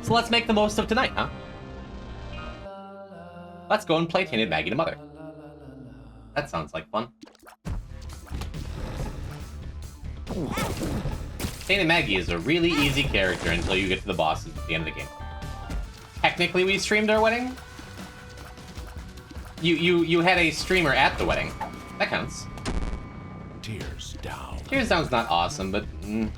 So let's make the most of tonight, huh? Let's go and play t.maggy to Mother. That sounds like fun. t.maggy is a really easy character until you get to the bosses at the end of the game. Technically, we streamed our wedding. You had a streamer at the wedding. That counts. Tears down. Tears down's not awesome, but you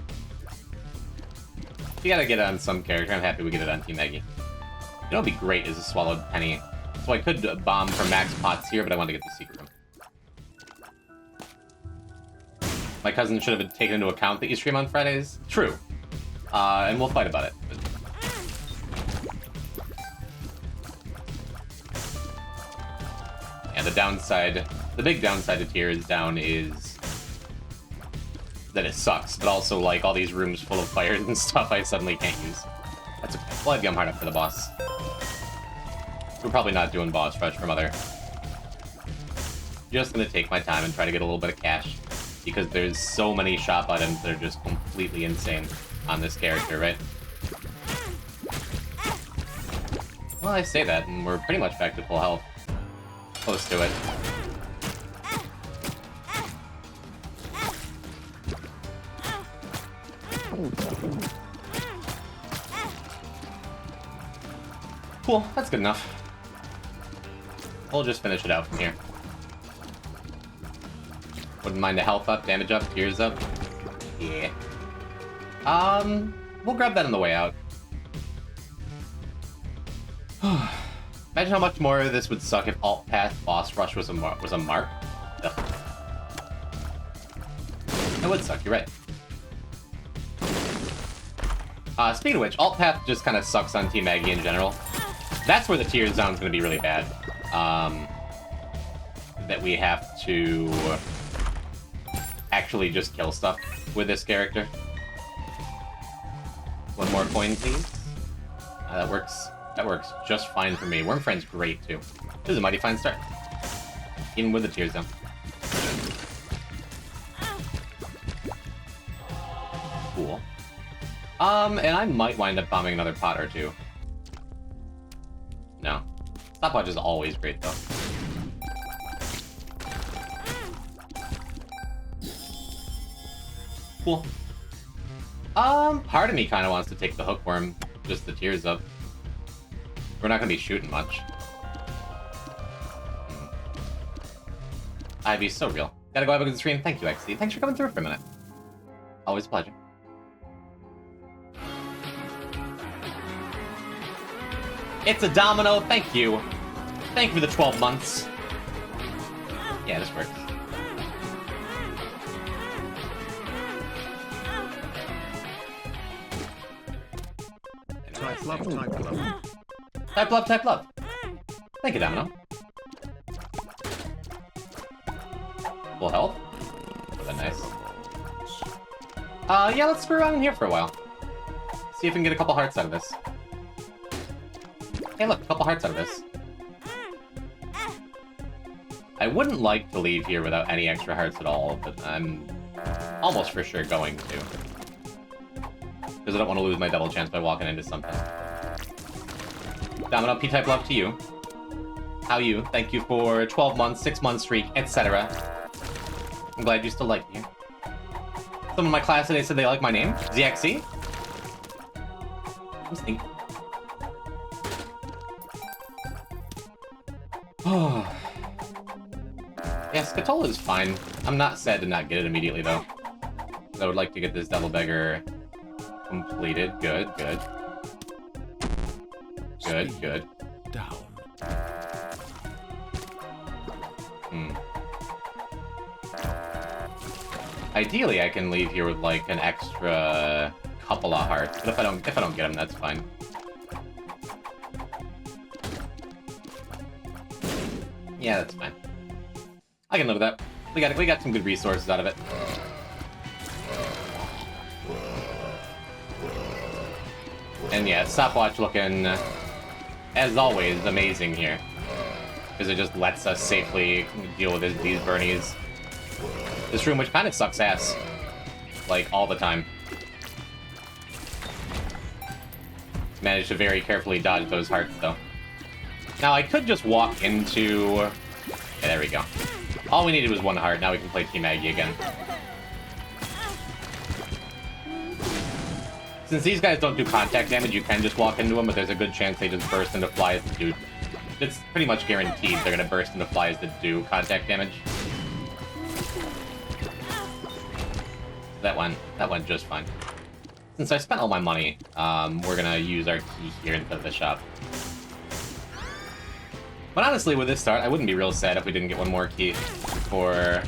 gotta get it on some character. I'm happy we get it on t.maggy. You know what'd be great is a swallowed penny. So I could bomb for max pots here, but I wanted to get the secret room. My cousin should have taken into account that you stream on Fridays. True. And we'll fight about it. But... the downside, the big downside to Tears Down is that it sucks, but also, like, all these rooms full of fires and stuff I suddenly can't use. That's okay. We'll have Yum Heart up for the boss. We're probably not doing boss rush for Mother. Just gonna take my time and try to get a little bit of cash, because there's so many shop items that are just completely insane on this character, right? Well, I say that, and we're pretty much back to full health. Close to it. Cool, that's good enough. We'll just finish it out from here. Wouldn't mind a health up, damage up, tears up. Yeah. We'll grab that on the way out. Imagine how much more this would suck if Alt Path Boss Rush was a mark. Ugh. That would suck, you're right. Speaking of which, Alt Path just kind of sucks on t.maggy in general. That's where the Tears Zone's going to be really bad. That we have to actually just kill stuff with this character. One more coin, please. That works. That works just fine for me. Wormfriend's great, too. This is a mighty fine start. Even with the Tears Zone. Cool. And I might wind up bombing another pot or two. No. Stopwatch is always great, though. Cool. Part of me kind of wants to take the hookworm, just the tears up. We're not going to be shooting much. Ivy's so real. Gotta go have a good stream. Thank you, XC. Thanks for coming through for a minute. Always a pleasure. It's a domino. Thank you. Thank you for the 12 months. Yeah, this works. Type love, type love. Type love, type love. Thank you, Domino. Full health. That's nice. Yeah, let's screw around in here for a while. See if we can get a couple hearts out of this. Hey, look, a couple hearts out of this. I wouldn't like to leave here without any extra hearts at all, but I'm almost for sure going to. Because I don't want to lose my double chance by walking into something. Domino, P-type love to you. How you? Thank you for 12 months, 6-month streak, etc. I'm glad you still like me. Some of my class today said they like my name. ZXC? I'm thinking. Oh. Yeah, Scatola is fine. I'm not sad to not get it immediately, though. I would like to get this Devil Beggar completed. Good, good. Good, good. Down. Ideally, I can leave here with like an extra couple of hearts, but if I don't get them, that's fine. Yeah, that's fine. I can live with that. We got some good resources out of it. And yeah, stopwatch looking, as always, amazing here. Because it just lets us safely deal with these Bernies. This room, which kind of sucks ass. Like, all the time. Managed to very carefully dodge those hearts, though. Now, I could just walk into... Yeah, there we go. All we needed was one heart. Now we can play t.maggy again. Since these guys don't do contact damage, you can just walk into them, but there's a good chance they just burst into flies that do... It's pretty much guaranteed they're going to burst into flies that do contact damage. That went just fine. Since I spent all my money, we're gonna use our key here instead of the shop. But honestly, with this start, I wouldn't be real sad if we didn't get one more key for...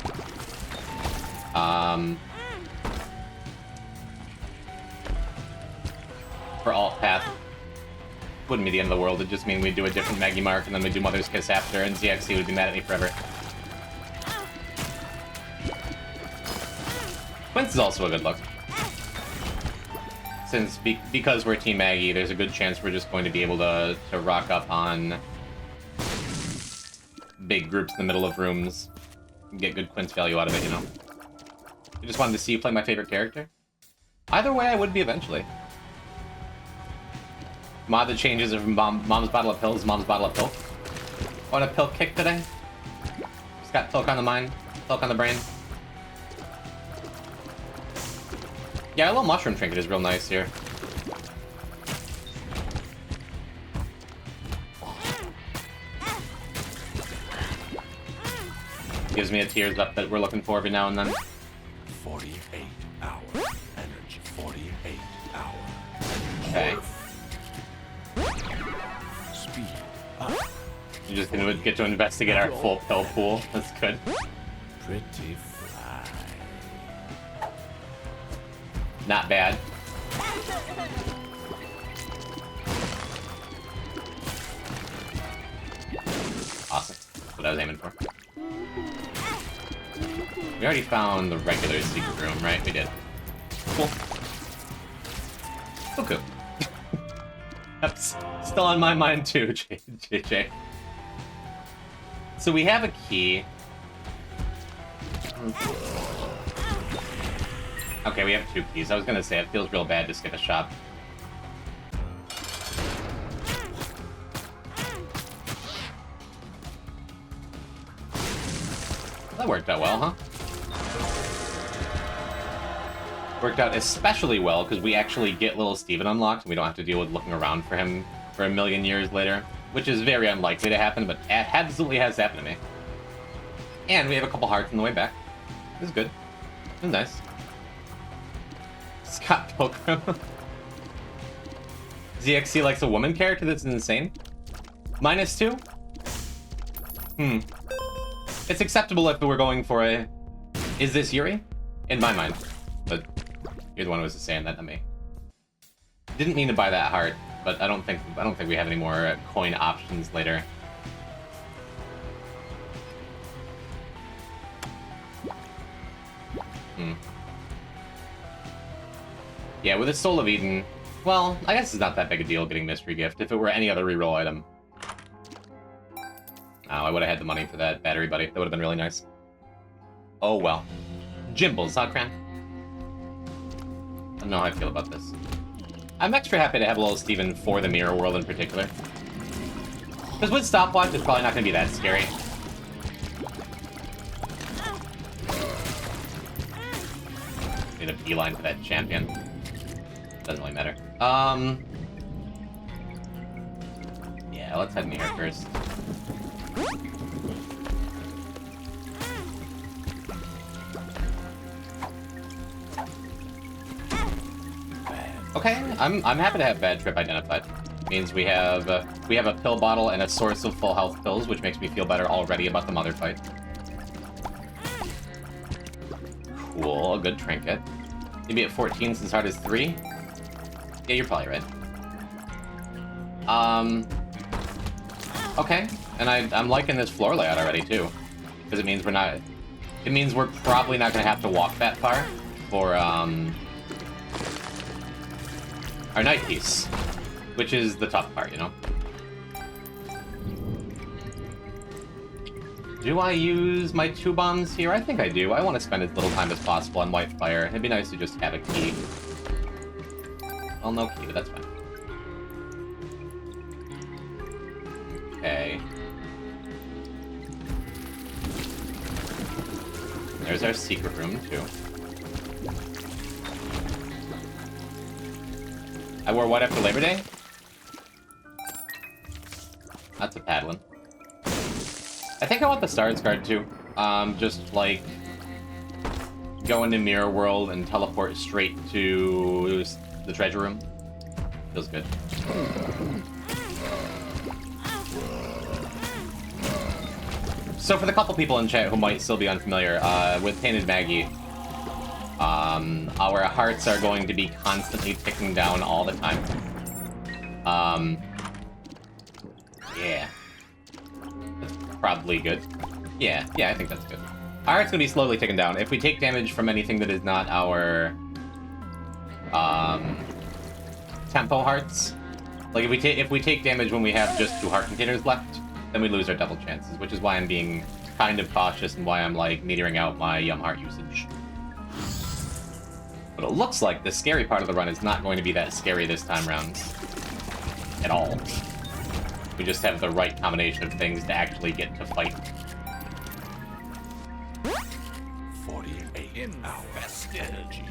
for alt path. Wouldn't be the end of the world. It'd just mean we'd do a different Maggy mark, and then we'd do Mother's Kiss after, and ZXC would be mad at me forever. Quince is also a good look. Since, because we're t.maggy, there's a good chance we're just going to be able to rock up on big groups in the middle of rooms and get good Quince value out of it, you know? I just wanted to see you play my favorite character. Either way, I would be eventually. Mod that changes it from mom's bottle of pills, mom's bottle of pilk. Want a pilk kick today? Just got pilk on the mind, pilk on the brain. Yeah, a little mushroom trinket is real nice here. Gives me a tears up that we're looking for every now and then. 48 hours. Energy. 48 hours. Okay. Speed up. You're just gonna get to investigate our full pill pool. That's good. Pretty fly. Not bad. Awesome. That's what I was aiming for. We already found the regular secret room, right? We did. Cool. Oh, cool. That's still on my mind too, JJ. So we have a key. Okay, we have 2 keys. I was gonna say, it feels real bad to skip a shop. That worked out well, huh? Worked out especially well, because we actually get Little Steven unlocked, and we don't have to deal with looking around for him for a million years later, which is very unlikely to happen, but it absolutely has happened to me. And we have a couple hearts on the way back. This is good. This is nice. Scott Pilgrim. ZXC likes a woman character? That's insane. -2? It's acceptable if we're going for a... Is this Yuri? In my mind. But you're the one who was saying that, not me. Didn't mean to buy that heart, but I don't think we have any more coin options later. Yeah, with the Soul of Eden, well, I guess it's not that big a deal getting Mystery Gift. If it were any other reroll item. Oh, I would have had the money for that battery buddy. That would have been really nice. Oh well. Jimbles, huh, Cran? I don't know how I feel about this. I'm extra happy to have Little Steven for the Mirror World in particular. Because with Stopwatch, it's probably not going to be that scary. Need a beeline for that champion. Doesn't really matter. Yeah, let's head in here first. Okay, I'm happy to have Bad Trip identified. Means we have a pill bottle and a source of full health pills, which makes me feel better already about the mother fight. Cool, a good trinket. Maybe at 14 since hard is 3? Yeah, you're probably right. Okay, and I'm liking this floor layout already too, because it means we're not. It means we're probably not going to have to walk that far for our night piece, which is the tough part, you know. Do I use my 2 bombs here? I think I do. I want to spend as little time as possible on White Fire. It'd be nice to just have a key. Well, no key, but that's fine. Okay. There's our secret room, too. I wore what after Labor Day? That's a paddling. I think I want the Stars card, too. Just, like, go into Mirror World and teleport straight to the treasure room. Feels good. So for the couple people in chat who might still be unfamiliar, with t.maggy, our hearts are going to be constantly ticking down all the time. Yeah. That's probably good. Yeah, I think that's good. Our heart's gonna be slowly ticking down. If we take damage from anything that is not our tempo hearts, like if we take damage when we have just 2 heart containers left, then we lose our double chances, which is why I'm being kind of cautious and why I'm like metering out my heart usage. But it looks like the scary part of the run is not going to be that scary this time around at all. We just have the right combination of things to actually get to fight. 48 Infested. energy.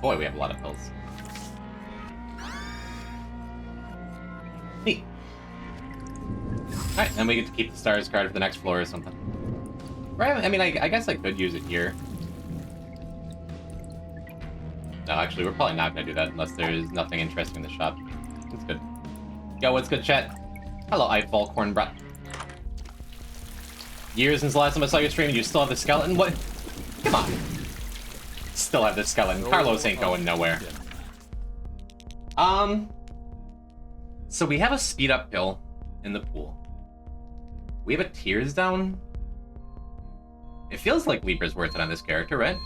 Boy, we have a lot of pills. Neat. Alright, then we get to keep the Stars card for the next floor or something. Right, I mean, I guess I could use it here. No, actually, we're probably not going to do that unless there's nothing interesting in the shop. That's good. Yo, what's good, chat? Hello, Eiffel Cornbrat. Years since the last time I saw your stream, and you still have the skeleton? What? Come on. Still have the skeleton. Carlos ain't going nowhere. So we have a speed up pill in the pool. We have a tears down. It feels like Libra's worth it on this character, right?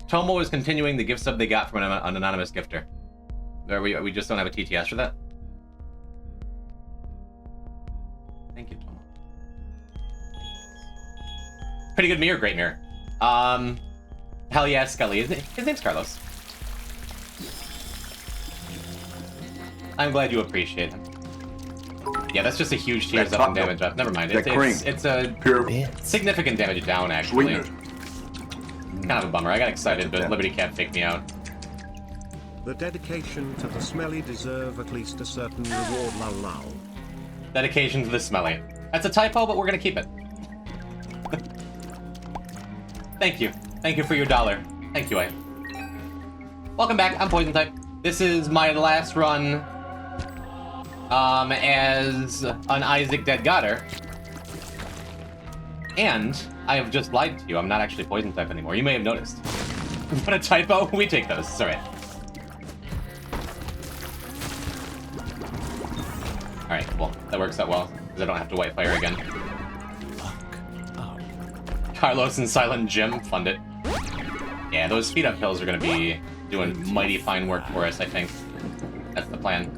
Tomo is continuing the gift sub they got from an anonymous gifter. We just don't have a TTS for that? Thank you, Tomo. Pretty good mirror, great mirror. Hell yeah, Scully. His name's Carlos. I'm glad you appreciate him. Yeah, that's just a huge tears up and damage up. Never mind. It's a significant damage down, actually. Kind of a bummer. I got excited, but Liberty Cat faked me out. The dedication to the smelly deserve at least a certain reward, lol. Dedication to the smelly. That's a typo, but we're gonna keep it. Thank you. Thank you for your $1. Thank you, Welcome back. I'm Poison Type. This is my last run as an Isaac Dead Godder. And I have just lied to you. I'm not actually Poison Type anymore. You may have noticed. But a typo? We take those. It's alright. Alright, well, that works out well, because I don't have to white fire again. Carlos and Silent Jim, fund it. Yeah, those speed up pills are going to be doing mighty fine work for us, I think. That's the plan.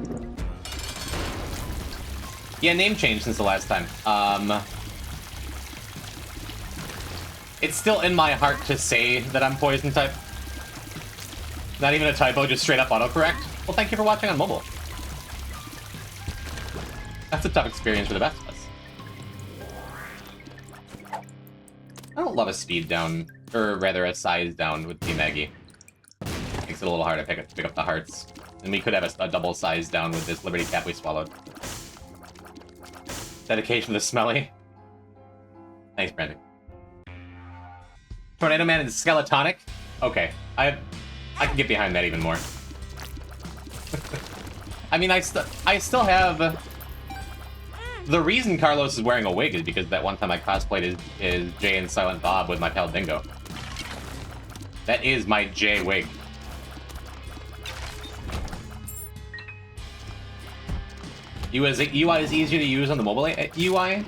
Yeah, name change since the last time. It's still in my heart to say that I'm Poison type. Not even a typo, just straight up autocorrect. Well, thank you for watching on mobile. That's a tough experience for the best of us. I don't love a speed down, or rather a size down with t.maggy. Makes it a little hard to pick up the hearts. And we could have a double size down with this Liberty Cap we swallowed. Dedication to the smelly. Thanks, Brandon. Tornado Man is skeletonic? Okay, I can get behind that even more. I mean, I still have... The reason Carlos is wearing a wig is because that one time I cosplayed as Jay and Silent Bob with my pal Dingo. That is my Jay wig. UI is easier to use on the mobile UI?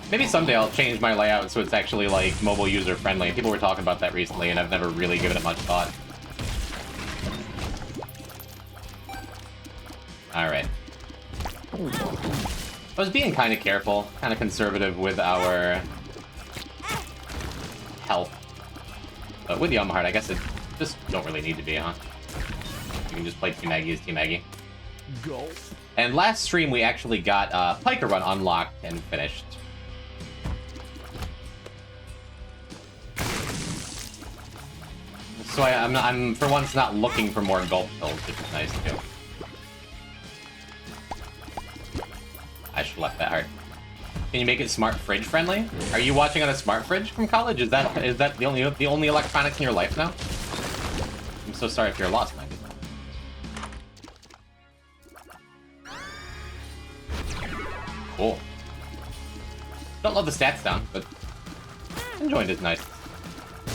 Maybe someday I'll change my layout so it's actually, like, mobile user-friendly. People were talking about that recently, and I've never really given it much thought. Alright. I was being kind of careful, kind of conservative with our health. But with Yum Heart, I guess it just don't really need to be, huh? You can just play t.maggy as t.maggy. Go. And last stream, we actually got Piker Run unlocked and finished. So I'm for once not looking for more gulp pills, which is nice too. I should have left that heart. Can you make it smart fridge friendly? Are you watching on a smart fridge from college? Is that the only electronics in your life now? I'm so sorry if you're lost, minded. Cool. Don't love the stats down, but Conjoined is nice.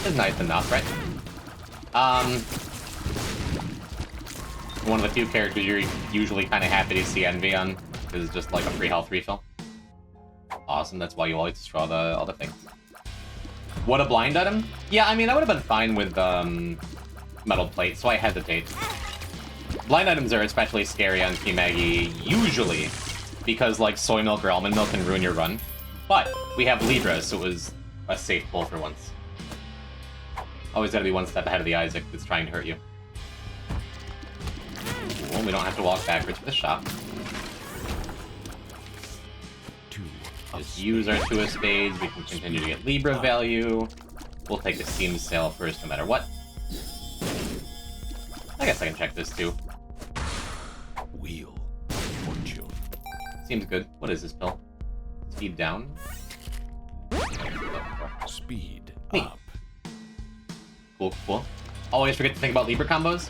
Is nice enough, right? One of the few characters you're usually kind of happy to see Envy on is just like a free health refill. Awesome, that's why you always destroy all the things. What a blind item? Yeah, I mean, I would have been fine with metal plate, so I hesitate. Blind items are especially scary on t.maggy, usually, because like soy milk or almond milk can ruin your run. But we have Libra, so it was a safe pull for once. Always gotta be one step ahead of the Isaac that's trying to hurt you. Cool, we don't have to walk backwards for the shop. Just use our 2 of spades, we can continue to get Libra value. We'll take the Steam sale first no matter what. I guess I can check this too. Wheel of Fortune. Seems good. What is this pill? Speed down? Speed Neat. up. Cool, cool. Always forget to think about Libra combos.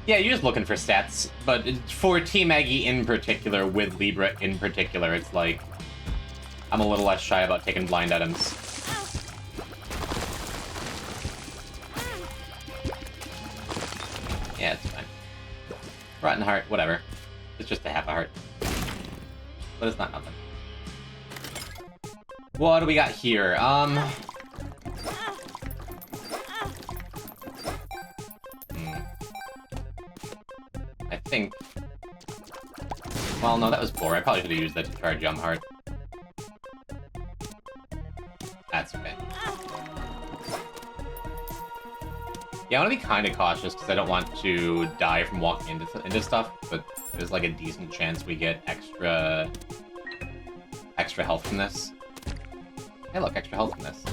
Yeah, you're just looking for stats, but for t.maggy in particular, with Libra in particular, it's like I'm a little less shy about taking blind items. Yeah, it's fine. Rotten heart, whatever. It's just a half a heart. But it's not nothing. What do we got here? I think... Well, no, that was poor. I probably should have used that to charge Yum Heart. That's okay. Yeah, I want to be kind of cautious because I don't want to die from walking into stuff, but there's like a decent chance we get extra health from this. Hey, look, extra health from this.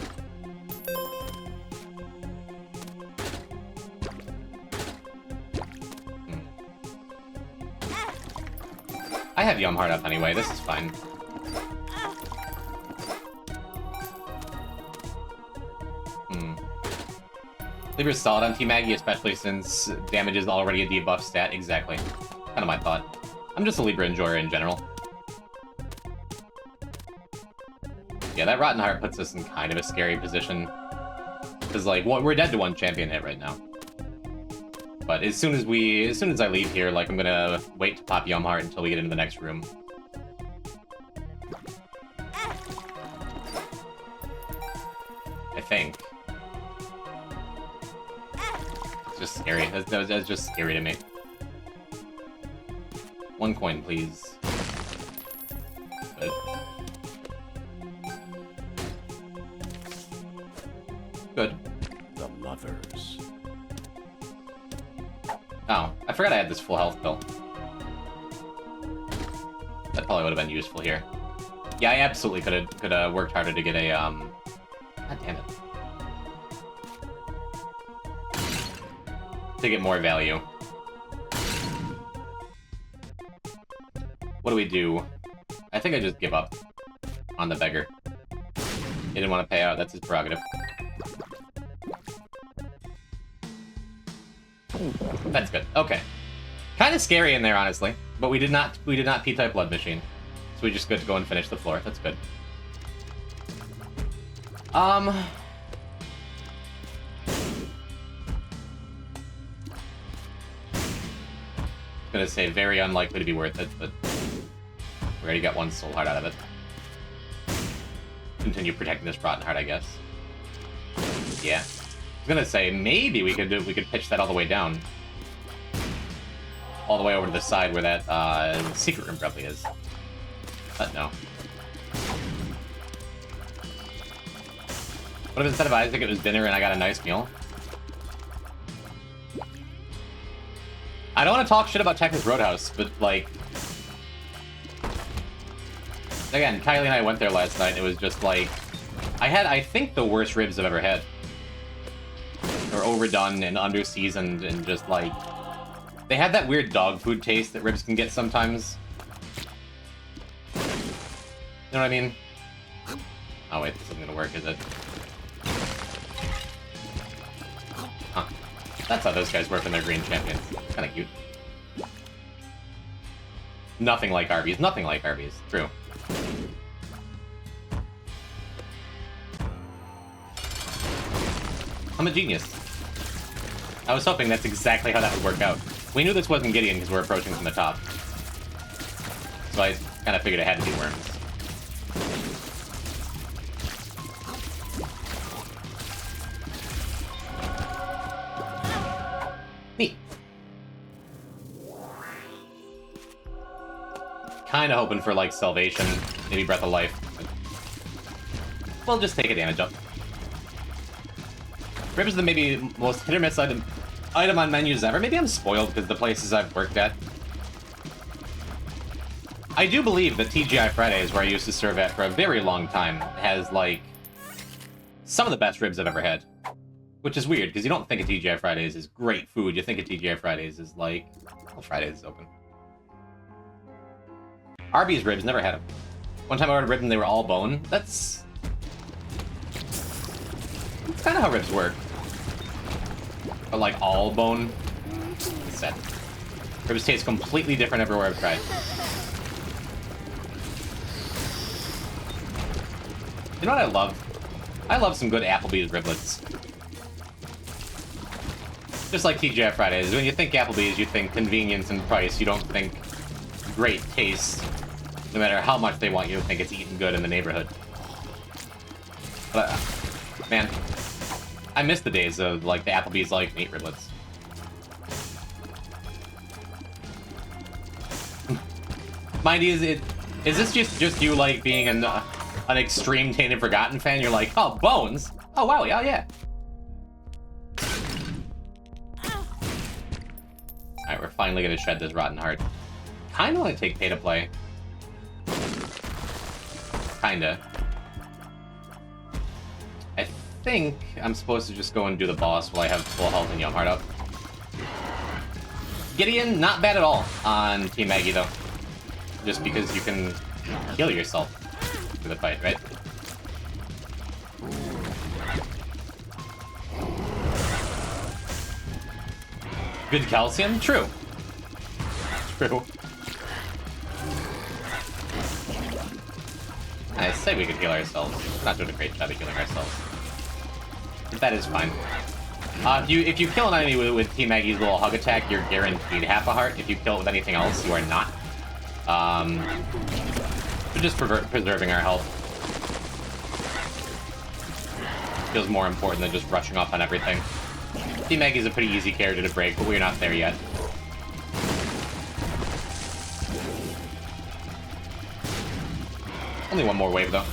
I have Yum Heart up anyway, this is fine. Libra's solid on t.maggy, especially since damage is already a debuff stat. Exactly. Kind of my thought. I'm just a Libra enjoyer in general. Yeah, that Rotten Heart puts us in kind of a scary position. Because, like, we're dead to one champion hit right now. But as soon as I leave here, like, I'm gonna wait to pop Yum Heart until we get into the next room. I think. It's just scary. That's just scary to me. 1 coin, please. Good. Good. The Lovers. Oh, I forgot I had this full health pill. That probably would have been useful here. Yeah, I absolutely could have worked harder to get a God damn it. To get more value. What do we do? I think I just give up on the beggar. He didn't want to pay out, that's his prerogative. That's good. Okay. Kind of scary in there, honestly. But we did not P-type blood machine. So we just good to go and finish the floor. That's good. Gonna say very unlikely to be worth it, but we already got 1 soul heart out of it. Continue protecting this Rotten Heart, I guess. Yeah. I was gonna say maybe we could pitch that all the way down, all the way over to the side where that secret room probably is. But no. What if instead of Isaac it was dinner and I got a nice meal? I don't want to talk shit about Texas Roadhouse, but, like... Again, Kylie and I went there last night, and it was just, like... I had, I think, the worst ribs I've ever had. They're overdone and under-seasoned, and just, like... They had that weird dog food taste that ribs can get sometimes. You know what I mean? Oh wait, this isn't gonna work, is it? Huh. That's how those guys work when they're green champions. Kinda cute. Nothing like Arby's. Nothing like Arby's. True. I'm a genius. I was hoping that's exactly how that would work out. We knew this wasn't Gideon because we're approaching from the top. So I kind of figured it had to be Worms. Neat. Kind of hoping for, like, Salvation, maybe Breath of Life. We'll just take a damage up. Ribs is the maybe most hit-or-miss item on menus ever. Maybe I'm spoiled because the places I've worked at. I do believe that TGI Fridays, where I used to serve at for a very long time, has, like, some of the best ribs I've ever had. Which is weird, because you don't think of TGI Fridays as great food. You think of TGI Fridays as, like... Well, Fridays is open. Arby's ribs, never had them. One time I ordered ribs and they were all bone. That's kind of how ribs work. But, like, all bone. It's sad. Ribs taste completely different everywhere I've tried. You know what I love? I love some good Applebee's riblets. Just like TGI Fridays. When you think Applebee's, you think convenience and price. You don't think great taste. No matter how much they want you to think it's eaten good in the neighborhood. But, man, I miss the days of, like, the Applebee's like meat riblets. Mind you, is this just you, like, being an extreme Tainted Forgotten fan? You're like, oh, bones? Oh, wow, yeah. Alright, we're finally gonna shed this rotten heart. Kinda wanna take pay to play. Kinda. I think I'm supposed to just go and do the boss while I have full health and Young Heart up. Gideon, not bad at all on t.maggy though. Just because you can heal yourself for the fight, right? Good calcium? True. True. I say we could heal ourselves. We're not doing a great job of healing ourselves. But that is fine. If you kill an enemy with t.maggy's little hug attack, you're guaranteed half a heart. If you kill it with anything else, you are not. We're just preserving our health. Feels more important than just rushing off on everything. t.maggy's a pretty easy character to break, but we're not there yet. Only one more wave, though.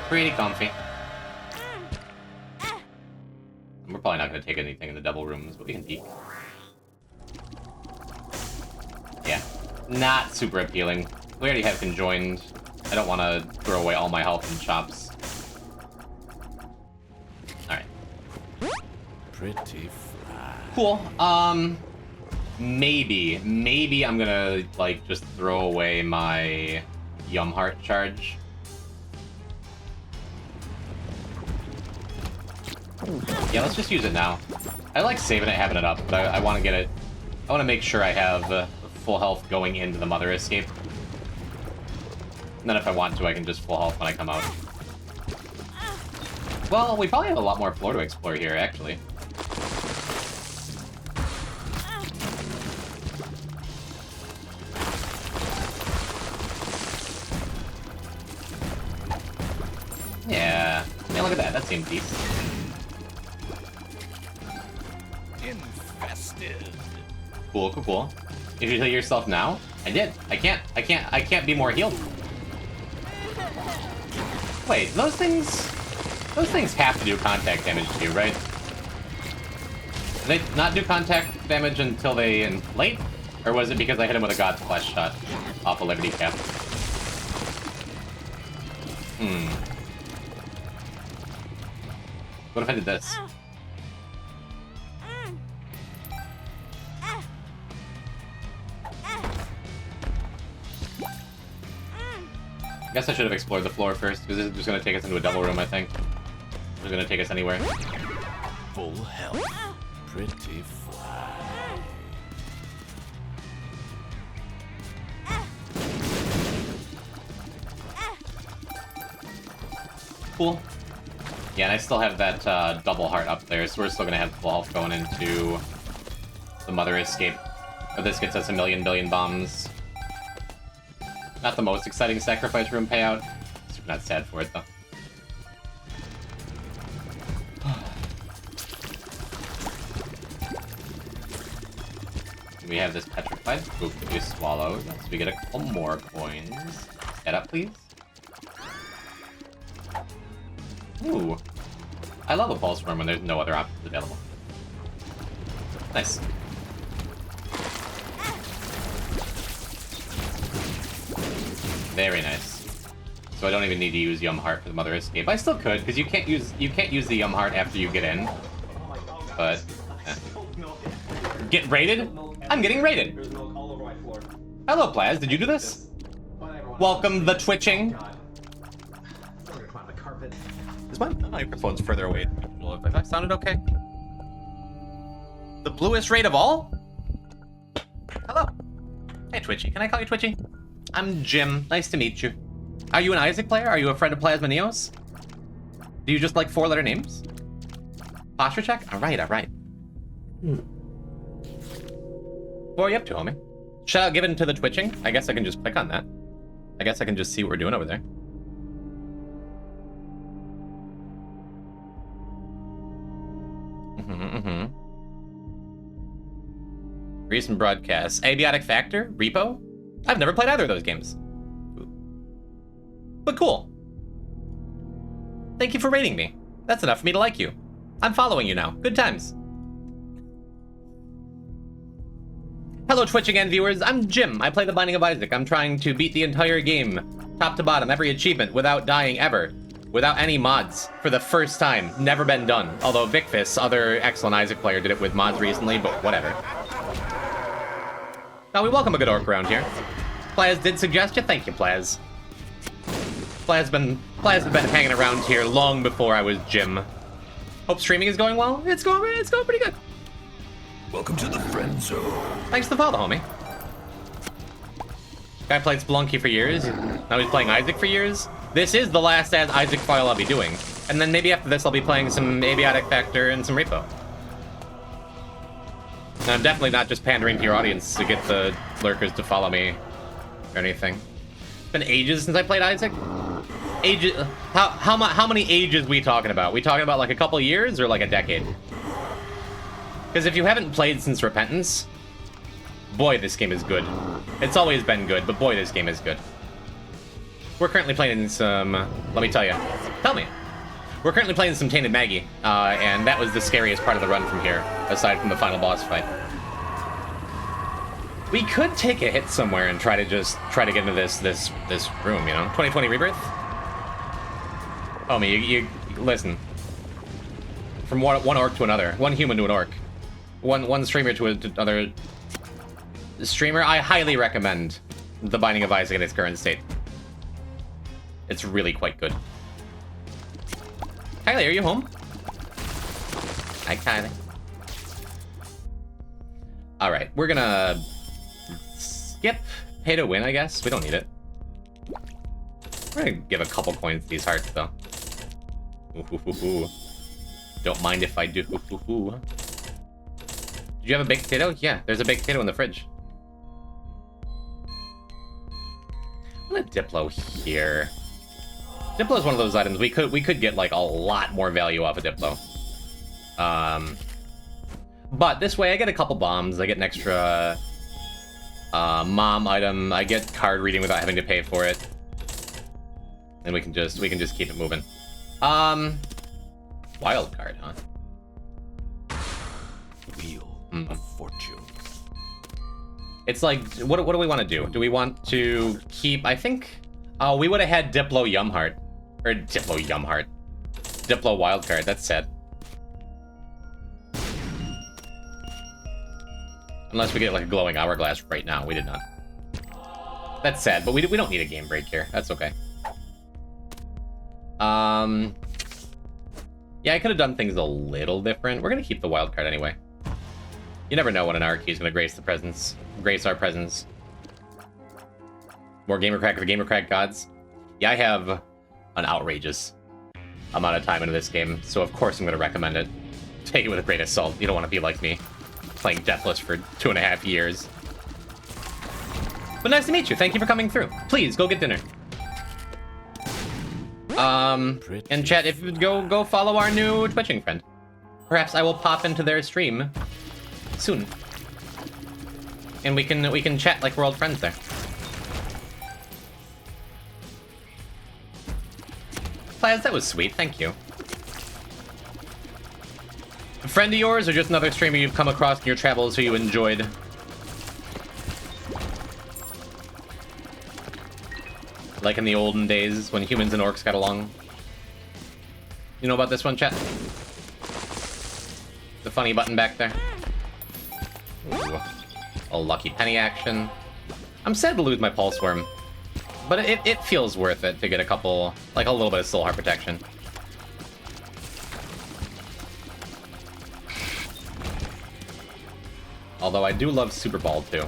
Pretty comfy. We're probably not going to take anything in the double rooms, but we can peek. Yeah. Not super appealing. We already have conjoined. I don't want to throw away all my health and chops. Alright. Pretty fly. Cool. Maybe I'm gonna, like, just throw away my Yum Heart charge. Yeah, let's just use it now. I like saving it, having it up, but I want to get it... I want to make sure I have full health going into the Mother Escape. And then if I want to, I can just full health when I come out. Well, we probably have a lot more floor to explore here, actually. Yeah. Yeah, look at that. That seemed decent. Infested. Cool, cool, cool. Did you heal yourself now? I did. I can't be more healed. Wait, those things have to do contact damage to you, right? Do they not do contact damage until they inflate? Or was it because I hit him with a God's Flesh shot off a Liberty Cap? What if I did this? I guess I should have explored the floor first, because this is just going to take us into a double room, I think. It's going to take us anywhere. Full health. Pretty fly. Cool. Yeah, and I still have that double heart up there, so we're still going to have full health going into the Mother Escape. But this gets us 1,000,000,000,000 bombs. Not the most exciting sacrifice room payout. Super not sad for it, though. We have this petrified spook that we swallowed, so we get a couple more coins. Get up, please. Ooh. I love a pulse worm when there's no other options available. Nice. Very nice. So I don't even need to use Yum Heart for the Mother Escape. I still could, because you can't use the Yum Heart after you get in. But get raided? I'm getting raided. Hello, Plaz. Did you do this? Welcome the twitching. Is my microphone's further away? If I sounded okay? The bluest raid of all? Hello. Hey, Twitchy. Can I call you Twitchy? I'm Jim. Nice to meet you. Are you an Isaac player? Are you a friend of Plasma Neos? Do you just like 4-letter names? Posture check? Alright, alright. What are you up to, homie? Shout out given to the twitching. I guess I can just click on that. I guess I can just see what we're doing over there. Recent broadcasts. Abiotic Factor? Repo? I've never played either of those games. But cool. Thank you for rating me. That's enough for me to like you. I'm following you now. Good times. Hello, Twitch again, viewers. I'm Jim. I play The Binding of Isaac. I'm trying to beat the entire game, top to bottom, every achievement, without dying ever. Without any mods, for the first time. Never been done. Although Vicfis, other excellent Isaac player, did it with mods recently, but whatever. Now, we welcome a good orc around here. Plaz did suggest you. Thank you, Plaz. Plaz has been hanging around here long before I was Jim. Hope streaming is going well. It's going pretty good. Welcome to the friend zone. Thanks for the follow, homie. Guy played Spelunky for years. Now he's playing Isaac for years. This is the last Isaac file I'll be doing. And then maybe after this I'll be playing some Abiotic Factor and some Repo. And I'm definitely not just pandering to your audience to get the lurkers to follow me or anything. It's been ages since I played Isaac. Ages. How many ages we talking about? We talking about like a couple years or like a decade? Because if you haven't played since Repentance, boy, this game is good. It's always been good, but boy, this game is good. We're currently playing some... let me tell you. Tell me. We're currently playing some t.maggy, and that was the scariest part of the run from here, aside from the final boss fight. We could take a hit somewhere and try to get into this room, you know? 2020 Rebirth? Homie, you listen. From one orc to another. One human to an orc. One streamer to another streamer. I highly recommend The Binding of Isaac in its current state. It's really quite good. Kylie, are you home? Hi, Kylie. Alright, we're gonna skip pay to win, I guess. We don't need it. We're gonna give a couple coins to these hearts, though. Ooh. Don't mind if I do. Did you have a baked potato? Yeah, there's a baked potato in the fridge. I'm gonna Diplo here. Diplo is one of those items we could get like a lot more value off of Diplo. But this way I get a couple bombs, I get an extra mom item, I get card reading without having to pay for it. And we can just keep it moving. Wild card, huh? Wheel of Fortune. It's like, what do we want to do? Do we want to keep, I think, oh, we would have had Diplo Yumheart. Or Diplo Yumheart. Diplo Wildcard, that's sad. Unless we get like a glowing hourglass right now, we did not. That's sad, but we don't need a game break here. That's okay. Yeah, I could have done things a little different. We're gonna keep the wild card anyway. You never know when an Arky is gonna grace our presence. More gamer crack for the gamer crack gods. Yeah, I have an outrageous amount of time into this game, so of course I'm gonna recommend it. Take it with a grain of salt. You don't want to be like me, playing Deathless for 2.5 years. But nice to meet you. Thank you for coming through. Please go get dinner. And chat, if you go follow our new Twitching friend. Perhaps I will pop into their stream soon. And we can chat like we're old friends there. Plaz, that was sweet, thank you. A friend of yours or just another streamer you've come across in your travels who you enjoyed? Like in the olden days when humans and orcs got along. You know about this one, chat? The funny button back there. Ooh. A lucky penny action. I'm sad to lose my pulse worm, but it feels worth it to get a couple, like a little bit of soul heart protection. Although I do love Super Ball too.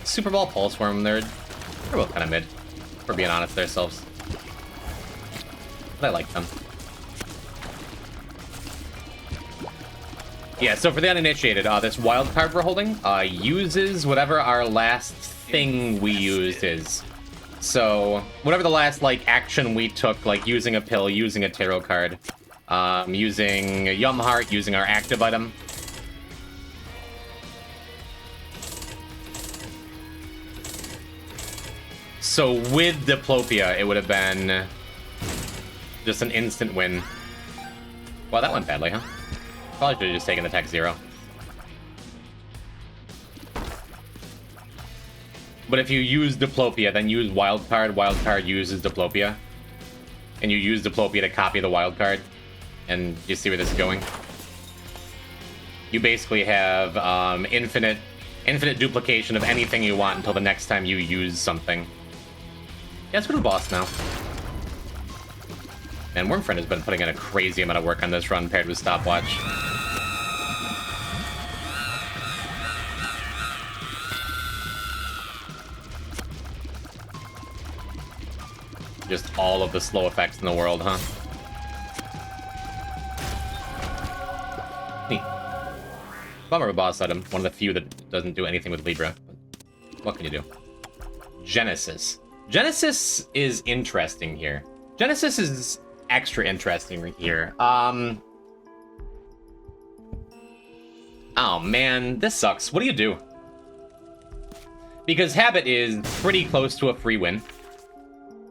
Super Ball, pulse worm, they're both kind of mid. For being honest with ourselves. But I like them. Yeah, so for the uninitiated, this wild card we're holding uses whatever our last thing we used is. So, whatever the last, like, action we took, like using a pill, using a tarot card, using a Yumheart, using our active item. So with Diplopia, it would have been just an instant win. Well, that went badly, huh? Probably should have just taken the tech 0. But if you use Diplopia, then use Wildcard uses Diplopia. And you use Diplopia to copy the Wildcard. And you see where this is going? You basically have infinite duplication of anything you want until the next time you use something. Yeah, let's go to the boss now. And Wormfriend has been putting in a crazy amount of work on this run paired with Stopwatch. Just all of the slow effects in the world, huh? Neat. Bummer of a boss item. One of the few that doesn't do anything with Libra. But what can you do? Genesis. Genesis is interesting here. Genesis is extra interesting here. Oh man, this sucks. What do you do? Because Habit is pretty close to a free win.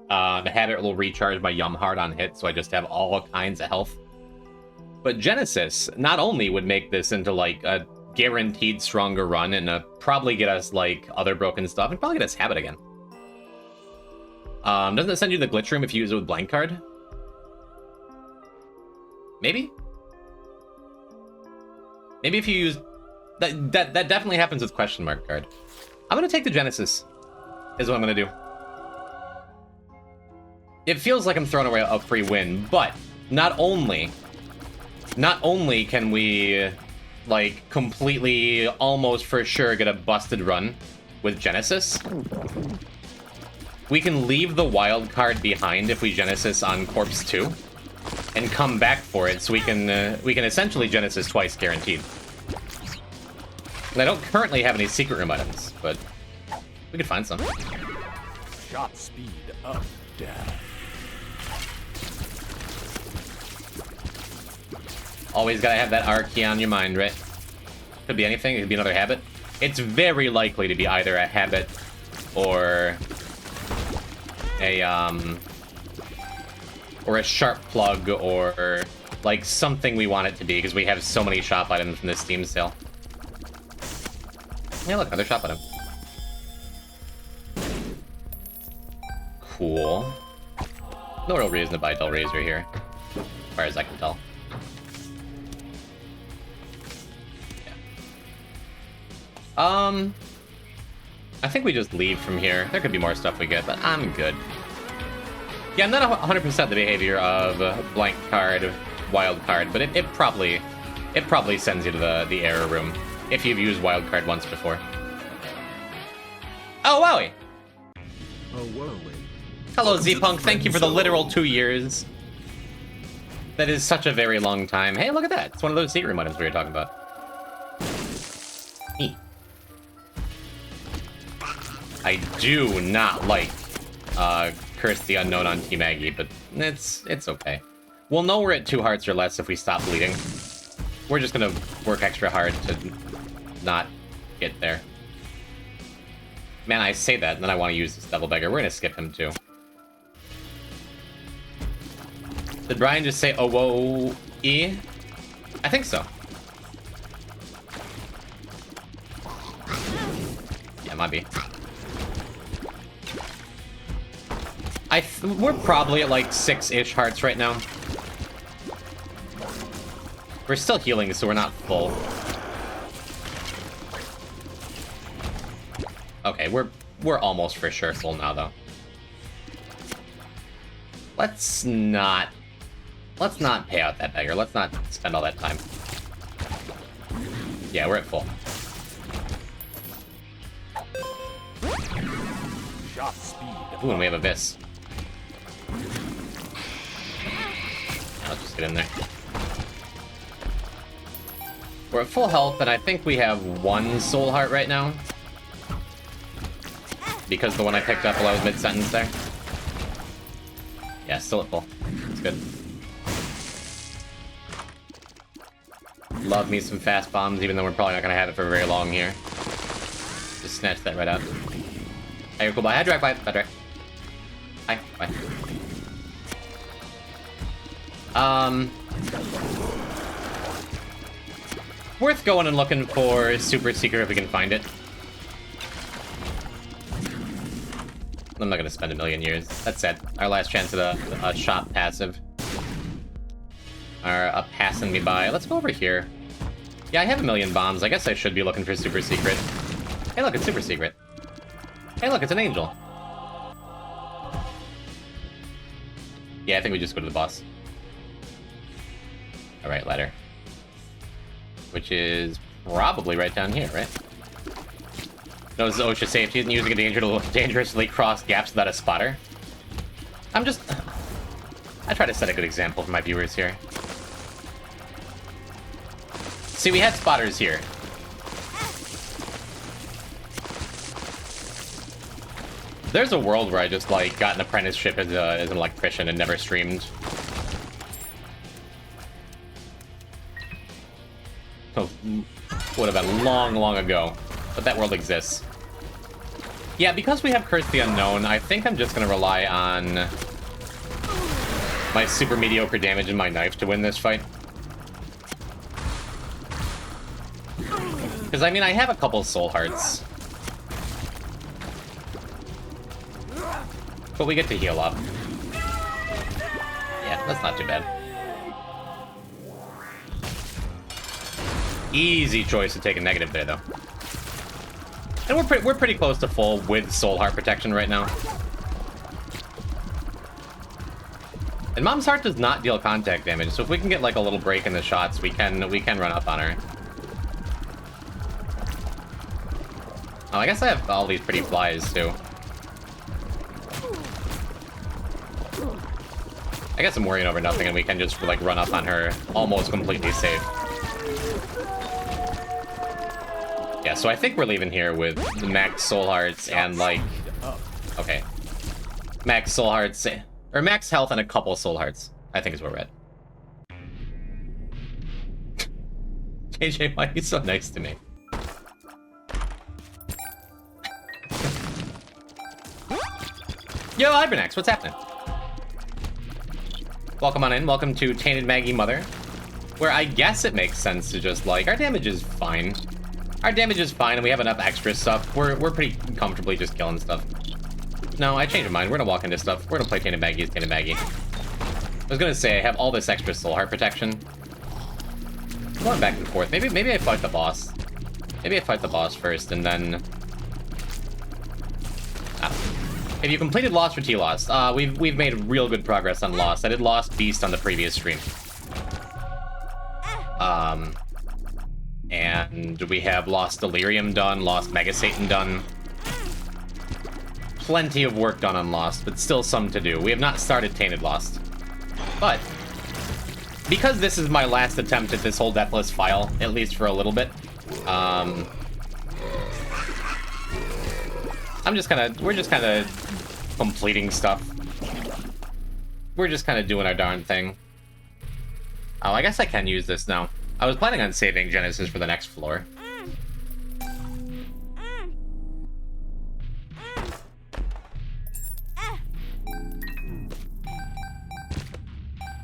The Habit will recharge my Yumheart on hit, so I just have all kinds of health. But Genesis not only would make this into like a guaranteed stronger run and probably get us like other broken stuff and probably get us Habit again. Doesn't it send you the glitch room if you use it with blank card? Maybe? Maybe if you use... That definitely happens with question mark card. I'm gonna take the Genesis, is what I'm gonna do. It feels like I'm throwing away a free win, but not only can we, like, completely, almost for sure get a busted run with Genesis, we can leave the wild card behind if we Genesis on Corpse 2 and come back for it, so we can essentially Genesis twice guaranteed. And I don't currently have any secret room items, but we could find some. Shot speed up, down. Always gotta have that R key on your mind, right? Could be anything, it could be another habit. It's very likely to be either a habit or a or a sharp plug, or like something we want it to be, because we have so many shop items from this Steam sale. Yeah, look, another shop item. Cool. No real reason to buy Dull Razor here, as far as I can tell. Yeah. I think we just leave from here. There could be more stuff we get, but I'm good. Yeah, I'm not 100% the behavior of blank card, wild card, but it probably sends you to the error room if you've used wild card once before. Oh, wowie! Oh, wowie. Hello, Z-Punk. Thank you for the literal 2 years. That is such a very long time. Hey, look at that. It's one of those secret room items we were talking about. Me. I do not like Curse the Unknown on t.maggy, but it's okay. We'll know we're at 2 hearts or less if we stop bleeding. We're just gonna work extra hard to not get there. Man, I say that, and then I want to use this Devil Beggar. We're gonna skip him, too. Did Brian just say, oh, whoa, E? I think so. Yeah, might be. We're probably at like 6-ish hearts right now. We're still healing, so we're not full. Okay, we're almost for sure full now, though. Let's not pay out that beggar. Let's not spend all that time. Yeah, we're at full. Shot speed. Ooh, and we have Abyss. Let's just get in there. We're at full health, and I think we have 1 soul heart right now. Because the one I picked up while I was mid-sentence there. Yeah, still at full. It's good. Love me some fast bombs, even though we're probably not going to have it for very long here. Just snatch that right out. Hey, cool. Bye. Hi, Drag. Bye. Bye, Drag. Hi. Bye. Worth going and looking for Super Secret if we can find it. I'm not gonna spend a million years. That's it. Our last chance at a shop passive. Or a passing me by. Let's go over here. Yeah, I have 1,000,000 bombs. I guess I should be looking for Super Secret. Hey, look, it's Super Secret. Hey, look, it's an angel. Yeah, I think we just go to the boss. Alright, ladder. Which is probably right down here, right? No, this is OSHA safety and using a dangerously crossed gaps without a spotter. I try to set a good example for my viewers here. See, we had spotters here. There's a world where I just, like, got an apprenticeship as an electrician and never streamed. So, would have been long, long ago. But that world exists. Yeah, because we have Curse the Unknown, I think I'm just going to rely on my super mediocre damage and my knife to win this fight. Because, I mean, I have a couple soul hearts. But we get to heal up. Yeah, that's not too bad. Easy choice to take a negative there, though. And we're pretty close to full with soul heart protection right now. And Mom's Heart does not deal contact damage, so if we can get like a little break in the shots, we can run up on her. Oh, I guess I have all these pretty flies too. I guess I'm worrying over nothing, and we can just like run up on her almost completely safe. Yeah, so I think we're leaving here with the max soul hearts and like, okay, max soul hearts or max health and a couple soul hearts. I think is where we're at. JJ, why are you so nice to me? Yo, Ibernax, what's happening? welcome on in. Welcome to t.maggy Mother, where I guess it makes sense to just, like, our damage is fine. Our damage is fine, and we have enough extra stuff. We're pretty comfortably just killing stuff. No, I changed my mind. We're gonna walk into stuff. We're gonna play t.maggy as t.maggy. I was gonna say, I have all this extra soul heart protection. I'm going back and forth. Maybe I fight the boss. Maybe I fight the boss first, and then... If you completed Lost for T-Lost, we've made real good progress on Lost. I did Lost Beast on the previous stream. And we have Lost Delirium done, Lost Mega Satan done. Plenty of work done on Lost, but still some to do. We have not started Tainted Lost. But, because this is my last attempt at this whole Deathless file, at least for a little bit, we're just kind of completing stuff. We're just kind of doing our darn thing. Oh, I guess I can use this now. I was planning on saving Genesis for the next floor.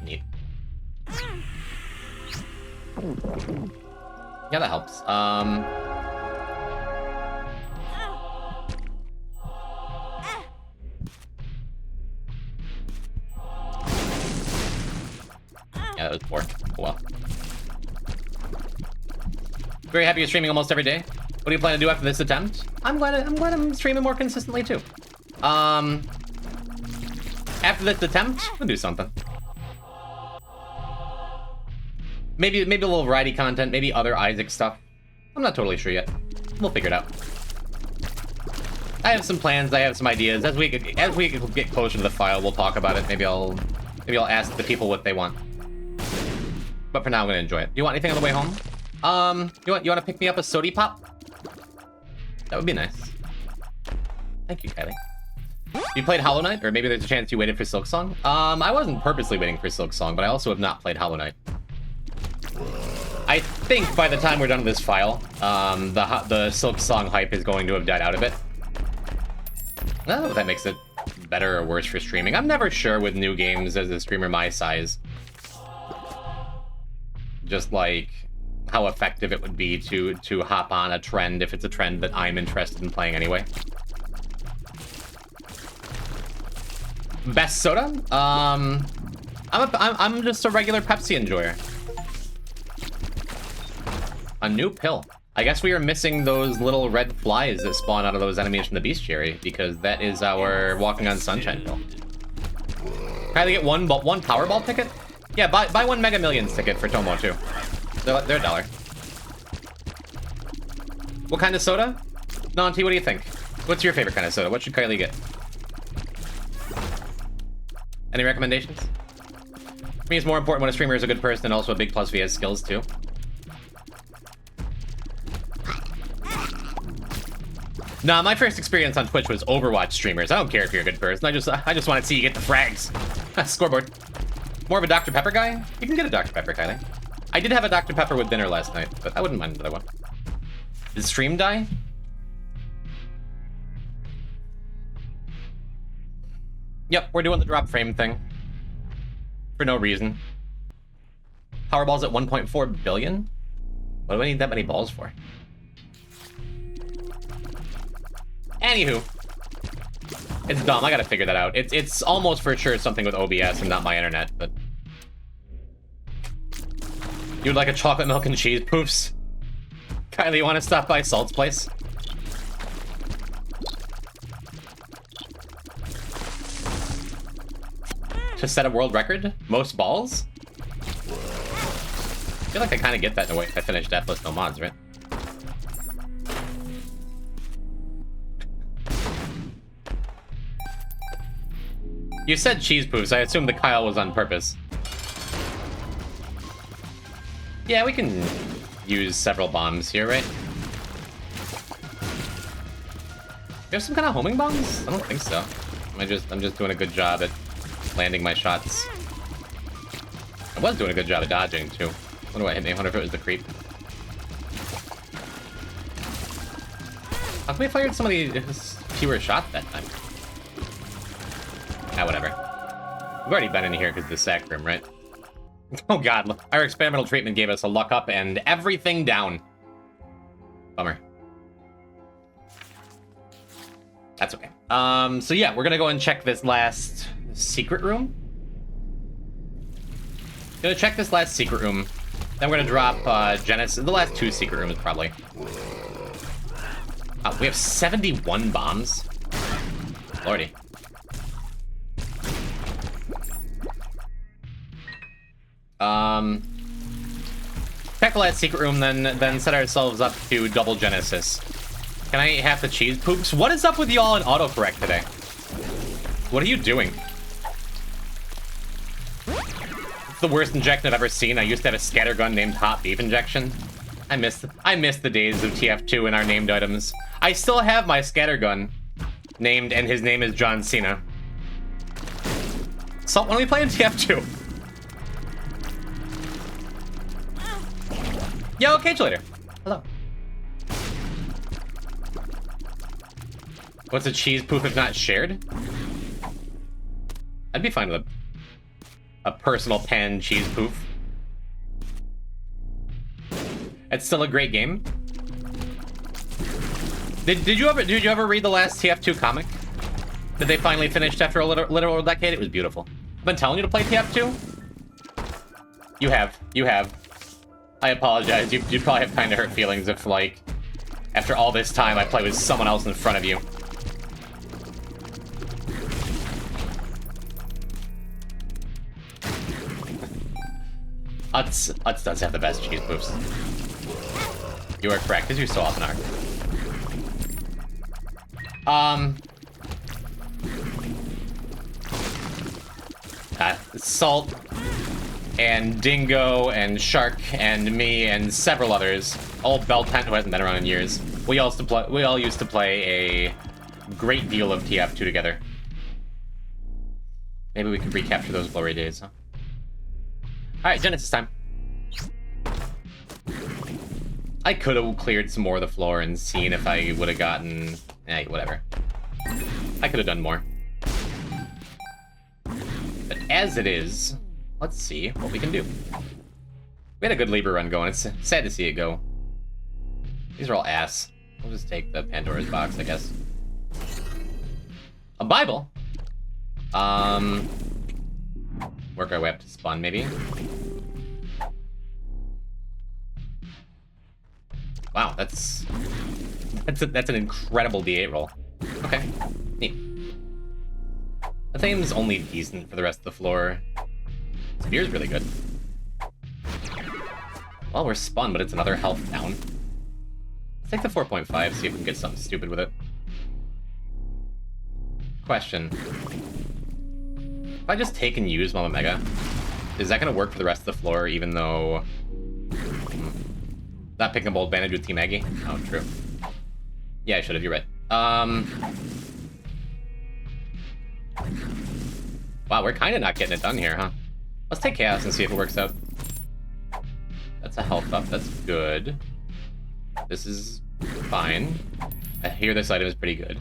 Neat. Yeah, that helps. Yeah, that was poor. Oh, well. Very happy you're streaming almost every day. What do you plan to do after this attempt? I'm glad I'm streaming more consistently too. After this attempt, we'll do something. Maybe a little variety content, maybe other Isaac stuff. I'm not totally sure yet. We'll figure it out. I have some plans, I have some ideas. As we get closer to the file, we'll talk about it. Maybe I'll ask the people what they want. But for now, I'm gonna enjoy it. Do you want anything on the way home? You want to pick me up a sody pop? That would be nice. Thank you, Kylie. You played Hollow Knight, or maybe there's a chance you waited for Silksong? I wasn't purposely waiting for Silksong, but I also have not played Hollow Knight. I think by the time we're done with this file, the Silksong hype is going to have died out a bit. I don't know if that makes it better or worse for streaming. I'm never sure with new games as a streamer my size. Just like how effective it would be to hop on a trend if it's a trend that I'm interested in playing anyway. Best soda? I'm just a regular Pepsi enjoyer. A new pill. I guess we are missing those little red flies that spawn out of those enemies from the bestiary, because that is our Walking on Sunshine pill. Can I get one Powerball ticket? Yeah, buy one Mega Millions ticket for Tomo too. They're $1. What kind of soda? Nanti, what do you think? What's your favorite kind of soda? What should Kylie get? Any recommendations? For me, it's more important when a streamer is a good person, and also a big plus if he has skills too. Nah, my first experience on Twitch was Overwatch streamers. I don't care if you're a good person. I just want to see you get the frags. Scoreboard. More of a Dr. Pepper guy? You can get a Dr. Pepper, Kylie. I did have a Dr. Pepper with dinner last night, but I wouldn't mind another one. Did stream die? Yep, we're doing the drop frame thing. For no reason. Powerball's at 1.4 billion? What do I need that many balls for? Anywho. It's dumb, I gotta figure that out. It's almost for sure something with OBS and not my internet, but... You'd like a chocolate milk and cheese poofs? Kylie, you want to stop by Salt's place? To set a world record? Most balls? I feel like I kind of get that in a way if I finish Deathless no mods, right? You said cheese poofs. I assumed the Kyle was on purpose. Yeah, we can use several bombs here, right? You have some kind of homing bombs? I don't think so. I'm just doing a good job at landing my shots. I was doing a good job at dodging too. What do I hit me? I wonder if it was the creep. How come we fired somebody fewer shots that time? Ah, whatever. We've already been in here because of the sack room, right? Oh god, our experimental treatment gave us a luck up and everything down. Bummer. That's okay. So yeah, we're gonna go and check this last secret room. Gonna check this last secret room. Then we're gonna drop Genesis. The last 2 secret rooms, probably. Oh, we have 71 bombs. Lordy. Check the last secret room, then set ourselves up to double Genesis. Can I have the cheese poops? What is up with y'all in autocorrect today? What are you doing? It's the worst injection I've ever seen. I used to have a scattergun named Hot Beef Injection. I miss the days of TF2 and our named items. I still have my scattergun named, and his name is John Cena. So when we play in TF2. Yo, catch you later. Hello. What's a cheese poof if not shared? I'd be fine with a personal pan cheese poof. It's still a great game. Did you ever read the last TF2 comic that they finally finished after a literal decade? It was beautiful. I've been telling you to play TF2. You have. I apologize. You probably have kind of hurt feelings if, like, after all this time, I play with someone else in front of you. Utz does have the best cheese poofs. You are correct, as you so often are. Salt and Dingo and Shark and me and several others. Old Beltent, who hasn't been around in years. We all used to play a great deal of TF2 together. Maybe we can recapture those glory days, huh? Alright, Genesis time. I could have cleared some more of the floor and seen if I would have gotten... whatever. I could have done more. But as it is, let's see what we can do. We had a good Libra run going. It's sad to see it go. These are all ass. We'll just take the Pandora's box, I guess. A Bible? Work our way up to spawn, maybe. Wow, that's an incredible D8 roll. Okay, neat. The theme's only decent for the rest of the floor. Spear's really good. Well, we're spun, but it's another health down. Let's take the 4.5, see if we can get something stupid with it. Question. If I just take and use Mama Mega, is that going to work for the rest of the floor, even though... Not picking up old advantage with t.maggy? Oh, true. Yeah, I should have, you're right. Wow, we're kind of not getting it done here, huh? Let's take Chaos and see if it works out. That's a health up, that's good. This is fine. I hear this item is pretty good.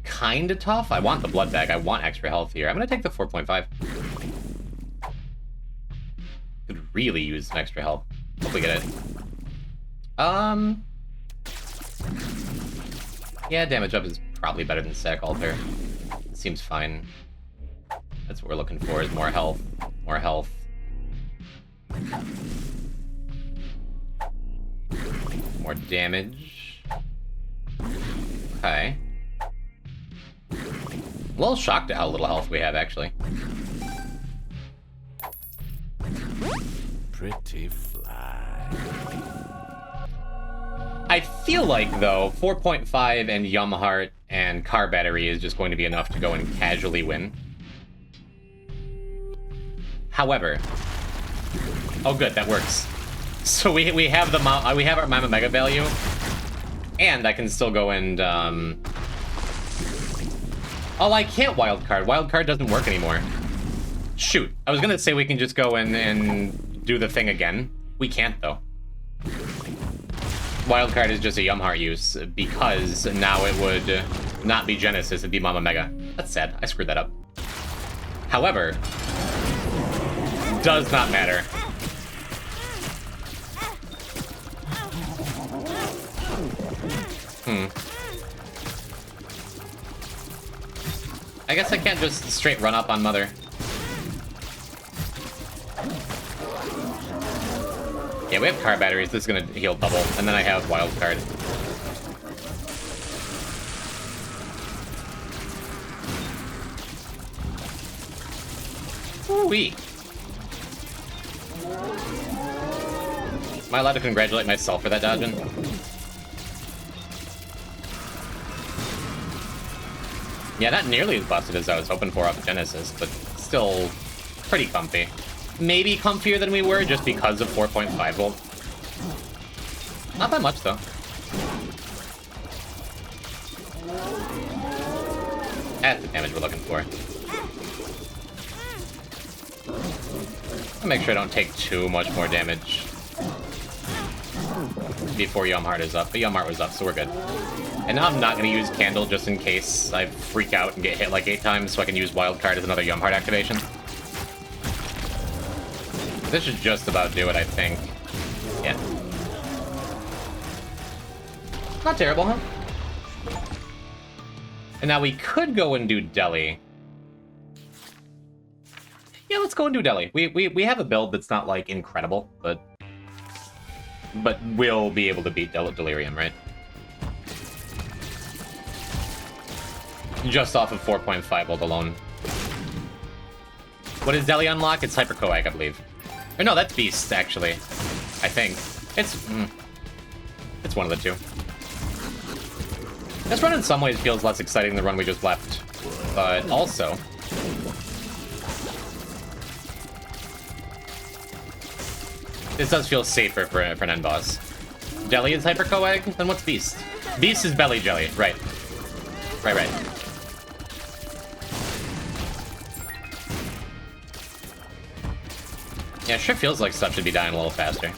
Kinda tough. I want the blood bag. I want extra health here. I'm gonna take the 4.5. Could really use some extra health. Hope we get it. Yeah, damage up is probably better than Sack Altar. It seems fine. That's what we're looking for, is more health. More health. More damage. Okay. A little shocked at how little health we have, actually. Pretty fly. I feel like, though, 4.5 and Yum Heart and Car Battery is just going to be enough to go and casually win. However... Oh, good, that works. So we have our Mama Mega value, and I can still go and, Oh, I can't wildcard. Wildcard doesn't work anymore. Shoot. I was gonna say we can just go and do the thing again. We can't, though. Wildcard is just a Yum Heart use, because now it would not be Genesis, it'd be Mama Mega. That's sad. I screwed that up. However, does not matter. I guess I can't just straight run up on Mother. Yeah, we have car batteries. This is gonna heal double, and then I have wild card. Ooh-wee. Am I allowed to congratulate myself for that dodging? Yeah, not nearly as busted as I was hoping for off of Genesis, but still pretty comfy. Maybe comfier than we were just because of 4.5 volt. Not that much, though. That's the damage we're looking for. I'll make sure I don't take too much more damage before Yumheart is up. But Yumheart was up, so we're good. And now I'm not going to use Candle just in case I freak out and get hit like 8 times, so I can use Wildcard as another Yumheart activation. This should just about do it, I think. Yeah. Not terrible, huh? And now we could go and do Deli. Yeah, let's go and do Deli. We have a build that's not, like, incredible, but we'll be able to beat Delirium, right? Just off of 4.5 volt alone. What does Deli unlock? It's Hyper Coag, I believe. Or no, that's Beast, actually. I think. It's one of the two. This run in some ways feels less exciting than the run we just left. But also... this does feel safer for an end boss. Deli is Hyper Coag? Then what's Beast? Beast is Belly Jelly, right. Right. Yeah, sure feels like stuff should be dying a little faster.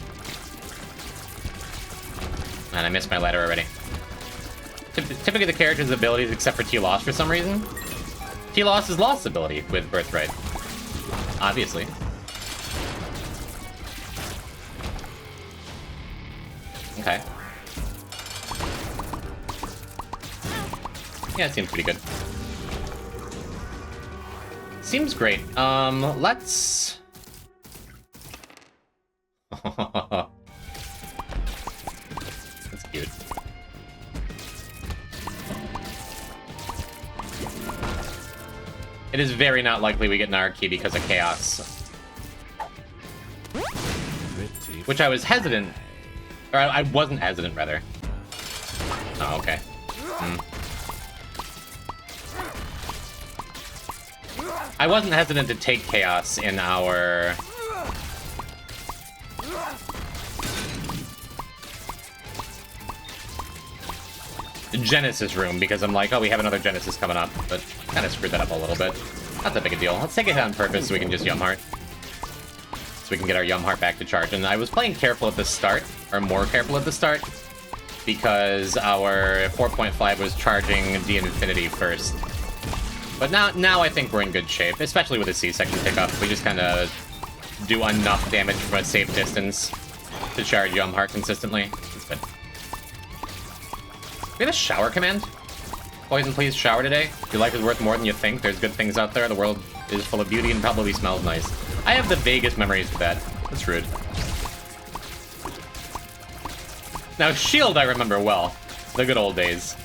Man, I missed my ladder already. Typically the character's abilities, except for T-Loss for some reason. T-Loss is Lost ability with Birthright. Obviously. Okay. Yeah, it seems pretty good. Seems great. Let's... That's cute. It is very not likely we get an R key because of Chaos. Which I was hesitant. Or I wasn't hesitant, rather. Oh, okay. I wasn't hesitant to take Chaos in our... Genesis room, because I'm like, oh, we have another Genesis coming up, but kind of screwed that up a little bit. Not that big a deal. Let's take it on purpose so we can just Yumheart. So we can get our Yumheart back to charge. And I was playing careful at the start, or more careful at the start, because our 4.5 was charging the Infinity first. But now I think we're in good shape, especially with the C-section pickup. We just kind of do enough damage from a safe distance to charge Yumheart consistently. It's good. We have a shower command? Poison, please shower today. Your life is worth more than you think. There's good things out there. The world is full of beauty and probably smells nice. I have the vaguest memories of that. That's rude. Now, Shield I remember well. The good old days.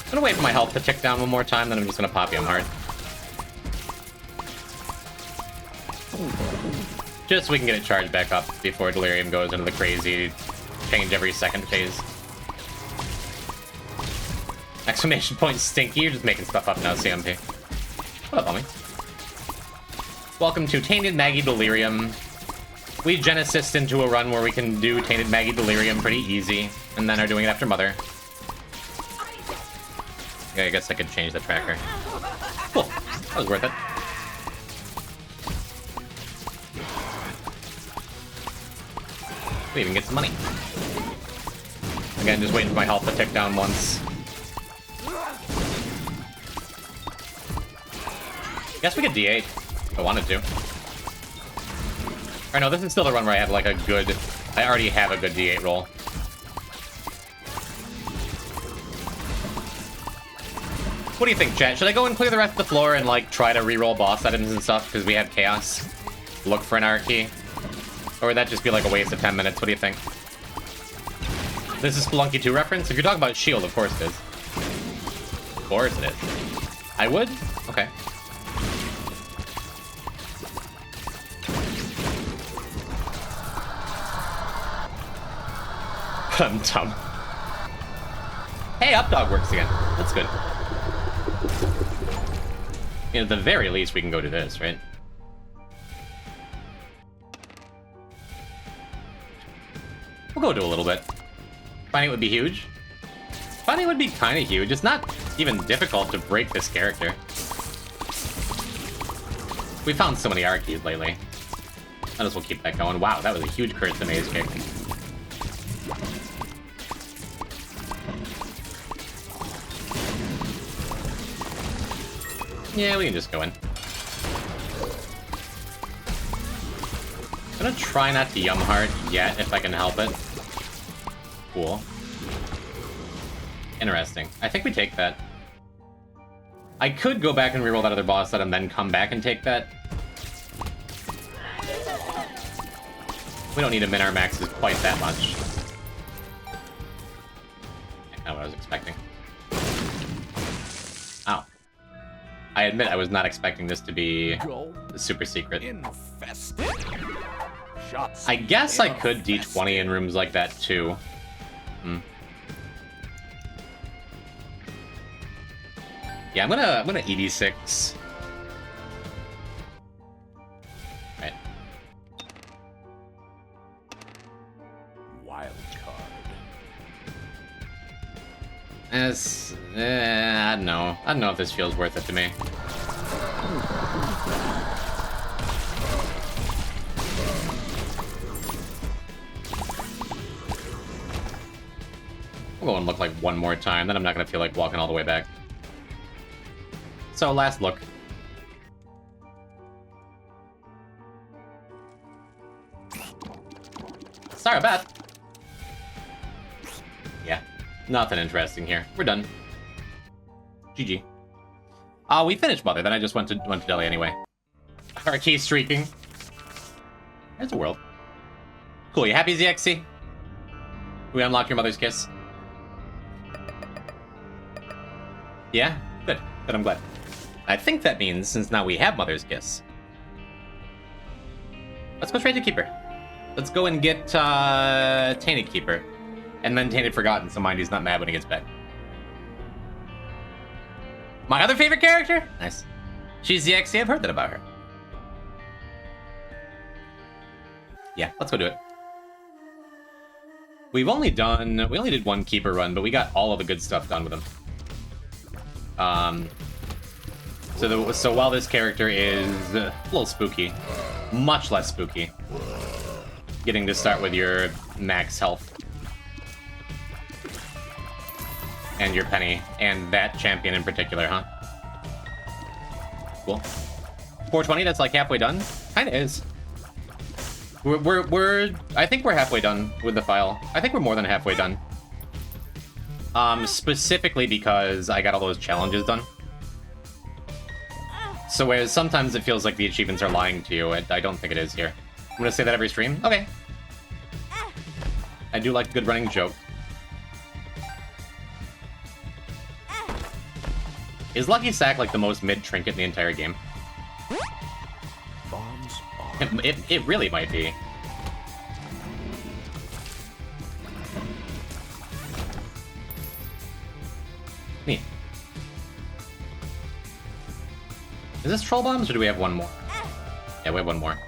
I'm gonna wait for my health to tick down one more time, then I'm just gonna pop Yumheart. Just so we can get it charged back up before Delirium goes into the crazy change every second phase. Exclamation point Stinky, you're just making stuff up now, CMP. What up, homie? Welcome to t.maggy Delirium. We Genesis into a run where we can do t.maggy Delirium pretty easy, and then are doing it after Mother. Yeah, I guess I could change the tracker. Cool. That was worth it. We even get some money. Again, just waiting for my health to tick down once. Guess we could D8 if I wanted to. Or no, this is still the run where I have like a good... I already have a good D8 roll. What do you think, chat? Should I go and clear the rest of the floor and like try to re-roll boss items and stuff because we have chaos? Look for an art key? Or would that just be like a waste of 10 minutes? What do you think? This is Spelunky 2 reference? If you're talking about Shield, of course it is. Of course it is. I would? Okay. I'm dumb. Hey, Updog works again. That's good. You know, at the very least, we can go do this, right? We'll go do a little bit. Finding it would be huge. Finding it would be kind of huge. It's not even difficult to break this character. We found so many art keys lately. Might as well keep that going. Wow, that was a huge Curse the Maze kick. Yeah, we can just go in. I'm gonna try not to yum hard yet, if I can help it. Cool. Interesting. I think we take that. I could go back and reroll that other boss set and then come back and take that. We don't need to min our maxes quite that much. Not what I was expecting. Ow. I admit I was not expecting this to be the super secret. I guess I could D20 in rooms like that too. Yeah, I'm gonna ED6. Right. Wild card. I don't know. I don't know if this feels worth it to me. We'll go and look like one more time, then I'm not gonna feel like walking all the way back. So, last look. Sorry, Beth. Yeah, nothing interesting here. We're done. GG. We finished Mother, then I just went to Delhi anyway. Our key streaking. There's a world. Cool, you happy, ZXC? We unlock your mother's kiss? Yeah? Good. Good, I'm glad. I think that means, since now we have Mother's Kiss, let's go straight to Keeper. Let's go and get Tainted Keeper, and then Tainted Forgotten, so Mindy's not mad when he gets back. My other favorite character? Nice. She's the XC, I've heard that about her. Yeah, let's go do it. We only did one Keeper run, but we got all of the good stuff done with him. So while this character is a little spooky, much less spooky, getting to start with your max health and your penny, and that champion in particular, huh? Cool. 420, that's like halfway done? Kinda is. I think we're halfway done with the file. I think we're more than halfway done. Specifically because I got all those challenges done. So whereas sometimes it feels like the achievements are lying to you, I don't think it is here. I'm gonna say that every stream? Okay. I do like a good running joke. Is Lucky Sack like the most mid trinket in the entire game? Bombs on. It really might be. Neat. Is this troll bombs or do we have one more? Yeah, we have one more.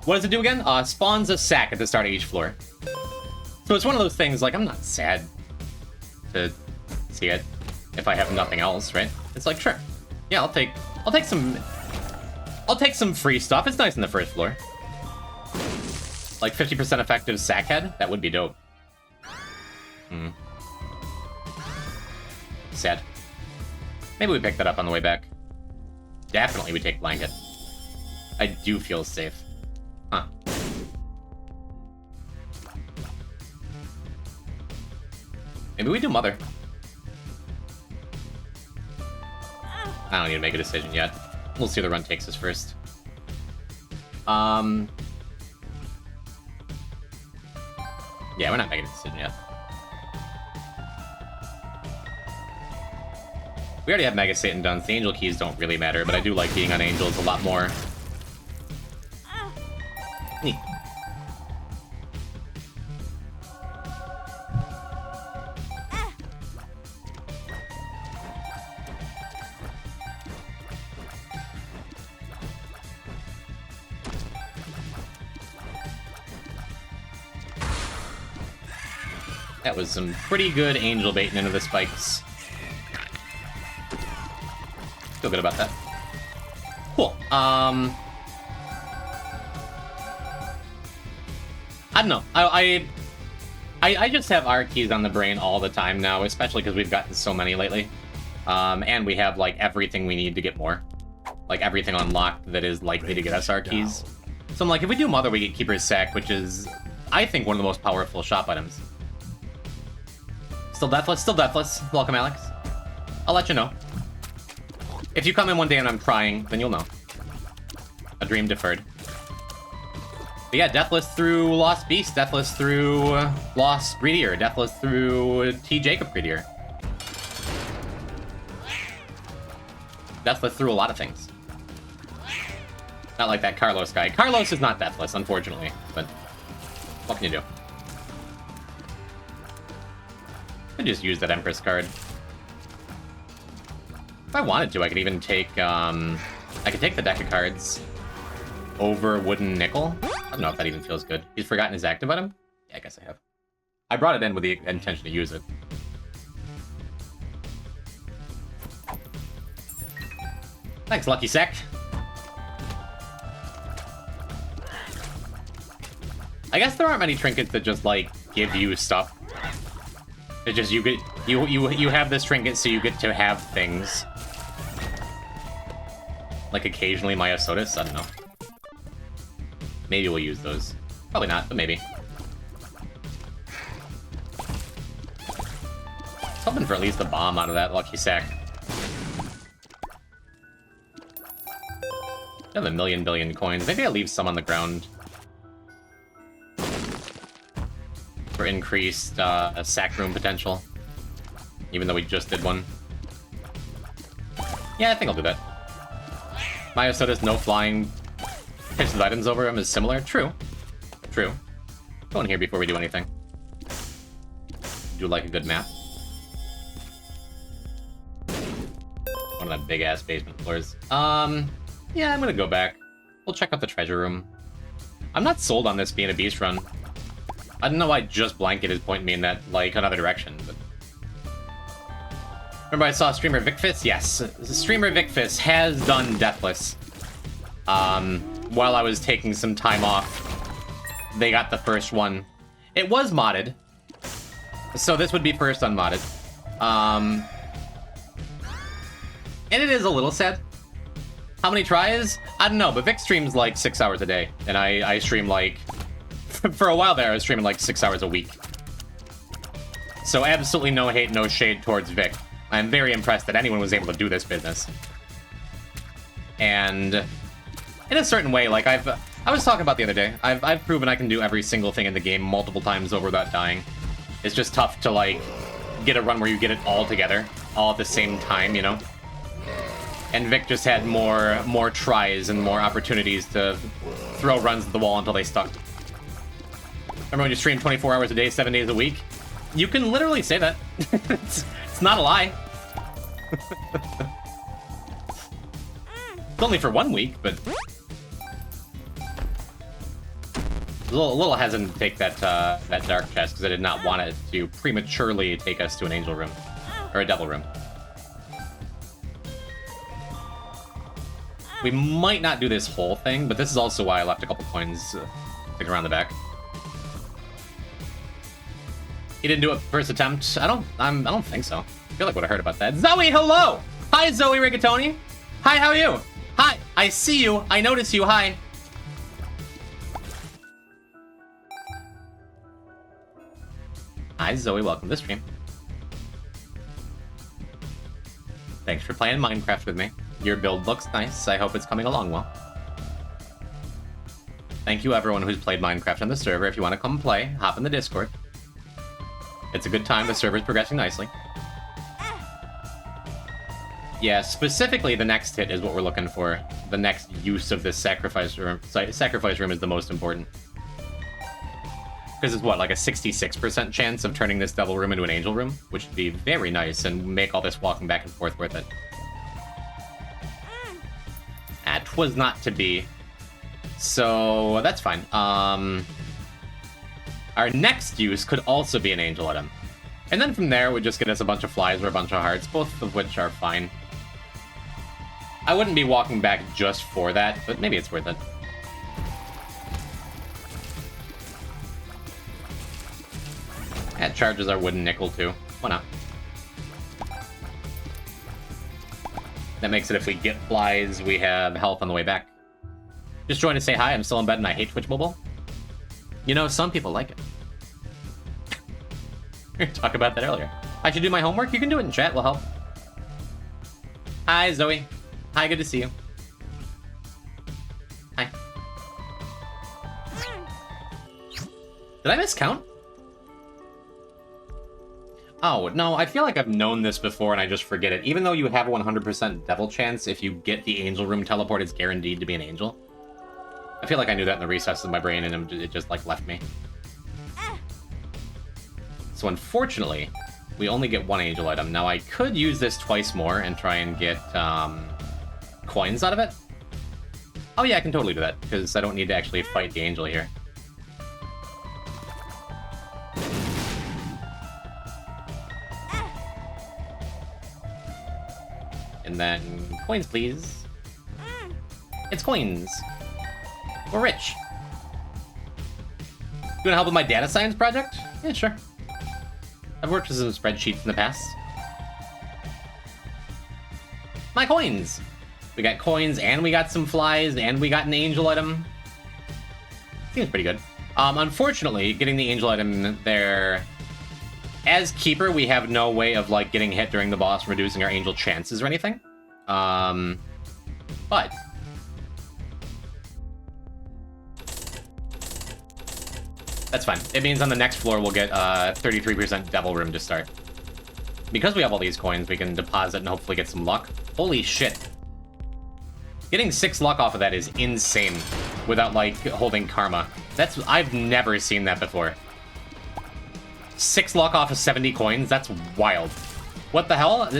What does it do again? Spawns a sack at the start of each floor. So it's one of those things, like, I'm not sad to see it if I have nothing else, right? It's like, sure. Yeah, I'll take some free stuff. It's nice in the first floor. Like 50% effective sack head? That would be dope. Sad. Maybe we pick that up on the way back. definitely would take blanket. I do feel safe. Huh. Maybe we do mother. I don't need to make a decision yet. We'll see where the run takes us first. Yeah, we're not making a decision yet. We already have Mega Satan done, so the angel keys don't really matter, but I do like being on angels a lot more. Neat. That was some pretty good angel baiting into the spikes. Feel good about that. Cool. I don't know. I just have R keys on the brain all the time now, especially because we've gotten so many lately. And we have, like, everything we need to get more. Like, everything unlocked that is likely to get us R keys. So I'm like, if we do Mother, we get Keeper's Sack, which is, I think, one of the most powerful shop items. Still Deathless? Still Deathless. Welcome, Alex. I'll let you know. If you come in one day and I'm crying, then you'll know. A dream deferred. But yeah, Deathless through Lost Beast, Deathless through Lost Greedier, Deathless through T. Jacob Greedier. Deathless through a lot of things. Not like that Carlos guy. Carlos is not Deathless, unfortunately, but what can you do? I just use that Empress card. If I wanted to, I could even take, I could take the deck of cards over Wooden Nickel. I don't know if that even feels good. He's forgotten his active item? Yeah, I guess I have. I brought it in with the intention to use it. Thanks, Lucky Sec. I guess there aren't many trinkets that just, like, give you stuff. It's just you have this trinket, so you get to have things. Like occasionally Myosotis, I don't know. Maybe we'll use those. Probably not, but maybe. Hoping for at least a bomb out of that Lucky Sack. I have a million billion coins. Maybe I'll leave some on the ground. For increased sack room potential. Even though we just did one. Yeah, I think I'll do that. Myosotis no flying pitches items over him is similar. True. True. Go in here before we do anything. Do like a good map. One of the big ass basement floors. Yeah, I'm gonna go back. We'll check out the treasure room. I'm not sold on this being a beast run. I don't know why just Blanket is pointing me in that, like, another direction, but... Remember I saw streamer Vicfist? Yes. Streamer Vicfist has done Deathless. While I was taking some time off, they got the first one. It was modded. So this would be first unmodded. And it is a little sad. How many tries? I don't know, but Vic streams like 6 hours a day. And I stream like... For a while there, I was streaming like 6 hours a week. So absolutely no hate, no shade towards Vic. I'm very impressed that anyone was able to do this business. And in a certain way, like I was talking about the other day, I've proven I can do every single thing in the game multiple times over without dying. It's just tough to like get a run where you get it all together, all at the same time, you know? And Vic just had more tries and more opportunities to throw runs at the wall until they stuck. Remember when you stream 24 hours a day, 7 days a week? You can literally say that. It's not a lie. It's only for 1 week, but... A little hesitant to take that dark chest, because I did not want it to prematurely take us to an angel room. Or a devil room. We might not do this whole thing, but this is also why I left a couple coins sticking around the back. He didn't do it first attempt. I don't think so. I feel like what I heard about that. Zoe, hello! Hi, Zoe Rigatoni. Hi, how are you? I see you. I notice you. Hi. Hi, Zoe. Welcome to the stream. Thanks for playing Minecraft with me. Your build looks nice. I hope it's coming along well. Thank you, everyone who's played Minecraft on the server. If you want to come play, hop in the Discord. It's a good time. The server's progressing nicely. Yeah, specifically the next hit is what we're looking for. The next use of this sacrifice room. Sacrifice room is the most important. Because it's what, like a 66% chance of turning this devil room into an angel room? Which would be very nice and make all this walking back and forth worth it. That was not to be. So, that's fine. Our next use could also be an angel item. And then from there, it would just get us a bunch of flies or a bunch of hearts, both of which are fine. I wouldn't be walking back just for that, but maybe it's worth it. That charges our wooden nickel too. Why not? That makes it if we get flies, we have health on the way back. Just join to say hi. I'm still in bed and I hate Twitch Mobile. You know, some people like it. We were talking about that earlier. I should do my homework? You can do it in chat. Will help. Hi, Zoe. Hi, good to see you. Hi. Did I miscount? Oh, no, I feel like I've known this before and I just forget it. Even though you have a 100% devil chance, if you get the angel room teleport, it's guaranteed to be an angel. I feel like I knew that in the recesses of my brain and it just, like, left me. So unfortunately, we only get one angel item. Now, I could use this twice more and try and get coins out of it. Oh yeah, I can totally do that, because I don't need to actually fight the angel here. And then, coins please. It's coins. We're rich. You wanna help with my data science project? Yeah, sure. I've worked with some spreadsheets in the past. My coins! We got coins, and we got some flies, and we got an angel item. Seems pretty good. Unfortunately, getting the angel item there... As Keeper, we have no way of, like, getting hit during the boss, reducing our angel chances or anything. But... That's fine. It means on the next floor we'll get 33% Devil Room to start. Because we have all these coins, we can deposit and hopefully get some luck. Holy shit. Getting 6 luck off of that is insane without, like, holding Karma. I've never seen that before. 6 luck off of 70 coins? That's wild. What the hell?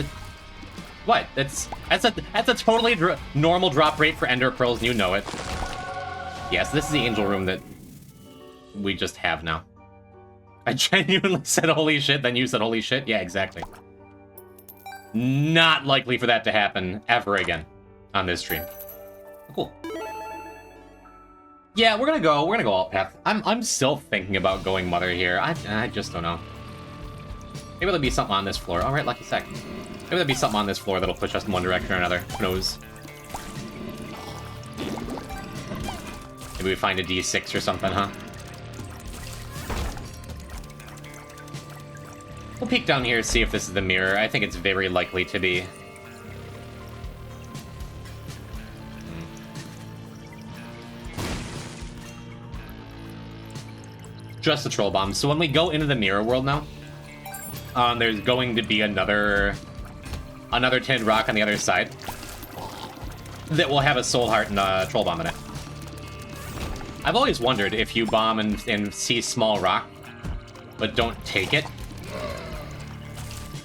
What? That's a totally normal drop rate for Ender Pearls, and you know it. Yes, this is the Angel Room that we just have now. I genuinely said holy shit, then you said holy shit? Yeah, exactly. Not likely for that to happen ever again on this stream. Cool. Yeah, we're gonna go alt path. I'm still thinking about going Mother here. I just don't know. Maybe there'll be something on this floor. Alright, lucky sec. Maybe there'll be something on this floor that'll push us in one direction or another. Who knows? Maybe we find a D6 or something, huh? We'll peek down here and see if this is the mirror. I think it's very likely to be. Just a troll bomb. So when we go into the mirror world now, there's going to be another tinted rock on the other side that will have a soul heart and a troll bomb in it. I've always wondered if you bomb and see small rock, but don't take it.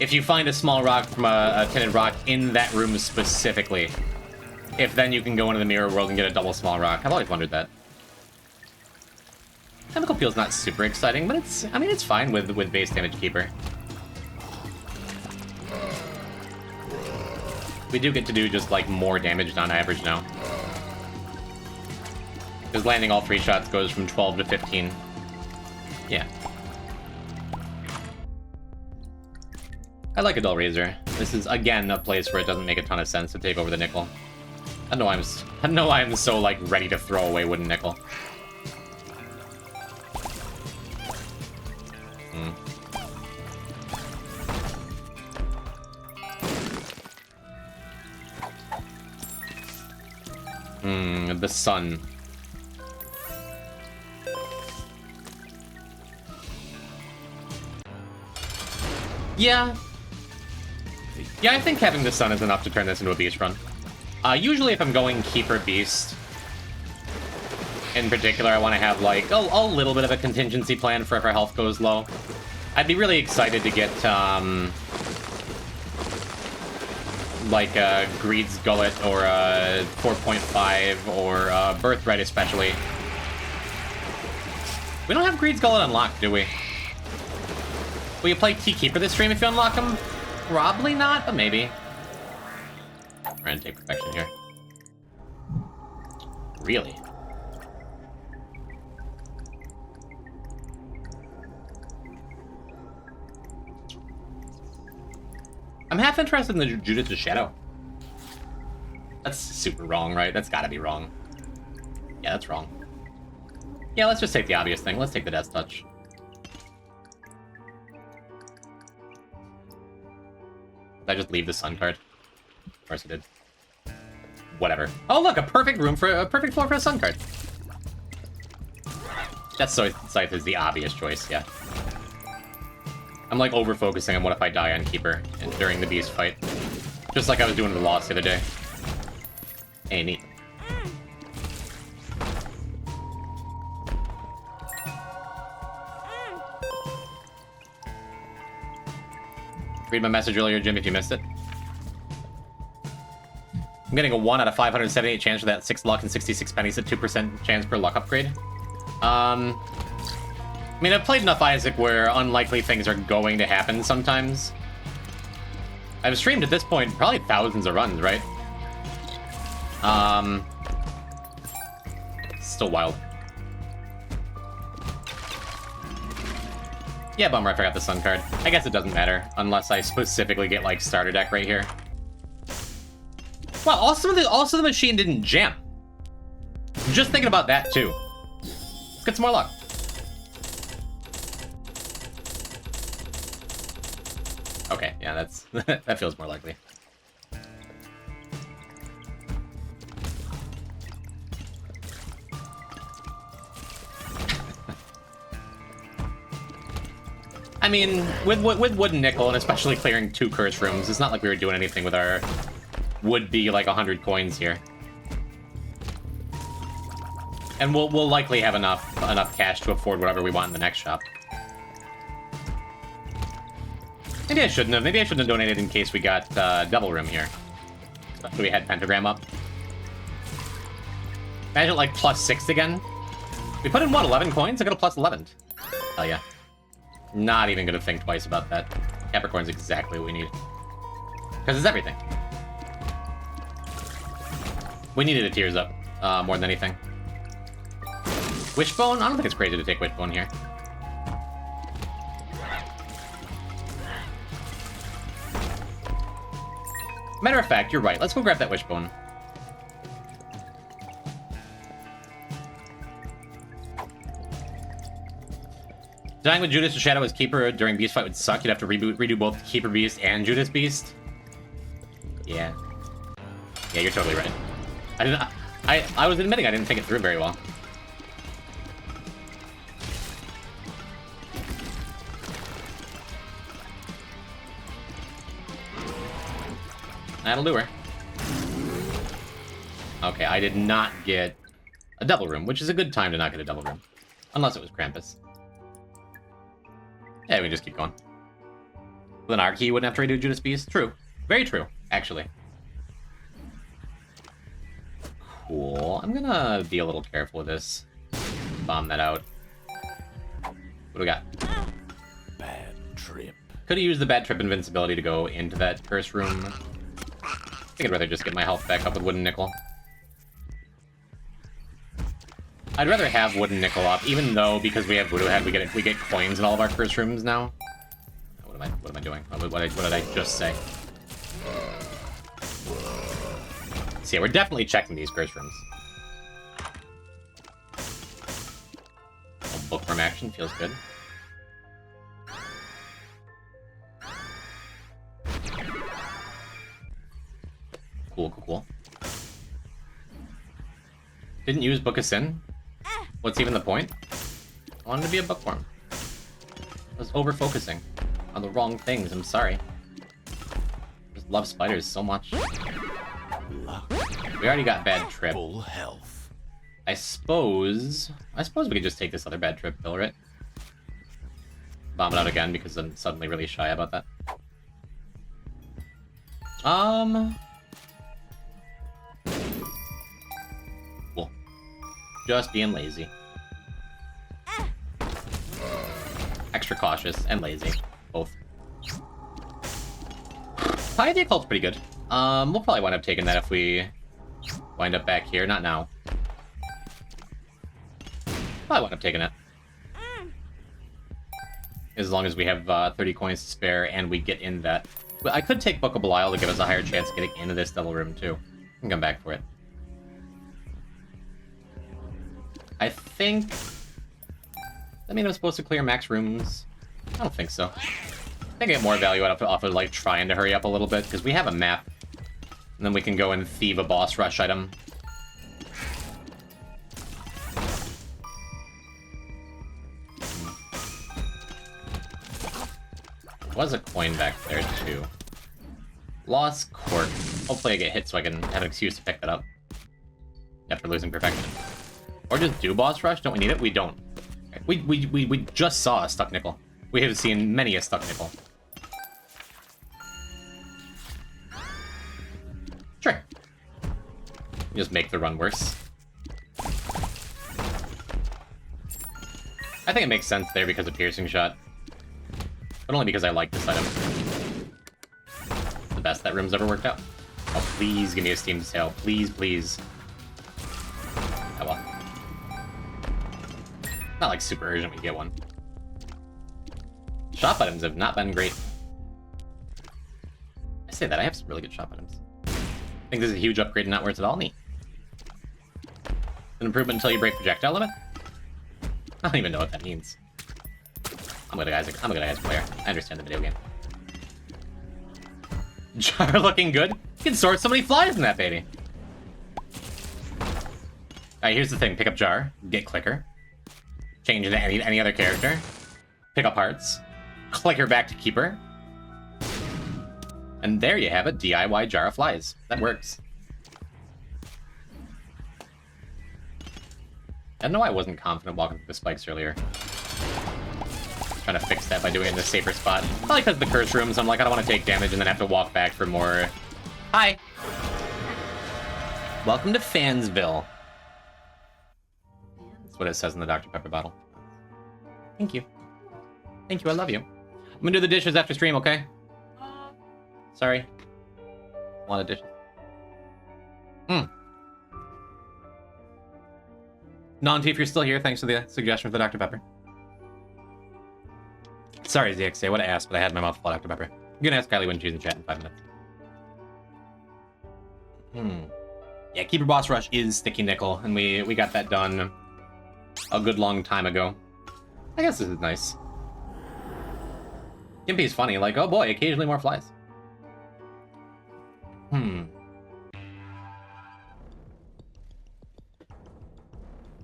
If you find a small rock from a tinted rock in that room specifically, if then you can go into the mirror world and get a double small rock. I've always wondered that. Chemical Peel's not super exciting, but it's fine with base damage Keeper. We do get to do just, like, more damage on average now. Because landing all 3 shots goes from 12 to 15. Yeah. I like a Dull Razor. This is, again, a place where it doesn't make a ton of sense to take over the nickel. I know I'm so, like, ready to throw away wooden nickel. The sun. Yeah. Yeah, I think having the sun is enough to turn this into a beast run. Usually if I'm going Keeper Beast, in particular, I want to have, like, a little bit of a contingency plan for if our health goes low. I'd be really excited to get, like, Greed's Gullet, or 4.5, or Birthright especially. We don't have Greed's Gullet unlocked, do we? Will you play T-Keeper this stream if you unlock him? Probably not, but maybe. We're gonna take Perfection here. Really? I'm half interested in the Judas' Shadow. That's super wrong, right? That's gotta be wrong. Yeah, that's wrong. Yeah, let's just take the obvious thing. Let's take the Death Touch. Did I just leave the Sun card? Of course I did. Whatever. Oh, look, a perfect floor for a Sun card. That's Scythe is the obvious choice, yeah. I'm like over-focusing on what if I die on Keeper during the Beast fight. Just like I was doing in the Lost the other day. Hey, neat. Read my message earlier, Jim, if you missed it. I'm getting a 1 out of 578 chance for that 6 luck and 66 pennies at 2% chance per luck upgrade. I mean, I've played enough Isaac where unlikely things are going to happen sometimes. I've streamed at this point probably thousands of runs, right? Still wild. Yeah, bummer, I forgot the Sun card. I guess it doesn't matter, unless I specifically get, like, starter deck right here. Wow, also the machine didn't jam. Just thinking about that, too. Let's get some more luck. Okay, yeah, that's that feels more likely. I mean, with Wooden Nickel, and especially clearing 2 curse rooms, it's not like we were doing anything with our would-be, like, 100 coins here. And we'll likely have enough cash to afford whatever we want in the next shop. Maybe I shouldn't have. Maybe I shouldn't have donated in case we got Devil Room here. Especially we had Pentagram up. Imagine, like, +6 again. We put in, what, 11 coins? I got a +11. Hell yeah. Not even gonna think twice about that. Capricorn's exactly what we need. Because it's everything. We needed a Tears Up, more than anything. Wishbone? I don't think it's crazy to take Wishbone here. Matter of fact, you're right. Let's go grab that Wishbone. Dying with Judas or Shadow as Keeper during Beast Fight would suck. You'd have to redo both Keeper Beast and Judas Beast. Yeah. Yeah, you're totally right. I was admitting I didn't think it through very well. That'll do her. Okay, I did not get a Devil Room, which is a good time to not get a Devil Room. Unless it was Krampus. Yeah, we just keep going. With an Arc key, you wouldn't have to redo Judas Beast. True. Very true, actually. Cool. I'm gonna be a little careful with this. Bomb that out. What do we got? Bad trip. Could have used the Bad Trip invincibility to go into that curse room. I think I'd rather just get my health back up with Wooden Nickel. I'd rather have Wooden Nickel up, even though because we have Voodoo Head, we get coins in all of our curse rooms now. What am I doing? What did I just say? So yeah, we're definitely checking these curse rooms. A bookworm action feels good. Cool, cool, cool. Didn't use Book of Sin? What's even the point? I wanted to be a bookworm. I was over-focusing on the wrong things, I'm sorry. I just love spiders so much. Luck. We already got bad trip. Full health. I suppose we could just take this other bad trip pill, right? Bomb it out again because I'm suddenly really shy about that. Cool. Just being lazy. Extra cautious and lazy. Both. Pie of the Occult's pretty good. We'll probably wind up taking that if we wind up back here. Not now. Probably wind up taking it. As long as we have 30 coins to spare and we get in that. But I could take Book of Belial to give us a higher chance of getting into this devil room too. I can come back for it. I think... I mean, I'm supposed to clear max rooms. I don't think so. I think I get more value out of like trying to hurry up a little bit because we have a map. And then we can go and thieve a boss rush item. There was a coin back there too. Lost Cork. Hopefully I get hit so I can have an excuse to pick that up. After losing Perfection. Or just do boss rush? Don't we need it? We don't. We just saw a stuck nickel. We have seen many a stuck nickel. Sure. Just make the run worse. I think it makes sense there because of Piercing Shot. But only because I like this item. The best that room's ever worked out. Oh, please give me a Steam Sale. Please, please. Oh well. Not like super urgent we get one. Shop items have not been great. I say that, I have some really good shop items. I think this is a huge upgrade and not worth it all. Neat. An improvement until you break projectile limit? I don't even know what that means. I'm a good guys player. I understand the video game. Jar looking good. You can sort so many flies in that baby. Alright, here's the thing. Pick up Jar. Get Clicker. Change into any other character. Pick up Hearts. Clicker back to Keeper. And there you have it. DIY Jar of Flies. That works. I don't know why I wasn't confident walking through the spikes earlier. Trying to fix that by doing it in the safer spot. Probably because of the curse rooms, I'm like, I don't want to take damage and then have to walk back for more. Hi! Welcome to Fansville. That's what it says in the Dr. Pepper bottle. Thank you. Thank you, I love you. I'm gonna do the dishes after stream, okay? Sorry. A lot of dishes. Nanti, if you're still here, thanks for the suggestion for the Dr. Pepper. Sorry, ZXA, what I asked, but I had my mouth full of Dr. Pepper. I'm gonna ask Kylie when she's in chat in 5 minutes. Yeah, Keeper Boss Rush is Sticky Nickel, and we got that done a good long time ago. I guess this is nice. Gimpy's funny, like, oh boy, occasionally more flies.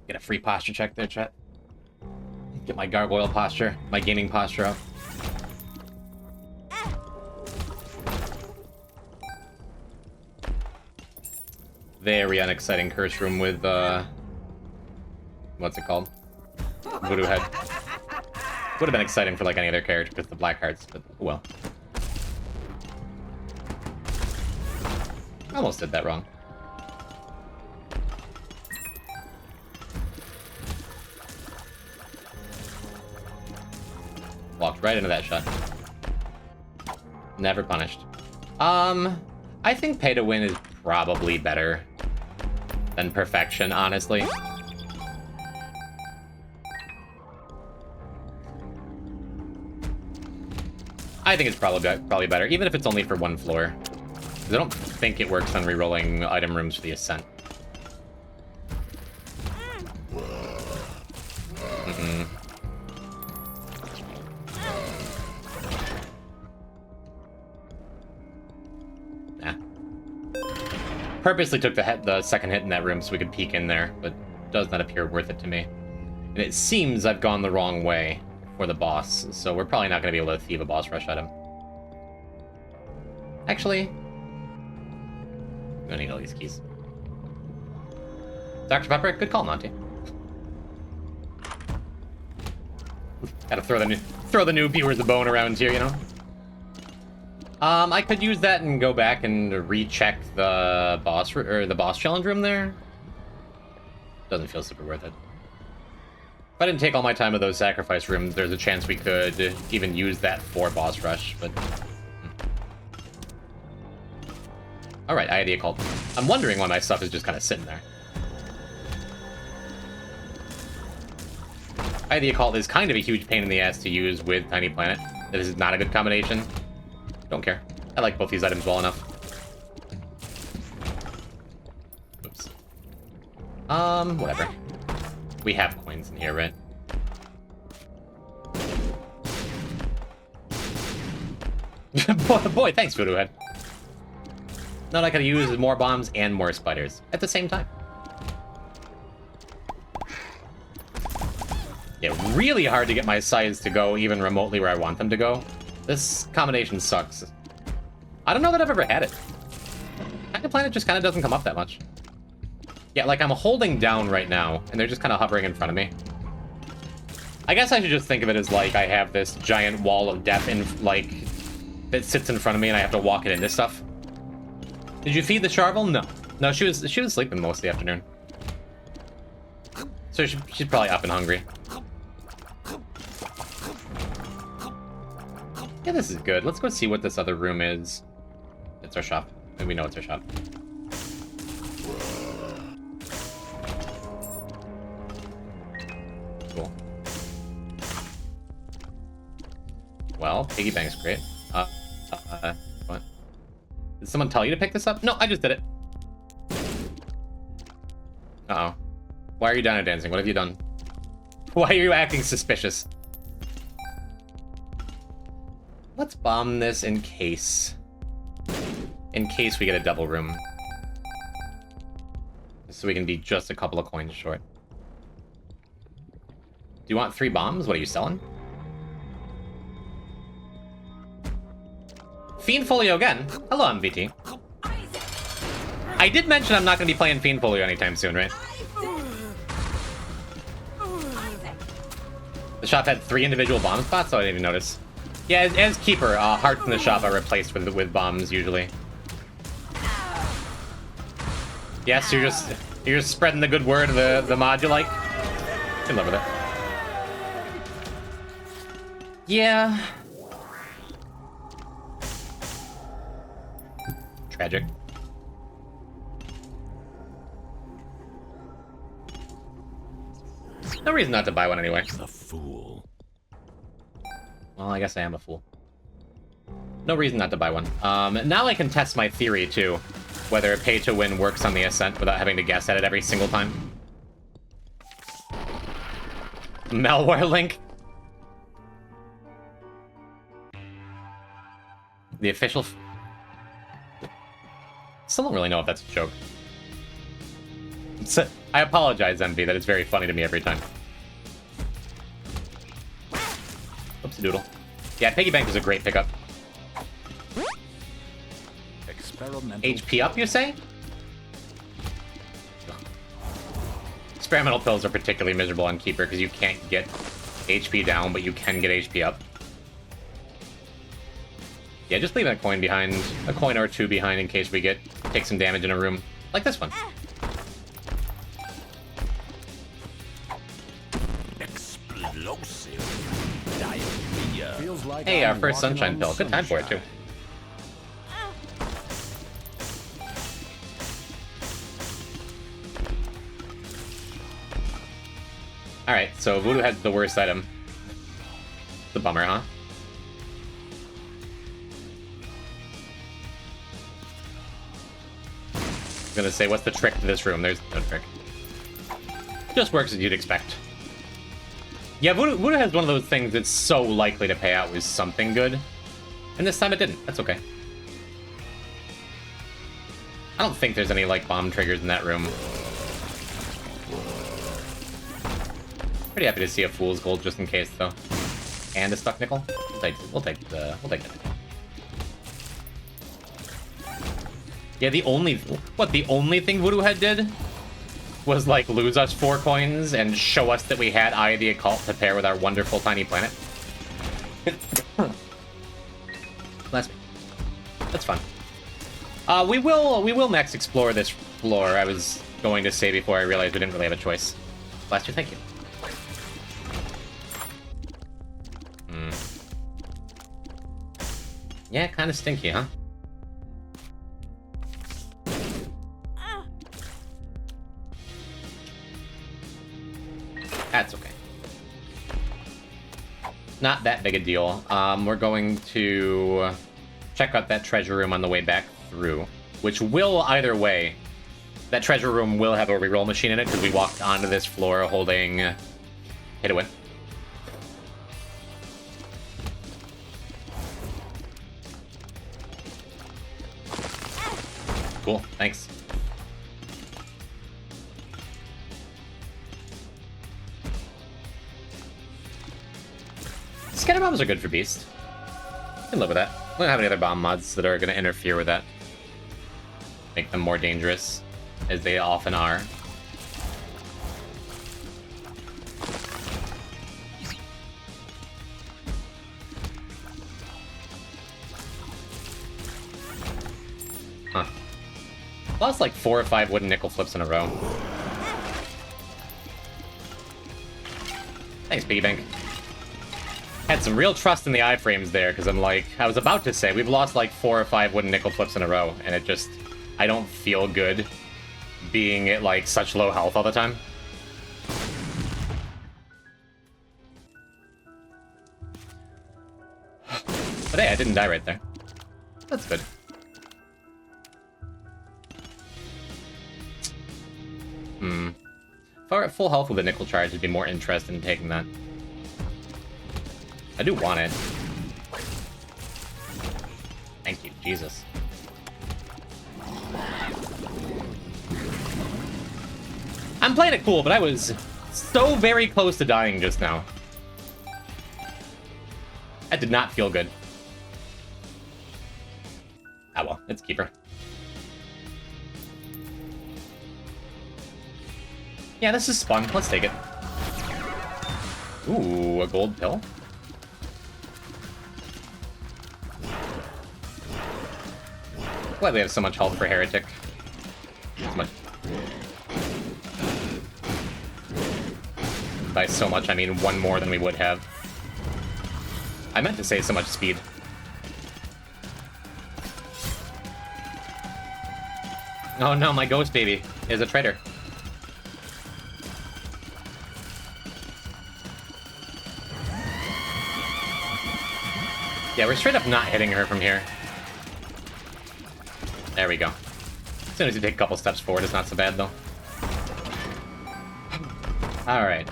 Get a free posture check there, chat. Get my gargoyle posture, my gaming posture up. Very unexciting curse room with, what's it called? Voodoo Head. Would have been exciting for like any other character with the black hearts, but well. Almost did that wrong. Walked right into that shot. Never punished. I think pay to win is probably better than perfection, honestly. I think it's probably better, even if it's only for one floor. I don't think it works on rerolling item rooms for the Ascent. Nah. Purposely took the second hit in that room so we could peek in there, but does not appear worth it to me. And it seems I've gone the wrong way for the boss, so we're probably not going to be able to thieve a boss rush item. Actually, I'm gonna need all these keys. Dr. Pepper, good call, Monty. Gotta throw the new viewers a bone around here, you know? I could use that and go back and recheck the boss challenge room there. Doesn't feel super worth it. If I didn't take all my time with those sacrifice rooms, there's a chance we could even use that for boss rush, but... Alright, I had the occult. I'm wondering why my stuff is just kind of sitting there. I had the occult is kind of a huge pain in the ass to use with Tiny Planet. This is not a good combination. Don't care. I like both these items well enough. Oops. Whatever. We have coins in here, right? boy, thanks, Voodoo Head. Now I could use more bombs and more spiders at the same time. Yeah, really hard to get my sides to go even remotely where I want them to go. This combination sucks. I don't know that I've ever had it. Tiny Planet just kind of doesn't come up that much. Yeah, like I'm holding down right now, and they're just kind of hovering in front of me. I guess I should just think of it as like I have this giant wall of death in like that sits in front of me, and I have to walk it into stuff. Did you feed the Charvel? No. No, she was sleeping most of the afternoon. So she's probably up and hungry. Yeah, this is good. Let's go see what this other room is. It's our shop. And we know it's our shop. Cool. Well, piggy bank's great. What? Did someone tell you to pick this up? No, I just did it. Uh-oh. Why are you dino dancing? What have you done? Why are you acting suspicious? Let's bomb this in case. In case we get a double room. So we can be just a couple of coins short. Do you want 3 bombs? What are you selling? Fiend Folio again. Hello, MVT. I did mention I'm not going to be playing Fiend Folio anytime soon, right? The shop had 3 individual bomb spots, so I didn't even notice. Yeah, as Keeper, hearts in the shop are replaced with bombs, usually. Yes, you're just spreading the good word of the mod you like. In love with it. Yeah. Tragic. No reason not to buy one anyway. The fool. Well, I guess I am a fool. No reason not to buy one. Now I can test my theory, too. Whether pay to win works on the Ascent without having to guess at it every single time. Malware link. The official... Still don't really know if that's a joke. I apologize, MV, that it's very funny to me every time. Oopsie doodle. Yeah, Piggy Bank is a great pickup. HP up, you say? Experimental pills are particularly miserable on Keeper because you can't get HP down, but you can get HP up. Yeah, just leave a coin behind, a coin or 2 behind in case we take some damage in a room. Like this one. Explosive diarrhea. Feels like Hey, our first sunshine pill. Good time for it, too. Alright, so Voodoo had the worst item. The bummer, huh? gonna say, what's the trick to this room? There's no trick. Just works as you'd expect. Yeah, Voodoo has one of those things that's so likely to pay out with something good. And this time it didn't. That's okay. I don't think there's any, like, bomb triggers in that room. Pretty happy to see a Fool's Gold just in case, though. And a stuck nickel. We'll take the nickel. Yeah, the only thing Voodoo Head did was, like, lose us 4 coins and show us that we had Eye of the Occult to pair with our wonderful tiny planet. Last week. That's fun. We will next explore this floor. I was going to say before I realized we didn't really have a choice. Blaster, thank you. Yeah, kind of stinky, huh? That's okay. Not that big a deal. We're going to check out that treasure room on the way back through, which will, either way, that treasure room will have a reroll machine in it, because we walked onto this floor holding Hit a Win. Cool, thanks. Scatter bombs are good for Beast. I can live with that. We don't have any other bomb mods that are going to interfere with that. Make them more dangerous, as they often are. Huh. Lost like 4 or 5 wooden nickel flips in a row. Thanks, Piggy Bank. Had some real trust in the iframes there, because I'm like, I was about to say, we've lost like 4 or 5 wooden nickel flips in a row, and it just, I don't feel good being at like such low health all the time. But hey, I didn't die right there. That's good. If I were at full health with a nickel charge, I'd be more interested in taking that. I do want it. Thank you, Jesus. I'm playing it cool, but I was so very close to dying just now. That did not feel good. Ah well, it's Keeper. Yeah, this is fun. Let's take it. Ooh, a gold pill. Glad we have so much health for Heretic. So much. By so much, I mean 1 more than we would have. I meant to say so much speed. Oh no, my ghost baby is a traitor. Yeah, we're straight up not hitting her from here. There we go. As soon as you take a couple steps forward, it's not so bad, though. Alright.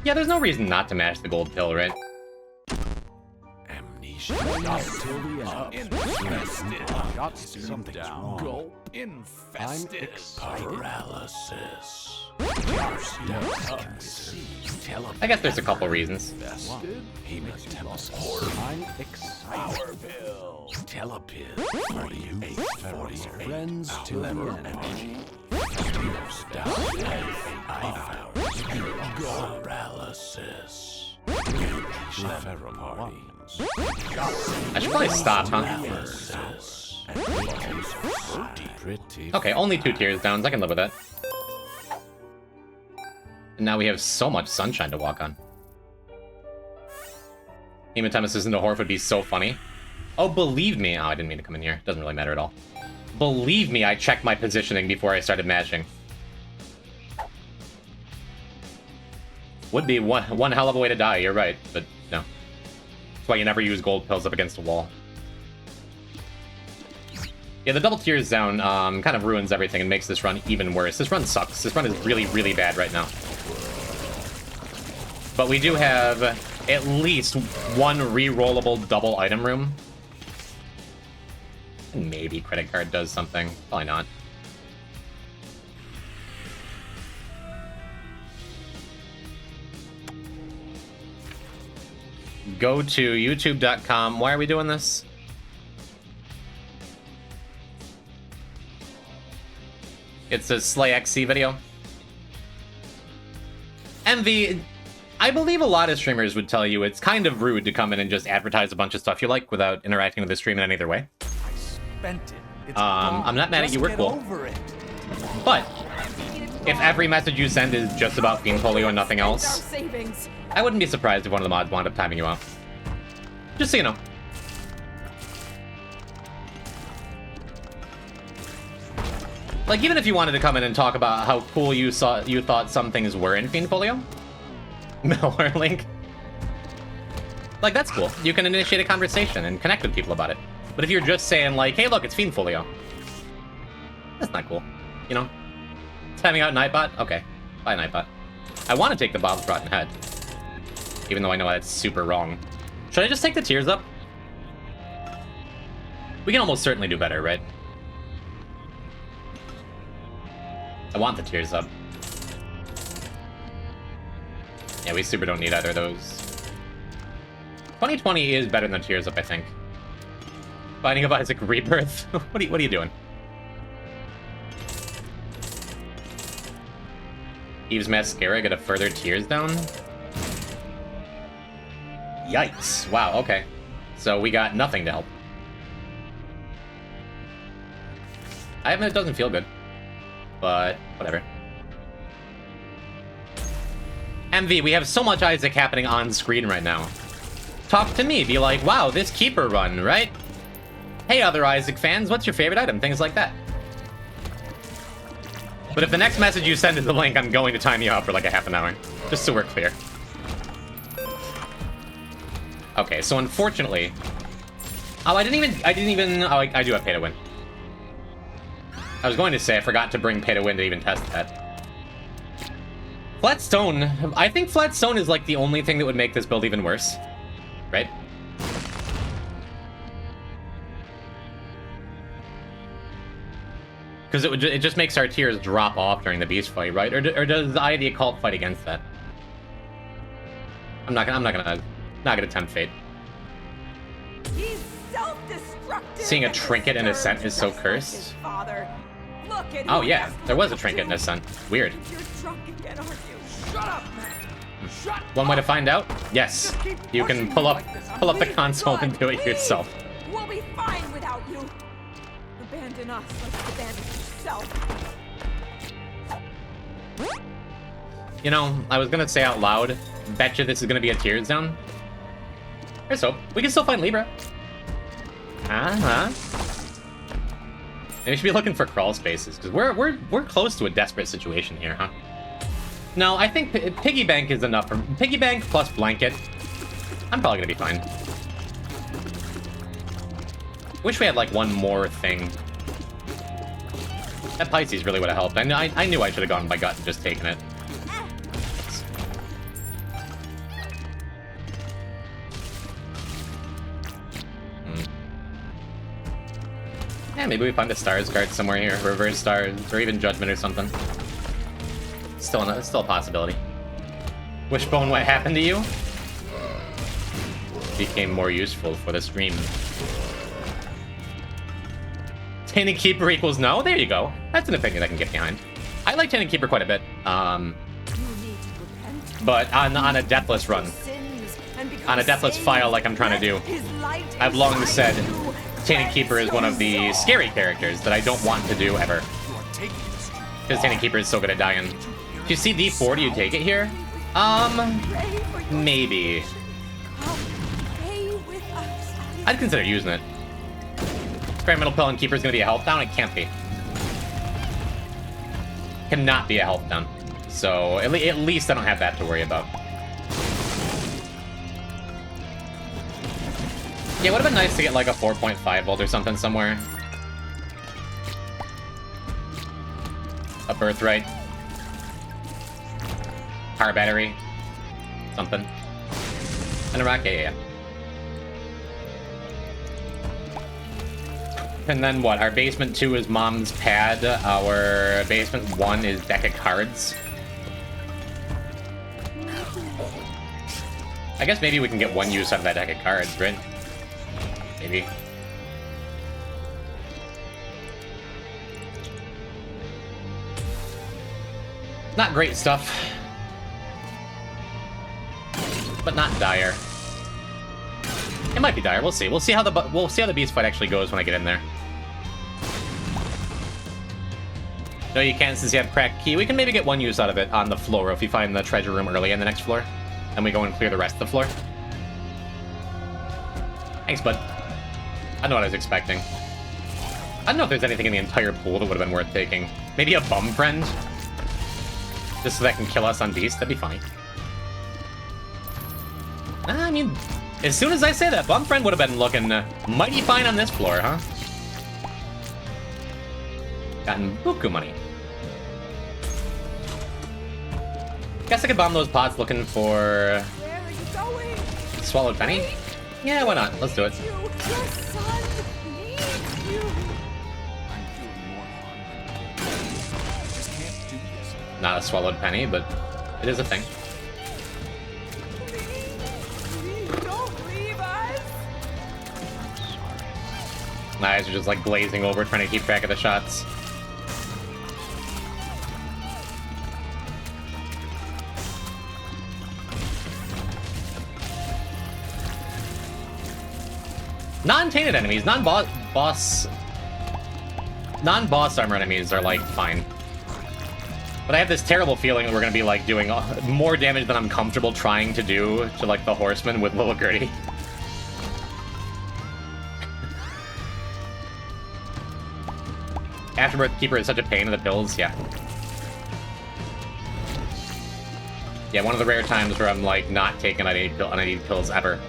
Yeah, there's no reason not to mash the gold pill, right? Amnesia. Infested. Something's wrong. Gulp. Infested. Paralysis. I guess there's a couple reasons. I'm Power pill. Telepid. 48. Friends to the end. Paralysis. I should probably stop, huh? Okay, only 2 tiers down. I can live with that. And now we have so much sunshine to walk on. Hematemesis into Horf would be so funny. Oh, believe me. Oh, I didn't mean to come in here. Doesn't really matter at all. Believe me, I checked my positioning before I started mashing. Would be one hell of a way to die, you're right. But no. That's why you never use gold pills up against a wall. Yeah, the double tiers down kind of ruins everything and makes this run even worse. This run sucks. This run is really, really bad right now. But we do have at least one re-rollable double item room. Maybe credit card does something. Probably not. Go to youtube.com. Why are we doing this? It's a Slay XC video. MV, I believe a lot of streamers would tell you it's kind of rude to come in and just advertise a bunch of stuff you like without interacting with the stream in any other way. I spent it. It's I'm not mad at you, we're Just cool. get over it. But if every message you send is just about Fiendfolio and nothing else, I wouldn't be surprised if one of the mods wound up timing you out. Just so you know. Like, even if you wanted to come in and talk about how cool you thought some things were in Fiendfolio, malware link, like, that's cool. You can initiate a conversation and connect with people about it. But if you're just saying, like, hey, look, it's Fiendfolio, that's not cool, you know? Timing out Nightbot? Okay. Bye, Nightbot. I want to take the Bob's Rotten Head, even though I know that's super wrong. Should I just take the tiers up? We can almost certainly do better, right? I want the tiers up. Yeah, we super don't need either of those. 2020 is better than tiers up, I think. Binding of Isaac Rebirth? What are you doing? Eve's Mascara get a further tiers down? Yikes. Wow, okay. So we got nothing to help. It doesn't feel good. But, whatever. MV, we have so much Isaac happening on screen right now. Talk to me, be like, wow, this Keeper run, right? Hey, other Isaac fans, what's your favorite item? Things like that. But if the next message you send is the link, I'm going to time you out for like a half an hour. Just so we're clear. Okay, so unfortunately... Oh, I didn't even... Oh, I do have pay to win. I was going to say I forgot to bring pay to win to even test that. Flat stone. I think flat stone is like the only thing that would make this build even worse. Right? Because it just makes our tiers drop off during the beast fight, right? Or does the Eye of the Occult fight against that? I'm not gonna tempt fate. He's self-destructive. Seeing a trinket in Ascent is so cursed. Oh yeah, there was a trinket in Ascent. Weird. You're drunk again, aren't you? Shut up, man. Shut One way to find out? Yes. You can pull up the console and do it yourself. We'll be fine without you. Abandon us like you abandoned yourself. You know, I was gonna say out loud, betcha this is gonna be a tears down. There's hope. We can still find Libra. Maybe we should be looking for crawl spaces, because we're close to a desperate situation here, huh? No, I think Piggy Bank is enough for Piggy Bank plus Blanket. I'm probably gonna be fine. Wish we had like one more thing. That Pisces really would have helped. I knew I should have gone by gut and just taken it. Yeah, maybe we find a Stars card somewhere here, Reverse Stars, or even Judgment or something. Still a possibility. Wishbone, what happened to you? Became more useful for the stream. Tainted Keeper equals no? There you go. That's an opinion I can get behind. I like Tainted Keeper quite a bit. But on a Deathless run, on a Deathless file like I'm trying to do, I've long said Tainted Keeper is one of the scary characters that I don't want to do ever. Because Tainted Keeper is so good at dying. If you see D4, do you take it here? Maybe. I'd consider using it. Experimental Pill and Keeper's gonna be a health down? It can't be. Cannot be a health down. So, at least I don't have that to worry about. Yeah, it would have been nice to get like a 4.5 volt or something somewhere. A birthright. Power battery. Something. And a rock, yeah. And then what? Our basement 2 is mom's pad. Our basement 1 is deck of cards. I guess maybe we can get 1 use out of that deck of cards, right? Maybe. Not great stuff. But not dire. It might be dire. We'll see. We'll see how the beast fight actually goes when I get in there. No, you can't since you have cracked key. We can maybe get 1 use out of it on the floor if we find the treasure room early in the next floor. And we go and clear the rest of the floor. Thanks, bud. I know what I was expecting. I don't know if there's anything in the entire pool that would have been worth taking. Maybe a bum friend? Just so that can kill us on beast. That'd be funny. I mean, as soon as I say that, bum friend would have been looking mighty fine on this floor, huh? Gotten buku money. Guess I could bomb those pots looking for... Where are you going? Swallowed penny? Yeah, why not? Let's do it. Your son needs you. I'm doing more harm than good. I just can't do this. Not a swallowed penny, but it is a thing. Please don't leave us. My eyes are just like glazing over, trying to keep track of the shots. Non-tainted enemies, non-boss armor enemies are, like, fine. But I have this terrible feeling that we're gonna be, like, doing more damage than I'm comfortable trying to do to, like, the horseman with Little Gertie. Afterbirth Keeper is such a pain in the pills, yeah. Yeah, one of the rare times where I'm, like, not taking unneeded pills ever.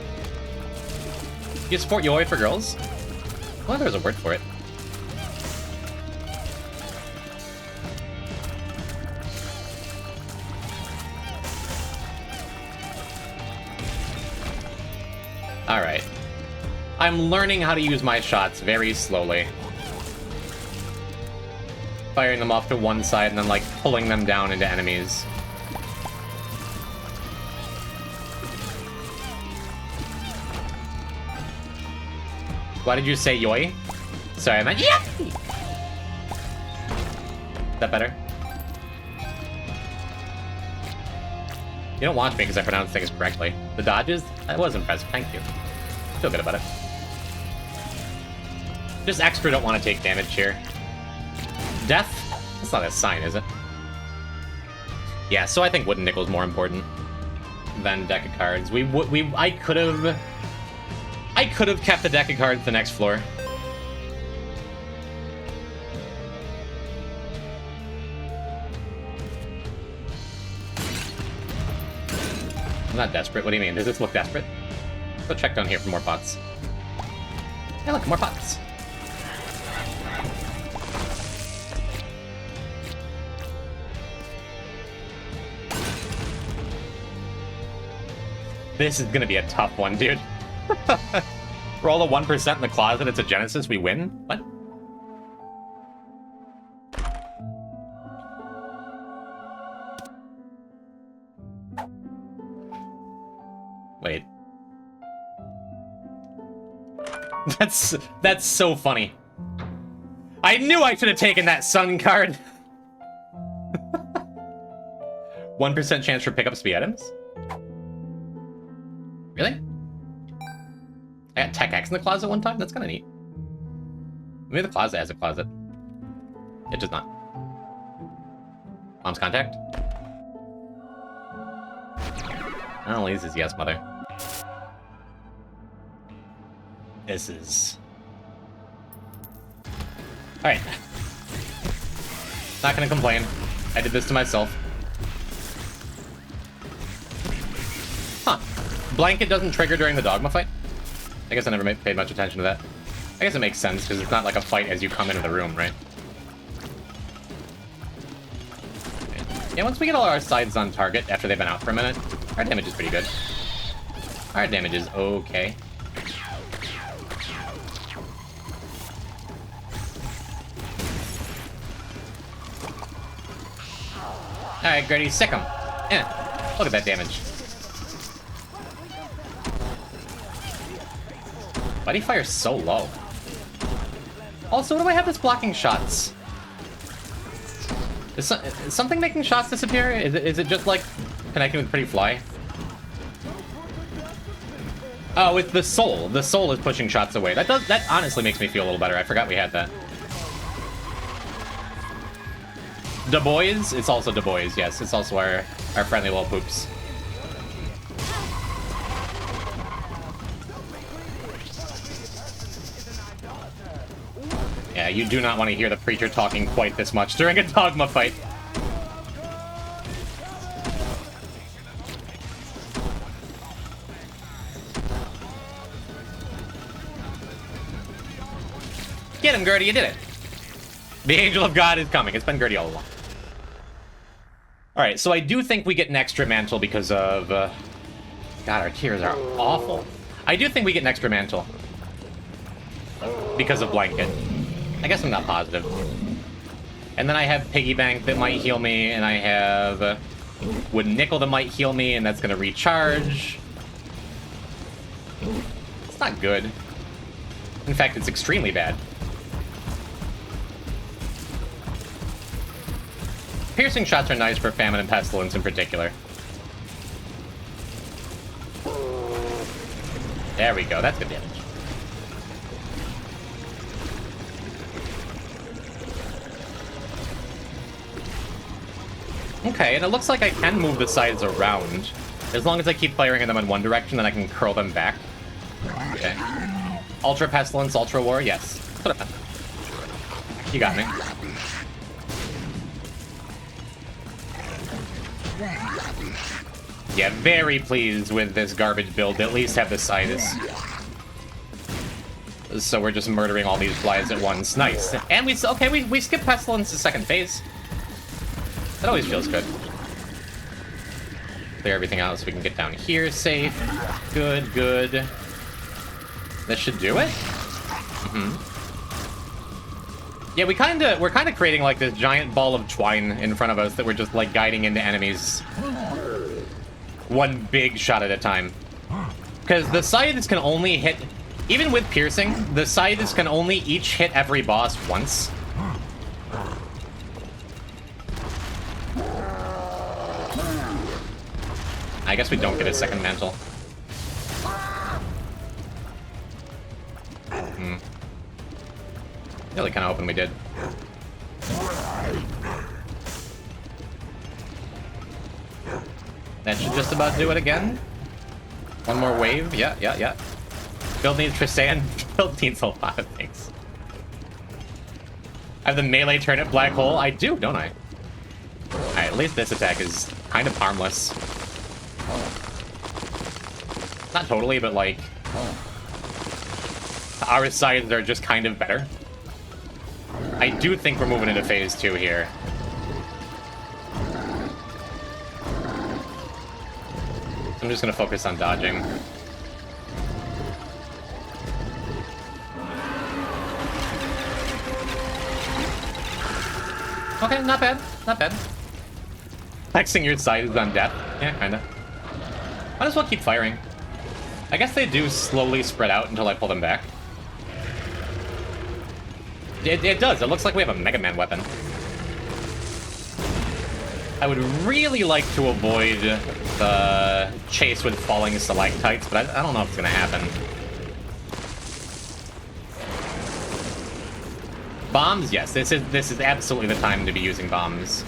You support Yoi for girls? Well, there's a word for it. Alright. I'm learning how to use my shots very slowly. Firing them off to one side and then, like, pulling them down into enemies. Why did you say yoi? Sorry, I meant yeah! Is that better? You don't watch me because I pronounce things correctly. The dodges? I was impressive, thank you. I feel good about it. Just extra don't want to take damage here. Death? That's not a sign, is it? Yeah, so I think wooden nickel's more important than deck of cards. I could have kept the deck of cards the next floor. I'm not desperate. What do you mean? Does this look desperate? Let's go check down here for more pots. Yeah, look, more pots. This is gonna be a tough one, dude. Roll a 1% in the closet, it's a Genesis, we win? What? Wait. That's so funny. I knew I should have taken that sun card. 1% chance for pickup speed items? Really? I got Tech X in the closet one time? That's kind of neat. Maybe the closet has a closet. It does not. Mom's contact? Annalise is yes, mother. This is... Alright. Not gonna complain. I did this to myself. Huh. Blanket doesn't trigger during the dogma fight? I guess I never paid much attention to that. I guess it makes sense, because it's not like a fight as you come into the room, right? Yeah, once we get all our sides on target after they've been out for a minute, our damage is pretty good. Our damage is okay. Alright, Grady, sick him. Yeah, look at that damage. Why do you fire so low? Also, what do I have that's blocking shots? Is something making shots disappear? Is it just like connecting with Pretty Fly? Oh, it's the soul. The soul is pushing shots away. That honestly makes me feel a little better. I forgot we had that. Du Bois? It's also Du Bois, yes. It's also our friendly little poops. Yeah, you do not want to hear the preacher talking quite this much during a dogma fight. Get him, Gertie, you did it. The angel of God is coming. It's been Gertie all along. Alright, so I do think we get an extra mantle because of... God, our tears are awful. I do think we get an extra mantle. Because of Blanket. I guess I'm not positive. And then I have Piggy Bank that might heal me, and I have Wooden Nickel that might heal me, and that's going to recharge. It's not good. In fact, it's extremely bad. Piercing shots are nice for Famine and Pestilence in particular. There we go, that's good damage. Okay, and it looks like I can move the sides around. As long as I keep firing them in one direction, then I can curl them back. Okay. Ultra Pestilence, Ultra War, yes. Put it on. You got me. Yeah, very pleased with this garbage build. At least have the sides. So we're just murdering all these flies at once. Nice. And we skip Pestilence to second phase. That always feels good. Clear everything out so we can get down here safe. Good, good. This should do it. Yeah, we're kind of creating like this giant ball of twine in front of us that we're just like guiding into enemies. One big shot at a time. Because the scythes can only hit, even with piercing, the scythes can only each hit every boss once. I guess we don't get a second mantle. Really kind of hoping we did. That should just about do it again. One more wave. Yeah. Build needs Tristan. Build needs a lot of things. I have the melee turnip black hole. I do, don't I? Alright, at least this attack is kind of harmless. Not totally, but like... Our sides are just kind of better. I do think we're moving into phase 2 here. I'm just gonna focus on dodging. Okay, not bad. Not bad. Hexing your side is on death. Yeah, kinda. Might as well keep firing. I guess they do slowly spread out until I pull them back. It does. It looks like we have a Mega Man weapon. I would really like to avoid the chase with falling stalactites, but I don't know if it's going to happen. Bombs? Yes, this is absolutely the time to be using bombs.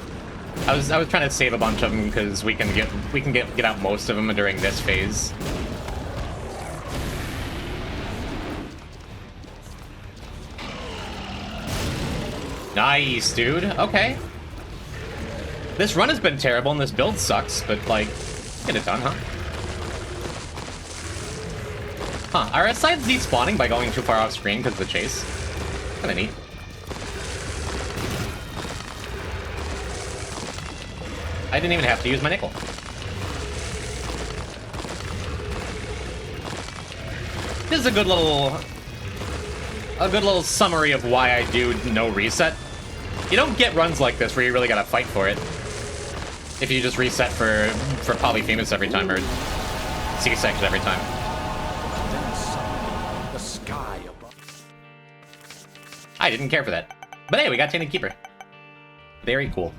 I was trying to save a bunch of them because we can get out most of them during this phase. Nice, dude. Okay. This run has been terrible and this build sucks, but like, get it done, huh? Huh, are sides despawning by going too far off screen because of the chase? Kinda neat. I didn't even have to use my nickel. This is a good little summary of why I do no reset. You don't get runs like this where you really gotta fight for it. If you just reset for Polyphemus every time, or C-section every time. Then suddenly, the sky above. I didn't care for that. But hey, we got Tainted Keeper. Very cool.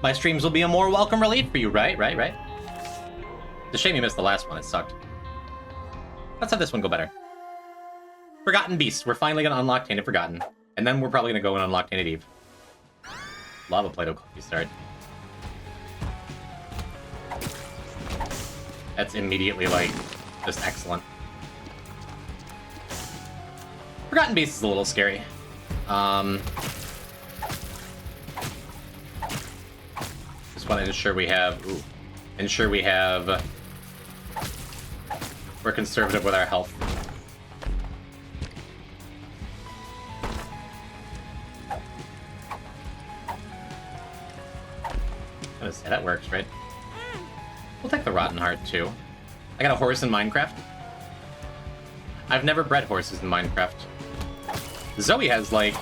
My streams will be a more welcome relief for you, right? It's a shame you missed the last one, it sucked. Let's have this one go better. Forgotten Beast. We're finally gonna unlock Tainted Forgotten. And then we're probably gonna go and unlock Tainted Eve. Lava Play-Doh cookie start. That's immediately, like, just excellent. Forgotten Beast is a little scary. Just want to ensure we have... Ooh. Ensure we have... We're conservative with our health. I was gonna say, that works, right? We'll take the Rotten Heart, too. I got a horse in Minecraft. I've never bred horses in Minecraft. Zoe has, like...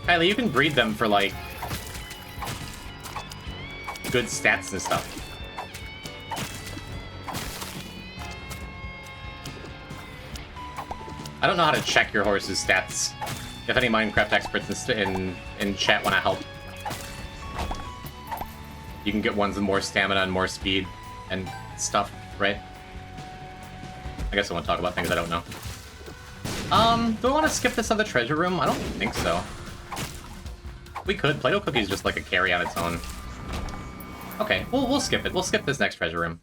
Kylie, you can breed them for, like... good stats and stuff. I don't know how to check your horse's stats. If any Minecraft experts in chat want to help. You can get ones with more stamina and more speed and stuff, right? I guess I want to talk about things I don't know. Do I want to skip this other treasure room? I don't think so. We could. Play-Doh Cookie is just like a carry on its own. Okay, we'll skip it. We'll skip this next treasure room.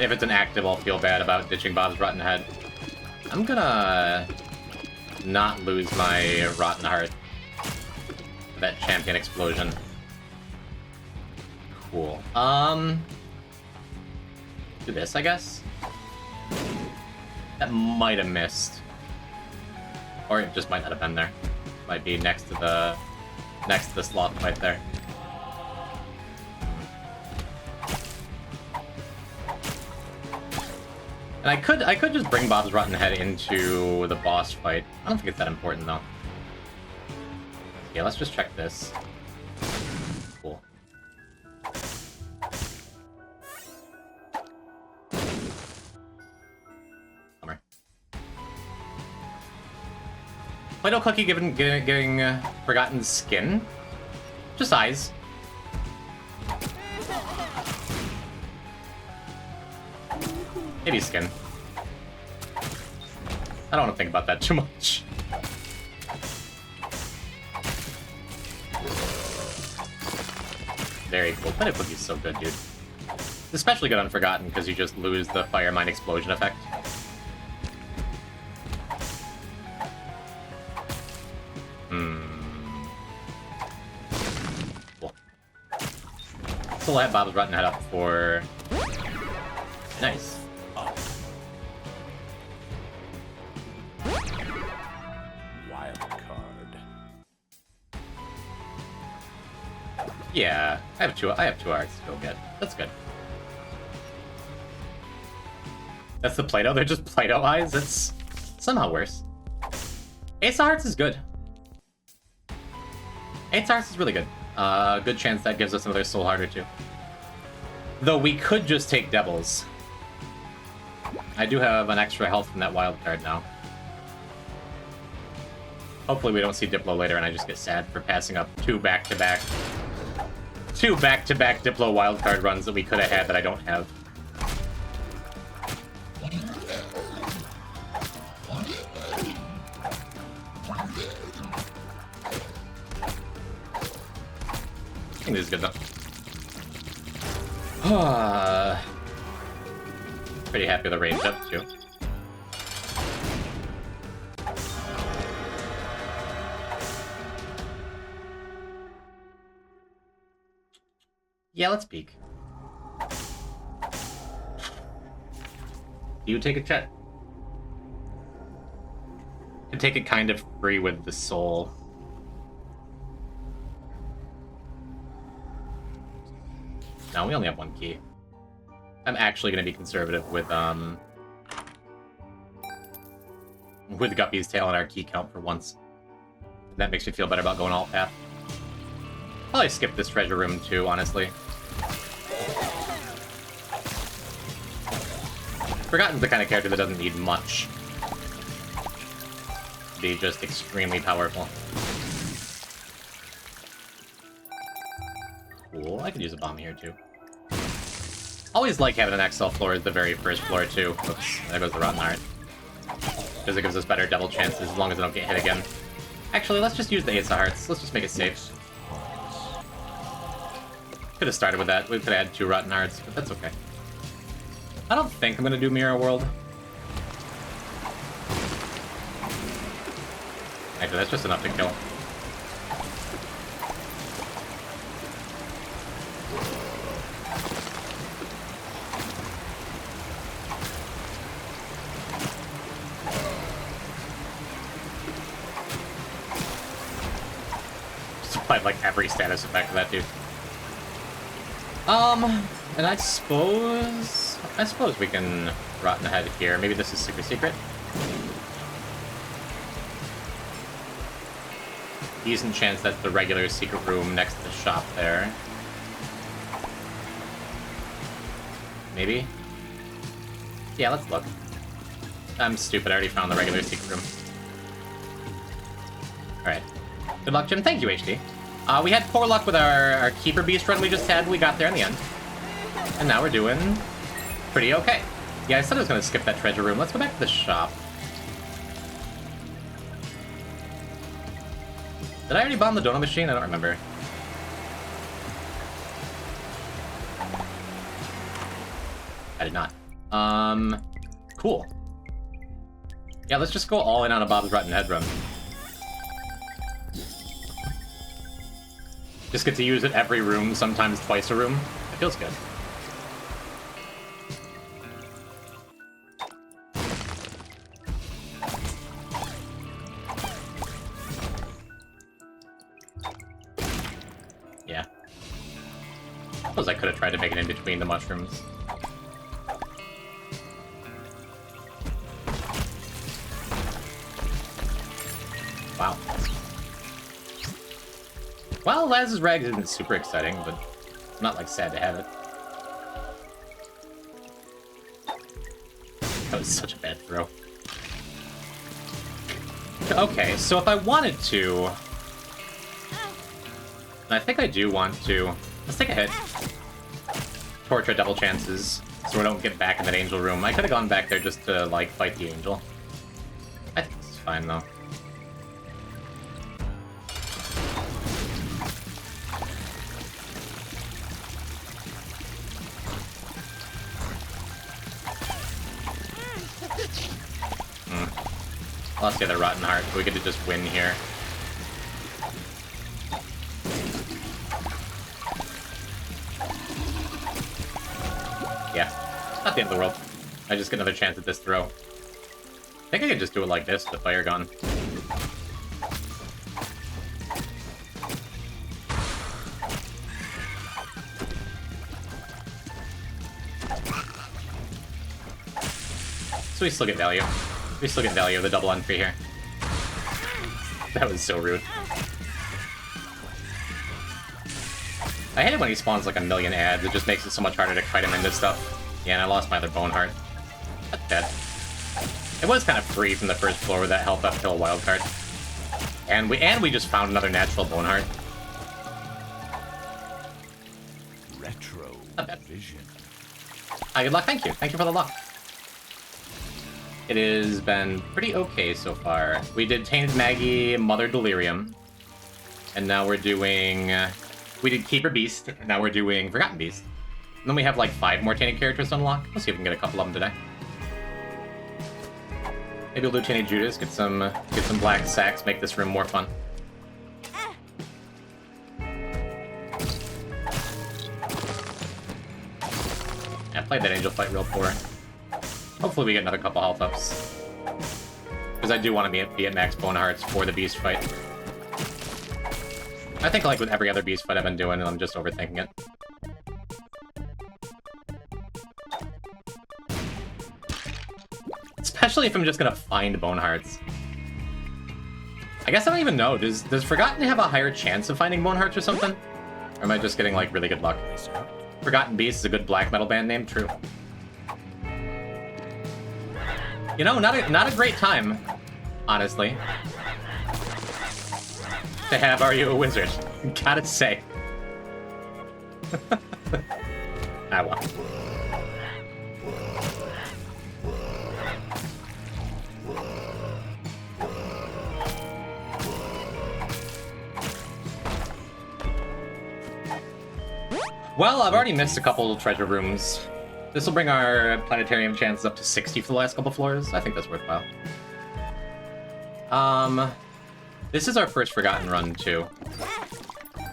If it's an active, I'll feel bad about ditching Bob's Rotten Head. I'm gonna not lose my Rotten Heart for that champion explosion. Cool. Do this, I guess? That might have missed. Or it just might not have been there. Might be next to the sloth right there. And I could just bring Bob's Rotten Head into the boss fight. I don't think it's that important though. Yeah, let's just check this. Cool. Bummer. Play-Doh Cookie getting forgotten skin. Just eyes. Maybe skin. I don't want to think about that too much. Very cool. Play-Doh Cookie's so good, dude. Especially good on Forgotten, because you just lose the Fire Mine Explosion effect. Cool. So we'll have Bob's Rotten Head up for... Nice. Wild card. Yeah, I have two arts to go get. That's good. That's the Play-Doh? They're just Play-Doh eyes? That's somehow worse. Ace of Hearts is good. Ace of Hearts is really good. Good chance that gives us another Soul Heart or two. Though we could just take Devils. I do have an extra health from that wild card now. Hopefully we don't see Diplo later and I just get sad for passing up two back-to-back Diplo wildcard runs that we could have had that I don't have. I think this is good enough. Pretty happy with the range up too. Yeah, let's peek. You take a check. Could take it kind of free with the soul. No, we only have one key. I'm actually going to be conservative with Guppy's tail on our key count for once. That makes me feel better about going alt path. Probably skip this treasure room too, honestly. Forgotten's the kind of character that doesn't need much to be just extremely powerful. Cool, I could use a bomb here too. Always like having an XL floor as the very first floor too. Oops, there goes the Rotten Heart. Because it gives us better double chances as long as I don't get hit again. Actually, let's just use the Ace of Hearts. Let's just make it safe. Could have started with that. We could have had 2 Rotten Hearts, but that's okay. I don't think I'm going to do Mirror World. Actually, that's just enough to kill. Supplied like every status effect for that dude. And I suppose we can Rotten Head here. Maybe this is super secret. Decent chance that's the regular secret room next to the shop there. Maybe? Yeah, let's look. I'm stupid, I already found the regular secret room. Alright. Good luck, Jim. Thank you, HD. We had poor luck with our Keeper Beast run we just had. We got there in the end. And now we're doing pretty okay. Yeah, I said I was going to skip that treasure room. Let's go back to the shop. Did I already bomb the donut machine? I don't remember. I did not. Cool. Yeah, let's just go all in on a Bob's Rotten Head run. Just get to use it every room, sometimes twice a room. It feels good. Yeah. I suppose I could have tried to make it in between the mushrooms. Wow. Well, Laz's Rags isn't super exciting, but I'm not, like, sad to have it. That was such a bad throw. Okay, so if I wanted to... And I think I do want to... Let's take a hit. Torture double chances, so we don't get back in that angel room. I could have gone back there just to, like, fight the angel. I think this is fine, though. Lost the other Rotten Heart, so we get to just win here. Yeah, not the end of the world. I just get another chance at this throw. I think I could just do it like this, the fire gun. So we still get value. We still get value of the double entry here. That was so rude. I hate it when he spawns like a million ads. It just makes it so much harder to fight him into stuff. Yeah, and I lost my other bone heart. That's dead. It was kind of free from the first floor with that health uphill wildcard. And we just found another natural bone heart. Retro vision. Good luck, thank you. Thank you for the luck. It has been pretty okay so far. We did t.maggy, Mother Delirium. And now we're doing... we did Keeper Beast, and now we're doing Forgotten Beast. And then we have like 5 more tainted characters to unlock. Let's see if we can get a couple of them today. Maybe we'll do tainted Judas, get some black sacks, make this room more fun. Yeah, I played that angel fight real poor. Hopefully we get another couple health ups. Because I do want to be at max bone hearts for the beast fight. I think like with every other beast fight I've been doing, I'm just overthinking it. Especially if I'm just gonna find bone hearts. I guess I don't even know. Does Forgotten have a higher chance of finding bone hearts or something? Or am I just getting like really good luck? Forgotten Beast is a good black metal band name. True. You know, not a great time, honestly, to have Are You a Wizard? Gotta say. Ah, well. Well, I've already missed a couple treasure rooms. This will bring our planetarium chances up to 60 for the last couple floors. I think that's worthwhile. This is our first Forgotten run, too.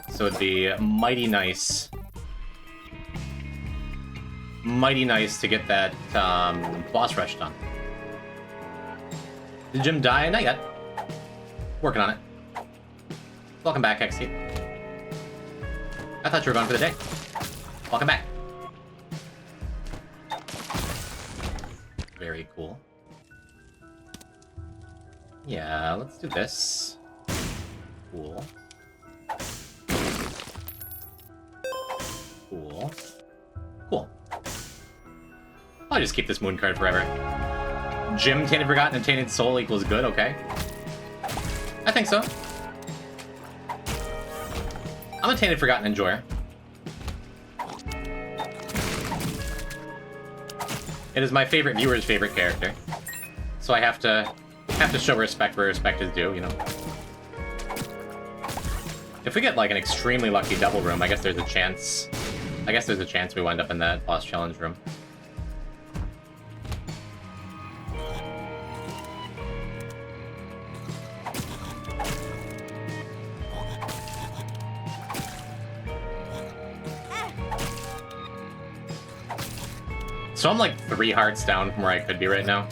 So it'd be mighty nice. Mighty nice to get that, boss rush done. Did Jim die? Not yet. Working on it. Welcome back, XT. I thought you were gone for the day. Welcome back. Very cool. Yeah, let's do this. Cool. Cool. Cool. I'll just keep this moon card forever. Jim, Tainted Forgotten, and Tainted Soul equals good, okay. I think so. I'm a Tainted Forgotten enjoyer. It is my favorite viewer's favorite character. So I have to show respect where respect is due, you know. If we get like an extremely lucky double room, I guess there's a chance we wind up in that boss challenge room. So I'm like 3 hearts down from where I could be right now.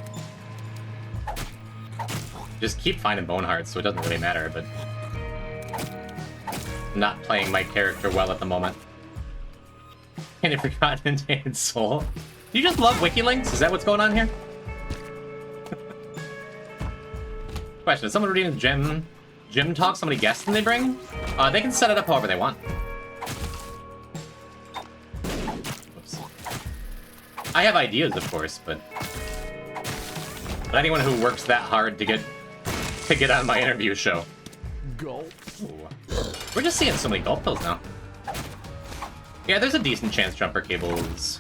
Just keep finding bone hearts, so it doesn't really matter, but I'm not playing my character well at the moment. Tainted Forgotten and Tainted Soul. Do you just love wiki links? Is that what's going on here? Question, is someone reading Gym Talk? Somebody guest and they bring? They can set it up however they want. I have ideas, of course, but anyone who works that hard to get on my interview show. Gulp. Ooh. We're just seeing so many gulp pills now. Yeah, there's a decent chance Jumper Cables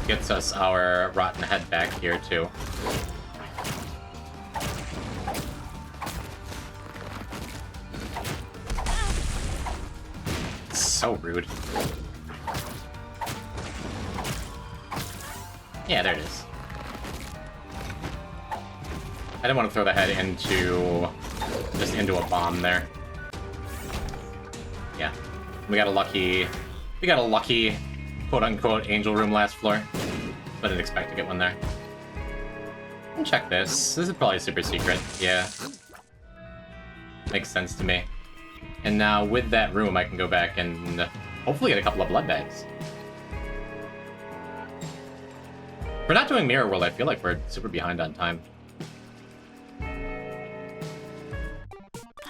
gets us our rotten head back here, too. So rude. Yeah, there it is. I didn't want to throw the head into a bomb there. Yeah. We got a lucky quote-unquote angel room last floor. But I didn't expect to get one there. And check this. This is probably super secret. Yeah. Makes sense to me. And now with that room, I can go back and hopefully get a couple of blood bags. We're not doing Mirror World, I feel like we're super behind on time.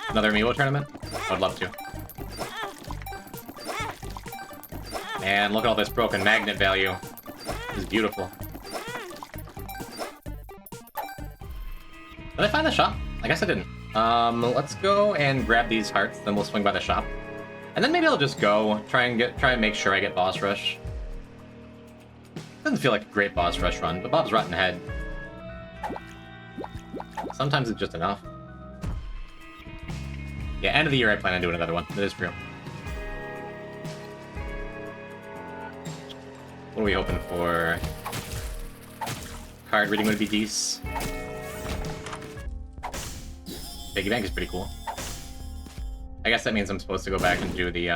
Another Amiibo tournament? I would love to. Man, look at all this broken magnet value. This is beautiful. Did I find the shop? I guess I didn't. Let's go and grab these hearts, then we'll swing by the shop. And then maybe I'll just go, try and make sure I get boss rush. Doesn't feel like a great boss rush run, but Bob's Rotten Head. Sometimes it's just enough. Yeah, end of the year I plan on doing another one. That is true. What are we hoping for? Card reading would be decent. Piggy Bank is pretty cool. I guess that means I'm supposed to go back and do the,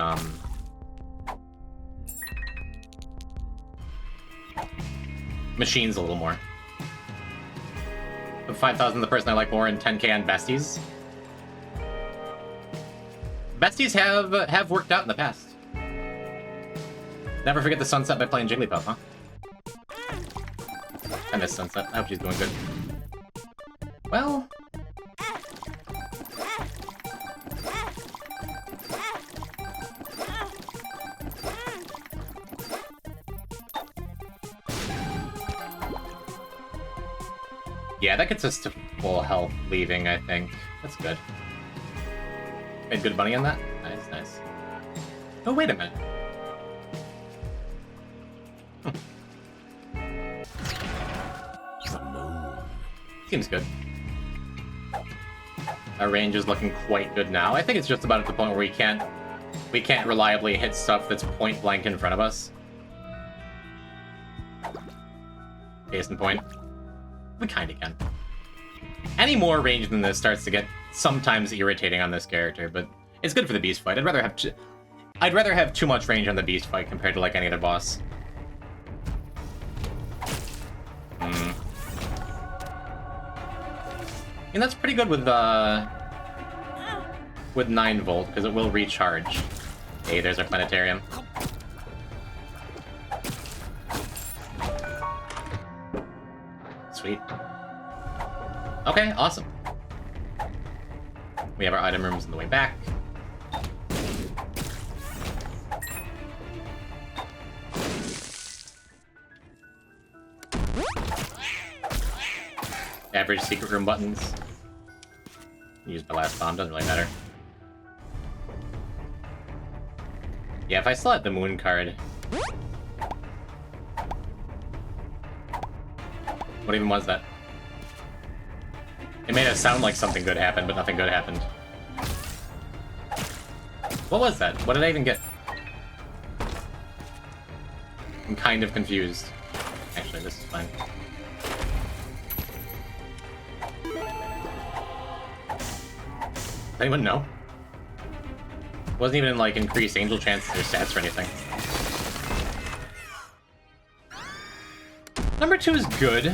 machines a little more. Put 5,000 the person I like more and 10k on besties. Besties have worked out in the past. Never forget the sunset by playing Jigglypuff, huh? I miss Sunset. I hope she's doing good. Well... yeah, that gets us to full health leaving, I think. That's good. Made good money on that? Nice, nice. Oh, wait a minute. Seems good. Our range is looking quite good now. I think it's just about at the point where we can't reliably hit stuff that's point blank in front of us. Case in point. We kinda can. Any more range than this starts to get sometimes irritating on this character, but it's good for the beast fight. I'd rather have too much range on the beast fight compared to like any other boss. And that's pretty good with 9 volt, because it will recharge. Hey, there's our planetarium. Sweet. Okay, awesome. We have our item rooms on the way back. Average secret room buttons. Use my last bomb, doesn't really matter. Yeah, if I still had the moon card. What even was that? It made it sound like something good happened, but nothing good happened. What was that? What did I even get? I'm kind of confused. Actually, this is fine. Does anyone know? Wasn't even like increased angel chances or stats or anything. Number 2 is good.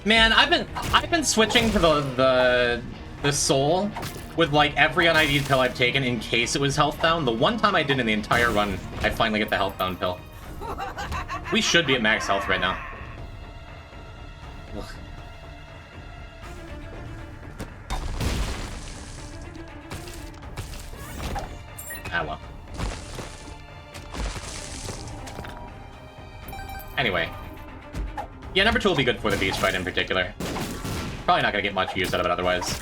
Man, I've been switching to the soul with like every unID'd pill I've taken in case it was health down. The one time I did in the entire run, I finally get the health down pill. We should be at max health right now. Ugh. Ah, well. Anyway. Yeah, number 2 will be good for the beast fight in particular. Probably not gonna get much use out of it otherwise.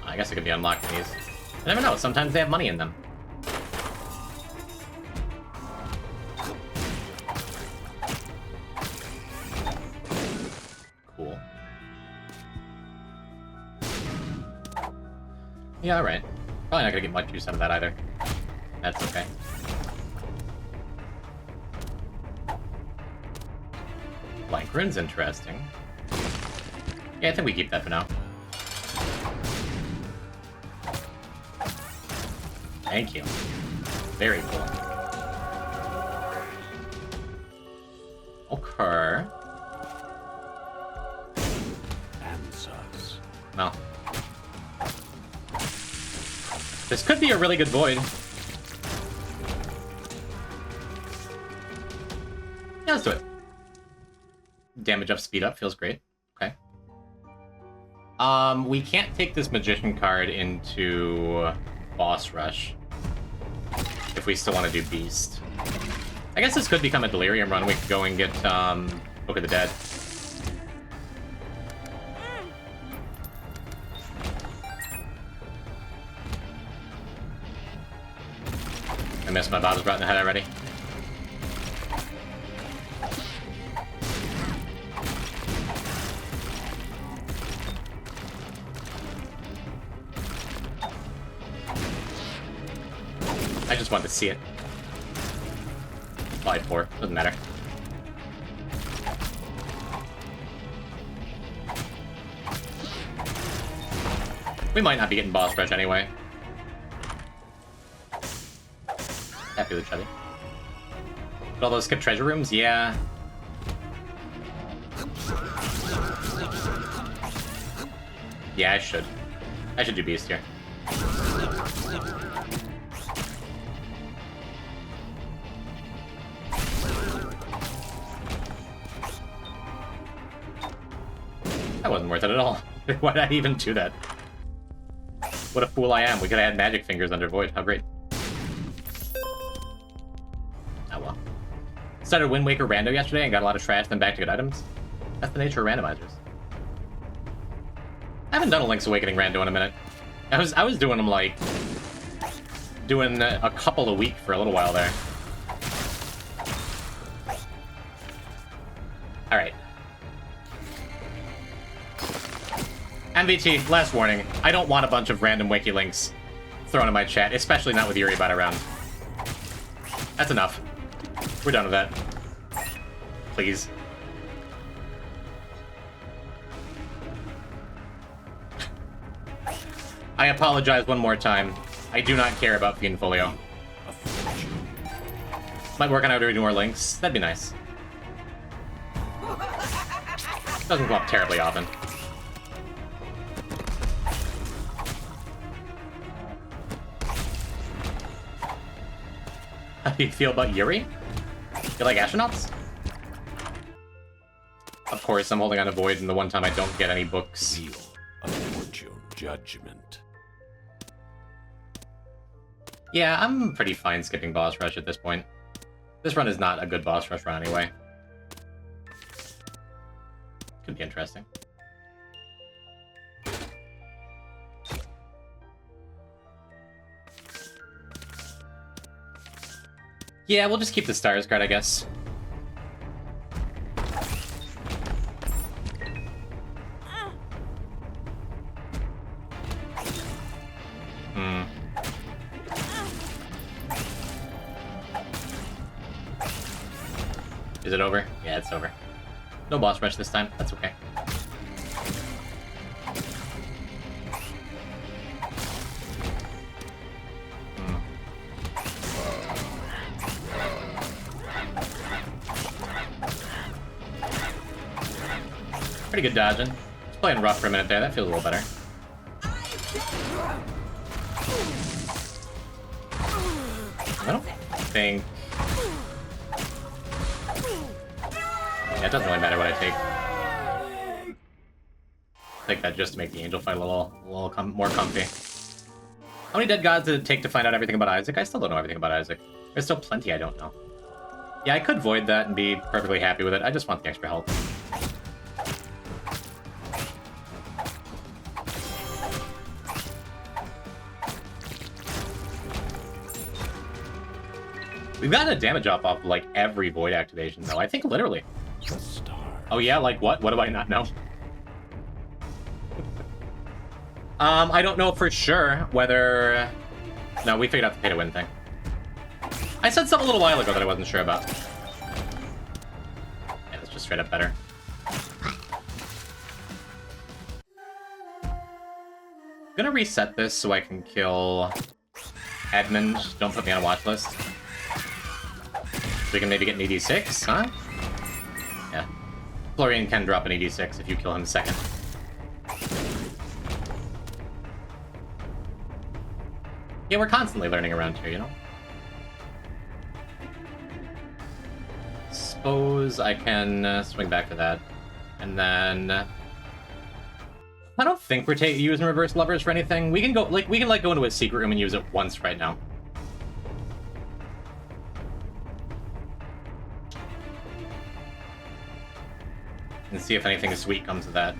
I guess it could be unlocked in these. You never know, sometimes they have money in them. Cool. Yeah, alright. Probably not gonna get much use out of that either. That's okay. Blank rune's interesting. Yeah, I think we keep that for now. Thank you. Very cool. Okay. Answers. Well. This could be a really good void. Yeah, let's do it. Damage up, speed up, feels great. Okay. We can't take this magician card into boss rush if we still want to do beast. I guess this could become a delirium run. We could go and get Book of the Dead. I missed my bottles right in the head already. I just wanted to see it. Probably 4, doesn't matter. We might not be getting boss rush anyway. Happy with Chubby. But all those skip treasure rooms? Yeah. Yeah, I should. I should do Beast here. That wasn't worth it at all. Why did I even do that? What a fool I am. We could have had magic fingers under Void. How great. Oh well. Started Wind Waker rando yesterday and got a lot of trash, then back to good items. That's the nature of randomizers. I haven't done a Link's Awakening rando in a minute. I was doing them like... doing a couple a week for a little while there. Alright. MVT, last warning. I don't want a bunch of random wiki links thrown in my chat, especially not with Yuribot around. That's enough. We're done with that. Please. I apologize one more time. I do not care about Fiend Folio. Might work on how to do more links. That'd be nice. Doesn't come up terribly often. How do you feel about Yuri? You like astronauts? Of course, I'm holding on to Void, and the one time I don't get any books. Wheel of Fortune, Judgment. Yeah, I'm pretty fine skipping boss rush at this point. This run is not a good boss rush run anyway. Could be interesting. Yeah, we'll just keep the Stars card, I guess. Is it over? Yeah, it's over. No boss rush this time. That's okay. Pretty good dodging. Just playing rough for a minute there. That feels a little better. I don't think... Yeah, it doesn't really matter what I take. Take that just to make the angel fight a little more comfy. How many dead gods did it take to find out everything about Isaac? I still don't know everything about Isaac. There's still plenty I don't know. Yeah, I could void that and be perfectly happy with it. I just want the extra health. We've gotten a damage off of like every void activation though. I think literally. Oh yeah, like what? What do I not know? I don't know for sure whether... No, we figured out the pay to win thing. I said something a little while ago that I wasn't sure about. Yeah, that's just straight up better. I'm gonna reset this so I can kill Edmund. Don't put me on a watch list. So we can maybe get an ED6, huh? Yeah. Florian can drop an ED6 if you kill him second. Yeah, we're constantly learning around here, you know? Suppose I can swing back to that. And then... I don't think we're using reverse levers for anything. We can go go into a secret room and use it once right now. And see if anything sweet comes of that.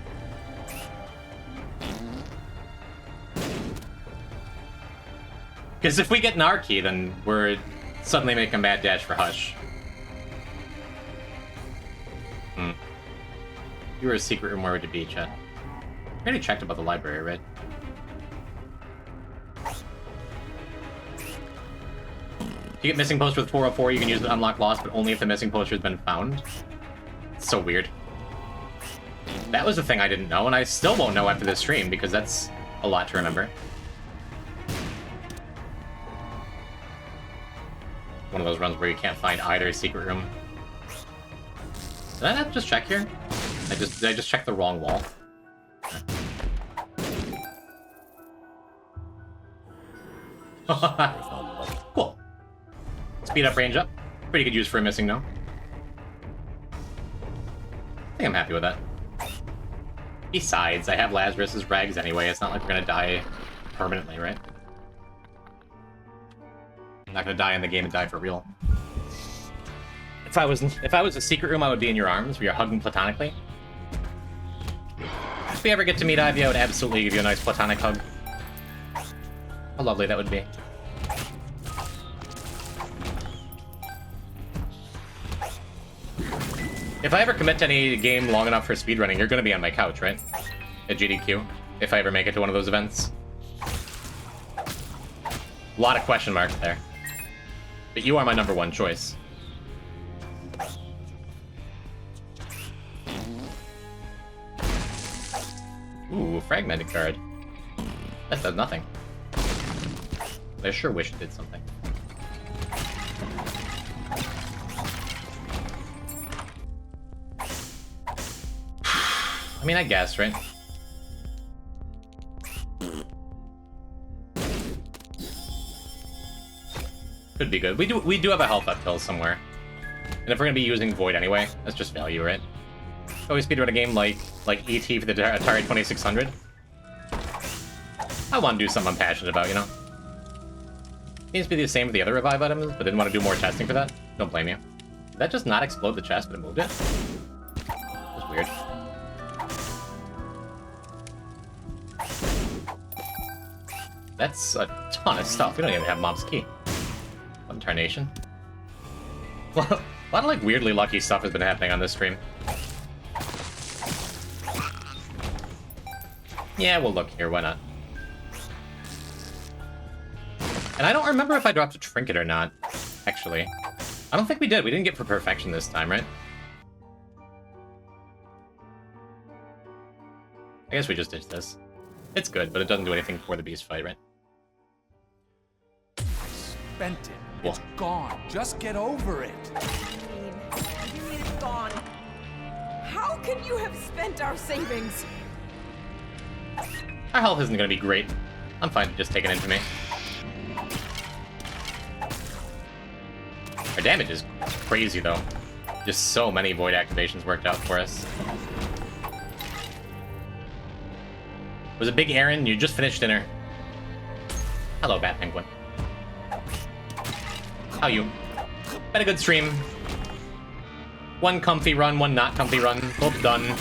Because if we get Narky, then we're suddenly making a mad dash for Hush. You were a secret room, where would you be, chat? I already checked about the library, right? If you get missing poster with 404, you can use the unlock lost, but only if the missing poster has been found. It's so weird. That was the thing I didn't know, and I still won't know after this stream, because that's A lot to remember. One of those runs where you can't find either secret room. Did I not just check here? Did I just check the wrong wall? Cool. Speed up, range up. Pretty good use for a missing no. I think I'm happy with that. Besides, I have Lazarus's rags anyway. It's not like we're gonna die permanently, right? I'm not gonna die in the game and die for real. If I was a secret room, I would be in your arms, where you're hugging platonically. If we ever get to meet Ivy, I would absolutely give you a nice platonic hug. How lovely that would be. If I ever commit to any game long enough for speedrunning, you're gonna be on my couch, right? At GDQ, if I ever make it to one of those events. A lot of question marks there. But you are my #1 choice. Ooh, fragmented card. That does nothing. But I sure wish it did something. I mean, I guess, right? Could be good. We do have a health up hill somewhere. And if we're gonna be using Void anyway, that's just value, right? Always speedrun a game like ET for the Atari 2600. I want to do something I'm passionate about, you know? Seems to be the same with the other revive items, but didn't want to do more testing for that. Don't blame you. Did that just not explode the chest, but it moved it? That's weird. That's a ton of stuff. We don't even have Mob's Key. One Tarnation. A lot of like weirdly lucky stuff has been happening on this stream. Yeah, we'll look here, why not? And I don't remember if I dropped a trinket or not, actually. I don't think we did. We didn't get for perfection this time, right? I guess we just ditched this. It's good, but it doesn't do anything for the beast fight, right? I spent it. It's gone. Just get over it. You mean it's gone? How can you have spent our savings? Our health isn't going to be great. I'm fine just taking it into me. Our damage is crazy, though. Just so many void activations worked out for us. Was a big errand. You just finished dinner. Hello, Bat Penguin. How you? Been a good stream. One comfy run, one not comfy run. Both done.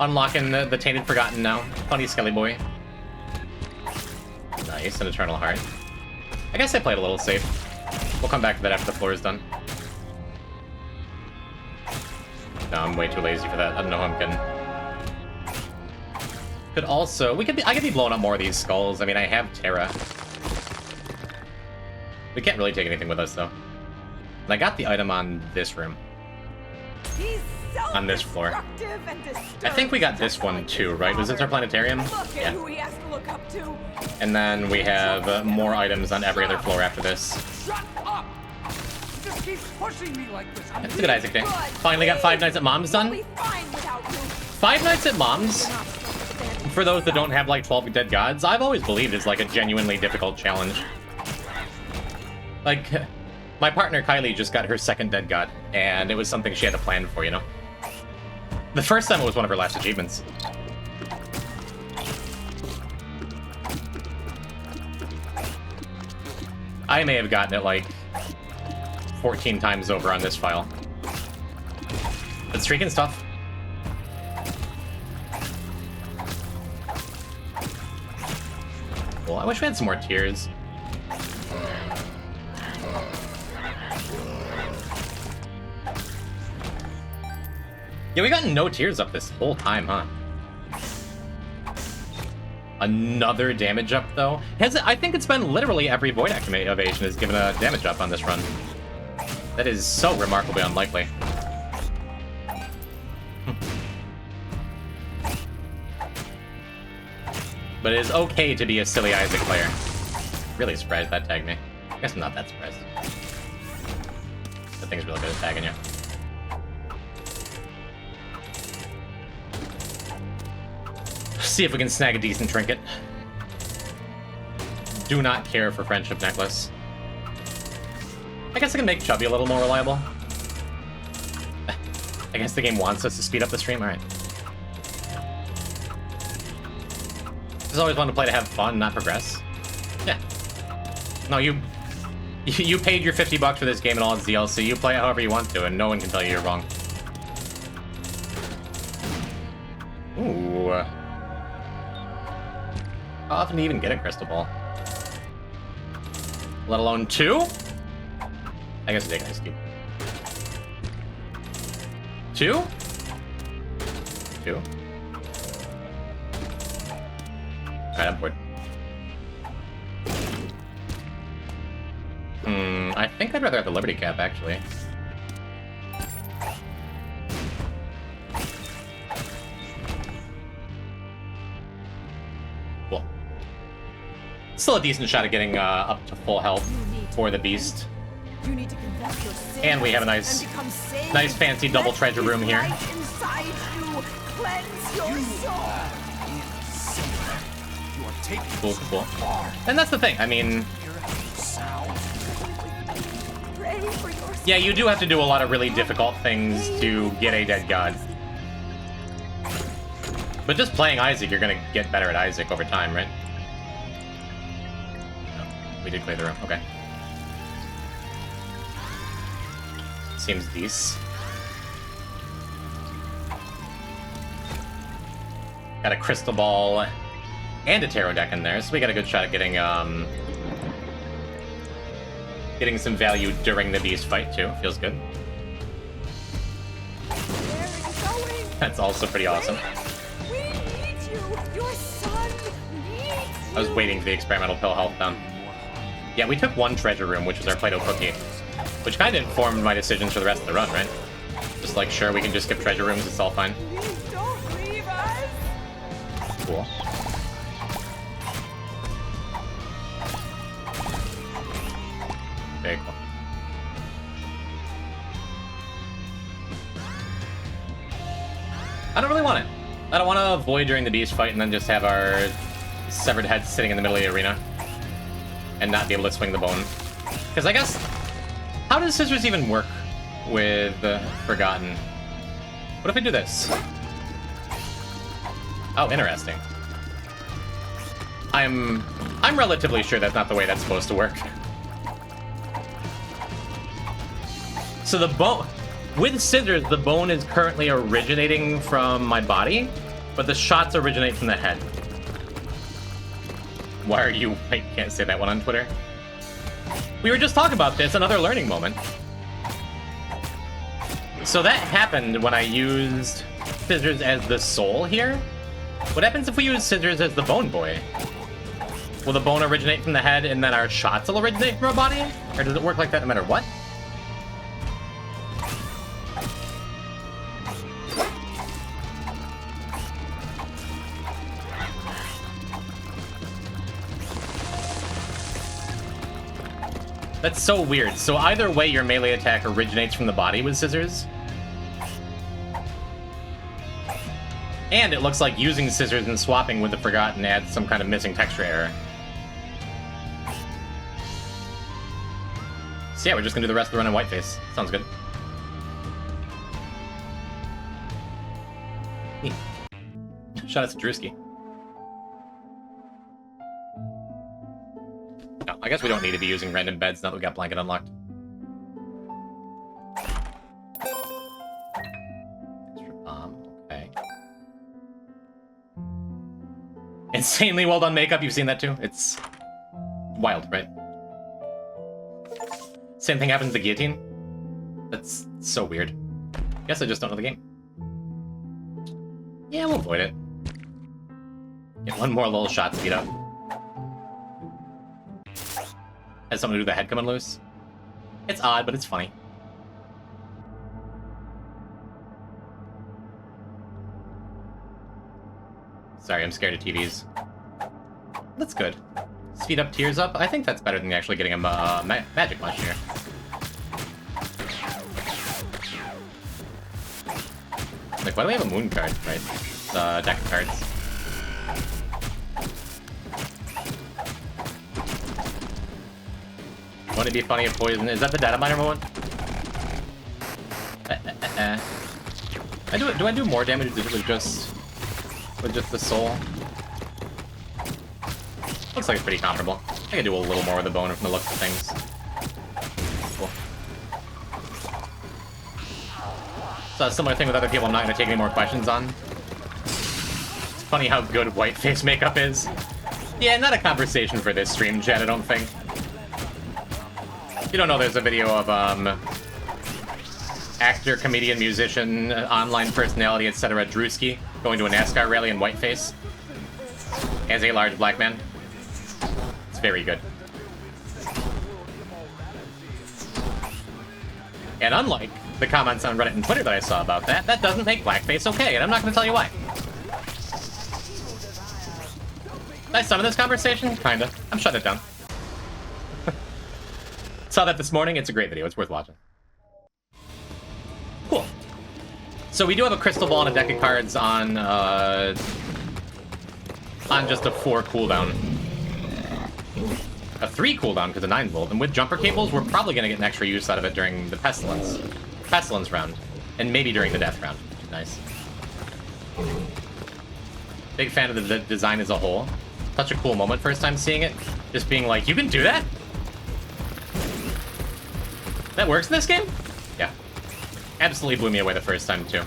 Unlocking the Tainted Forgotten now. Funny Skelly Boy. Nice, an Eternal Heart. I guess I played a little safe. We'll come back to that after the floor is done. No, I'm way too lazy for that. I don't know how I'm kidding. Could also... I could be blowing up more of these skulls. I mean, I have Terra. We can't really take anything with us, though. And I got the item on this room. He's on this floor. and I think we got this one, too, right? Was this our planetarium? Look at Yeah. who he has to look up to. And then we have more items on every other floor after this. Shut up! You just keep pushing me like this. That's a good Isaac thing. Finally got 5 Nights at Mom's done. We'll be fine without you. 5 Nights at Mom's, for those that don't have like 12 dead gods, I've always believed is like a genuinely difficult challenge. Like, my partner Kylie just got her 2nd dead god, and it was something she had to plan for, you know? The first time it was one of her last achievements. I may have gotten it like 14 times over on this file. But streaking stuff. Well, I wish we had some more tears. Yeah, we got no tears up this whole time, huh? Another damage up, though. I think it's been literally every void activation has given a damage up on this run. That is so remarkably unlikely. But it is okay to be a silly Isaac player. Really surprised that tagged me. I guess I'm not that surprised. That thing's really good at tagging you. See if we can snag a decent trinket. Do not care for friendship necklace. I guess I can make Chubby a little more reliable. I guess the game wants us to speed up the stream. Alright. Just always wanted to play to have fun, not progress. Yeah. No, you paid your $50 for this game and all its DLC. You play it however you want to, and no one can tell you you're wrong. Ooh. How often do you even get a crystal ball? Let alone 2? I guess it's a nice cube. 2? 2? Alright, I'm bored. I think I'd rather have the Liberty Cap, actually. Cool. Still a decent shot at getting up to full health for the beast. You need to confess your sins And we have a nice fancy double treasure room here. Light inside you. Cleanse your soul. You are taking Cool, cool. And that's the thing, I mean, Pray for your yeah, you do have to do a lot of really difficult things to get a dead god. But just playing Isaac, you're gonna get better at Isaac over time, right? No, we did clear the room, okay. Seems decent. Got a crystal ball and a tarot deck in there, so we got a good shot at getting getting some value during the beast fight too. Feels good. Where are you going? That's also pretty awesome. We need you. Your son needs you. I was waiting for the experimental pill health down. Yeah, we took one treasure room, which was our Play-Doh cookie, which kind of informed my decisions for the rest of the run, right? Just like, sure, we can just skip treasure rooms, it's all fine. Please don't leave us. Cool. Very cool. I don't really want it. I don't want to avoid during the beast fight and then just have our severed head sitting in the middle of the arena and not be able to swing the bone. Because I guess, how does scissors even work with Forgotten? What if I do this? Oh, interesting. I'm relatively sure that's not the way that's supposed to work. So the bone, with scissors, the bone is currently originating from my body, but the shots originate from the head. Why are you, I can't say that one on Twitter. We were just talking about this, another learning moment. So that happened when I used scissors as the soul here. What happens if we use scissors as the bone boy? Will the bone originate from the head and then our shots will originate from our body? Or does it work like that no matter what? That's so weird. So either way, your melee attack originates from the body with scissors. And it looks like using scissors and swapping with the Forgotten adds some kind of missing texture error. So yeah, we're just gonna do the rest of the run in whiteface. Sounds good. Neat. Shout out to Drewski. No, I guess we don't need to be using random beds now that we got blanket unlocked. Extra bomb, okay. Insanely well done makeup, you've seen that too? It's wild, right? Same thing happens to the guillotine? That's so weird. Guess I just don't know the game. Yeah, we'll avoid it. Get one more little shot speed up. Has something to do with the head coming loose. It's odd, but it's funny. Sorry, I'm scared of TVs. That's good. Speed up, tears up. I think that's better than actually getting a magic mush here. Like, why do we have a moon card? Right. Deck of cards. Wouldn't it be funny if poison... Is that the data miner moment? Do I do more damage with just the soul? Looks like it's pretty comparable. I could do a little more with the bone from the looks of things. Cool. So a similar thing with other people I'm not going to take any more questions on. It's funny how good white face makeup is. Yeah, not a conversation for this stream, chat, I don't think. You don't know there's a video of, actor, comedian, musician, online personality, etc. Drewski going to a NASCAR rally in whiteface as a large black man. It's very good. And unlike the comments on Reddit and Twitter that I saw about that, that doesn't make blackface okay, and I'm not going to tell you why. Did I summon this conversation? Kinda. I'm shutting it down. Saw that this morning. It's a great video. It's worth watching. Cool. So we do have a crystal ball and a deck of cards on just a 4 cooldown. A 3 cooldown because of 9 volt. And with jumper cables, we're probably going to get an extra use out of it during the Pestilence round. And maybe during the Death round. Nice. Big fan of the design as a whole. Such a cool moment first time seeing it. Just being like, you can do that? That works in this game? Yeah. Absolutely blew me away the first time, too.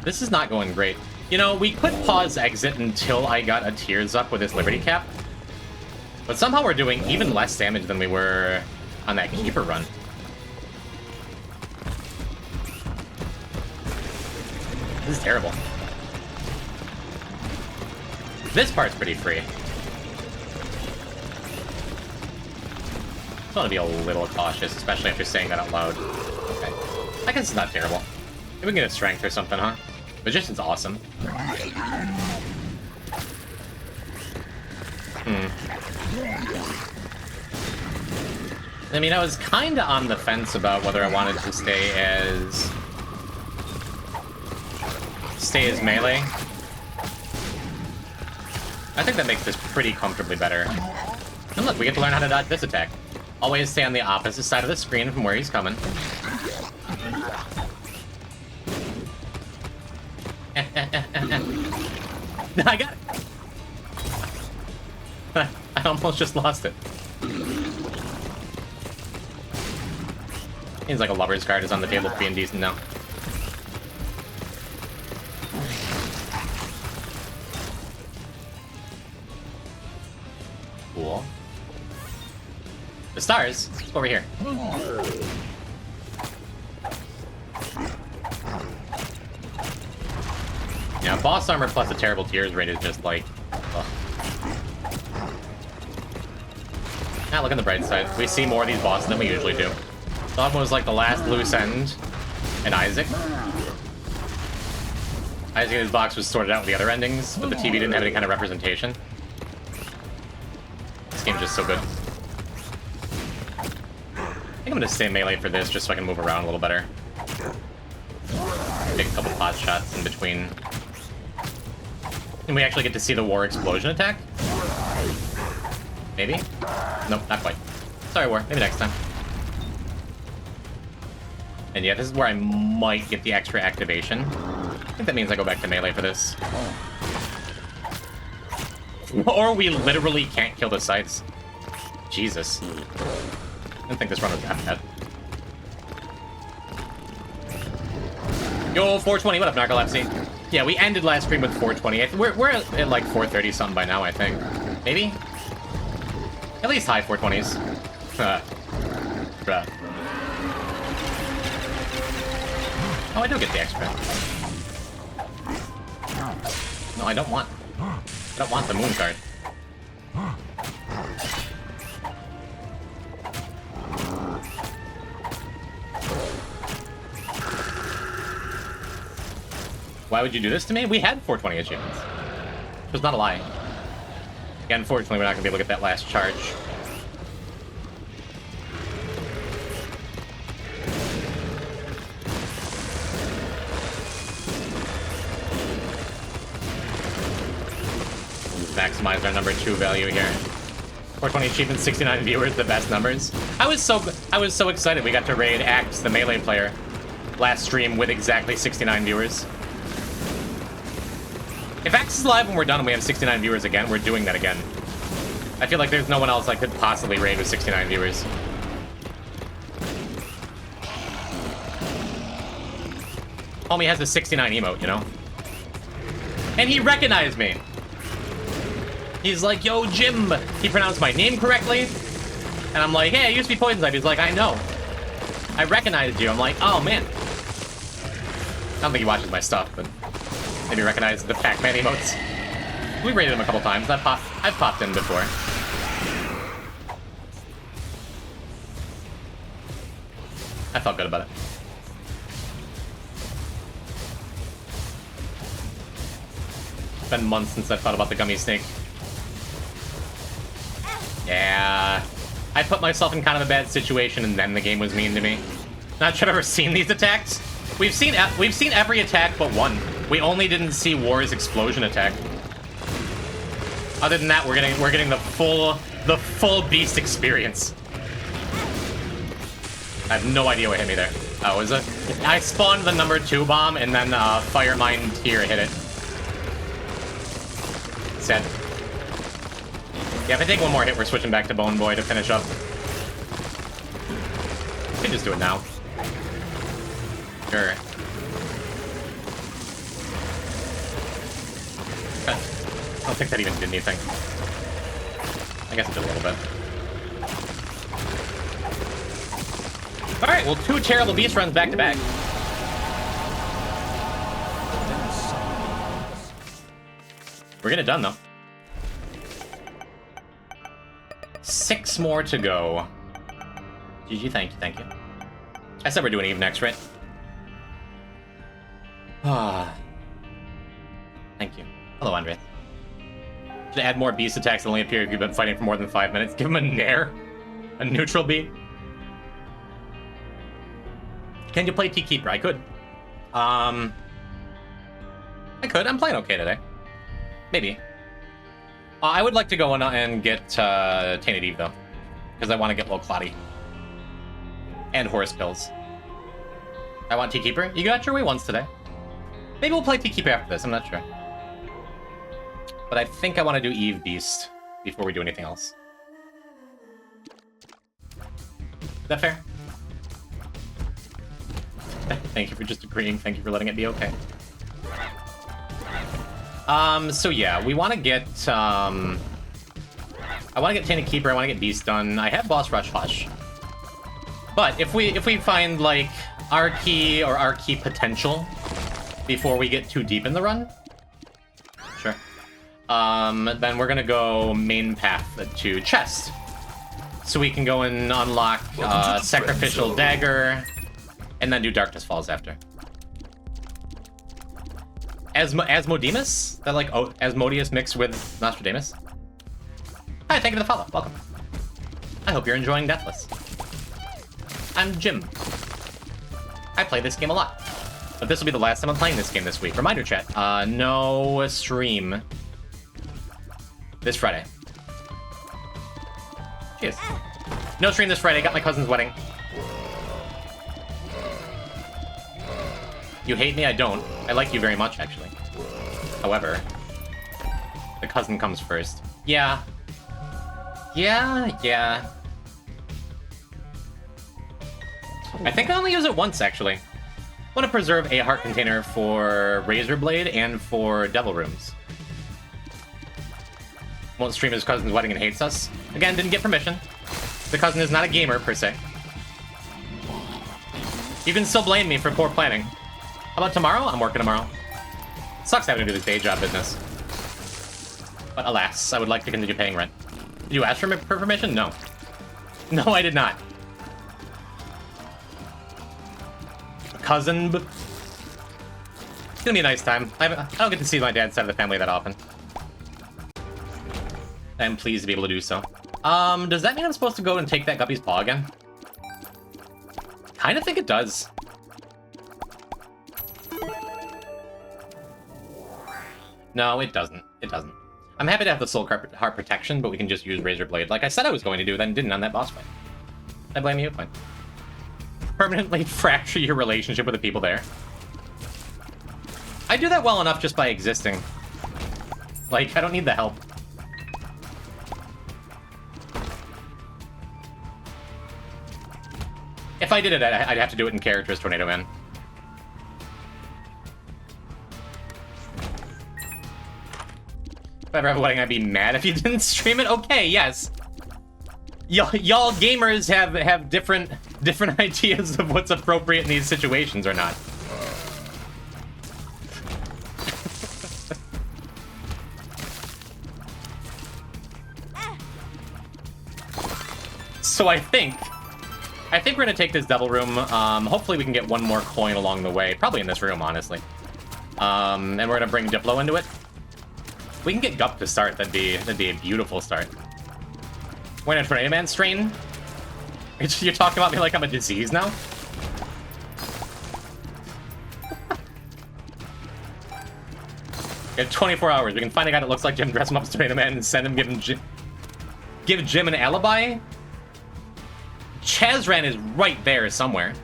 This is not going great. You know, we could pause exit until I got a tears up with this Liberty Cap. But somehow we're doing even less damage than we were on that Keeper run. This is terrible. This part's pretty free. I want to be a little cautious, especially after saying that out loud. Okay. I guess it's not terrible. Maybe we can get a strength or something, huh? Magician's awesome. I mean, I was kind of on the fence about whether I wanted to stay as melee. I think that makes this pretty comfortably better. And look, we get to learn how to dodge this attack. Always stay on the opposite side of the screen from where he's coming. I got it! I almost just lost it. Seems like a lover's card is on the table for being decent now. Cool. The stars, over here. Yeah, boss armor plus a terrible tears rate is just like... ugh. Ah, look on the bright side. We see more of these bosses than we usually do. Dogma was like the last loose end. And Isaac. Isaac in his box was sorted out with the other endings, but the TV didn't have any kind of representation. This game's just so good. I think I'm gonna stay melee for this, just so I can move around a little better. Take a couple pot shots in between. And we actually get to see the War Explosion attack? Maybe? Nope, not quite. Sorry, War. Maybe next time. And yeah, this is where I might get the extra activation. I think that means I go back to melee for this. Or we literally can't kill the sites. Jesus. I didn't think this run was that bad. Yo, 420, what up, Narcolepsy? Yeah, we ended last stream with 420. We're at like 430 something by now, I think. Maybe? At least high 420s. Bruh. Oh, I do get the extra. No, I don't want the moon card. Why would you do this to me? We had 420 achievements. Which was not a lie. Yeah, unfortunately, we're not going to be able to get that last charge. Maximize our number 2 value here. 420 achievements, 69 viewers, the best numbers. I was so excited we got to raid Axe, the melee player, last stream with exactly 69 viewers. If Axe is live when we're done and we have 69 viewers again, we're doing that again. I feel like there's no one else I could possibly raid with 69 viewers. Homie has a 69 emote, you know? And he recognized me! He's like, yo, Jim! He pronounced my name correctly. And I'm like, hey, I used to be Poison's. He's like, I know. I recognized you. I'm like, oh, man. I don't think he watches my stuff, but maybe he recognized the Pac-Man emotes. We raided him a couple times. I've popped in before. I felt good about it. It's been months since I thought about the gummy snake. Yeah, I put myself in kind of a bad situation, and then the game was mean to me. Not sure I've ever seen these attacks. We've seen every attack but one. We only didn't see War's explosion attack. Other than that, we're getting the full beast experience. I have no idea what hit me there. Oh, was it? I spawned the number 2 bomb, and then Fire Mine Tier hit it. Sad. Yeah, if I take one more hit, we're switching back to Bone Boy to finish up. We can just do it now. Sure. I don't think that even did anything. I guess it did a little bit. Alright, well, 2 terrible beast runs back to back. We're getting it done, though. 6 more to go. GG, thank you. I said we're doing Eve next, right? Ah. Thank you. Hello, Andre. Should add more beast attacks that only appear if you've been fighting for more than 5 minutes. Give him a nair. A neutral beat. Can you play T-Keeper? I could. I could. I'm playing okay today. Maybe. I would like to go in and get Tainted Eve, though. Because I want to get low Clotty. And Horse Pills. I want T-Keeper. You got your way once today. Maybe we'll play T-Keeper after this. I'm not sure. But I think I want to do Eve Beast before we do anything else. Is that fair? Thank you for just agreeing. Thank you for letting it be okay. So yeah, we want to get, I want to get Tainted Keeper, I want to get Beast done. I have Boss Rush Hush. But if we find, like, our key or our key potential before we get too deep in the run, sure. Then we're gonna go main path to Chest. So we can go and unlock, Sacrificial Dagger, and then do Darkness Falls after. Asmodeus? That like Asmodeus mixed with Nostradamus? Hi, thank you for the follow. Welcome. I hope you're enjoying Deathless. I'm Jim. I play this game a lot. But this will be the last time I'm playing this game this week. Reminder chat, no stream this Friday. Cheers. No stream this Friday, got my cousin's wedding. You hate me? I don't. I like you very much, actually. However, the cousin comes first. Yeah. Yeah. I think I only use it once, actually. I want to preserve a heart container for Razor Blade and for Devil Rooms. Won't stream his cousin's wedding and hates us. Again, didn't get permission. The cousin is not a gamer, per se. You can still blame me for poor planning. How about tomorrow? I'm working tomorrow. Sucks having to do this day job business. But alas, I would like to continue paying rent. Did you ask for permission? No. No, I did not. Cousin. It's gonna be a nice time. I don't get to see my dad's side of the family that often. I'm pleased to be able to do so. Does that mean I'm supposed to go and take that Guppy's paw again? Kinda think it does. No, it doesn't. It doesn't. I'm happy to have the Soul Heart protection, but we can just use Razor Blade, like I said I was going to do, then didn't on that boss fight. I blame you, fine. Permanently fracture your relationship with the people there. I do that well enough just by existing. Like, I don't need the help. If I did it, I'd have to do it in character as Tornado Man. If I ever have a wedding, I'd be mad if you didn't stream it. Okay, yes. Y'all gamers have different ideas of what's appropriate in these situations or not. So I think we're gonna take this devil room. Hopefully we can get one more coin along the way. Probably in this room, honestly. And we're gonna bring Diplo into it. We can get Gup to start. That'd be a beautiful start. We're in a Tornado Man strain. You're talking about me like I'm a disease now. We have 24 hours. We can find a guy that looks like Jim, dress him up as Tornado Man, and send him. Give Jim an alibi. Chazran is right there somewhere.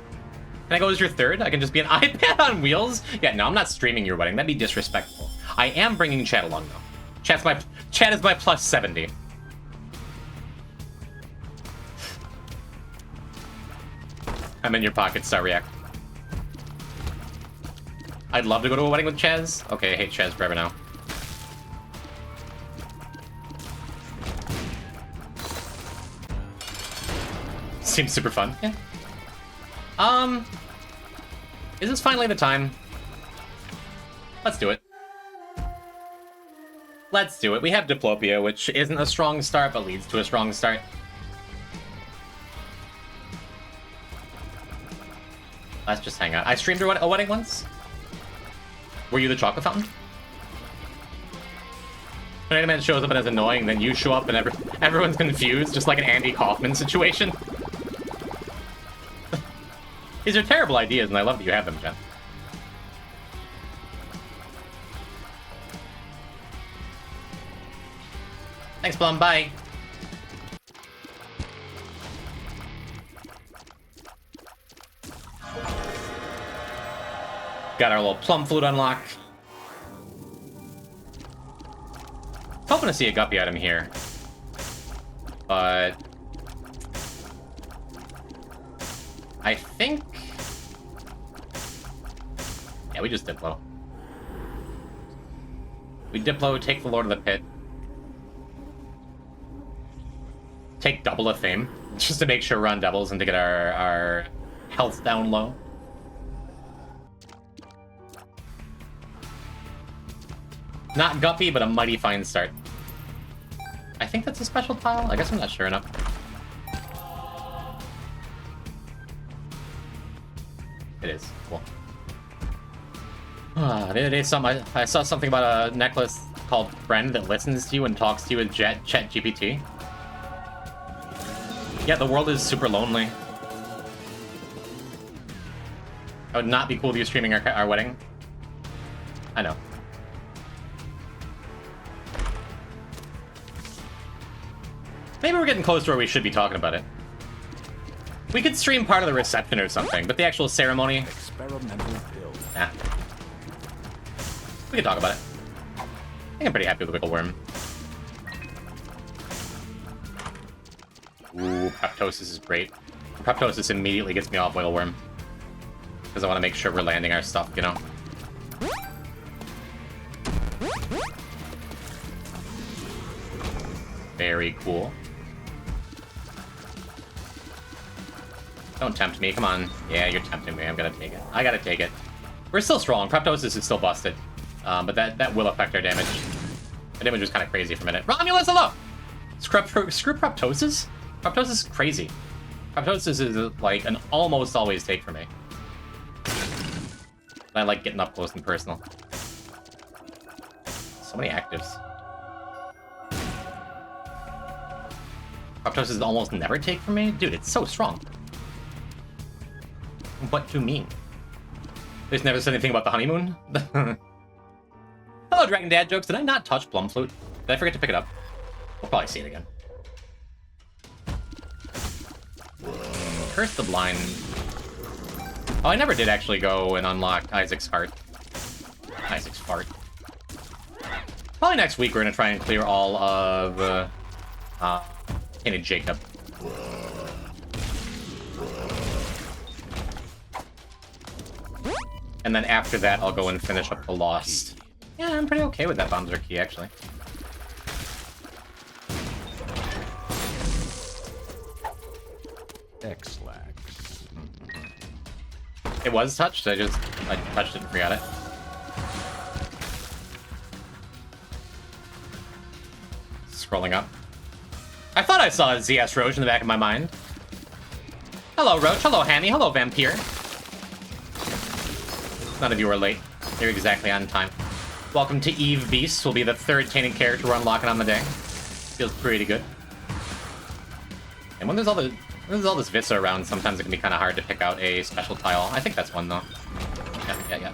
Can I go as your third? I can just be an iPad on wheels? Yeah, no, I'm not streaming your wedding. That'd be disrespectful. I am bringing Chad along, though. Chad is my plus 70. I'm in your pocket, Star React. I'd love to go to a wedding with Chaz. Okay, I hate Chaz forever now. Seems super fun. Yeah. Is this finally the time? Let's do it. Let's do it. We have Diplopia, which isn't a strong start, but leads to a strong start. Let's just hang out. I streamed a wedding once. Were you the chocolate fountain? Tornado Man shows up and is annoying, then you show up and everyone's confused, just like an Andy Kaufman situation. These are terrible ideas, and I love that you have them, Jen. Thanks, Plum. Bye. Got our little plum flute unlock. Hoping to see a Guppy item here, but I think, yeah, we just Diplo. We Diplo, take the Lord of the Pit, take double of fame, just to make sure we're on doubles and to get our health down low. Not Guppy, but a mighty fine start. I think that's a special tile. I guess I'm not sure enough. It is. Cool. The other day, I saw something about a necklace called Friend that listens to you and talks to you with Chat GPT. Yeah, the world is super lonely. I would not be cool with you streaming our wedding. I know. Maybe we're getting close to where we should be talking about it. We could stream part of the reception or something, but the actual ceremony... Experimental pill. Nah. We can talk about it. I think I'm pretty happy with the Wiggle Worm. Ooh, Proptosis is great. Proptosis immediately gets me off Wiggle Worm. Because I want to make sure we're landing our stuff, you know? Very cool. Don't tempt me, come on. Yeah, you're tempting me, I'm gonna take it. I gotta take it. We're still strong, Proptosis is still busted. But that will affect our damage. The damage was kind of crazy for a minute. Romulus, hello! Screw Proptosis? Proptosis is crazy. Proptosis is like an almost always take for me. I like getting up close and personal. So many actives. Proptosis almost never take from me? Dude, it's so strong. What do you mean? There's never said anything about the honeymoon? Hello, Dragon Dad Jokes. Did I not touch Plum Flute? Did I forget to pick it up? We'll probably see it again. Curse the Blind. Oh, I never did actually go and unlock Isaac's Heart. Isaac's Fart. Probably next week we're gonna try and clear all of Tainted Jacob. And then after that, I'll go and finish up the Lost. Yeah, I'm pretty okay with that Bombser key, actually. X-Lax. It was touched, I touched it and forgot it. Scrolling up. I thought I saw a ZS Roach in the back of my mind. Hello, Roach. Hello, Hammy. Hello, Vampire. None of you are late. You're exactly on time. Welcome to Eve Beast. Will be the third tainted character we're unlocking on the day. Feels pretty good. And when there's all this Vista around, sometimes it can be kind of hard to pick out a special tile. I think that's one though. Yeah.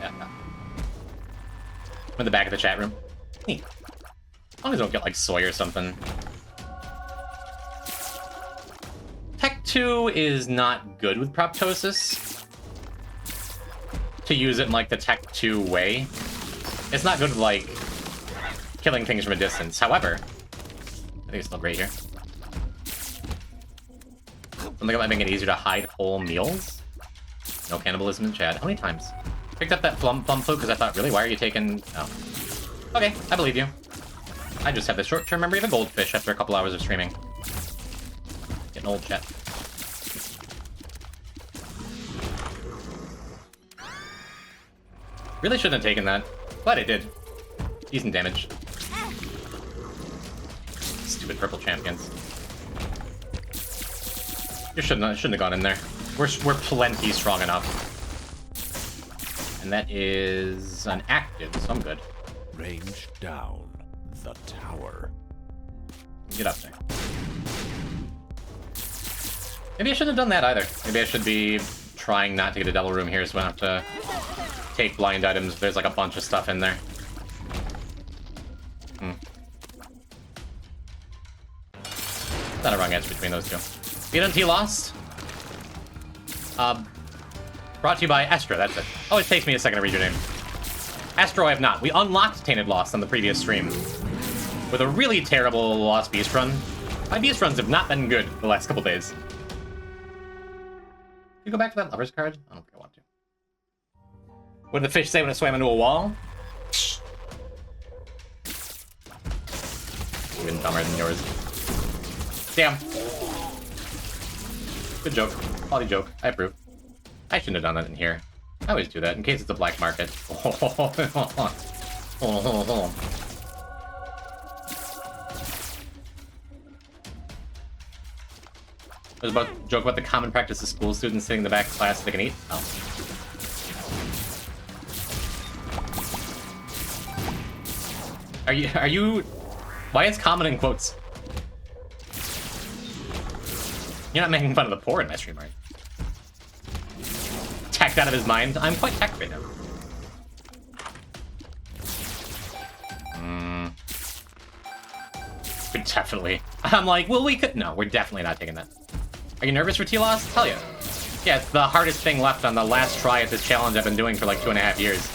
I'm in the back of the chat room. Neat. As long as I don't get like soy or something. Tech 2 is not good with Proptosis. To use it in like the Tech 2 way. It's not good with like killing things from a distance. However, I think it's still great here. Something about making it easier to hide whole meals. No cannibalism in chat. How many times? Picked up that plum flute because I thought, really, why are you taking... Oh. Okay, I believe you. I just have the short-term memory of a goldfish after a couple hours of streaming. Getting old, chat. Really shouldn't have taken that. Glad I did. Decent damage. Stupid purple champions. You shouldn't have gone in there. We're plenty strong enough. And that is an active, so I'm good. Range down the tower. Get up there. Maybe I shouldn't have done that either. Maybe I should be trying not to get a devil room here so I don't have to take blind items. There's like a bunch of stuff in there. Not a wrong answer between those two. Beat on T Lost. Brought to you by Astro, that's it. Oh, it takes me a second to read your name. Astro, I have not. We unlocked Tainted Lost on the previous stream. With a really terrible Lost Beast run. My Beast runs have not been good the last couple days. Can you go back to that lover's card? I don't think I want to. What did the fish say when it swam into a wall? Even dumber than yours. Damn. Good joke. Quality joke. I approve. I shouldn't have done that in here. I always do that in case it's a black market. There's a joke about the common practice of school students sitting in the back of class so they can eat. Oh. Are you... Why is common in quotes? You're not making fun of the poor in my stream, right? Tacked out of his mind. I'm quite tacked right now. We definitely... I'm like, well, we could... No, we're definitely not taking that. Are you nervous for T-Loss? Hell yeah. Yeah, it's the hardest thing left on the last try at this challenge I've been doing for like 2.5 years.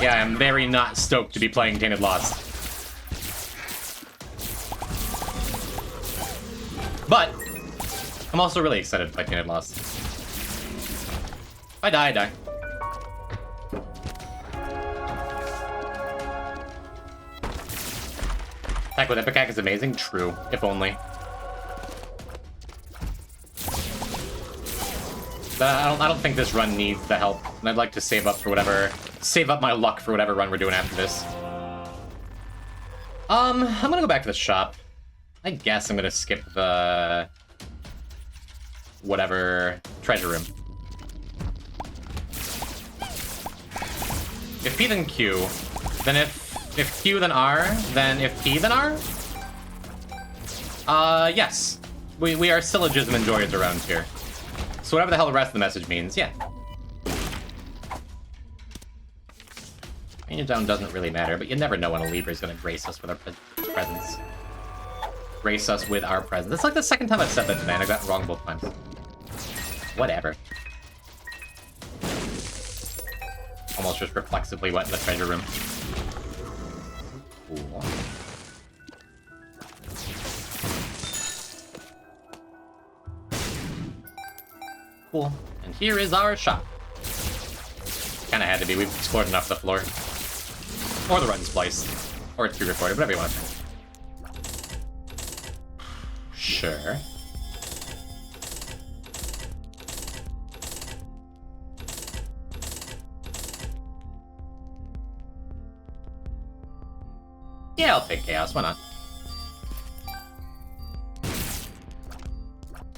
Yeah, I'm very not stoked to be playing Tainted Lost. But, I'm also really excited by Tainted Lost. If I die, I die. Attack with Epic Hack is amazing? True. If only. But I don't think this run needs the help. And I'd like to save up for whatever... Save up my luck for whatever run we're doing after this. I'm gonna go back to the shop. I guess I'm gonna skip the... whatever treasure room. If P then Q, then if Q then R, then if P then R? Yes. We are syllogism enjoyers around here. So whatever the hell the rest of the message means, yeah. Range down doesn't really matter, but you never know when a Libra is going to grace us with our presence. Grace us with our presence. It's like the second time I've said that today, and I got it wrong both times. Whatever. Almost just reflexively went in the treasure room. Cool. Cool. And here is our shop. Kinda had to be. We've explored enough of the floor. Or the run splice. Or it's pre-recorded, whatever you want to say. Sure. Yeah, I'll take Chaos, why not?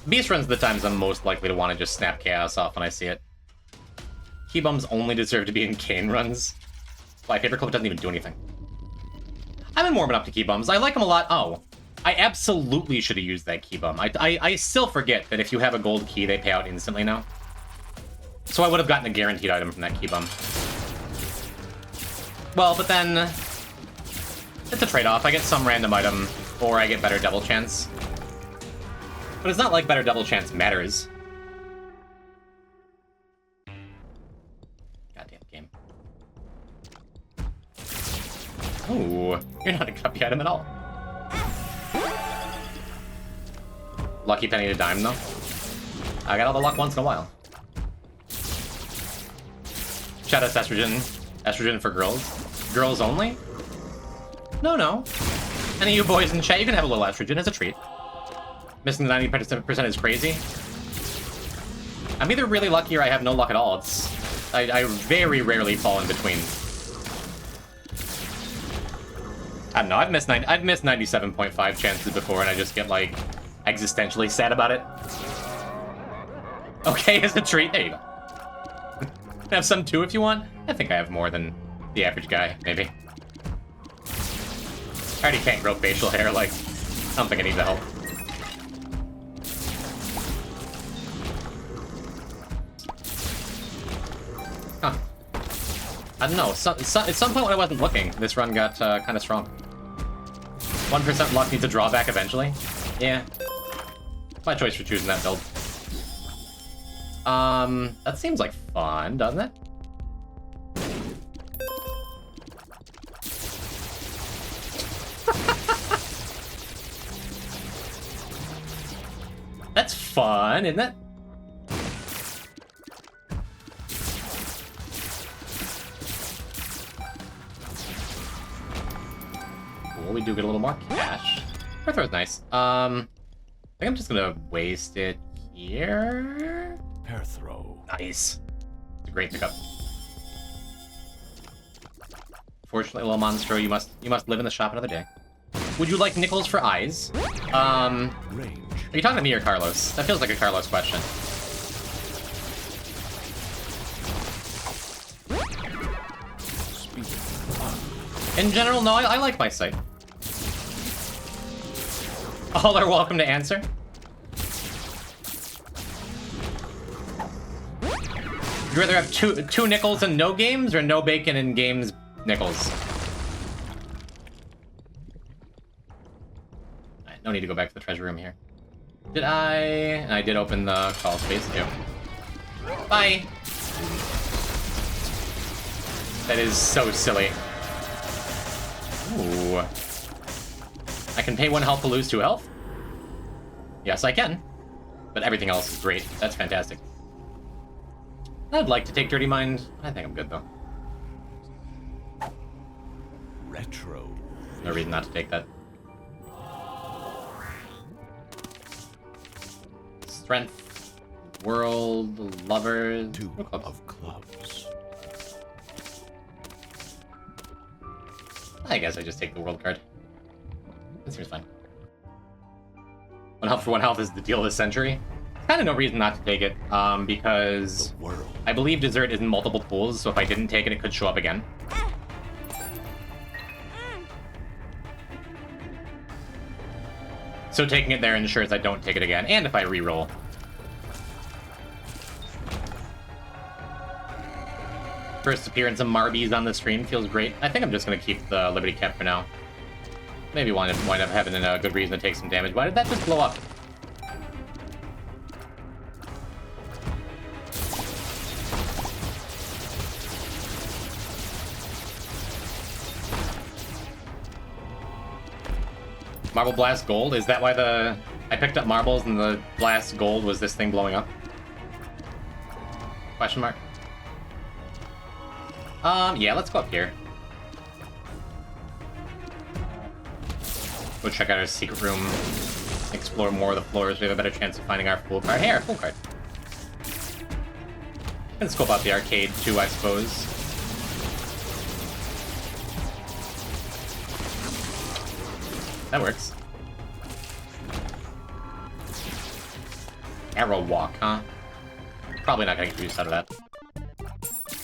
Beast runs the times I'm most likely to want to just snap Chaos off when I see it. Key bums only deserve to be in Kane runs. My favorite club doesn't even do anything. I've been warming up to key bums. I like them a lot. Oh, I absolutely should have used that key bum. I still forget that if you have a gold key, they pay out instantly now. So I would have gotten a guaranteed item from that key bum. Well, but then it's a trade-off. I get some random item, or I get better double chance. But it's not like better double chance matters. Goddamn game. Ooh, you're not a copy item at all. Lucky penny to dime, though. I got all the luck once in a while. Shout out estrogen. Estrogen for girls. Girls only? No. Any of you boys in chat, you can have a little estrogen as a treat. Missing the 90% is crazy. I'm either really lucky or I have no luck at all. I very rarely fall in between. I don't know, I've missed 97.5 chances before and I just get, like, existentially sad about it. Okay, as a treat. There you go. Have some too if you want. I think I have more than the average guy, maybe. I already can't grow facial hair, like, I don't think I need the help. Huh. I don't know, at some point when I wasn't looking, this run got kind of strong. 1% luck needs a drawback eventually. Yeah. My choice for choosing that build. That seems like fun, doesn't it? That's fun, isn't it? Cool, we do get a little more cash. Fourth row is nice. I think I'm just gonna waste it here. Pair throw. Nice. It's a great pickup. Fortunately, little Monstro, you must live in the shop another day. Would you like nickels for eyes? Range. Are you talking to me or Carlos? That feels like a Carlos question. In general, no, I like my site. All are welcome to answer. Would you rather have two nickels and no games, or no bacon and games nickels? Alright, no need to go back to the treasure room here. Did I? I did open the call space too. Bye! That is so silly. Ooh. I can pay 1 health to lose 2 health? Yes, I can. But everything else is great. That's fantastic. I'd like to take Dirty Mind. I think I'm good, though. Retro. No reason not to take that. Strength. World. Lover. 2 of clubs. I guess I just take the world card. That seems fine. 1 health for 1 health is the deal of the century. Kind of no reason not to take it, because I believe dessert is in multiple pools, so if I didn't take it, it could show up again. So taking it there ensures I don't take it again, and if I re-roll. First appearance of Marbies on the stream feels great. I think I'm just gonna keep the Liberty Cap for now. Maybe wind up having a good reason to take some damage. Why did that just blow up? Marble Blast Gold? Is that why I picked up marbles and the Blast Gold was this thing blowing up? Question mark? Yeah, let's go up here. Go check out our secret room. Explore more of the floors. We have a better chance of finding our full card. Hey, our full card. And scope out the arcade too, I suppose. That works. Arrow walk, huh? Probably not gonna get use out of that.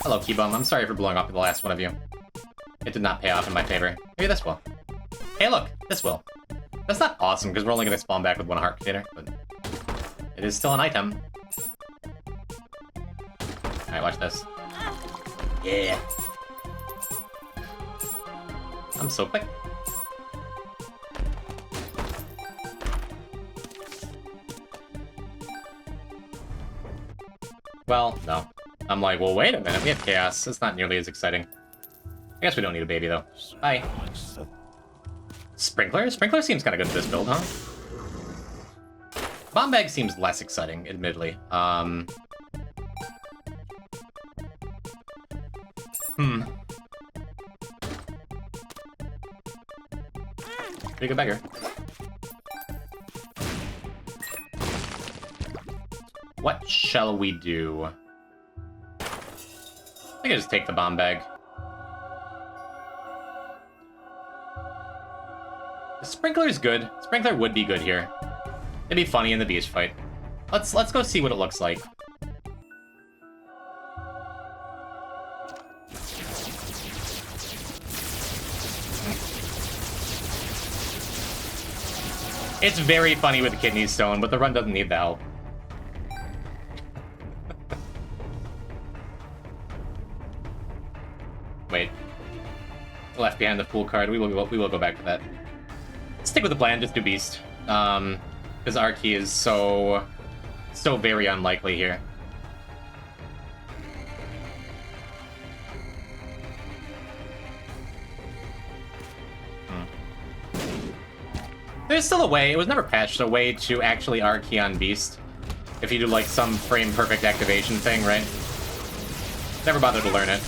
Hello, Keybum. I'm sorry for blowing up the last one of you. It did not pay off in my favor. Maybe this will. Hey, look! This will. That's not awesome, because we're only gonna spawn back with 1 heart container, but it is still an item. Alright, watch this. Yeah! I'm so quick. Well, no. I'm like, well, wait a minute, we have chaos. It's not nearly as exciting. I guess we don't need a baby, though. Bye. Sprinkler? Sprinkler seems kind of good for this build, huh? Bomb bag seems less exciting, admittedly. Pretty good beggar. What shall we do? I think I just take the bomb bag. The Sprinkler is good. Sprinkler would be good here. It'd be funny in the beast fight. Let's go see what it looks like. It's very funny with the kidney stone, but the run doesn't need the help. Wait. Left behind the pool card. We will go back to that. Stick with the plan. Just do beast. Because our key is so very unlikely here. There's still a way. It was never patched. A way to actually R key on beast. If you do like some frame perfect activation thing, right? Never bothered to learn it.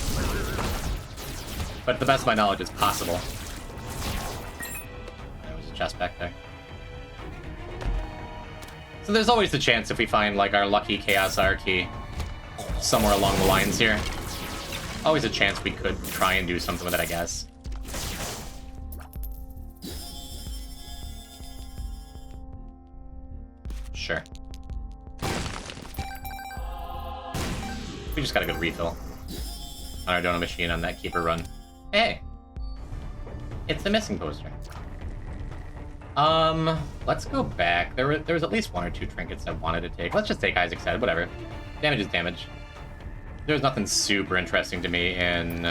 But to the best of my knowledge, it's possible. There was a chest back there. So there's always the chance if we find, like, our lucky Chaos R key somewhere along the lines here. Always a chance we could try and do something with it, I guess. Sure. We just got a good refill on our donut machine on that keeper run. Hey! It's the missing poster. Let's go back. There was at least 1 or 2 trinkets I wanted to take. Let's just take Isaac's head, whatever. Damage is damage. There's nothing super interesting to me in...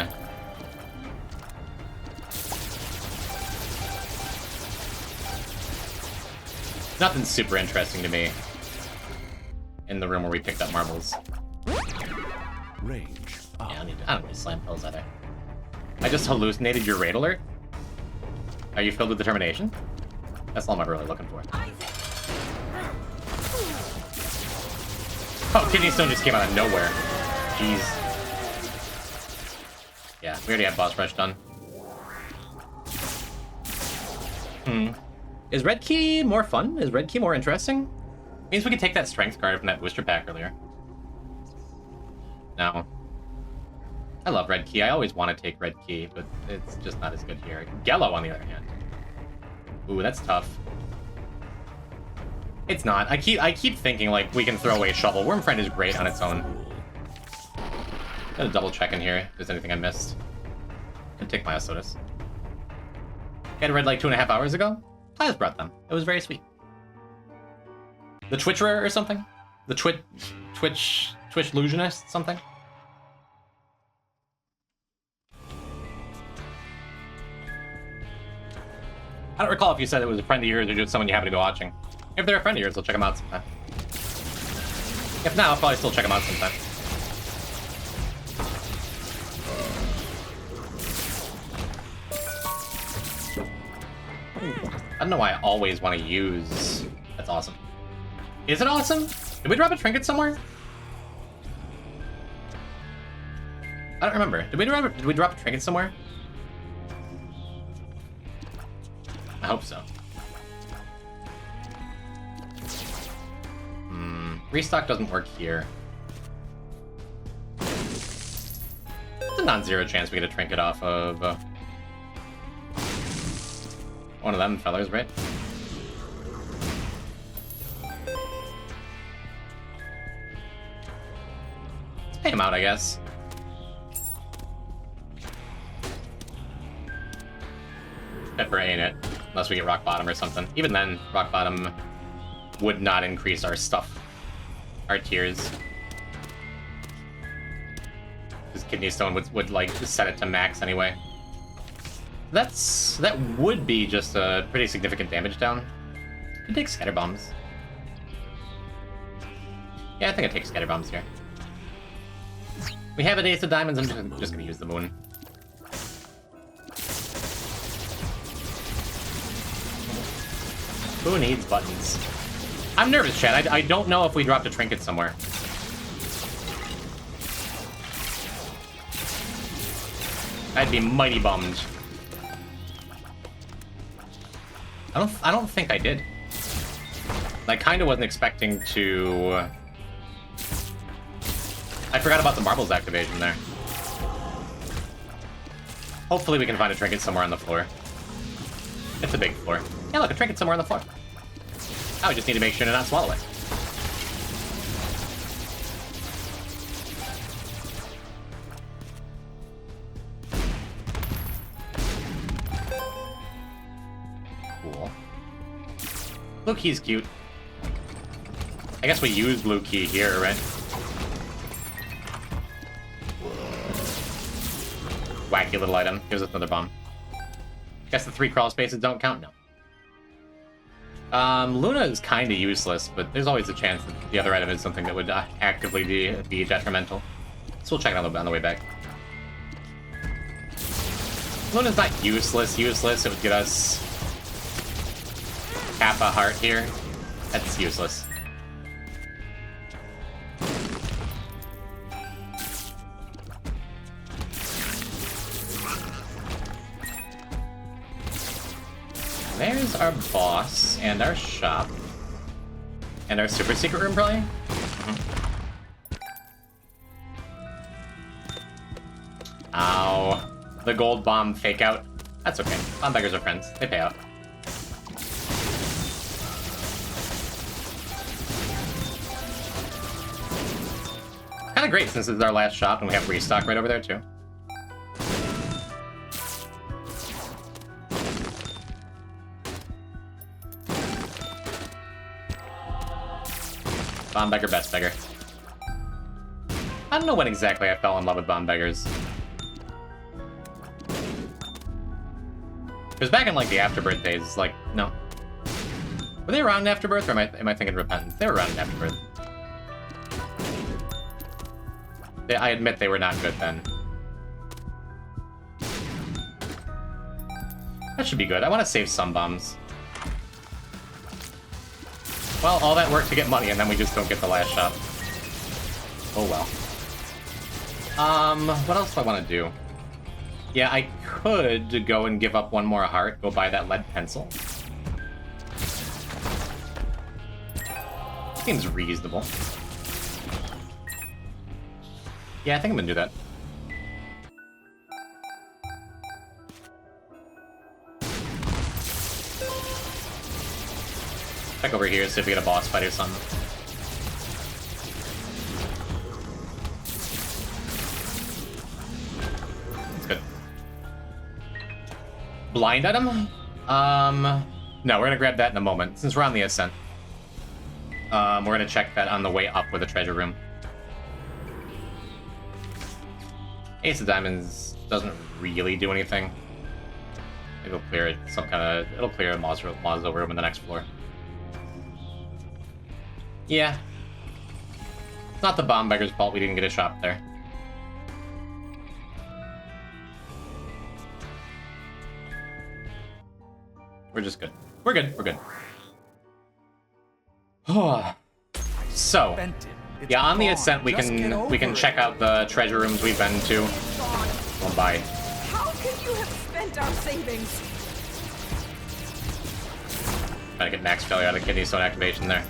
Nothing super interesting to me in the room where we picked up marbles. Range. Yeah, I don't need slam pills either. I just hallucinated your raid alert? Are you filled with determination? That's all I'm really looking for. Oh, Kidney Stone just came out of nowhere. Jeez. Yeah, we already have boss rush done. Is Red Key more fun? Is Red Key more interesting? Means we can take that strength card from that booster pack earlier. No. I love Red Key. I always want to take Red Key, but it's just not as good here. Yellow, on the other hand. Ooh, that's tough. It's not. I keep thinking, like, we can throw away Shovel. Worm Friend is great on its own. Gotta double check in here if there's anything I missed. Gonna take my Sodas. Got a red like 2.5 hours ago. Class brought them. It was very sweet. The Twitcherer or something? The Twitch illusionist something? I don't recall if you said it was a friend of yours or just someone you happen to be watching. If they're a friend of yours, I'll check them out sometime. If not, I'll probably still check them out sometime. I don't know why I always want to use... That's awesome. Is it awesome? Did we drop a trinket somewhere? I don't remember. Did we drop a trinket somewhere? I hope so. Restock doesn't work here. It's a non-zero chance we get a trinket off of one of them fellers, right? Let's pay him out, I guess. Pepper ain't it. Unless we get rock bottom or something. Even then, rock bottom would not increase our stuff. Our tiers. Because kidney stone would like set it to max anyway. That would be just a pretty significant damage down. Could take scatter bombs. Yeah, I think I take scatter bombs here. We have an ace of diamonds. I'm just gonna use the moon. Who needs buttons? I'm nervous, Chad. I don't know if we dropped a trinket somewhere. I'd be mighty bummed. I don't think I did. I kind of wasn't expecting to... I forgot about the marbles activation there. Hopefully we can find a trinket somewhere on the floor. It's a big floor. Yeah, look, a trinket somewhere on the floor. Now we just need to make sure to not swallow it. Cool. Blue key's cute. I guess we use blue key here, right? Wacky little item. Gives us another bomb. Guess the 3 crawl spaces don't count? No. Luna is kind of useless, but there's always a chance that the other item is something that would actively be detrimental. So we'll check it out on the way back. Luna's not useless. It would get us half a heart here. That's useless. There's our boss, and our shop. And our super secret room, probably? Ow. The gold bomb fake out. That's okay. Bomb beggars are friends. They pay out. Kinda great since this is our last shop and we have restock right over there, too. Bomb beggar, best beggar. I don't know when exactly I fell in love with bomb beggars. It was back in like the Afterbirth days. Like, no, were they around in Afterbirth, or am I thinking Repentance? They were around in Afterbirth. I admit they were not good then. That should be good. I want to save some bombs. Well, all that work to get money, and then we just don't get the last shot. Oh well. What else do I want to do? Yeah, I could go and give up one more heart, go buy that lead pencil. Seems reasonable. Yeah, I think I'm gonna do that. Check over here, see if we get a boss fight or something. That's good. Blind item? No, we're gonna grab that in a moment, since we're on the ascent. We're gonna check that on the way up with the treasure room. Ace of Diamonds doesn't really do anything. It'll clear it. It'll clear a Mazo room in the next floor. Yeah. It's not the bomb beggar's fault we didn't get a shop there. We're just good. We're good. We're good. So, yeah, on the ascent we can check out the treasure rooms we've been to. Oh, bye. How could you have spent our savings? Trying to get max failure out of kidney stone activation there.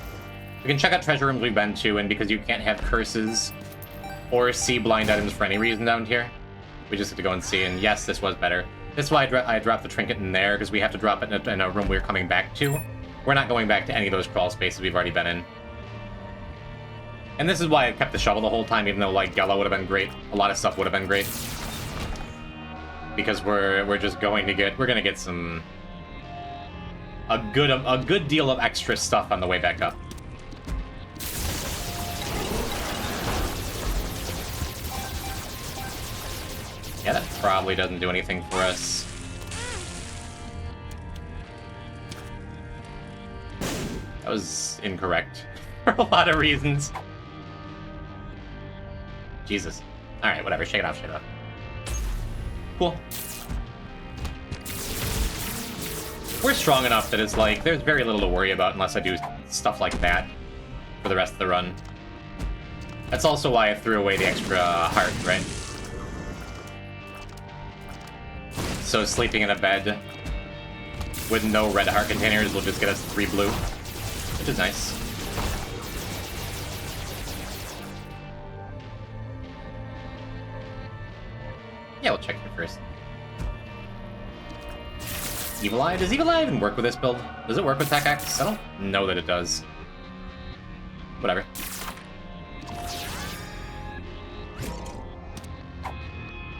We can check out treasure rooms we've been to, and because you can't have curses or see blind items for any reason down here, we just have to go and see. And yes, this was better. This is why I dropped the trinket in there, because we have to drop it in a room we're coming back to. We're not going back to any of those crawl spaces we've already been in. And this is why I kept the shovel the whole time, even though, like, Gela would have been great. A lot of stuff would have been great. Because we're just going to get... We're going to get some... A good deal of extra stuff on the way back up. Yeah, that probably doesn't do anything for us. That was incorrect for a lot of reasons. Jesus. Alright, whatever. Shake it off, shake it off. Cool. We're strong enough that it's like, there's very little to worry about unless I do stuff like that for the rest of the run. That's also why I threw away the extra heart, right? So sleeping in a bed with no red heart containers will just get us 3 blue, which is nice. Yeah, we'll check here first. Evil Eye? Does Evil Eye even work with this build? Does it work with Tech X? I don't know that it does. Whatever.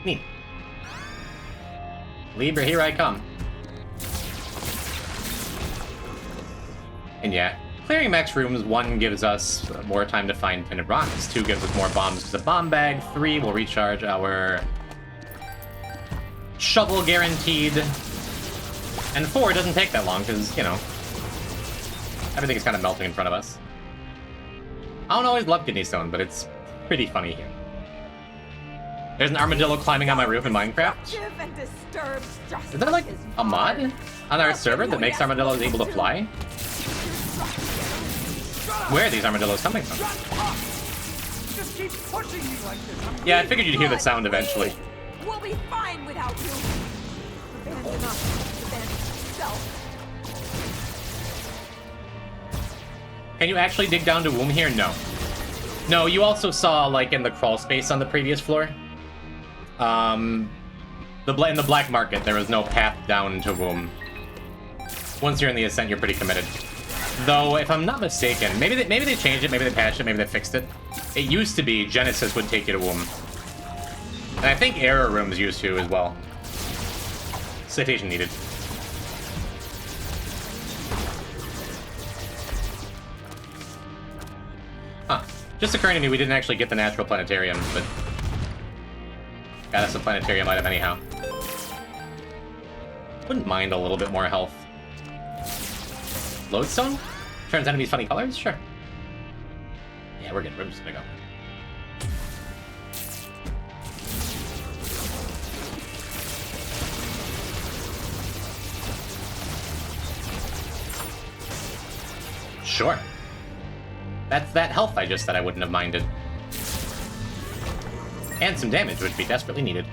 Neat. Libra, here I come. And yeah, clearing max rooms, 1 gives us more time to find tinted rocks, 2 gives us more bombs to the bomb bag, 3 will recharge our shovel guaranteed, and 4 doesn't take that long because, you know, everything is kind of melting in front of us. I don't always love kidney stone, but it's pretty funny here. There's an armadillo climbing on my roof in Minecraft. Is there like a mod on our server that makes armadillos able to fly? Where are these armadillos coming from? Just keep pushing me like this. Yeah, I figured you'd hear the sound eventually. We'll be fine without you. Abandon us, abandon yourself. Can you actually dig down to womb here? No. No, you also saw, like, in the crawl space on the previous floor, in the black market, there was no path down to womb. Once you're in the ascent, you're pretty committed. Though, if I'm not mistaken, maybe they changed it, maybe they patched it, maybe they fixed it. It used to be Genesis would take you to womb. And I think error rooms used to as well. Citation needed. Huh. Just occurring to me, we didn't actually get the natural planetarium, but got us a planetarium item anyhow. Wouldn't mind a little bit more health. Lodestone? Turns enemies funny colors? Sure. Yeah, we're good. We're just gonna go. Sure. That's that health I just said I wouldn't have minded. And some damage, which we desperately needed.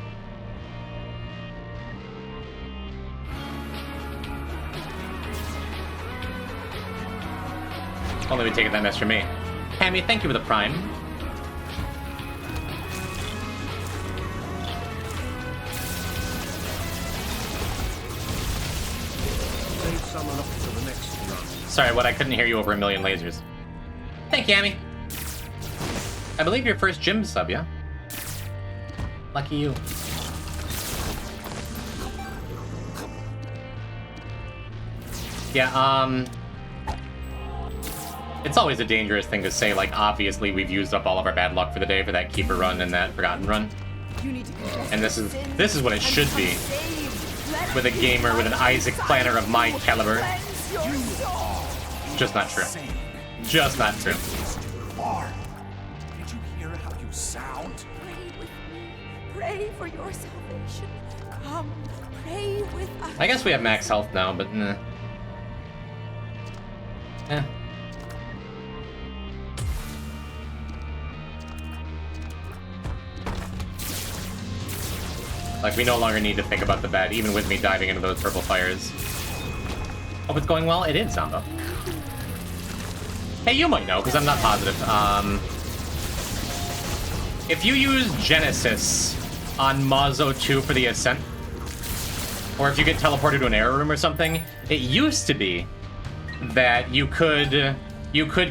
Only we taken that mess from me. Hammy, thank you for the prime. Save someone up for the next run. Sorry, what? I couldn't hear you over a million lasers. Thank you, Hammy. I believe your first gym sub, yeah? Lucky you. Yeah, It's always a dangerous thing to say, like, obviously we've used up all of our bad luck for the day for that Keeper run and that Forgotten run. You need to confess And this your is sins what it and should become be. saved. Let With a me, gamer with an my Isaac planner of my disciple, caliber. cleanse your soul. Just not true. Insane. Just not true. It's too far. Did you hear how you sound? Pray with me. Pray for your salvation. Come, pray with us. I guess we have max health now, but nah. Eh. Like, we no longer need to think about the bad, even with me diving into those purple fires. Hope it's going well? It is, Samba. Hey, you might know, because I'm not positive. If you use Genesis on Mazo 2 for the Ascent, or if you get teleported to an error room or something, it used to be that you could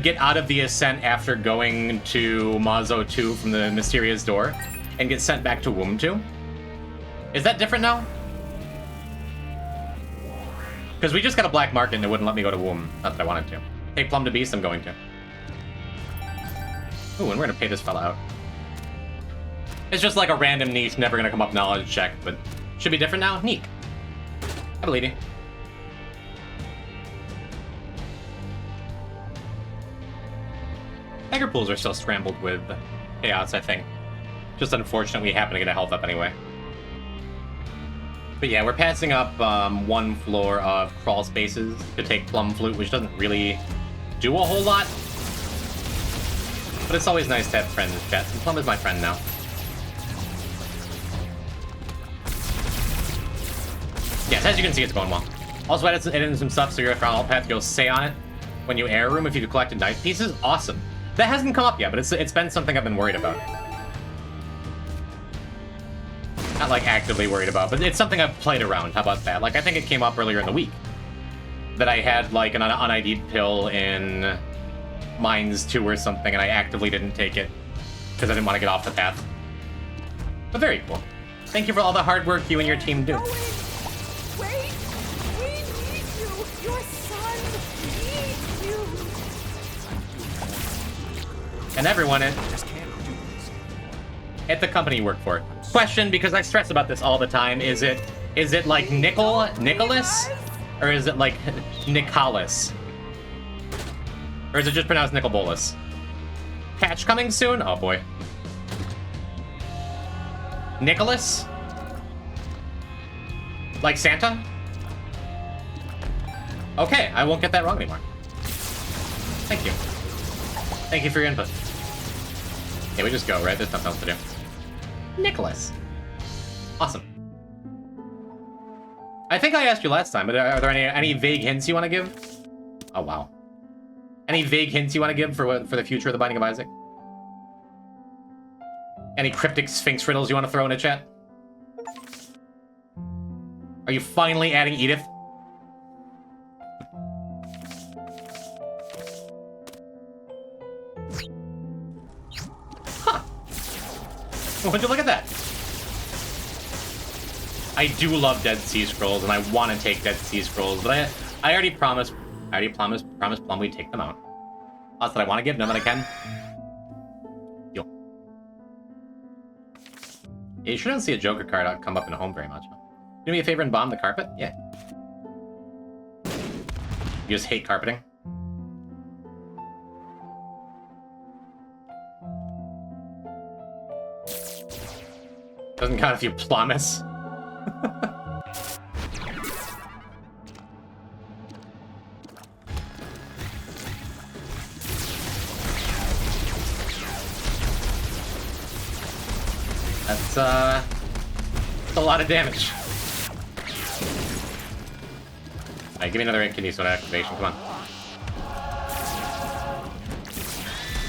get out of the Ascent after going to Mazo 2 from the mysterious door and get sent back to Womb 2. Is that different now? Because we just got a black market and it wouldn't let me go to Womb. Not that I wanted to. Hey, Plum to Beast, I'm going to. Ooh, and we're gonna pay this fella out. It's just like a random niche, never gonna come up knowledge check, but should be different now? Neat. I believe you. Beggar pools are still scrambled with chaos, I think. Just unfortunate we happen to get a health up anyway. But yeah, we're passing up one floor of crawl spaces to take Plum Flute, which doesn't really do a whole lot. But it's always nice to have friends, chat. And Plum is my friend now. Yes, as you can see, it's going well. Also added in some stuff so your alt path goes say on it when you air room if you collected knife pieces. Awesome. That hasn't come up yet, but it's been something I've been worried about. Not like actively worried about, but it's something I've played around. How about that? Like, I think it came up earlier in the week that I had like an un-ID'd pill in Mines 2 or something, and I actively didn't take it because I didn't want to get off the path. But very cool. Thank you for all the hard work you and your team do. Wait, we need you. Your son needs you. And everyone at Just can't do this. the company you work for. Question, because I stress about this all the time, is it like Nicholas? Or is it like Nicholas? Or is it just pronounced Nicol-Bolas? Patch coming soon? Oh boy. Nicholas? Like Santa? Okay, I won't get that wrong anymore. Thank you. Thank you for your input. Yeah, we just go, right? There's nothing else to do. Nicholas. Awesome. I think I asked you last time, but are there any vague hints you want to give? Oh, wow. Any vague hints you want to give for the future of the Binding of Isaac? Any cryptic Sphinx riddles you want to throw in a chat? Are you finally adding Edith? Huh. Would you look at that? I do love Dead Sea Scrolls, and I want to take Dead Sea Scrolls, but I already promised Plum we'd take them out. Lots that I want to give, none that I can. Yo. Yeah, you shouldn't see a Joker card come up in home very much. Do me a favor and bomb the carpet? Yeah. You just hate carpeting? Doesn't count if you promise. That's a lot of damage. Alright, give me another kidney stone activation, come on.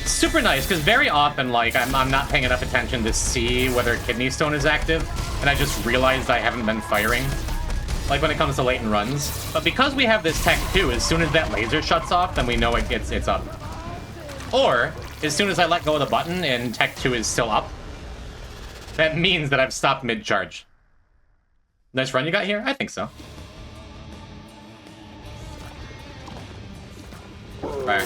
Super nice, because very often, like, I'm not paying enough attention to see whether kidney stone is active, and I just realized I haven't been firing. Like when it comes to latent runs. But because we have this tech too, as soon as that laser shuts off, then we know it's up. Or, as soon as I let go of the button and tech 2 is still up, that means that I've stopped mid-charge. Nice run you got here? I think so. Fire.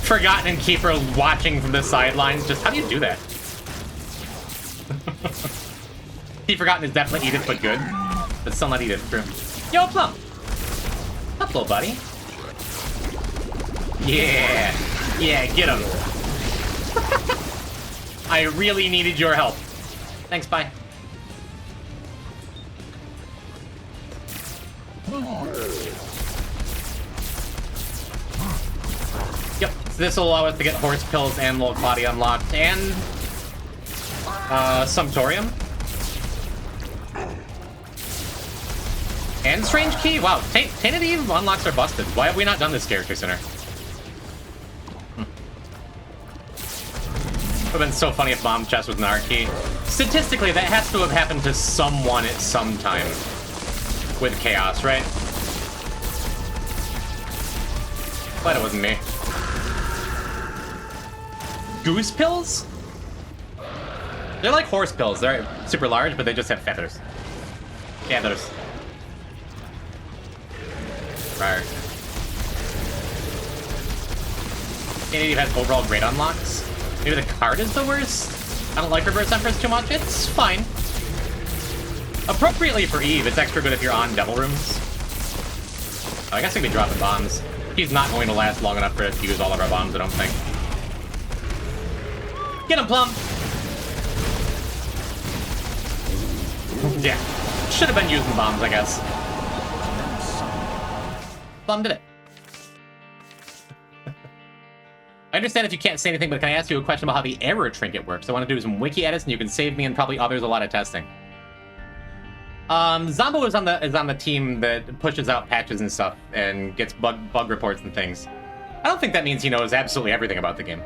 Forgotten Keeper watching from the sidelines. Just how do you do that? He Forgotten is definitely Edith, but good. But still not Edith. True. Yo, Plum. Up, little buddy. Yeah. Yeah, get him. I really needed your help. Thanks, bye. Yep, so this will allow us to get Horse Pills and Lil Body unlocked, and Sumptorium. And Strange Key. Wow, Tainted Eve unlocks are busted. Why have we not done this character sooner? Would have been so funny if Bomb Chest was an art key. Statistically, that has to have happened to someone at some time with Chaos, right? Glad it wasn't me. Goose pills? They're like horse pills. They're super large, but they just have feathers. Feathers. Rawr. Tainted Eve has overall great unlocks. Maybe the card is the worst? I don't like Reverse Empress too much. It's fine. Appropriately for Eve, it's extra good if you're on Devil Rooms. Oh, I guess we could be dropping bombs. He's not going to last long enough for us to use all of our bombs, I don't think. Get him, Plum! Yeah. Should have been using bombs, I guess. Plum did it. I understand if you can't say anything, but can I ask you a question about how the error trinket works? I want to do some wiki edits, and you can save me and probably others a lot of testing. Zombo is on the team that pushes out patches and stuff and gets bug reports and things. I don't think that means he knows absolutely everything about the game.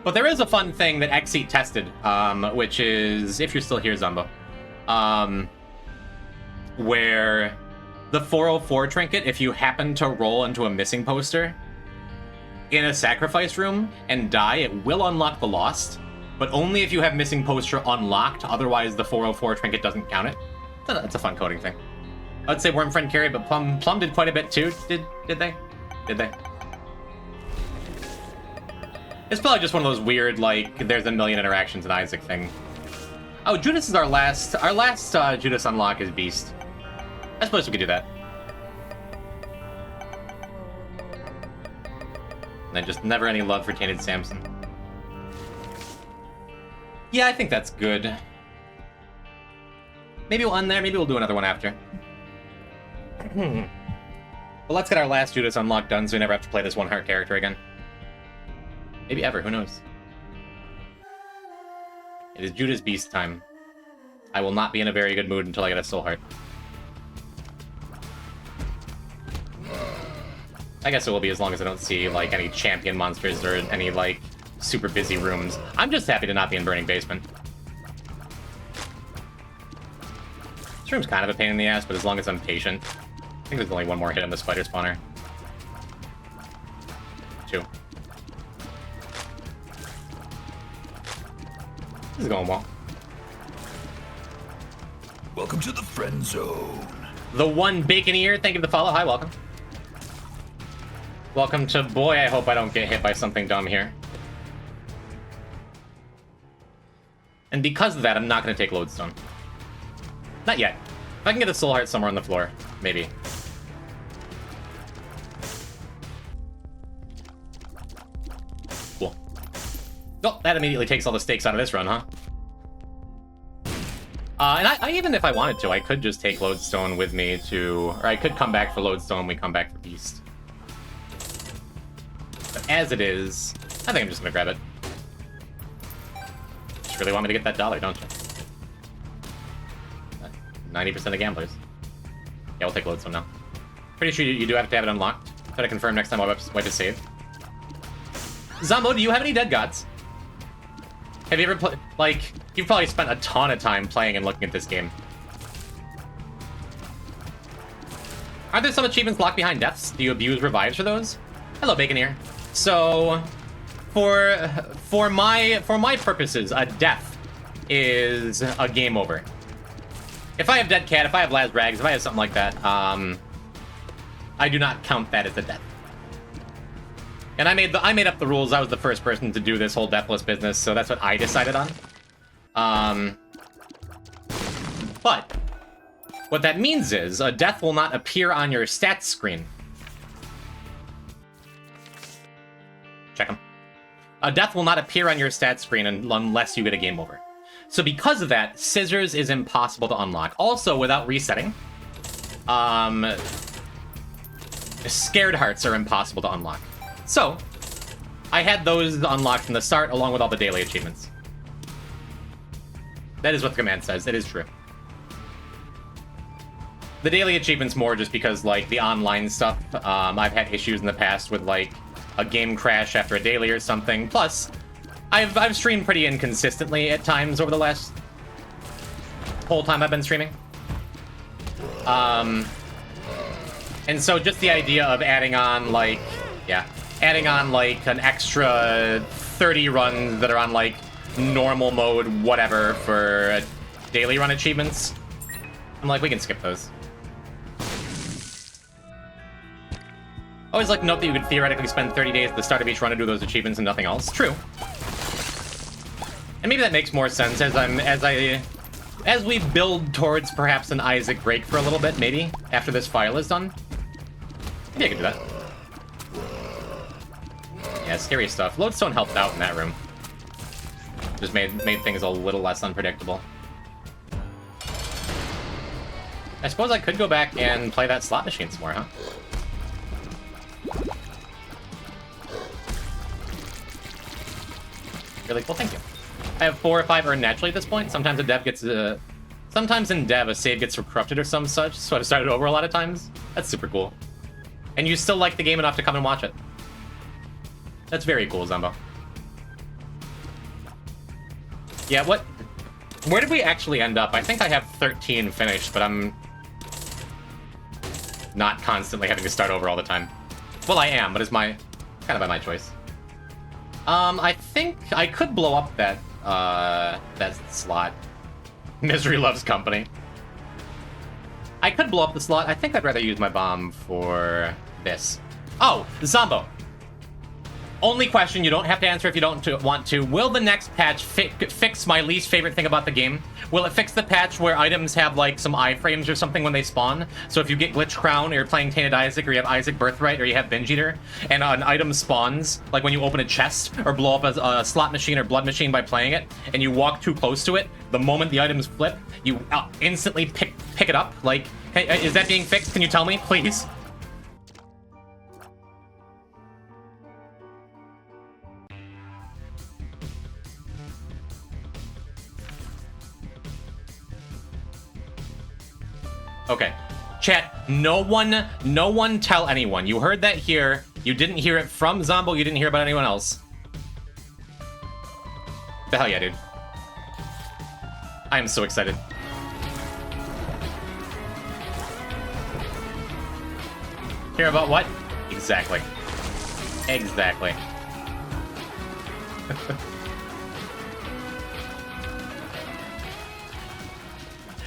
But there is a fun thing that Xseat tested, which is, if you're still here, Zombo, where the 404 trinket, if you happen to roll into a missing poster in a sacrifice room and die, it will unlock the Lost, but only if you have missing poster unlocked. Otherwise, the 404 trinket doesn't count it. That's a fun coding thing. I'd say Worm Friend carried, but Plum did quite a bit too. Did they? Did they? It's probably just one of those weird, like, there's a million interactions in Isaac thing. Oh, Judas is our last Judas unlock is Beast. I suppose we could do that. And just never any love for Tainted Samson. Yeah, I think that's good. Maybe we'll end there, maybe we'll do another one after. But let's get our last Judas unlock done so we never have to play this one heart character again. Maybe ever, who knows? It is Judas Beast time. I will not be in a very good mood until I get a soul heart. I guess it will be as long as I don't see, like, any champion monsters or any, like, super busy rooms. I'm just happy to not be in Burning Basement. This room's kind of a pain in the ass, but as long as I'm patient. I think there's only one more hit on the spider spawner. 2. This is going well. Welcome to the friend zone. The one bacon ear, thank you for the follow. Hi, welcome. Welcome to boy, I hope I don't get hit by something dumb here. And because of that, I'm not going to take Lodestone. Not yet. If I can get a soul heart somewhere on the floor, maybe. Cool. Oh, that immediately takes all the stakes out of this run, huh? And I even if I wanted to, I could just take Lodestone with me to... Or I could come back for Lodestone when we come back for Beast. But as it is, I think I'm just gonna grab it. Just really want me to get that dollar, don't you? 90% of gamblers. Yeah, we'll take Lodestone now. Pretty sure you do have to have it unlocked. Try to confirm next time my wipe is saved. Zombo, do you have any dead gods? Have you ever played, like, you've probably spent a ton of time playing and looking at this game. Are there some achievements locked behind deaths? Do you abuse revives for those? Hello, Baconeer. So, for my purposes, a death is a game over. If I have Dead Cat, if I have Laz Rags, if I have something like that, I do not count that as a death. And I made up the rules. I was the first person to do this whole Deathless business, so that's what I decided on. But what that means is a death will not appear on your stats screen. Check them. A death will not appear on your stats screen unless you get a game over. So because of that, Scissors is impossible to unlock. Also, without resetting, Scared Hearts are impossible to unlock. So, I had those unlocked from the start, along with all the daily achievements. That is what the command says. It is true. The daily achievements more just because, like, the online stuff, I've had issues in the past with, like, a game crash after a daily or something. Plus, I've streamed pretty inconsistently at times over the last whole time I've been streaming. And so just the idea of adding on, like, an extra 30 runs that are on, like, normal mode, whatever, for daily run achievements, I'm like, we can skip those. Always like to note that you could theoretically spend 30 days at the start of each run to do those achievements and nothing else. True. And maybe that makes more sense as we build towards perhaps an Isaac break for a little bit, maybe, after this file is done. Maybe I can do that. Yeah, scary stuff. Lodestone helped out in that room. Just made things a little less unpredictable. I suppose I could go back and play that slot machine some more, huh? Really cool, thank you. I have 4 or 5 earned naturally at this point. Sometimes a dev gets sometimes in dev a save gets corrupted or some such, so I've started over a lot of times. That's super cool. And you still like the game enough to come and watch it. That's very cool, Zumbo. Yeah, where did we actually end up? I think I have 13 finished, but I'm not constantly having to start over all the time. Well, I am, but it's kind of by my choice. I think I could blow up that slot. Misery loves company. I could blow up the slot. I think I'd rather use my bomb for this. Oh, Zombo. Only question, you don't have to answer if you don't want to. Will the next patch fix my least favorite thing about the game? Will it fix the patch where items have, like, some iframes or something when they spawn? So if you get Glitch Crown, or you're playing Tainted Isaac, or you have Isaac Birthright, or you have Binge Eater, and an item spawns, like when you open a chest, or blow up a slot machine or blood machine by playing it, and you walk too close to it, the moment the items flip, you instantly pick it up? Like, hey, is that being fixed? Can you tell me, please? Okay. Chat, no one tell anyone. You heard that here. You didn't hear it from Zombo. You didn't hear about anyone else. The hell yeah, dude. I am so excited. Hear about what? Exactly. Exactly.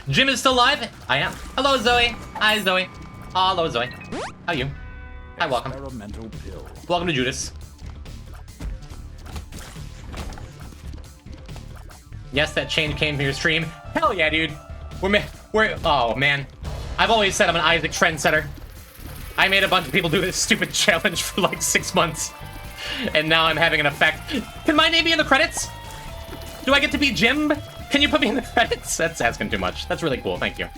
Jim is still live? I am. Hello, Zoe. Hi, Zoe. Hello, Zoe. How are you? Hi, welcome. Welcome to Judas. Yes, that change came from your stream. Hell yeah, dude. We're oh, man. I've always said I'm an Isaac trendsetter. I made a bunch of people do this stupid challenge for like 6 months. And now I'm having an effect. Can my name be in the credits? Do I get to be Jim? Can you put me in the credits? That's asking too much. That's really cool, thank you.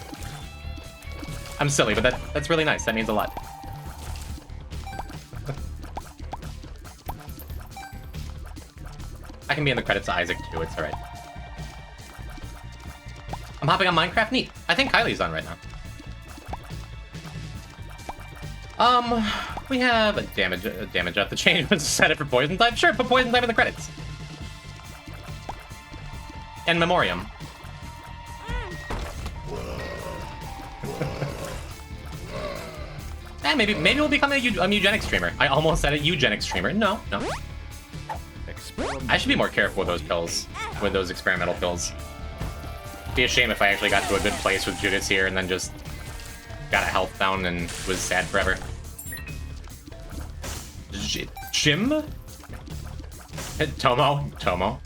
I'm silly, but that's really nice. That means a lot. I can be in the credits of Isaac too, it's alright. I'm hopping on Minecraft? Neat. I think Kylie's on right now. We have a damage up. The change was set it for poison type. Sure, put poison type in the credits. In memoriam. And maybe we'll become a eugenics streamer. I almost said a eugenics streamer. No. I should be more careful with those pills, with those experimental pills. It'd be a shame if I actually got to a good place with Judas here and then just got a health down and was sad forever. Shit. Jim? Tomo.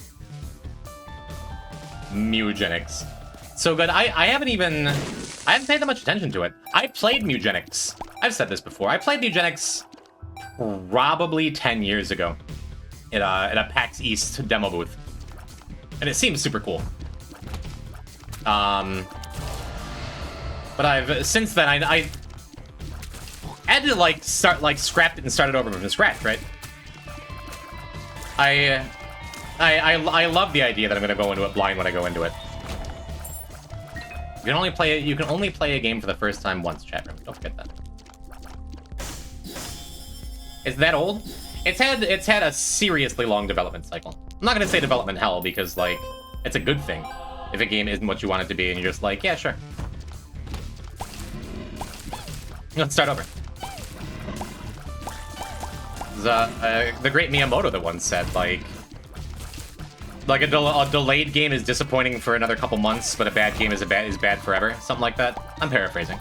Mugenics. So good. I haven't paid that much attention to it. I played Mugenics. I've said this before. I played Mugenics probably 10 years ago at a PAX East demo booth. And it seems super cool. But since then I had to like scrap it and start it over from scratch, right? I love the idea that I'm gonna go into it blind when I go into it. You can only play a game for the first time once, chat room. Don't forget that. Is that old? It's had a seriously long development cycle. I'm not gonna say development hell because like it's a good thing if a game isn't what you want it to be and you're just like, yeah, sure. Let's start over. The great Miyamoto that once said like a delayed game is disappointing for another couple months, but a bad game is bad forever. Something like that. I'm paraphrasing.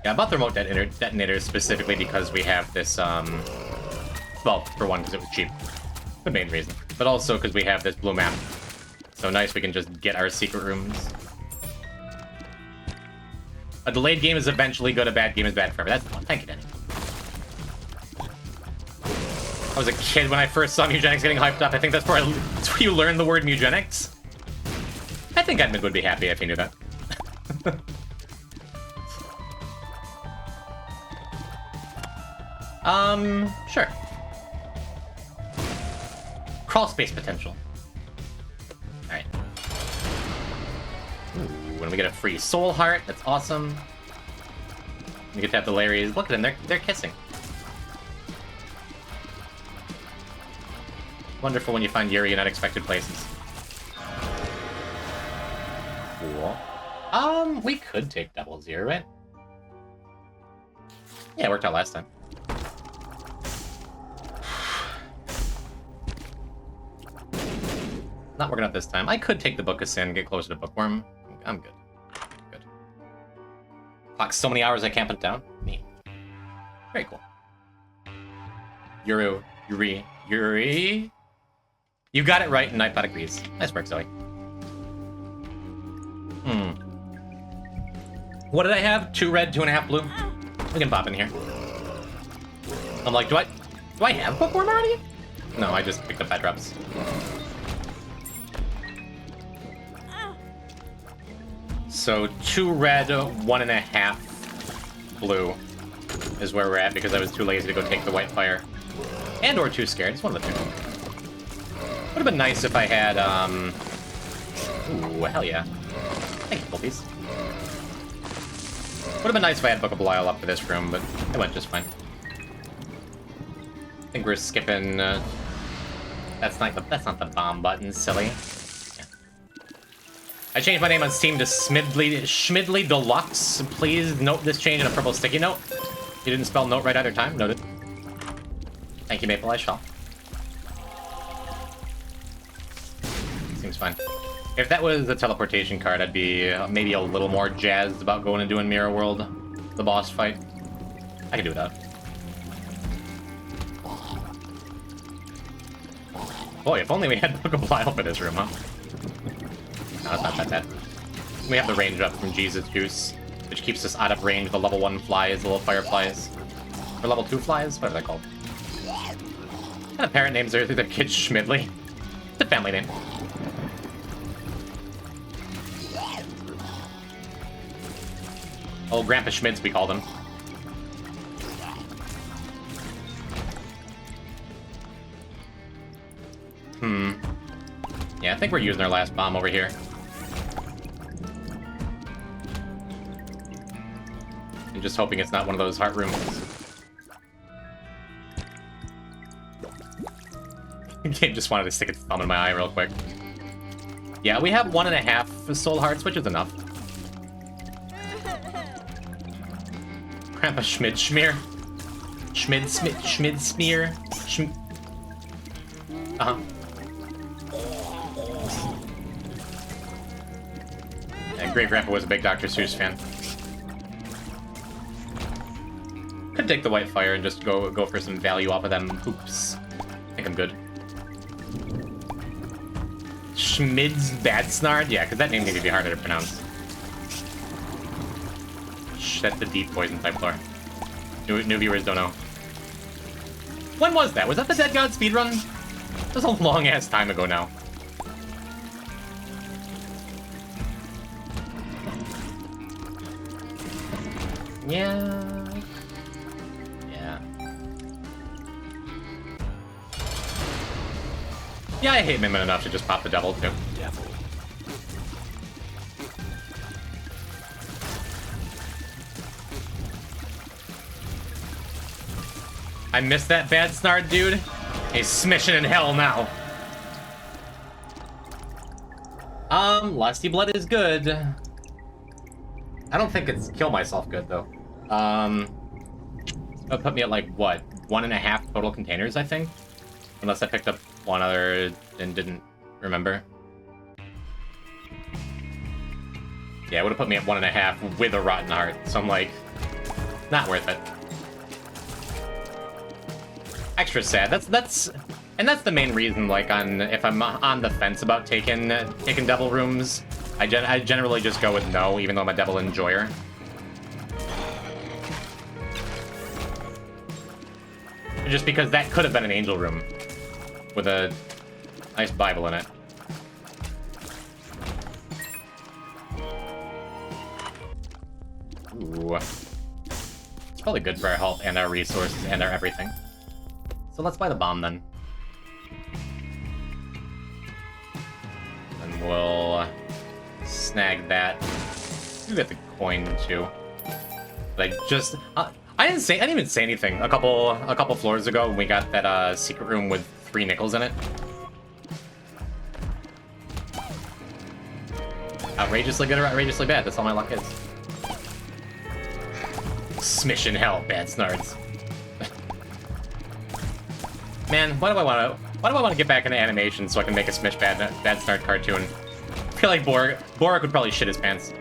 Yeah, I bought the remote detonators specifically because we have this, well, for one, because it was cheap. The main reason. But also because we have this blue map. So nice, we can just get our secret rooms. A delayed game is eventually good, a bad game is bad forever. That's the one. Thank you, Danny. I was a kid when I first saw Mugenics getting hyped up. I think that's where you learned the word Mugenics. I think Edmund would be happy if he knew that. Sure. Crawl space potential. Alright. Ooh, when we get a free soul heart, that's awesome. We get to have the Larrys. Look at them, they're kissing. Wonderful when you find Yuri in unexpected places. Cool. We could take double zero, right? Yeah, it worked out last time. Not working out this time. I could take the Book of Sin, get closer to Bookworm. I'm good. Good. Clock so many hours I can't put it down. Neat. Very cool. Yuri. You got it right, and Nightbot agrees. Nice work, Zoe. What did I have? 2 red, 2.5 blue? We can pop in here. I'm like, do I have Bookworm already? No, I just picked up bad drops. So 2 red, 1.5 blue is where we're at because I was too lazy to go take the white fire. And or too scared. It's one of the two. Would have been nice if I had, Ooh, hell yeah. Thank you, Pulpies. Would have been nice if I had Book of Belial up for this room, but it went just fine. I think we're skipping, That's not the bomb button, silly. Yeah. I changed my name on Steam to Schmidley Deluxe. Please note this change in a purple sticky note. You didn't spell note right either time. Noted. Thank you, Maple. I shall. Seems fine. If that was a teleportation card, I'd be maybe a little more jazzed about going and doing Mirror World, the boss fight. I could do that. Boy, if only we had Book of Belial for this room, huh? No, it's not that bad. We have the range up from Jesus Juice, which keeps us out of range of the level 1 flies, the little fireflies. Or level 2 flies? What are they called? What kind of parent names are their kids Schmidley? It's a family name. Old Grandpa Schmids, we call them. Yeah, I think we're using our last bomb over here. I'm just hoping it's not one of those heart rooms. Game just wanted to stick its thumb in my eye real quick. Yeah, we have 1.5 soul hearts, which is enough. Grandpa Schmid Schmear. Schmid Smear. Uh-huh. Yeah, Great Grandpa was a big Dr. Seuss fan. could take the white fire and just go for some value off of them hoops. I think I'm good. Schmid's Badsnard? Yeah, because that name needs to be harder to pronounce. That's the deep poison type lore. New viewers don't know. When was that? Was that the Dead God speedrun? That was a long-ass time ago now. Yeah. Yeah. Yeah, I hate Min Min enough to just pop the devil, too. Devil. I missed that bad snard, dude. He's smishing in hell now. Lusty Blood is good. I don't think it's kill myself good, though. It'll put me at, like, what? 1.5 total containers, I think? Unless I picked up one other and didn't remember. Yeah, it would have put me at 1.5 with a Rotten Heart, so I'm like, not worth it. Extra sad. That's the main reason. Like, if I'm on the fence about taking devil rooms, I generally just go with no, even though I'm a devil enjoyer. Just because that could have been an angel room with a nice Bible in it. Ooh. It's probably good for our health and our resources and our everything. So let's buy the bomb then. And we'll snag that. We get the coin too. But I didn't even say anything a couple floors ago when we got that secret room with 3 nickels in it. Outrageously good or outrageously bad, that's all my luck is. Smish in hell, bad snards. Man, why do I want to get back into animation so I can make a Smish bad snard cartoon? I feel like Borak would probably shit his pants.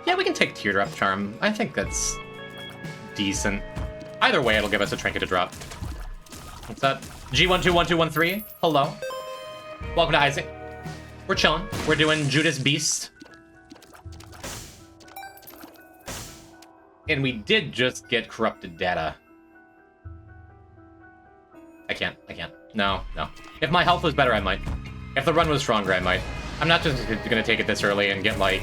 Yeah, we can take Teardrop Charm. I think that's decent. Either way, it'll give us a trinket to drop. What's up? G121213, hello. Welcome to Isaac. We're chilling. We're doing Judas Beast. And we did just get corrupted data. I can't. No. If my health was better, I might. If the run was stronger, I might. I'm not just gonna take it this early and get, like,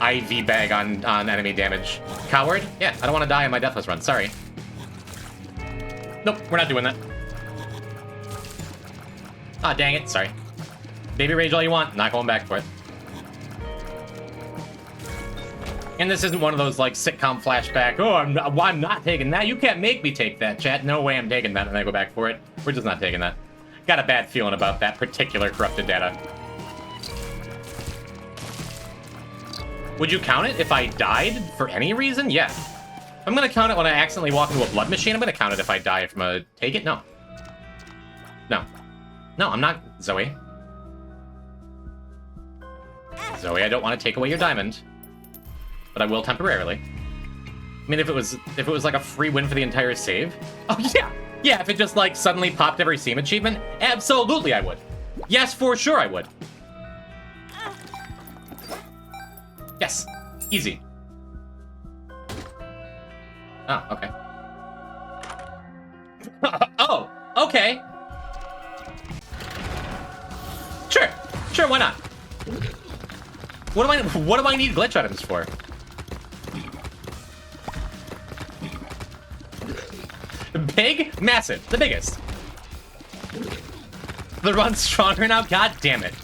IV bag on enemy damage. Coward? Yeah, I don't want to die on my Deathless run, sorry. Nope, we're not doing that. Ah, dang it, sorry. Baby rage all you want, not going back for it. And this isn't one of those, like, sitcom flashback, oh, I'm not taking that. You can't make me take that, chat. No way I'm taking that and I go back for it. We're just not taking that. Got a bad feeling about that particular corrupted data. Would you count it if I died for any reason? Yeah. I'm gonna count it when I accidentally walk into a blood machine. I'm gonna count it if I die from a take it? No. No, I'm not, Zoe. Zoe, I don't want to take away your diamond. But I will temporarily. I mean, if it was like a free win for the entire save. Oh yeah, yeah. If it just like suddenly popped every Seam achievement, absolutely I would. Yes, for sure I would. Yes, easy. Oh, okay. Oh, okay. Sure, why not? What do I need glitch items for? Big? Massive. The biggest. The run's stronger now? God damn it.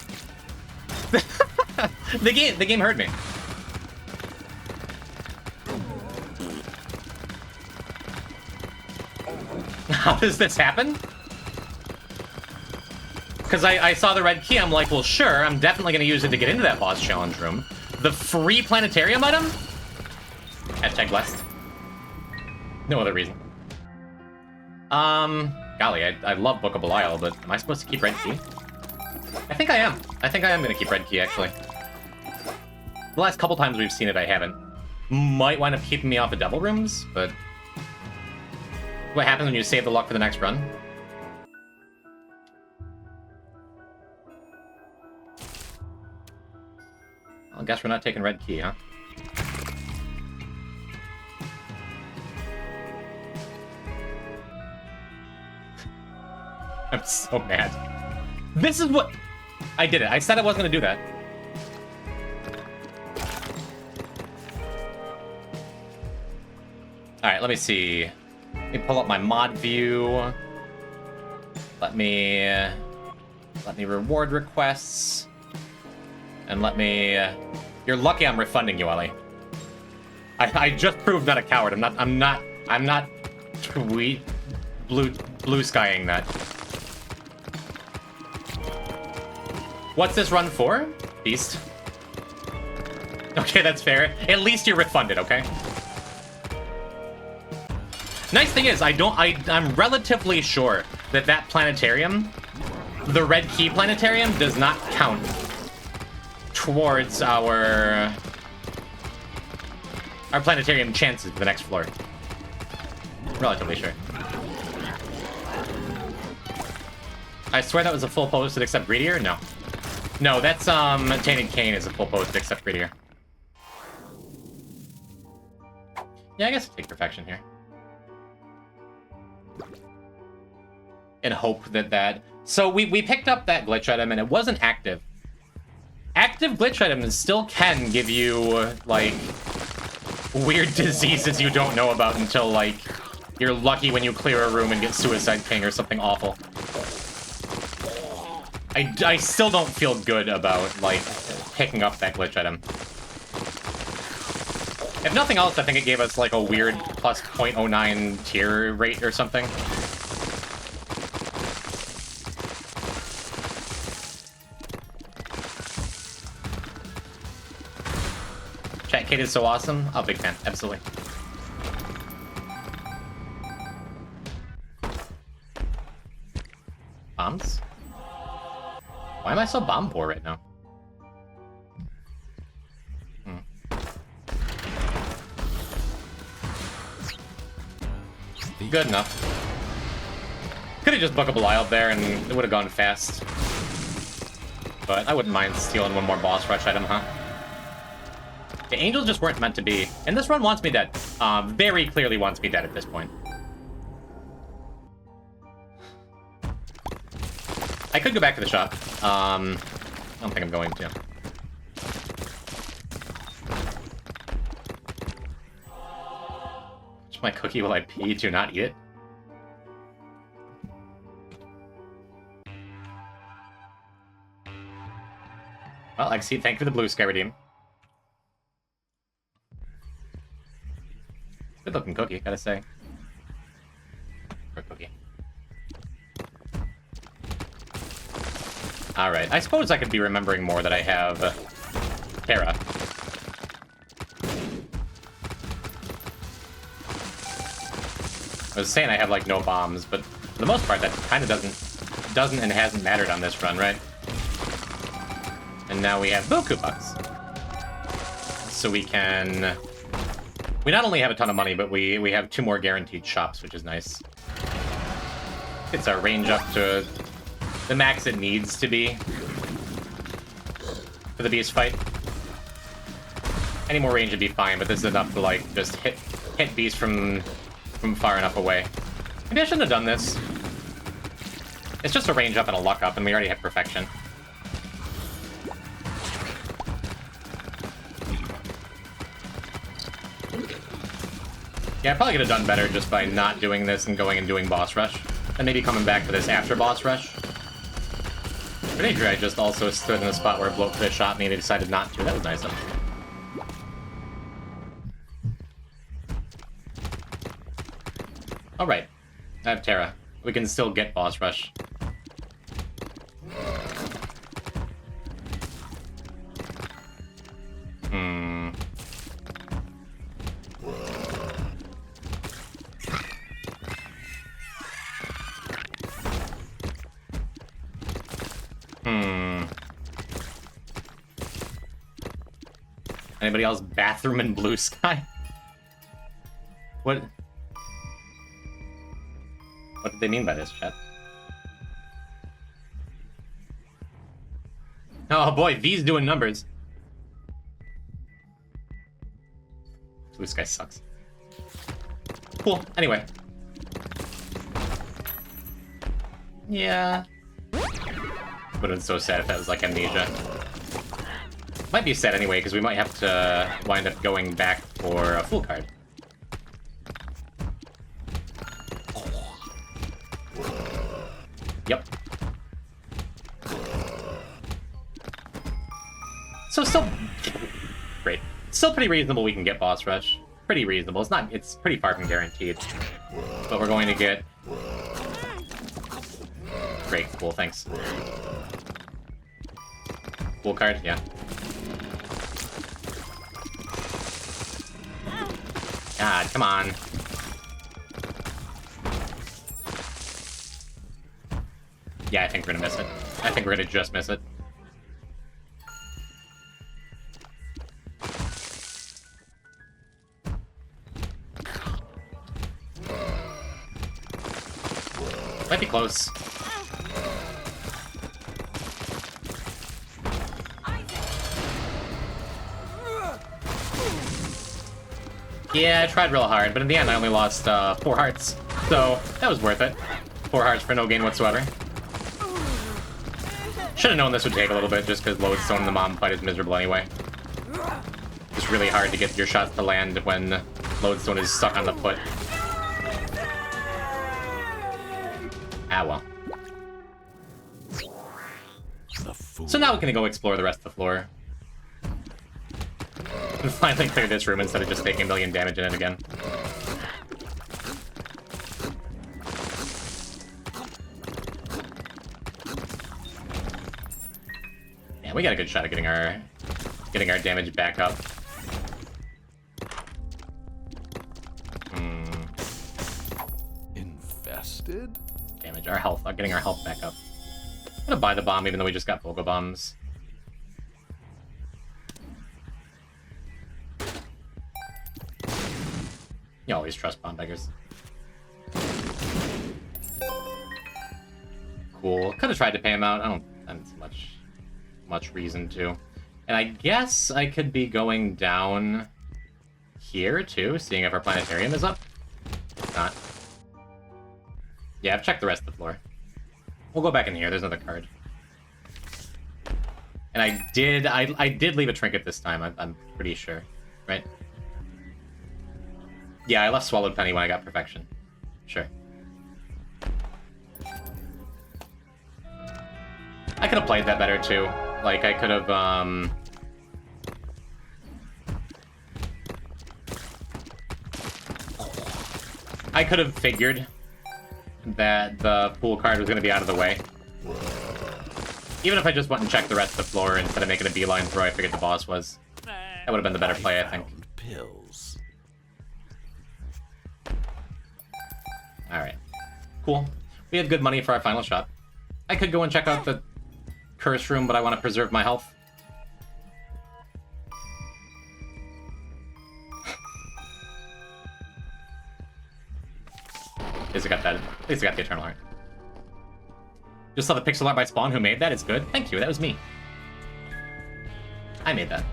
The game hurt me. How does this happen? Because I saw the red key, I'm like, well, sure, I'm definitely going to use it to get into that boss challenge room. The free planetarium item? Hashtag blessed. No other reason. Golly, I love Book of Belial, but am I supposed to keep red key? I think I am. I think I am going to keep red key, actually. The last couple times we've seen it, I haven't. Might wind up keeping me off of Devil Rooms, but... What happens when you save the luck for the next run? I guess we're not taking red key, huh? I'm so mad. This is what... I did it. I said I wasn't going to do that. Alright, let me see. Let me pull up my mod view. Let me reward requests. And let me... You're lucky I'm refunding you, Ellie. I just proved not a coward. I'm not tweet blue skying that. What's this run for? Beast. Okay, that's fair. At least you're refunded, okay? Nice thing is, I'm relatively sure that planetarium, the red key planetarium, does not count towards our planetarium chances for the next floor. Relatively sure. I swear that was a full posted except greedier? No. No, that's Tainted Cane is a full posted except greedier. Yeah, I guess I'll take perfection here. And hope that... So we picked up that glitch item and it wasn't active. Active glitch items still can give you, like, weird diseases you don't know about until, like, you're lucky when you clear a room and get Suicide King or something awful. I still don't feel good about, like, picking up that glitch item. If nothing else, I think it gave us, like, a weird plus 0.09 tier rate or something. Chat Kid is so awesome. Oh, big fan. Absolutely. Bombs? Why am I so bomb poor right now? Good enough. Could have just booked a Belial there and it would have gone fast. But I wouldn't mind stealing one more boss rush item, huh? The angels just weren't meant to be. And this run wants me dead. Very clearly wants me dead at this point. I could go back to the shop. I don't think I'm going to. Touch my cookie while I pee. Do not eat it. Well, I see. Thank you for the blue sky redeem. Good looking cookie, gotta say. Or cookie. Alright, I suppose I could be remembering more that I have Terra. I was saying I have, like, no bombs, but for the most part, that kind of doesn't and hasn't mattered on this run, right? And now we have Boku Bucks. So we can... We not only have a ton of money, but we have 2 more guaranteed shops, which is nice. It's our range up to the max it needs to be for the beast fight. Any more range would be fine, but this is enough to, like, just hit beast from far enough away. Maybe I shouldn't have done this. It's just a range up and a luck up, and we already have perfection. Yeah, I probably could have done better just by not doing this and going and doing boss rush. And maybe coming back for this after boss rush. Pretty sure I just also stood in a spot where Bloat could have shot me and he decided not to. That was nice of him. Alright. I have Terra. We can still get boss rush. Anybody else? Bathroom and blue sky? What? What did they mean by this, chat? Oh boy, V's doing numbers. Blue sky sucks. Cool, anyway. Yeah. Would have been so sad if that was like amnesia. Might be sad anyway, because we might have to wind up going back for a full card. Yep. So still great. Still pretty reasonable we can get boss rush. Pretty reasonable. It's pretty far from guaranteed. But we're going to get great, cool, thanks. Full card, yeah. God, come on. Yeah, I think we're gonna miss it. I think we're gonna just miss it. Might be close. Yeah, I tried real hard, but in the end I only lost 4 hearts. So, that was worth it. 4 hearts for no gain whatsoever. Should have known this would take a little bit, just because Lodestone and the mom fight is miserable anyway. It's really hard to get your shots to land when Lodestone is stuck on the foot. Ah, well. So now we can go explore the rest of the floor. And finally clear this room instead of just taking a million damage in it again. Yeah, we got a good shot at getting our damage back up. Infested? Damage, our health, getting our health back up. I'm gonna buy the bomb even though we just got Vocal Bombs. You always trust bomb beggars. Cool. Could have tried to pay him out. I don't see much reason to. And I guess I could be going down here too, seeing if our planetarium is up. It's not. Yeah, I've checked the rest of the floor. We'll go back in here. There's another card. And I did leave a trinket this time. I'm pretty sure, right? Yeah, I left Swallowed Penny when I got Perfection. Sure. I could have played that better, too. Like, I could have, I could have figured that the pool card was going to be out of the way. Even if I just went and checked the rest of the floor instead of making a beeline for where I figured the boss was. That would have been the better play, I think. Pills. Alright. Cool. We have good money for our final shot. I could go and check out the curse room, but I want to preserve my health. At least I got the Eternal Heart. Just saw the pixel art by Spawn, who made that. It's good. Thank you, that was me. I made that.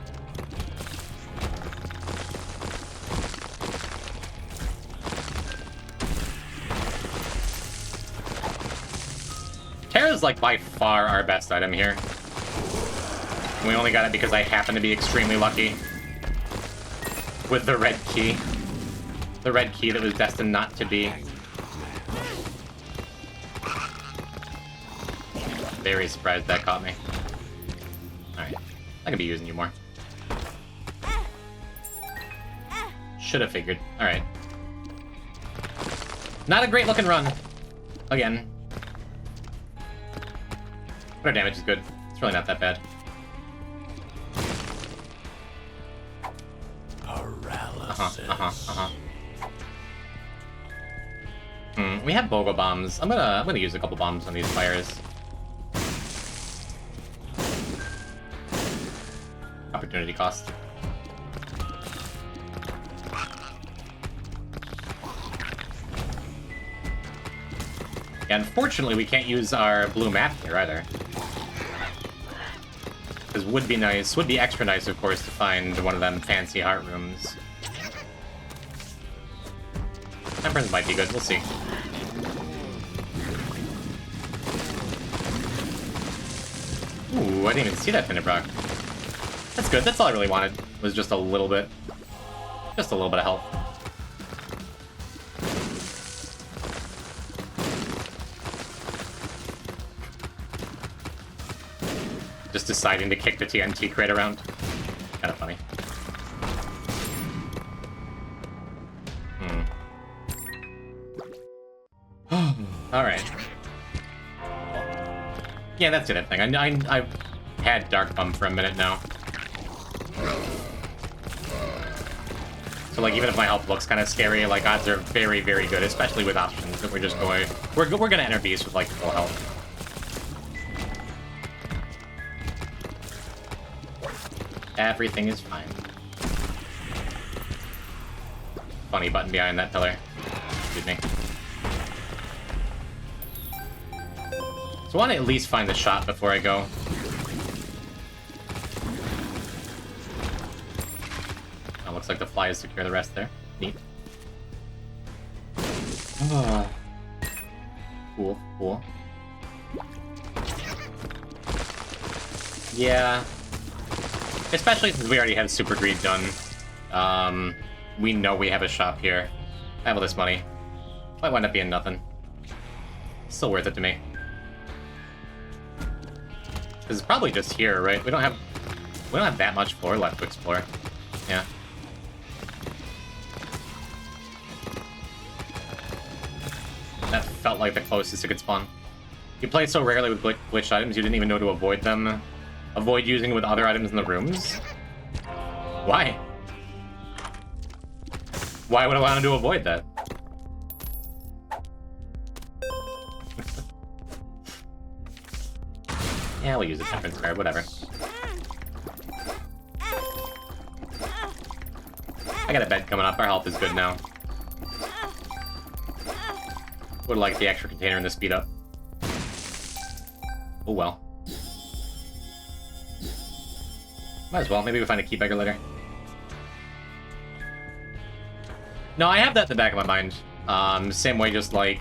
Terra's like by far our best item here. We only got it because I happen to be extremely lucky with the red key. The red key that was destined not to be. Very surprised that caught me. Alright. I could be using you more. Should have figured. Alright. Not a great looking run. Again. But our damage is good. It's really not that bad. Paralysis. We have Bogo Bombs. I'm gonna use a couple bombs on these fires. Opportunity cost. Yeah, unfortunately, we can't use our blue map here either. Because would be nice, would be extra nice, of course, to find one of them fancy heart rooms. Temperance might be good, we'll see. Ooh, I didn't even see that Tinderbrock. That's good, that's all I really wanted, was just a little bit. Just a little bit of health. Just deciding to kick the TNT crate around. Kind of funny. Alright. Yeah, that's it, I think. I've had Dark Bum for a minute now. So, like, even if my health looks kind of scary, like, odds are very, very good, especially with options that we're just going... We're gonna enter beast with, like, full health. Everything is fine. Funny button behind that pillar. Excuse me. So I want to at least find the shot before I go. Oh, looks like the fly is secure the rest there. Neat. Oh. Cool, cool. Yeah. Especially since we already have Super Greed done. We know we have a shop here. I have all this money. Might wind up being nothing. Still worth it to me. Because it's probably just here, right? We don't have that much floor left to explore. Yeah. That felt like the closest it could spawn. You play so rarely with glitched items, you didn't even know to avoid them. Avoid using it with other items in the rooms? Why? Why would I want to avoid that? Yeah, we'll use a temperance card, whatever. I got a bed coming up, our health is good now. Would like the extra container and the speed up. Oh well. Might as well, maybe we find a key beggar later. No, I have that in the back of my mind. Same way, just like,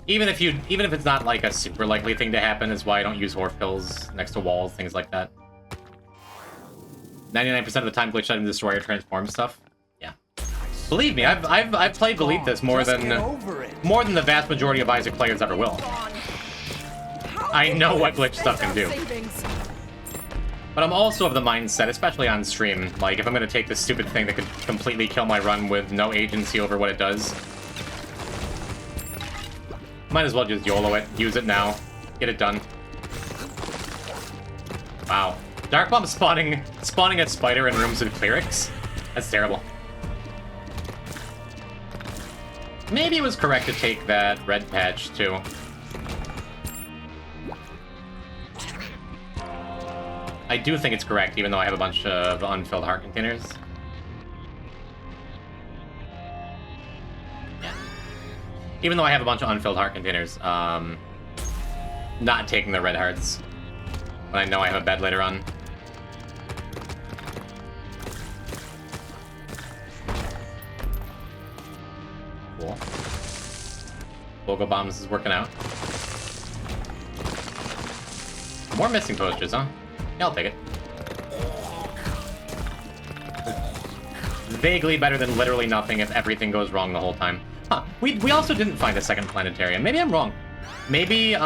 even if it's not like a super likely thing to happen, is why I don't use Horf pills next to walls, things like that. 99% of the time, glitch item destroy or transform stuff. Yeah, believe me, I've played Deathless more than the vast majority of Isaac players ever will. I know what glitch stuff can do. But I'm also of the mindset, especially on stream, like, if I'm gonna take this stupid thing that could completely kill my run with no agency over what it does, might as well just YOLO it, use it now, get it done. Wow. Dark Bomb spawning a spider in rooms with clerics? That's terrible. Maybe it was correct to take that red patch, too. I do think it's correct, even though I have a bunch of unfilled heart containers. Yeah. Even though I have a bunch of unfilled heart containers, not taking the red hearts. When I know I have a bed later on. Cool. Logo bombs is working out. More missing posters, huh? Yeah, I'll take it. Vaguely better than literally nothing if everything goes wrong the whole time. Huh, we also didn't find a second planetarium. Maybe I'm wrong. Maybe,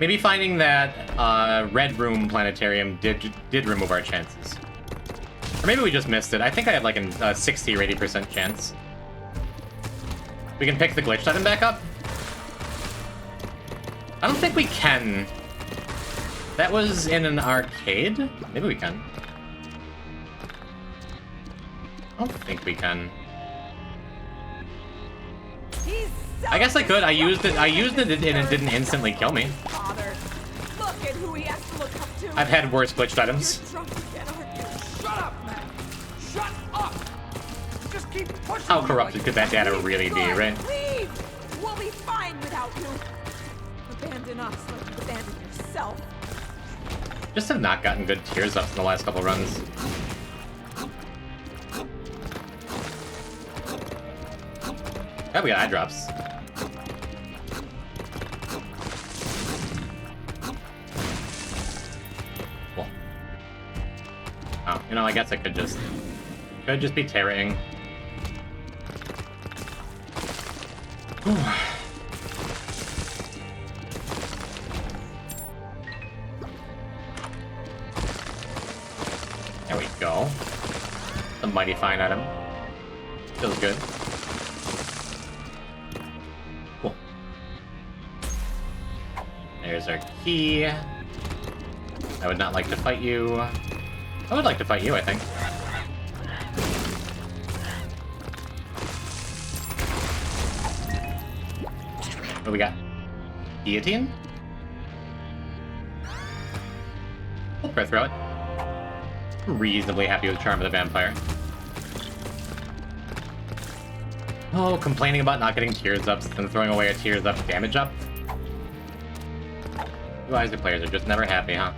maybe finding that, red room planetarium did remove our chances. Or maybe we just missed it. I think I had like a 60 or 80% chance. We can pick the glitched item back up? I don't think we can. That was in an arcade? Maybe we can. I don't think we can. I guess I could. I used it and it didn't instantly kill me. Look at who he has to look up to. I've had worse glitched items. Shut up, man! Shut up! Just keep pushing. How corrupted could that data really be, right? Leave. We'll be fine without you. Abandon us like you abandoned yourself. Just have not gotten good tears ups in the last couple runs. Oh, we got eye drops. Cool. Oh, you know, I guess I could just be tearing. There we go. A mighty fine item. Feels good. Cool. There's our key. I would not like to fight you. I would like to fight you, I think. What do we got? Guillotine? We'll press through it. Reasonably happy with Charm of the Vampire. Oh, complaining about not getting tears ups and throwing away a tears up damage up. You Isaac players are just never happy, huh?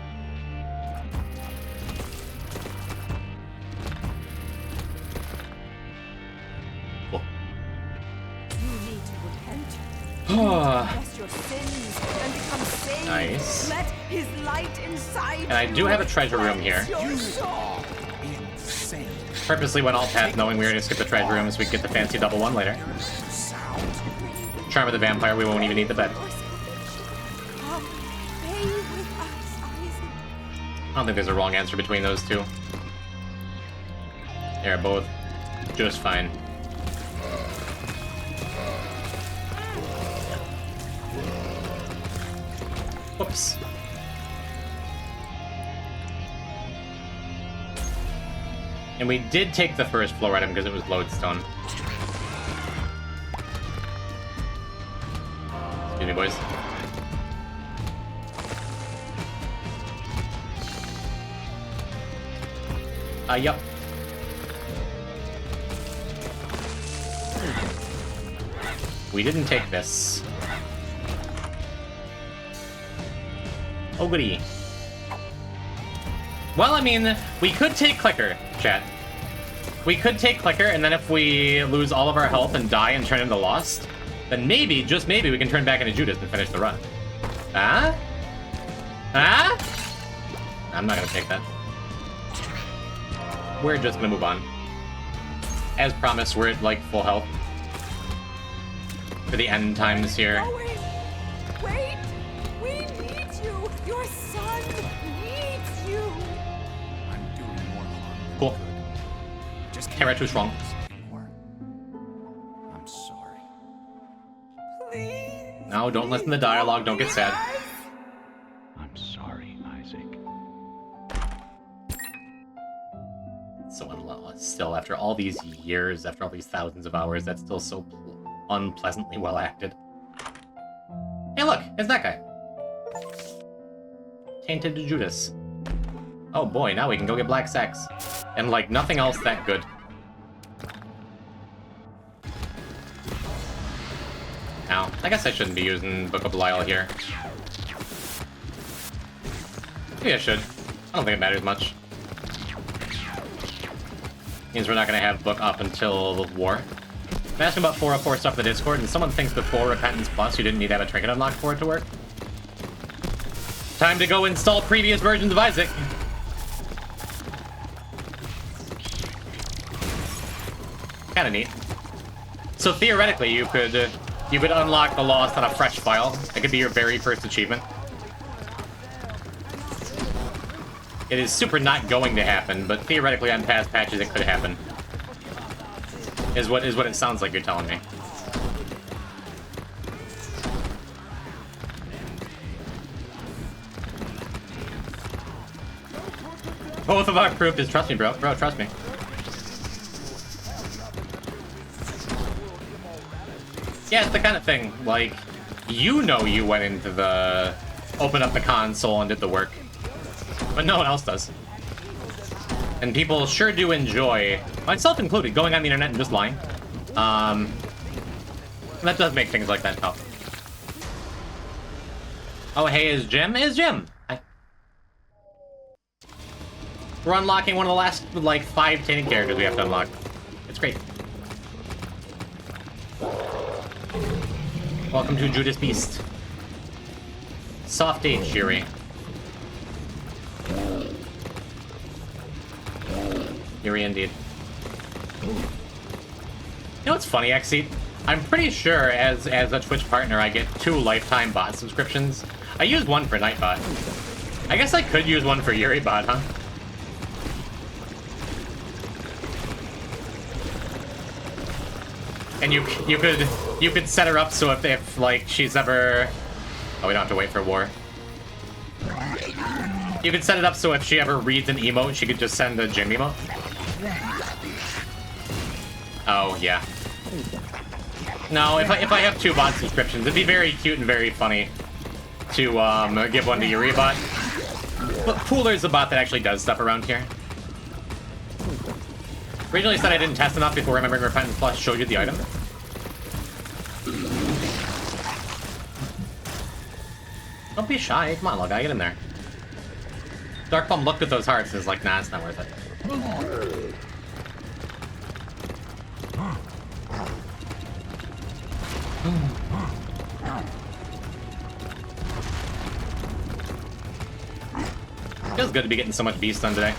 Cool. You need to repent. Confess your sins and become saved. Nice. Let his light inside And I do have a treasure room here. You are insane. Purposely went all path knowing we were gonna skip the treasure room so we could get the fancy double one later. Sound. Charm of the Vampire, we won't even need the bed. Come, stay with us, Isaac. I don't think there's a wrong answer between those two. They're both just fine. Whoops. And we did take the first floor item because it was lodestone. Excuse me, boys. Yup. We didn't take this. Oh, goody. Well, I mean, we could take Clicker, chat. We could take Clicker, and then if we lose all of our health and die and turn into Lost, then maybe, just maybe, we can turn back into Judas and finish the run. Huh? Huh? I'm not gonna take that. We're just gonna move on. As promised, we're at, like, full health. For the end times here. Going. Wait! We need you! Your son needs you! I'm doing more harm than Cool. good. Just Terra too strong. anymore. I'm sorry. Please! No, don't listen to dialogue, don't get sad. I'm sorry, Isaac. So still, after all these years, after all these thousands of hours, that's still so unpleasantly well acted. Hey, look, it's that guy. Tainted Judas. Oh boy, now we can go get black sacks. And like nothing else that good. Now, I guess I shouldn't be using Book of Belial here. Maybe I should. I don't think it matters much. Means we're not going to have Book up until War. I'm asking about 404 stuff in the Discord, and someone thinks before Repentance Plus you didn't need to have a trinket unlocked for it to work. Time to go install previous versions of Isaac. Kind of neat. So theoretically, you could unlock the Lost on a fresh file. It could be your very first achievement. It is super not going to happen, but theoretically on past patches it could happen. Is what it sounds like you're telling me. Both of our proof is trust me, bro. Bro, trust me. Yeah, it's the kind of thing, like, you know you went into the... opened up the console and did the work. But no one else does. And people sure do enjoy, myself included, going on the internet and just lying. And that does make things like that tough. Oh, hey, is Jim? Is Jim? We're unlocking one of the last, like, 5 Tainted characters we have to unlock. It's great. Welcome to Judas Beast. Soft age, Yuri. Yuri indeed. You know what's funny, Exceed? I'm pretty sure as a Twitch partner I get 2 lifetime bot subscriptions. I used one for Nightbot. I guess I could use one for Yuri bot, huh? And you could set her up so if like she's ever... Oh, we don't have to wait for war. You could set it up so if she ever reads an emote, she could just send a Jim emote. Oh, yeah. No, if I have 2 bot subscriptions, it'd be very cute and very funny to give one to Yuri bot. But Pooler's the bot that actually does stuff around here. Originally said I didn't test enough before Remembering Repentance Plus showed you the item. Don't be shy. Come on, little guy, get in there. Dark Plum looked at those hearts and was like, nah, it's not worth it. Feels good to be getting so much beast done today.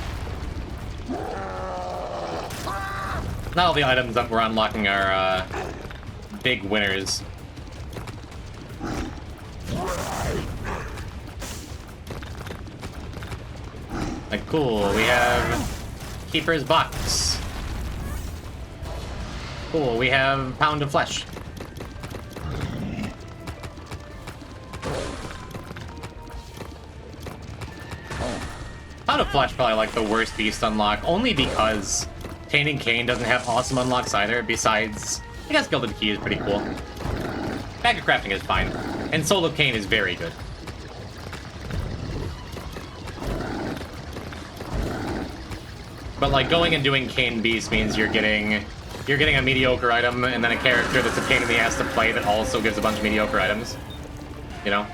Not all the items that we're unlocking are big winners. Like, cool, we have Keeper's Box. Cool, we have Pound of Flesh. Pound of Flesh probably like the worst beast unlock, only because Tainted Cain doesn't have awesome unlocks either, besides, I guess Gilded Key is pretty cool. Bag of Crafting is fine, and Soul of Cain is very good. But like going and doing Cain Beast means you're getting a mediocre item and then a character that's a pain in the ass to play that also gives a bunch of mediocre items. You know?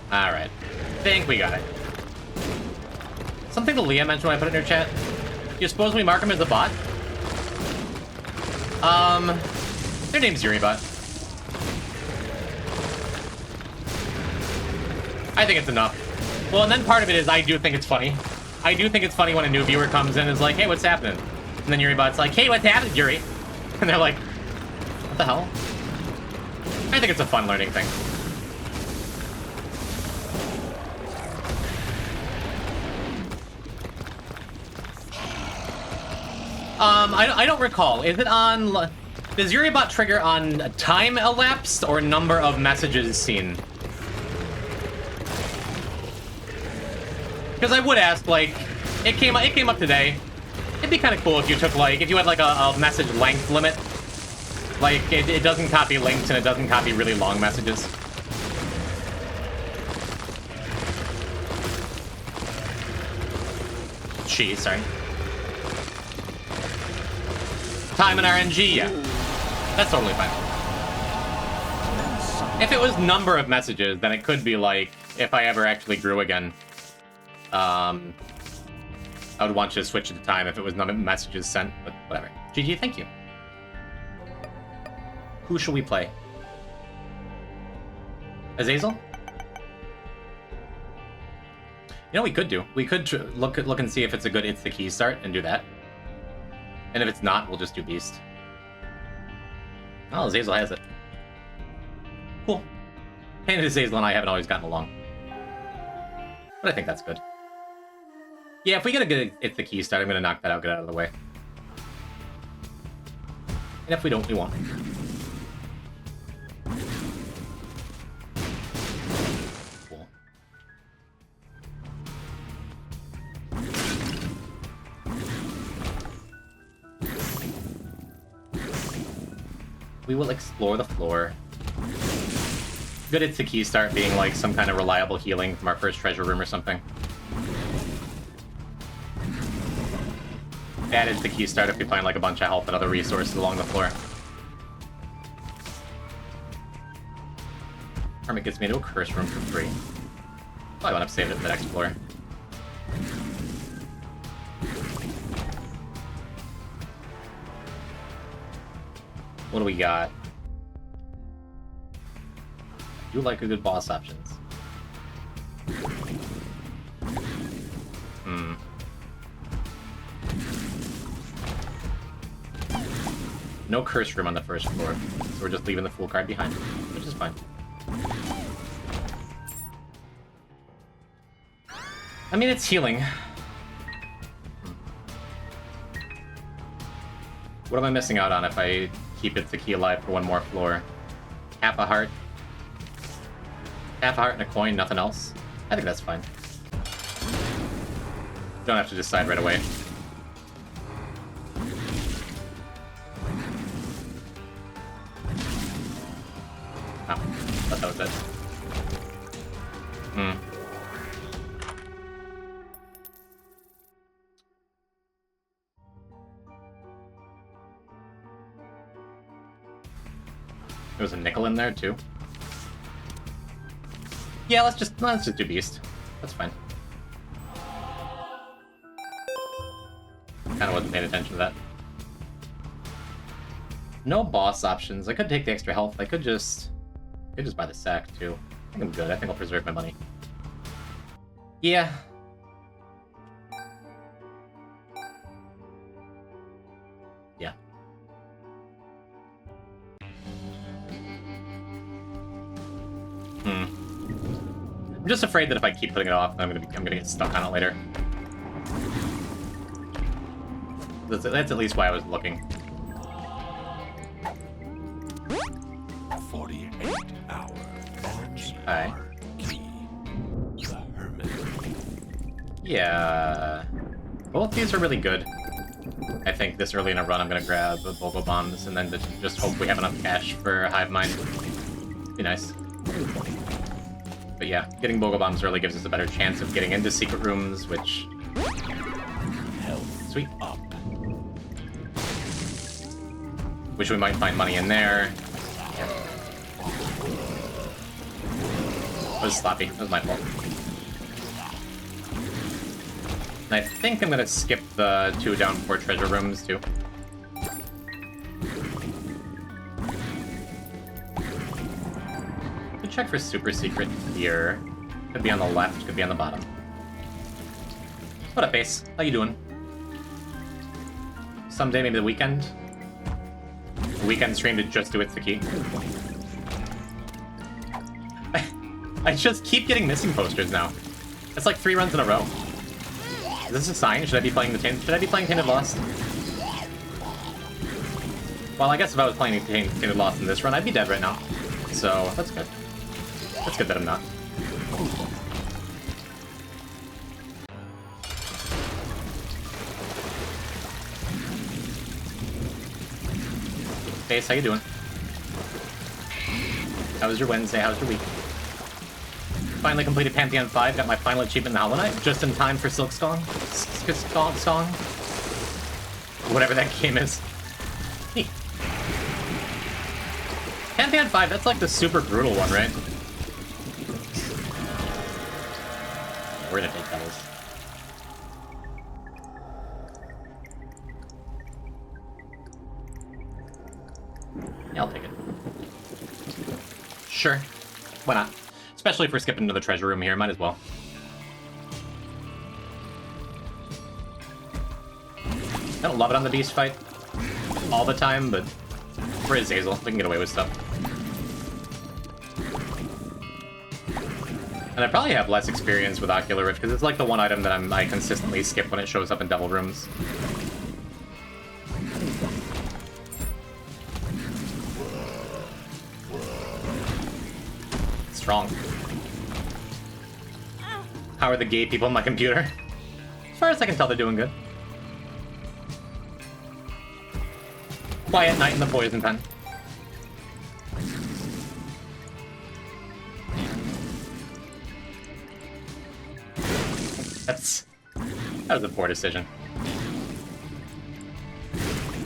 Alright. Think we got it. Something that Leah mentioned when I put it in her chat. You suppose we mark him as a bot? Their name's Yuribot. I think it's enough. Well, and then part of it is I do think it's funny. I do think it's funny when a new viewer comes in and is like, hey, what's happening? And then Yuribot's like, hey, what's happening, Yuri? And they're like, what the hell? I think it's a fun learning thing. I don't recall. Is it on... Does Yuribot trigger on time elapsed or number of messages seen? Because I would ask, like, it came up today. It'd be kind of cool if you took, like, if you had, like, a message length limit. Like, it doesn't copy links and it doesn't copy really long messages. Sorry. Time and RNG, yeah. That's totally fine. If it was number of messages, then it could be like, if I ever actually grew again, I would want you to switch it to time if it was number of messages sent, but whatever. GG, thank you. Who shall we play? Azazel? You know what we could do? We could look and see if it's a good It's the Key start and do that. And if it's not, we'll just do Beast. Oh, Azazel has it. Cool. And Azazel and I haven't always gotten along. But I think that's good. Yeah, if we get a good It's the Key start, I'm going to knock that out, get out of the way. And if we don't, we won't. Cool. We will explore the floor. Good It's the Key start being like some kind of reliable healing from our first treasure room or something. Bad It's the Key start if we find like a bunch of health and other resources along the floor. Hermit gets me to a curse room for free. Probably want to save it for the next floor. What do we got? You like a good boss options. No curse room on the first floor, so we're just leaving the fool card behind, which is fine. I mean, it's healing. What am I missing out on if I keep the key alive for one more floor? Half a heart. Half a heart and a coin, nothing else? I think that's fine. Don't have to decide right away. Oh, thought that was it. There was a nickel in there too. Yeah, let's just do beast. That's fine. Kinda wasn't paying attention to that. No boss options. I could take the extra health. I could just buy the sack too. I think I'm good. I think I'll preserve my money. Yeah. Yeah. I'm just afraid that if I keep putting it off, I'm gonna get stuck on it later. That's at least why I was looking. 48-hour Alright. key. The Hermit. Yeah. Both these are really good. I think this early in a run I'm gonna grab Bogo Bombs and then just hope we have enough cash for Hive Mind. Be nice. But yeah, getting Bogo Bombs early gives us a better chance of getting into secret rooms, which... Health Sweet. up. Which we might find money in there. That was sloppy. That was my fault. And I think I'm gonna skip the 2 down 4 treasure rooms, too. Could check for super secret here. Could be on the left, could be on the bottom. What up, Ace? How you doing? Someday, maybe the weekend? A weekend stream to just do It's the Key. I just keep getting missing posters now. It's like 3 runs in a row. Is this a sign? Should I be playing Tainted Lost? Well, I guess if I was playing Tainted Lost in this run, I'd be dead right now. So, that's good. That's good that I'm not. Face, how you doing? How was your Wednesday? How was your week? Finally completed Pantheon 5, got my final achievement in the Hollow Knight, just in time for Silk Song. Whatever that game is. Neat. Pantheon 5, that's like the super brutal one, right? We're gonna take those. Yeah, I'll take it. Sure. Why not? Especially if we're skipping into the treasure room here, might as well. I don't love it on the beast fight all the time, but for Azazel, we can get away with stuff. And I probably have less experience with Ocular Rift, because it's like the one item that I consistently skip when it shows up in Devil Rooms. Strong. How are the gay people on my computer? As far as I can tell, they're doing good. Quiet night in the poison pen. That was a poor decision.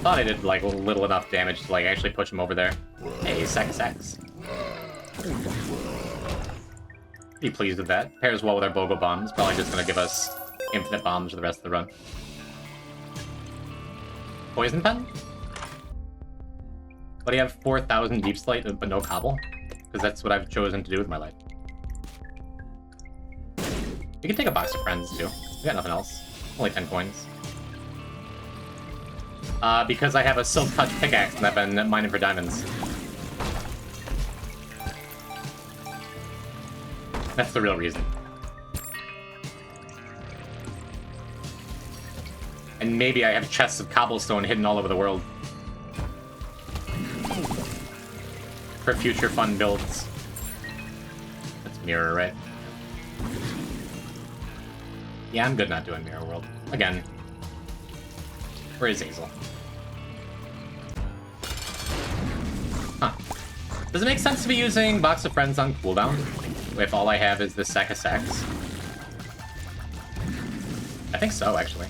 Thought I did like little enough damage to like actually push him over there. Hey, sack of sacks. Be pleased with that. Pairs well with our BOGO bombs. Probably just gonna give us infinite bombs for the rest of the run. Poison pen? But I have 4,000 deep slate, but no cobble? Because that's what I've chosen to do with my life. We can take a box of friends, too. We got nothing else. Only 10 coins. Because I have a Silk Touch pickaxe and I've been mining for diamonds. That's the real reason. And maybe I have chests of cobblestone hidden all over the world. For future fun builds. That's mirror, right? Yeah, I'm good not doing Mirror World. Again. Where is Azazel? Huh. Does it make sense to be using Box of Friends on cooldown if all I have is this sack of sacks? I think so, actually.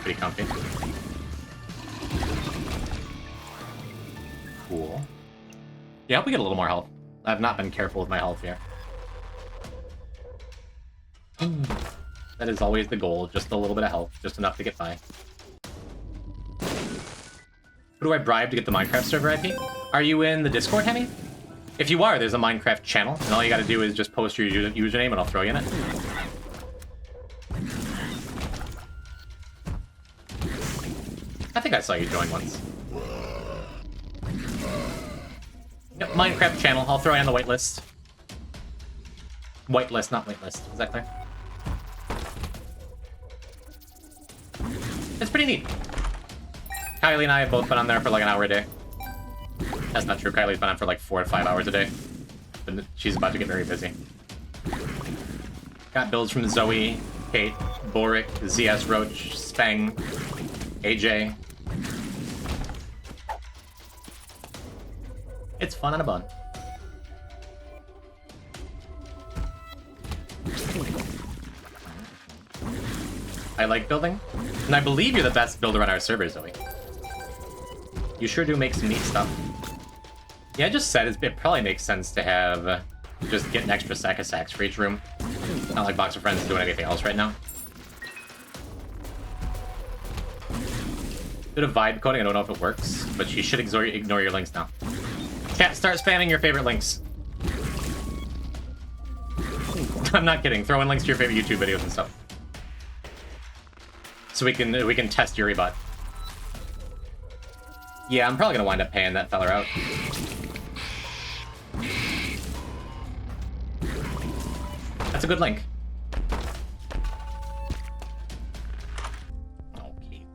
Pretty comfy. Cool. Yeah, I hope we get a little more health. I've not been careful with my health here. That is always the goal, just a little bit of health, just enough to get by. Who do I bribe to get the Minecraft server IP? Are you in the Discord, Hemi? If you are, there's a Minecraft channel, and all you gotta do is just post your username and I'll throw you in it. I think I saw you join once. Yep, Minecraft channel. I'll throw you on the whitelist. Whitelist, not waitlist. Is that clear? It's pretty neat. Kylie and I have both been on there for like an hour a day. That's not true. Kylie's been on for like 4 to 5 hours a day. But she's about to get very busy. Got builds from Zoe, Kate, Boric, ZS Roach, Speng, AJ. It's fun on a bun. I like building, and I believe you're the best builder on our server, Zoe. You sure do make some neat stuff. Yeah, I just said it probably makes sense to have just get an extra sack of sacks for each room. Not like Box of Friends doing anything else right now. Bit of vibe coding, I don't know if it works, but you should ignore your links now. Chat, start spamming your favorite links. I'm not kidding. Throw in links to your favorite YouTube videos and stuff. So we can test your rebut. Yeah, I'm probably gonna wind up paying that feller out. That's a good link. Okay.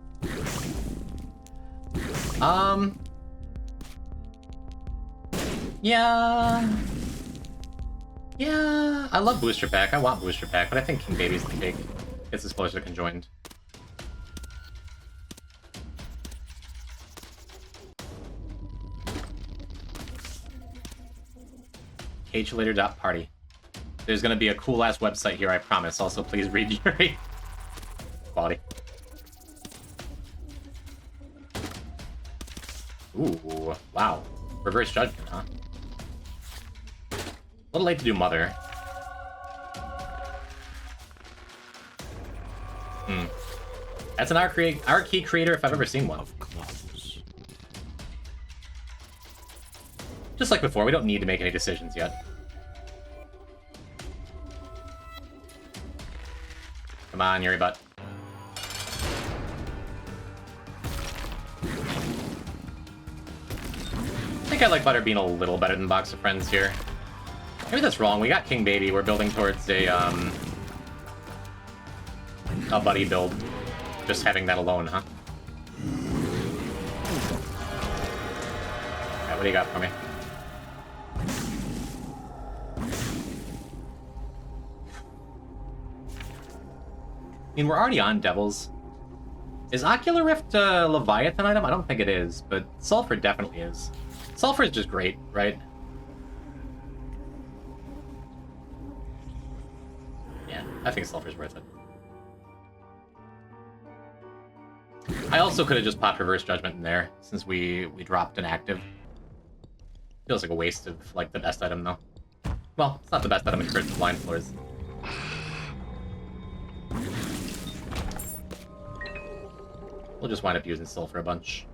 Yeah, I love Booster Pack. I want Booster Pack, but I think King Baby's the take. Gets us closer to conjoined. CageLater.party. There's gonna be a cool-ass website here, I promise. Also, please read your quality. Ooh, wow. Reverse Judgment, huh? A little late to do Mother. That's an art key creator if I've ever seen one. Just like before, we don't need to make any decisions yet. Come on, Yuri butt. I think I like Butter being a little better than Box of Friends here. Maybe that's wrong. We got King Baby. We're building towards a buddy build. Just having that alone, huh? Alright, what do you got for me? I mean, we're already on Devils. Is Ocular Rift a Leviathan item? I don't think it is, but Sulfur definitely is. Sulfur is just great, right? Yeah, I think Sulfur's worth it. I also could have just popped Reverse Judgment in there, since we dropped an active. Feels like a waste of, like, the best item, though. Well, it's not the best item in Crystal Blind Floors. We'll just wind up using Sulfur a bunch.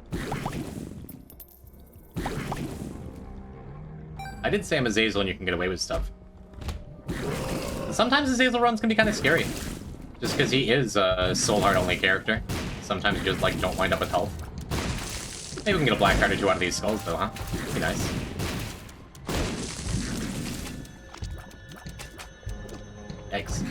I did say I'm Azazel and you can get away with stuff. Sometimes Azazel runs can be kind of scary. Just because he is a Soul Heart only character. Sometimes you just, like, don't wind up with health. Maybe we can get a black card or two out of these skulls, though, huh? Be nice. Yikes.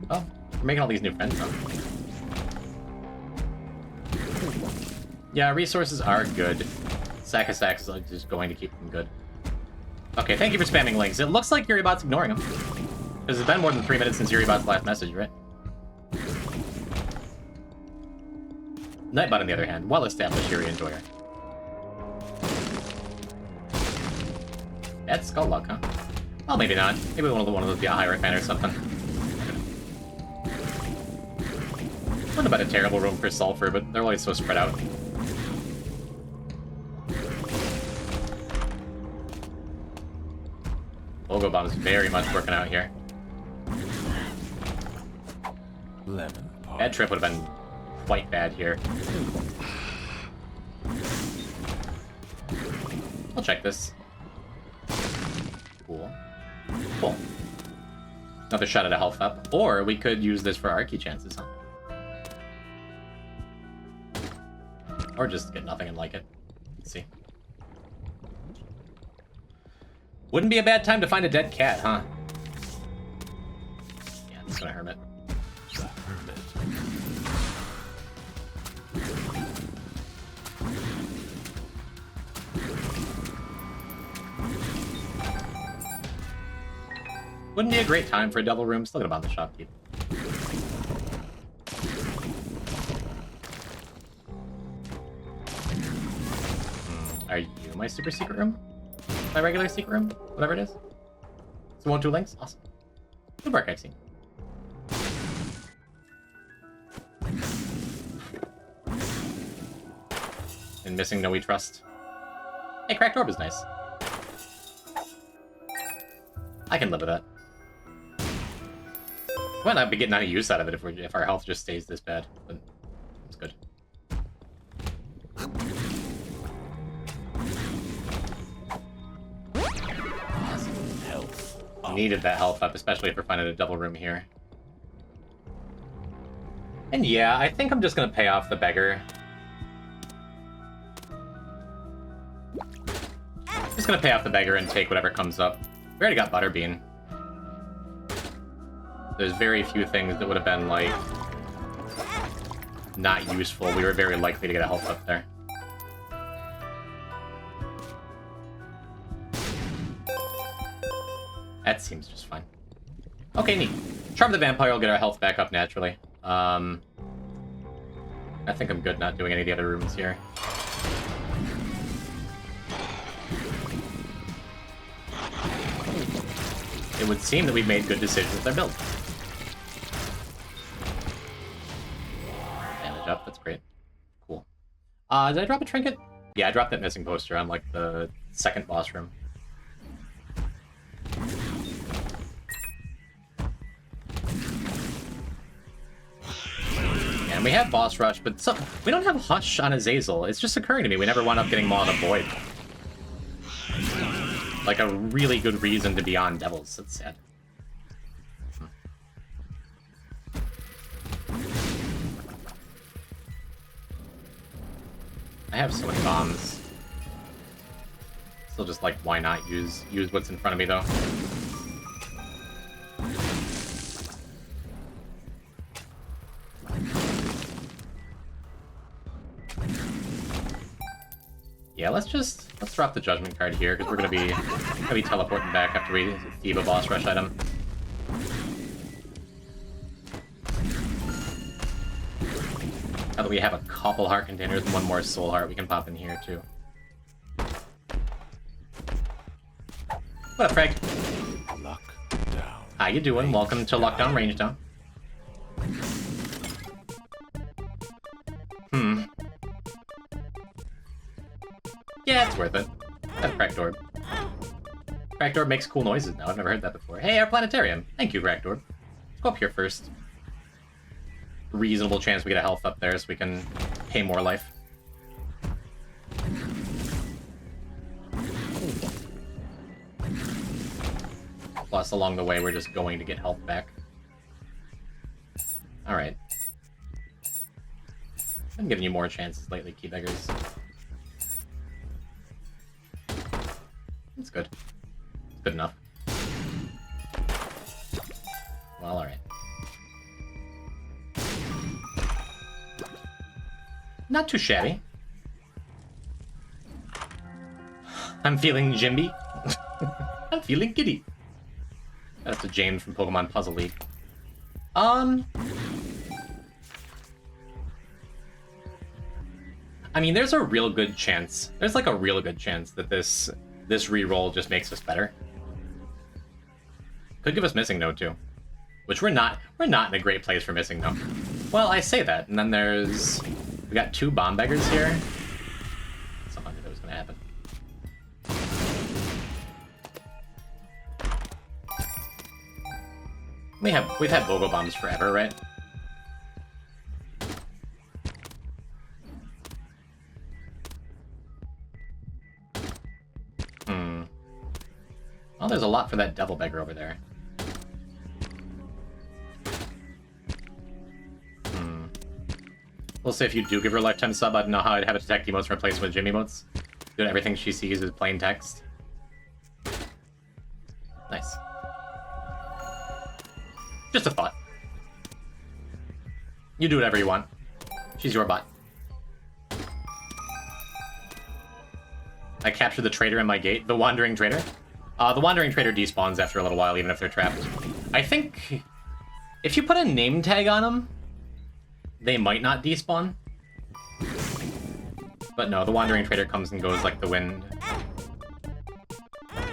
Oh, we're making all these new friends, huh? Yeah, resources are good. Sack of Sacks is just going to keep them good. Okay, thank you for spamming links. It looks like Yuribot's ignoring them. Because it's been more than 3 minutes since Yuribot's last message, right? Nightbot, on the other hand, well-established Yuri enjoyer. That's Skull Luck, huh? Well, maybe not. Maybe one of those be a Hierophant or something. What about a terrible room for Sulfur, but they're always so spread out. Logo Bomb is very much working out here. Lemon pie. Bad trip would have been quite bad here. I'll check this. Cool. Cool. Another shot at a health up. Or we could use this for Archie chances, huh? Or just get nothing and like it. Let's see. Wouldn't be a bad time to find a dead cat, huh? Yeah, it's gonna Hermit. The Hermit. Wouldn't be a great time for a double room. Still gonna bomb the shopkeep. Are you my super secret room? My regular secret room? Whatever it is? So 1-2 links? Awesome. Good work, I've seen. And missing No We Trust. Hey, Cracked Orb is nice. I can live with that. Might not be getting any use out of it if our health just stays this bad, but it's good. Health. Needed that health up, especially if we're finding a double room here. And yeah, I think I'm just gonna pay off the beggar. Just gonna pay off the beggar and take whatever comes up. We already got Butterbean. There's very few things that would have been, like, not useful. We were very likely to get a health up there. That seems just fine. Okay, neat. Charm the Vampire will get our health back up naturally. I think I'm good not doing any of the other rooms here. It would seem that we've made good decisions with our build. Damage up, that's great. Cool. Did I drop a trinket? Yeah, I dropped that missing poster on, like, the second boss room. And we have boss rush, but we don't have Hush on Azazel. It's just occurring to me we never wound up getting Maw of the Void. Like a really good reason to be on Devils. That's sad. I have so many bombs. Still just like, why not use what's in front of me though? Yeah, let's drop the Judgment card here, because we're gonna be teleporting back after we thieve a boss rush item. we have a couple heart containers and one more soul heart we can pop in here, too. What up, Frank? Lock down. How you doing? Welcome to Lockdown Range Down. Yeah, it's worth it. That cracked orb. Cracked orb makes cool noises now. I've never heard that before. Hey, our planetarium. Thank you, cracked orb. Let's go up here first. Reasonable chance we get a health up there so we can pay more life. Plus, along the way, we're just going to get health back. Alright. I'm giving you more chances lately, key beggars. It's good. It's good enough. Well, alright. Not too shabby. I'm feeling Jimby. I'm feeling giddy. That's a James from Pokemon Puzzle League. I mean, there's a real good chance. There's like a real good chance that this reroll just makes us better. Could give us Missing No too, which we're not in a great place for Missing No. Well, I say that, and then we got 2 bomb beggars here. Something that was gonna happen. We've had Bogo bombs forever, right? Well, there's a lot for that devil beggar over there. We'll say if you do give her a lifetime sub, I don't know how I'd have it detect emotes and replace them with gym emotes. Doing everything she sees is plain text. Nice. Just a thought. You do whatever you want. She's your bot. I captured the traitor in my gate. The Wandering Traitor? The Wandering Traitor despawns after a little while, even if they're trapped. I think if you put a name tag on them, they might not despawn. But no, the Wandering Traitor comes and goes like the wind.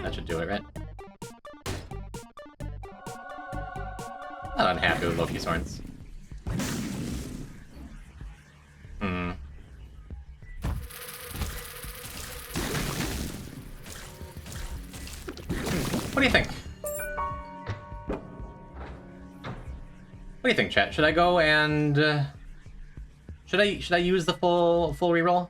That should do it, right? Not unhappy with Loki's horns. What do you think? What do you think, chat? Should I go and should I use the full reroll?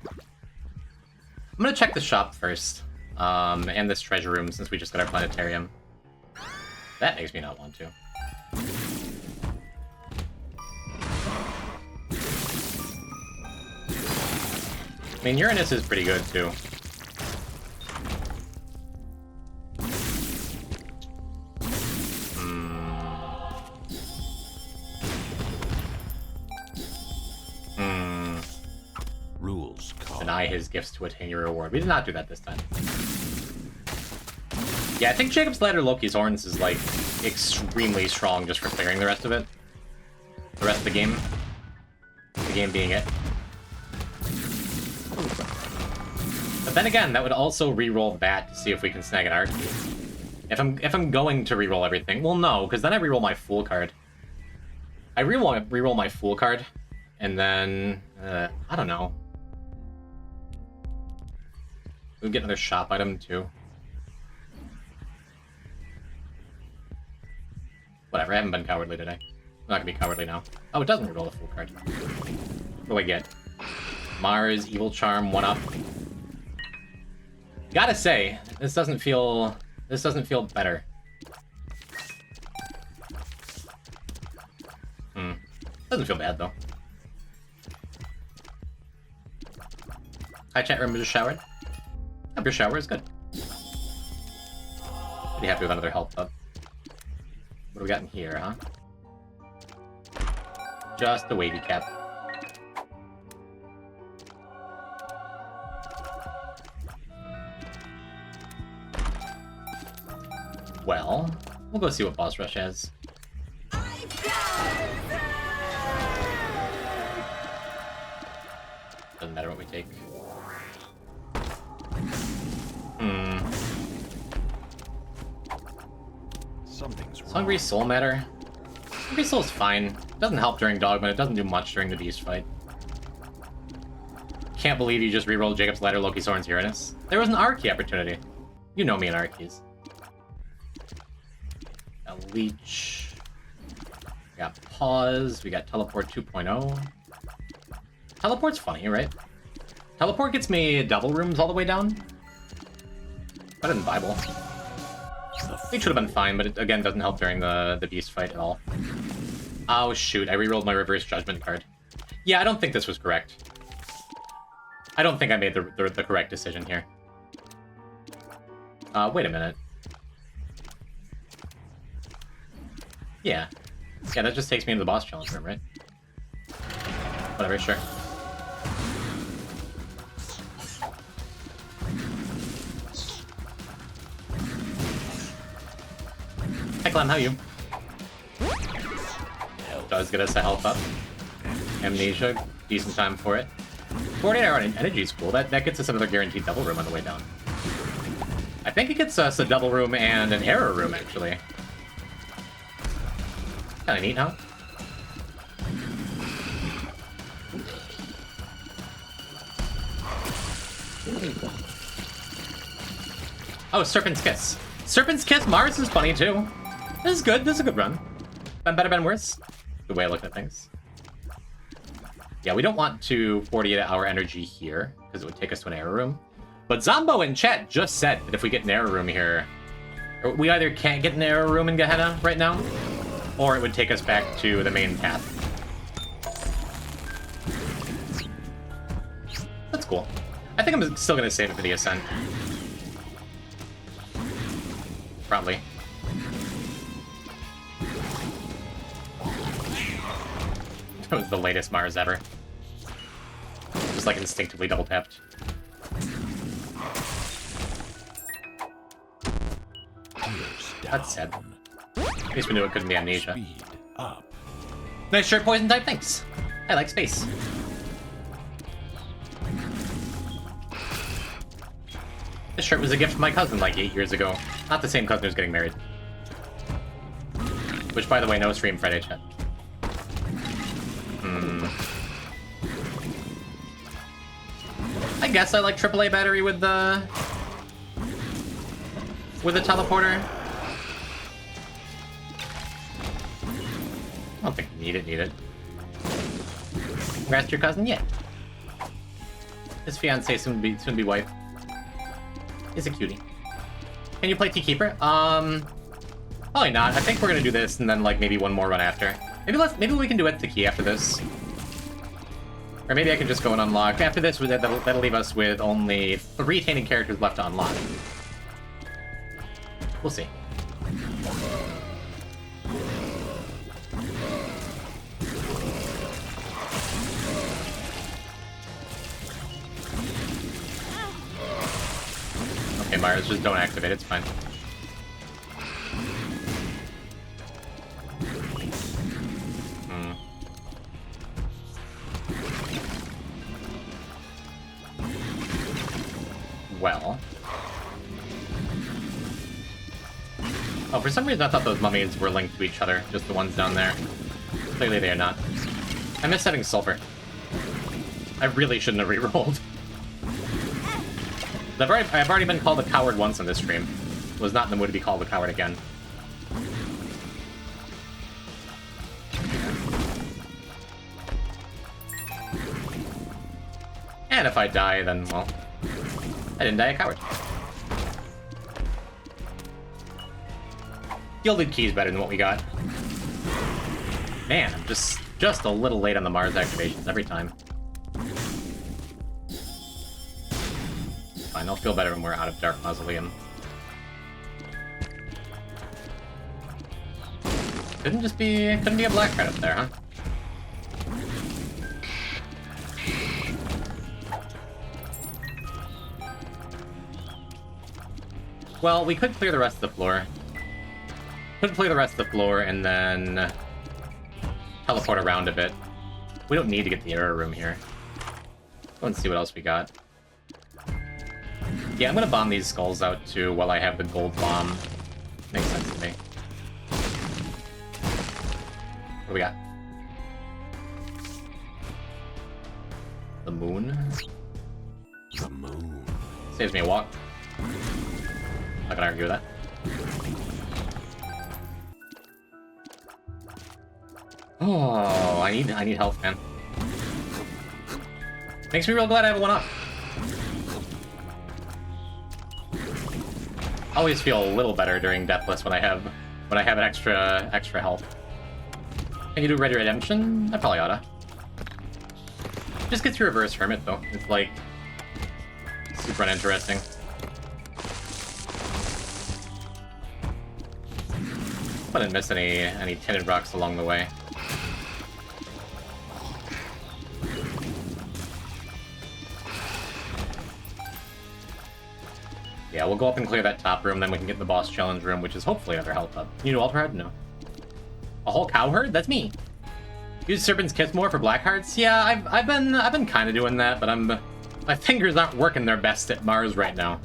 I'm gonna check the shop first, and this treasure room since we just got our planetarium. That makes me not want to. I mean, Uranus is pretty good too. Rules call. Deny his gifts to attain your reward. We did not do that this time. Yeah, I think Jacob's Ladder Loki's Horns is, like, extremely strong just for clearing the rest of it. The rest of the game. The game being it. But then again, that would also re-roll that to see if we can snag an art key. If I'm going to re-roll everything, well, no, because then I re-roll my Fool card. I re-roll my Fool card, and then I don't know. We'll get another shop item too. Whatever, I haven't been cowardly today. I'm not gonna be cowardly now. Oh, it doesn't re-roll the Fool card. What do I get? Mars, Evil Charm, 1-up. Gotta say, this doesn't feel better. Doesn't feel bad though. Hi chat room, just showered. Hope your shower is good. Pretty happy with another health up. What do we got in here, huh? Just a wavy cap. Well, we'll go see what Boss Rush has. Doesn't matter what we take. Something's Does wrong. Hungry Soul matter? Hungry Soul's fine. It doesn't help during Dogma, it doesn't do much during the Beast fight. Can't believe you just rerolled Jacob's Ladder, Loki Soren's Uranus. There was an R-key opportunity. You know me and R-keys. Got Leech. We got Pause. We got Teleport 2.0. Teleport's funny, right? Teleport gets me double rooms all the way down. Better than Bible. Leech should have been fine, but it, again, doesn't help during the Beast fight at all. Oh, shoot. I rerolled my Reverse Judgment card. Yeah, I don't think this was correct. I don't think I made the correct decision here. Wait a minute. Yeah. Yeah, that just takes me into the boss challenge room, right? Whatever, sure. Hi, Clem, how are you? Does get us a health up. Amnesia, decent time for it. 48-hour energy is cool. That gets us another guaranteed double room on the way down. I think it gets us a double room and an error room, actually. Kinda neat, huh? Oh, Serpent's Kiss. Serpent's Kiss Mars is funny, too. This is good. This is a good run. Been better, been worse. Good way of looking at things. Yeah, we don't want to 48-hour energy here, because it would take us to an error room. But Zombo in chat just said that if we get an error room here, we either can't get an error room in Gehenna right now, or it would take us back to the main path. That's cool. I think I'm still going to save it for the Ascent. Probably. That was the latest Mars ever. Just like instinctively double tapped. That's sad. At least we knew it couldn't be Amnesia. Speed up. Nice shirt, Poison type, thanks. I like space. This shirt was a gift from my cousin like 8 years ago. Not the same cousin who's getting married. Which, by the way, no stream Friday chat. I guess I like AAA battery with the teleporter. I don't think you need it. Congrats to your cousin, yeah. His fiance soon to be wife. Is a cutie. Can you play T-Keeper? Probably not. I think we're gonna do this and then like maybe one more run after. Maybe we can do it the key after this. Or maybe I can just go and unlock. After this, that'll leave us with only 3 tainted characters left to unlock. We'll see. Okay, Myers, just don't activate, it's fine. Well. Oh, for some reason I thought those mummies were linked to each other, just the ones down there. Clearly they are not. I miss having Sulfur. I really shouldn't have rerolled. I've already been called a coward once on this stream. Was not in the mood to be called a coward again. And if I die, then, well, I didn't die a coward. Gilded Key's better than what we got. Man, I'm just a little late on the Mars activations every time. Fine, I'll feel better when we're out of Dark Mausoleum. Couldn't be a black card up there, huh? Well, we could clear the rest of the floor. Could clear the rest of the floor and then teleport around a bit. We don't need to get the error room here. Let's see what else we got. Yeah, I'm gonna bomb these skulls out too while I have the gold bomb. Makes sense to me. What do we got? The moon? The moon. Saves me a walk. Not gonna argue with that. Oh, I need health, man. Makes me real glad I have a one-up. Always feel a little better during Deathless when I have an extra health. Can you do Red Redemption? I probably oughta. Just get through Reverse Hermit though. It's like super uninteresting. I didn't miss any tinted rocks along the way. Yeah, we'll go up and clear that top room, then we can get in the boss challenge room, which is hopefully another health up. Can you do Ultra Hard? No. A whole cow herd? That's me. Use Serpent's Kiss more for black hearts? Yeah, I've been kind of doing that, but my fingers aren't working their best at Mars right now.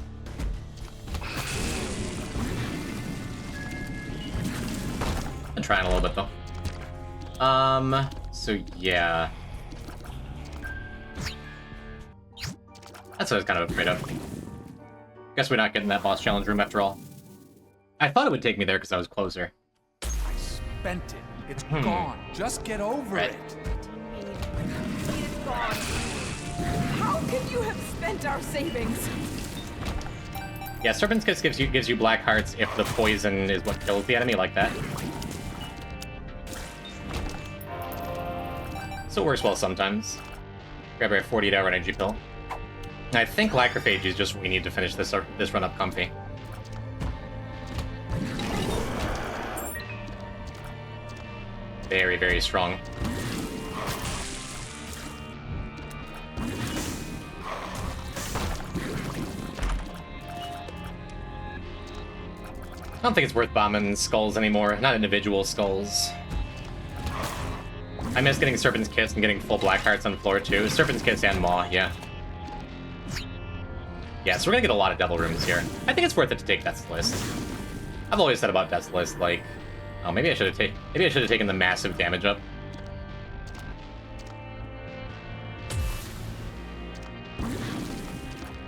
I'm trying a little bit though. So yeah. That's what I was kind of afraid of. Guess we're not getting that boss challenge room after all. I thought it would take me there because I was closer. I spent it. It's gone. Just get over it. It's gone. How could you have spent our savings? Yeah, Serpent's Kiss gives you black hearts if the poison is what kills the enemy, like that. So it works well sometimes. Grab a 48-hour energy pill. I think Lacrophagy is just what we need to finish this run up comfy. Very, very strong. I don't think it's worth bombing skulls anymore, not individual skulls. I miss getting Serpent's Kiss and getting full black hearts on the floor too. Serpent's Kiss and Maw, yeah. Yeah, so we're gonna get a lot of devil rooms here. I think it's worth it to take Deathless. I've always said about Deathless, like, oh, maybe I should have taken the massive damage up.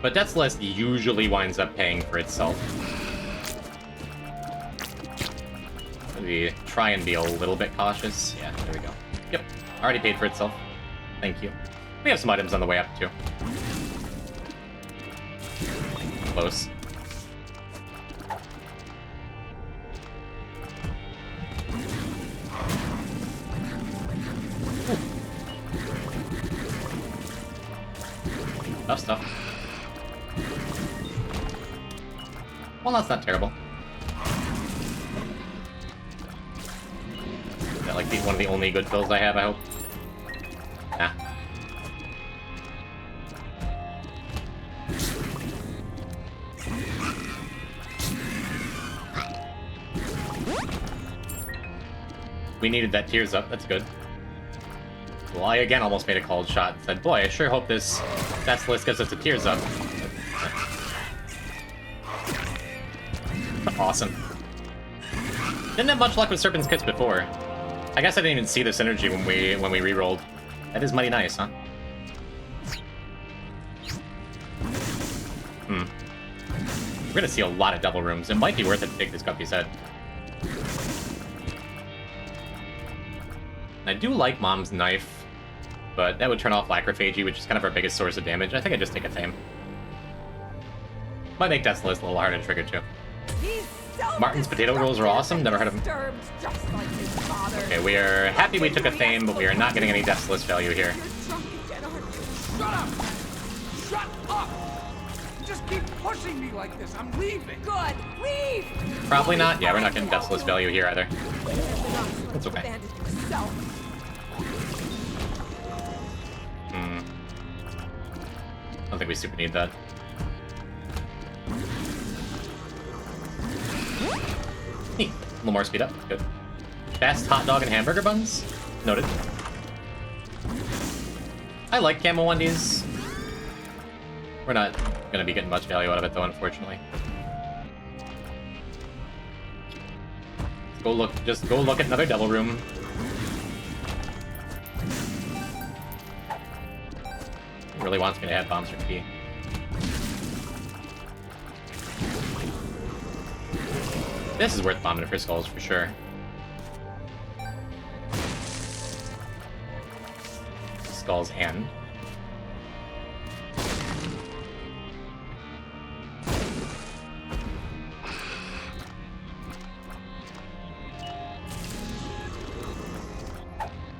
But Deathless usually winds up paying for itself. Maybe try and be a little bit cautious. Yeah, there we go. Yep, already paid for itself. Thank you. We have some items on the way up too. Close. Tough stuff. Well, that's not terrible. Is that like one of the only good pills I have, I hope? Nah. We needed that tears up, that's good. Well, I again almost made a cold shot and said, boy, I sure hope this Deathless gets us a tears up. Awesome. Didn't have much luck with Serpent's Kiss before. I guess I didn't even see the synergy when we re-rolled. That is mighty nice, huh? We're gonna see a lot of double rooms. It might be worth it to take this Guppy's head. I do like Mom's Knife, but that would turn off Lacrophagy, which is kind of our biggest source of damage. I think I just take a Thame. Might make Deathless a little harder to trigger too. Martin's potato rolls are awesome. Never heard of them. Okay, we are happy we took a Thame, but we are not getting any Deathless value here. Shut up! Shut up! You just keep pushing me like this. I'm leaving. Good. Leave. Probably not. Yeah, we're not getting Deathless value here either. It's okay. I don't think we super need that. Neat. A little more speed up. Good. Fast hot dog and hamburger buns? Noted. I like camo undies. We're not gonna be getting much value out of it though, unfortunately. Let's go look. Just go look at another devil room. He really wants me to have bombs for key. This is worth bombing for skulls for sure. Skull's hand.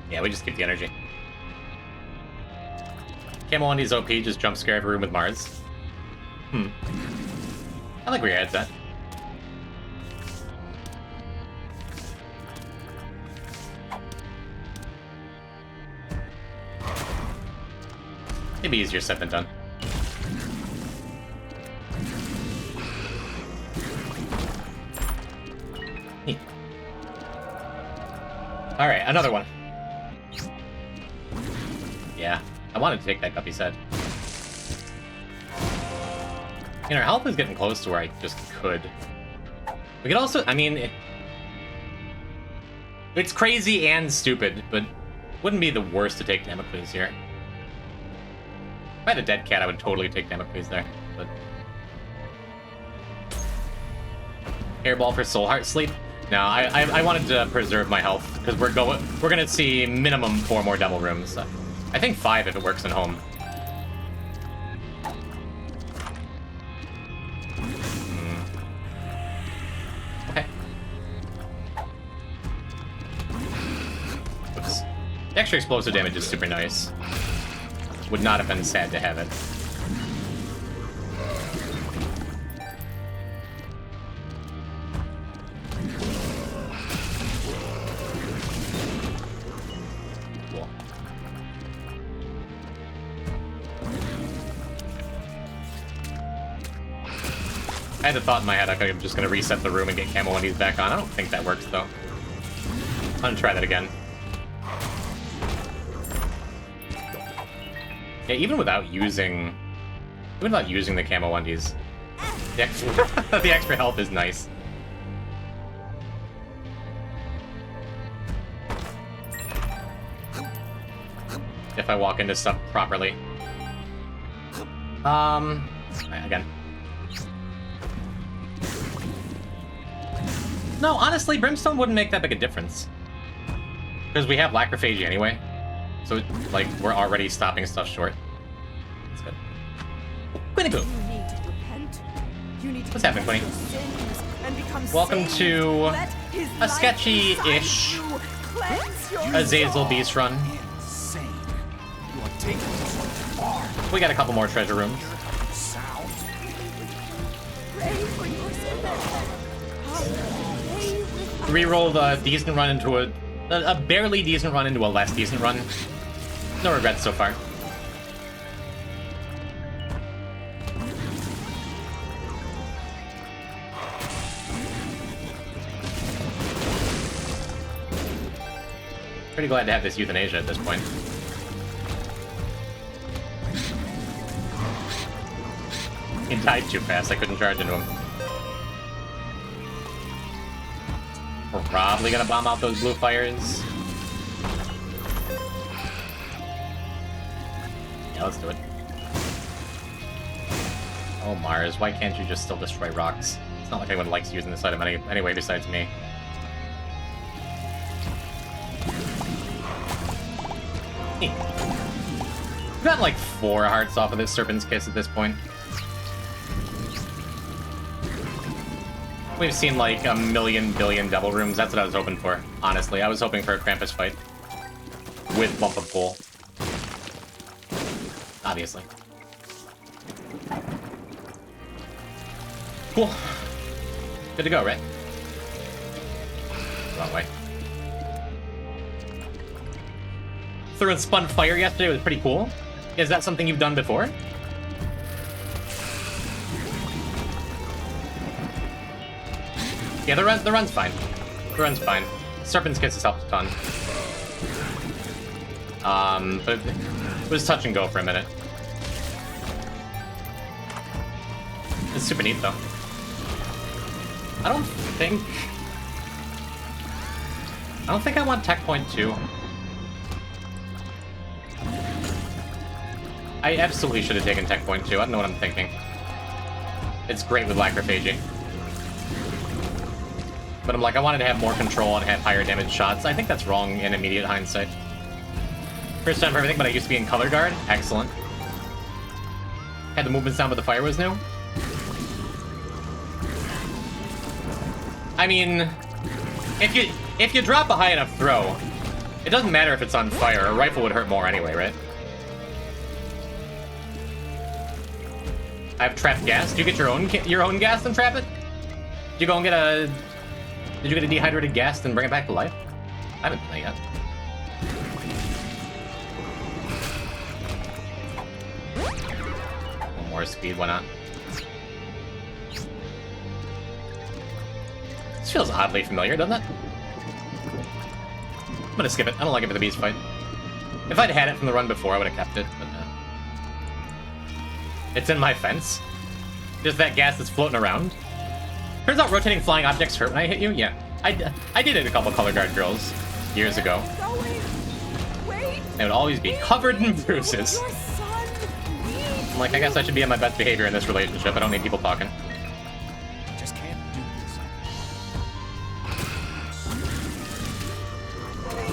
Yeah, we just keep the energy. Camo on these OP, just jump scare every room with Mars. I like where your head's at. Maybe easier said than done. Neat. Alright, another one. Yeah, I wanted to take that guppy's head. And our health is getting close to where I just could. We could also, I mean... It's crazy and stupid, but wouldn't be the worst to take Damocles here. If I had a dead cat, I would totally take Damocles there, but... Airball for Soul Heart Sleep? No, I wanted to preserve my health, because we're gonna see minimum 4 more devil rooms. I think 5 if it works in home. Okay. Oops. The extra explosive damage is super nice. Would not have been sad to have it. Cool. I had the thought in my head I'm just gonna reset the room and get camo when he's back on. I don't think that works though. I'm gonna try that again. Yeah, even without using the camo undies, the extra health is nice. If I walk into stuff properly. Again. No, honestly, Brimstone wouldn't make that big a difference. Because we have Lacrophagy anyway. So, like, we're already stopping stuff short. That's good. Quinny Boo! What's happening, Quinny? Welcome to a sketchy-ish Azazel Beast run. We got a couple more treasure rooms. Rerolled a decent run into a barely decent run into a less decent run. No regrets so far. Pretty glad to have this euthanasia at this point. He died too fast, I couldn't charge into him. We're probably gonna bomb out those blue fires. Yeah, let's do it. Oh, Mars, why can't you just still destroy rocks? It's not like anyone likes using this item anyway besides me. We've gotten like 4 hearts off of this Serpent's Kiss at this point. We've seen like a million billion devil rooms. That's what I was hoping for, honestly. I was hoping for a Krampus fight. With Lump of Coal. Obviously. Cool. Good to go, right? Wrong way. Threw and spun fire yesterday. It was pretty cool. Is that something you've done before? Yeah, the run's fine. The run's fine. Serpent's Kiss has helped a ton. But it was touch and go for a minute. It's super neat, though. I don't think I want Tech Point 2. I absolutely should have taken Tech Point 2. I don't know what I'm thinking. It's great with Lacrophagy. But I'm like, I wanted to have more control and have higher damage shots. I think that's wrong in immediate hindsight. First time for everything, but I used to be in Color Guard. Excellent. Had the movement sound, but the fire was new. I mean, if you drop a high enough throw, it doesn't matter if it's on fire. A rifle would hurt more anyway, right? I have trapped gas. Do you get your own gas and trap it? Did you go and get a... Did you get a dehydrated gas and bring it back to life? I haven't done that yet. One more speed, why not? This feels oddly familiar, doesn't it? I'm gonna skip it. I don't like it for the beast fight. If I'd had it from the run before, I would have kept it, but no. It's in my fence. Just that gas that's floating around. Turns out rotating flying objects hurt when I hit you? Yeah. I did it a couple Color Guard girls years ago. Wait. They would always be covered in bruises. Your son needs I'm like, I guess I should be on my best behavior in this relationship. I don't need people talking. Just can't do this.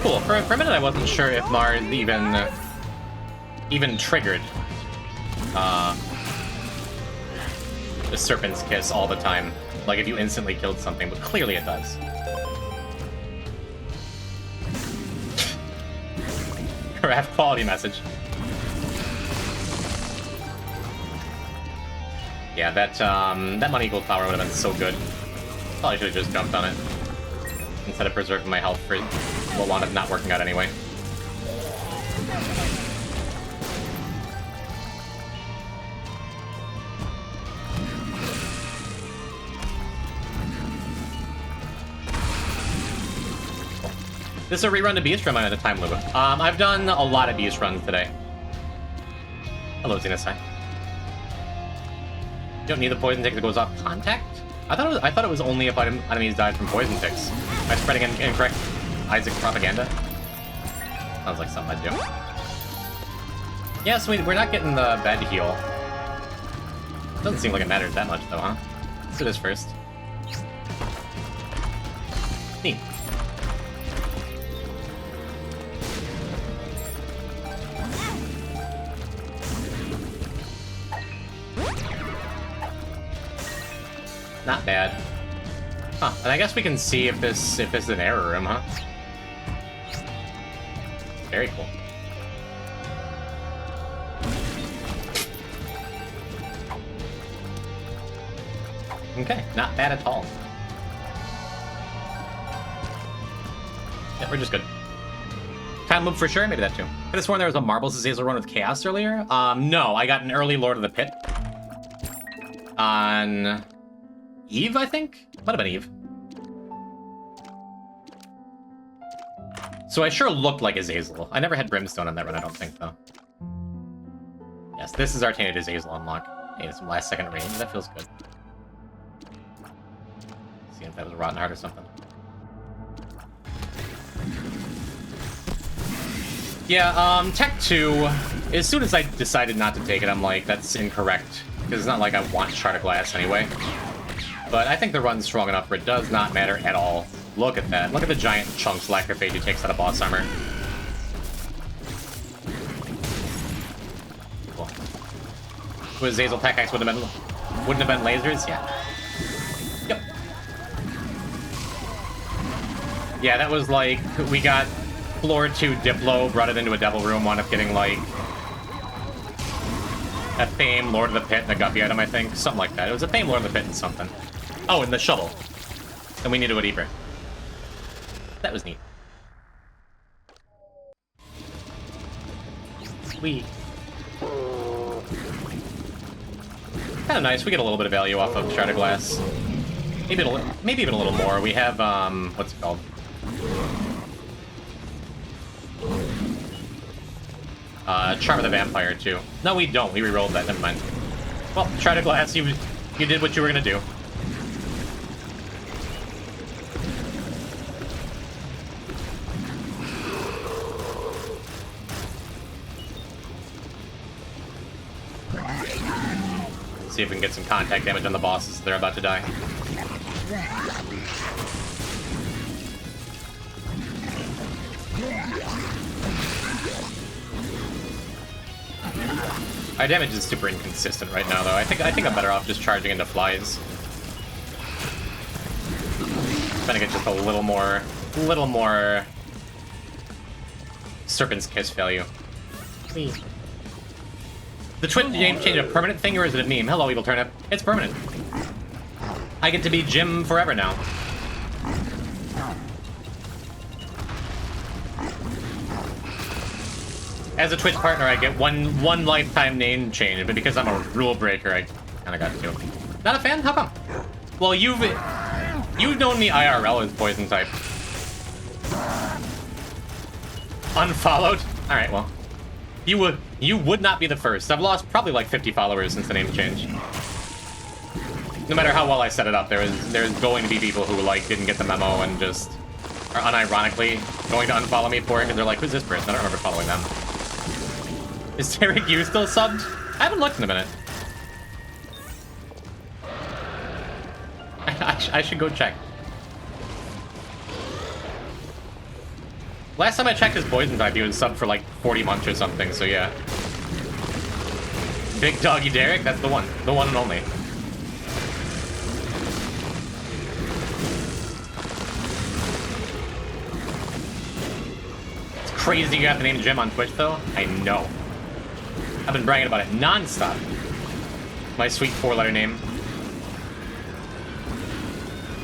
Cool. For a minute, I wasn't sure if Mars even triggered the Serpent's Kiss all the time. Like, if you instantly killed something, but clearly it does. Craft quality message. Yeah, that money equals power would have been so good. Probably should have just jumped on it instead of preserving my health for what wound up not working out anyway. This is a rerun to Beast, or am I on a time limit? I've done a lot of Beast runs today. Hello, Xenus. You don't need the poison tick that goes off contact? I thought it was only if enemies died from poison ticks. Am I spreading incorrect Isaac propaganda? Sounds like something I'd do. Yeah, so we're not getting the bed heal. Doesn't seem like it matters that much, though, huh? Let's do this first. Neat. Not bad. Huh, and I guess we can see if this is an error room, huh? Very cool. Okay, not bad at all. Yeah, we're just good. Time loop for sure, maybe that too. I could have sworn there was a Marbles Azazel run with Chaos earlier. No, I got an early Lord of the Pit. On Eve, I think? Might have been Eve. So I sure looked like Azazel. I never had Brimstone on that run, I don't think, though. Yes, this is our Tainted Azazel unlock. Hey, some last second range. That feels good. See if that was a Rotten Heart or something. Yeah, Tech 2, as soon as I decided not to take it, I'm like, that's incorrect. Because it's not like I want Shard of Glass anyway. But I think the run's strong enough where it does not matter at all. Look at that. Look at the giant chunks Lacrophagy takes out of boss armor. Cool. Would Azazel Tech X wouldn't have been lasers? Yeah. Yep. Yeah, that was like, we got floor 2 Diplo, brought it into a devil room, wound up getting like a Fame, Lord of the Pit, and a Guppy item, I think. Something like that. It was a Fame, Lord of the Pit, and something. Oh, and the shovel. And we needed a deeper. That was neat. Sweet. Kind of nice. We get a little bit of value off of Shard of Glass. Maybe even a little more. We have, what's it called? Charm of the Vampire, too. No, we don't. We rerolled that. Never mind. Well, Shard of Glass, You did what you were gonna do. See if we can get some contact damage on the bosses. They're about to die. Our damage is super inconsistent right now, though. I think I'm better off just charging into flies. Trying to get just a little more Serpent's Kiss value. Please. The Twitch name change a permanent thing, or is it a meme? Hello, Evil Turnip. It's permanent. I get to be Jim forever now. As a Twitch partner, I get one lifetime name change, but because I'm a rule breaker, I kind of got to. Not a fan? How come? Well, you've known me IRL as Poison type. Unfollowed? All right, well. You would not be the first. I've lost probably like 50 followers since the name change. No matter how well I set it up, there's going to be people who like didn't get the memo and just are unironically going to unfollow me for it because they're like, who's this person? I don't remember following them. Is Derek you still subbed? I haven't looked in a minute. I should go check. Last time I checked his Poison type, he was subbed for like 40 months or something, so yeah. Big Doggy Derek, that's the one and only. It's crazy you got the name Jim on Twitch, though. I know. I've been bragging about it non-stop. My sweet 4-letter name.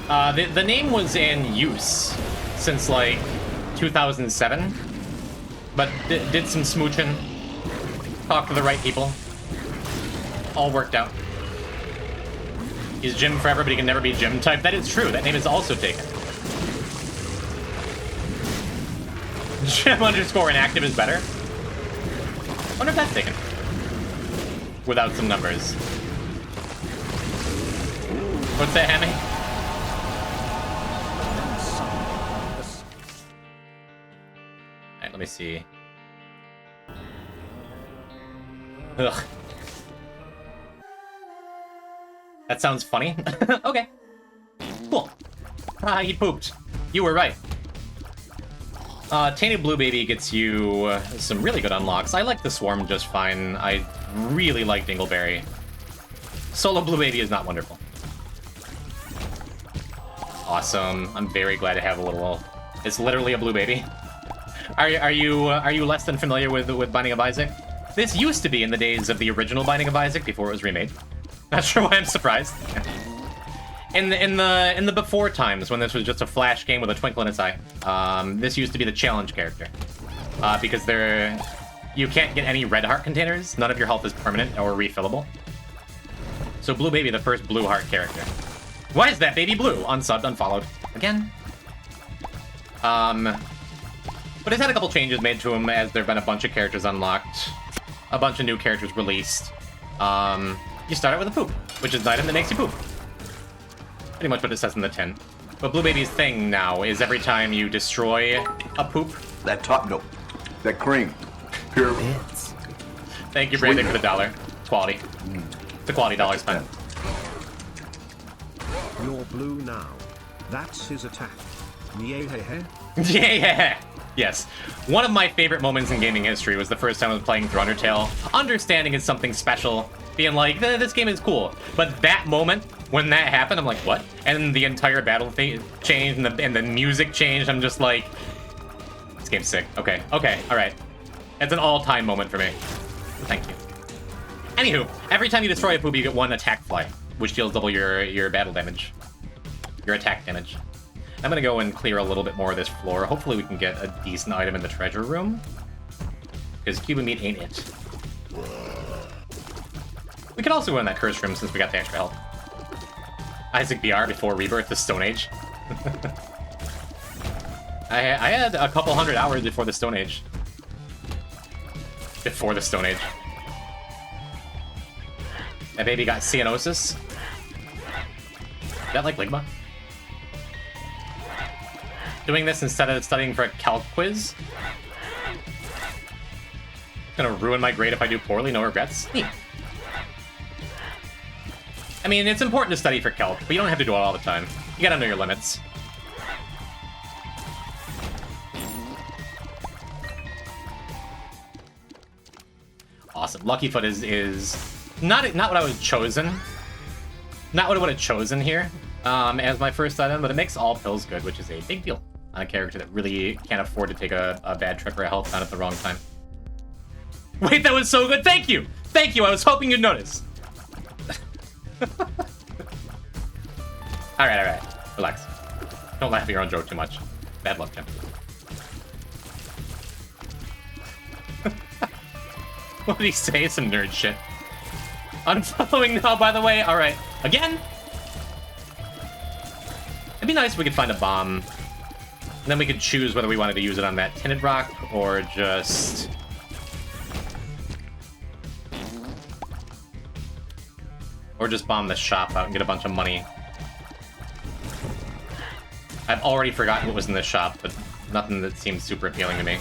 The name was in use since like 2007, but did some smooching, talked to the right people, all worked out. He's Jim forever, but he can never be Jim type. That is true. That name is also taken. Jim _ inactive is better. Wonder if that's taken. Without some numbers. What's that, Hammy? Let me see. Ugh. That sounds funny. Okay. Cool. He pooped. You were right. Tainted Blue Baby gets you some really good unlocks. I like the Swarm just fine. I really like Dingleberry. Solo Blue Baby is not wonderful. Awesome. I'm very glad to have a little... It's literally a Blue Baby. Are you less than familiar with Binding of Isaac? This used to be in the days of the original Binding of Isaac before it was remade. Not sure why I'm surprised. In the before times when this was just a flash game with a twinkle in its eye, this used to be the challenge character, because you can't get any red heart containers. None of your health is permanent or refillable. So Blue Baby, the first blue heart character. Why is that baby blue? Unsubbed, unfollowed again. But it's had a couple changes made to him as there've been a bunch of characters unlocked, a bunch of new characters released. You start out with a poop, which is an item that makes you poop. Pretty much what it says in the tin. But Blue Baby's thing now is every time you destroy a poop... That top note. That cream. Pure. Thank you, Brandon, for the $1. It's quality. It's a quality dollar spent. You're blue now. That's his attack. Yeah. Yeah. Yes. One of my favorite moments in gaming history was the first time I was playing through Undertale, understanding it's something special, being like, this game is cool. But that moment, when that happened, I'm like, what? And the entire battle changed, and the music changed. I'm just like, this game's sick. Okay, alright. It's an all-time moment for me. Thank you. Anywho, every time you destroy a poop, you get one attack fly, which deals double your battle damage. Your attack damage. I'm gonna go and clear a little bit more of this floor. Hopefully we can get a decent item in the treasure room. Because Cuban meat ain't it. We could also go in that curse room since we got the extra health. Isaac BR before Rebirth, the Stone Age. I had a couple hundred hours before the Stone Age. Before the Stone Age. That baby got cyanosis. that like Ligma? Doing this instead of studying for a calc quiz? Gonna ruin my grade if I do poorly, no regrets? Neat. I mean, it's important to study for calc, but you don't have to do it all the time. You gotta know your limits. Awesome. Luckyfoot is not what I would have chosen. Not what I would have chosen here as my first item, but it makes all pills good, which is a big deal on a character that really can't afford to take a bad trip or a health down at the wrong time. Wait, that was so good! Thank you! Thank you, I was hoping you'd notice. Alright. Relax. Don't laugh at your own joke too much. Bad luck, Jim. What did he say? Some nerd shit. Unfollowing now, by the way. Alright. Again? It'd be nice if we could find a bomb. And then we could choose whether we wanted to use it on that tinted rock or just... Or just bomb the shop out and get a bunch of money. I've already forgotten what was in this shop, but nothing that seems super appealing to me.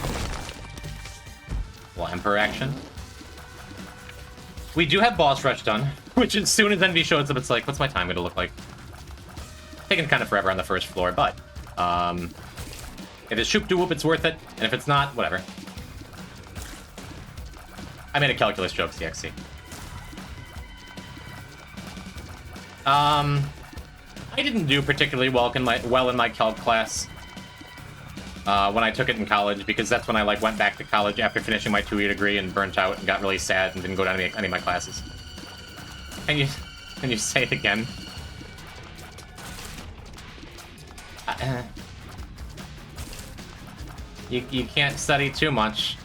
Well, Emperor action. We do have boss rush done, which as soon as Envy shows up, it's like, what's my time going to look like? Taking kind of forever on the first floor, but if it's shoop de whoop, it's worth it, and if it's not, whatever. I made a calculus joke, CXC. I didn't do particularly well in my calc class when I took it in college, because that's when I went back to college after finishing my 2-year degree and burnt out and got really sad and didn't go to any of my classes. Can you say it again? You can't study too much.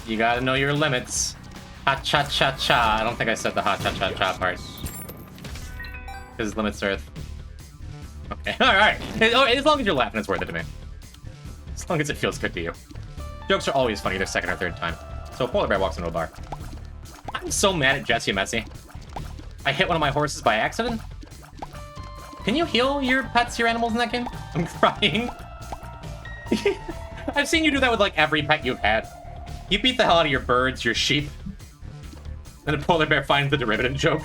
You gotta know your limits. Ha-cha-cha-cha. I don't think I said the ha-cha-cha-cha part. Because limits Earth. Okay, alright. As long as you're laughing, it's worth it to me. As long as it feels good to you. Jokes are always funny the second or third time. So Polar Bear walks into a bar. I'm so mad at Jesse Messi. I hit one of my horses by accident. Can you heal your pets, your animals in that game? I'm crying. I've seen you do that with every pet you've had. You beat the hell out of your birds, your sheep. Then a polar bear finds the derivative joke.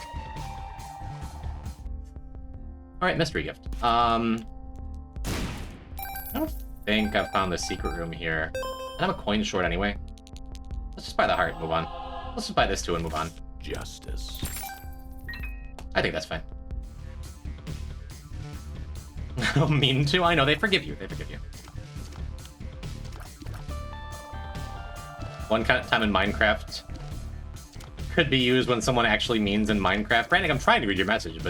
Alright, mystery gift. I don't think I've found the secret room here. I have a coin short anyway. Let's just buy the heart and move on. Let's just buy this too and move on. Justice. I think that's fine. I don't mean to. I know, they forgive you. They forgive you. One time in Minecraft could be used when someone actually means in Minecraft. Brandon, I'm trying to read your message,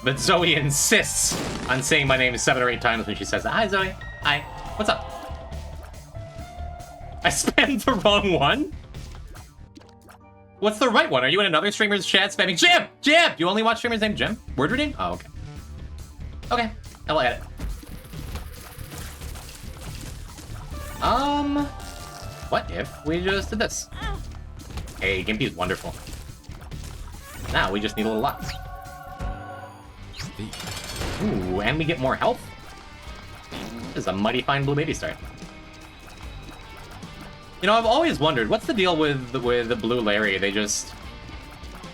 but Zoe insists on saying my name 7 or 8 times when she says, "Hi, Zoe. Hi. What's up?" I spammed the wrong one? What's the right one? Are you in another streamer's chat spamming Jim? Jim! You only watch streamers named Jim? Word reading? Oh, okay. Okay. I'll add it. What if we just did this? Hey, Gimpy's wonderful. Now we just need a little luck. Ooh, and we get more health. This is a mighty fine blue baby start. You know, I've always wondered, what's the deal with the blue Larry? They just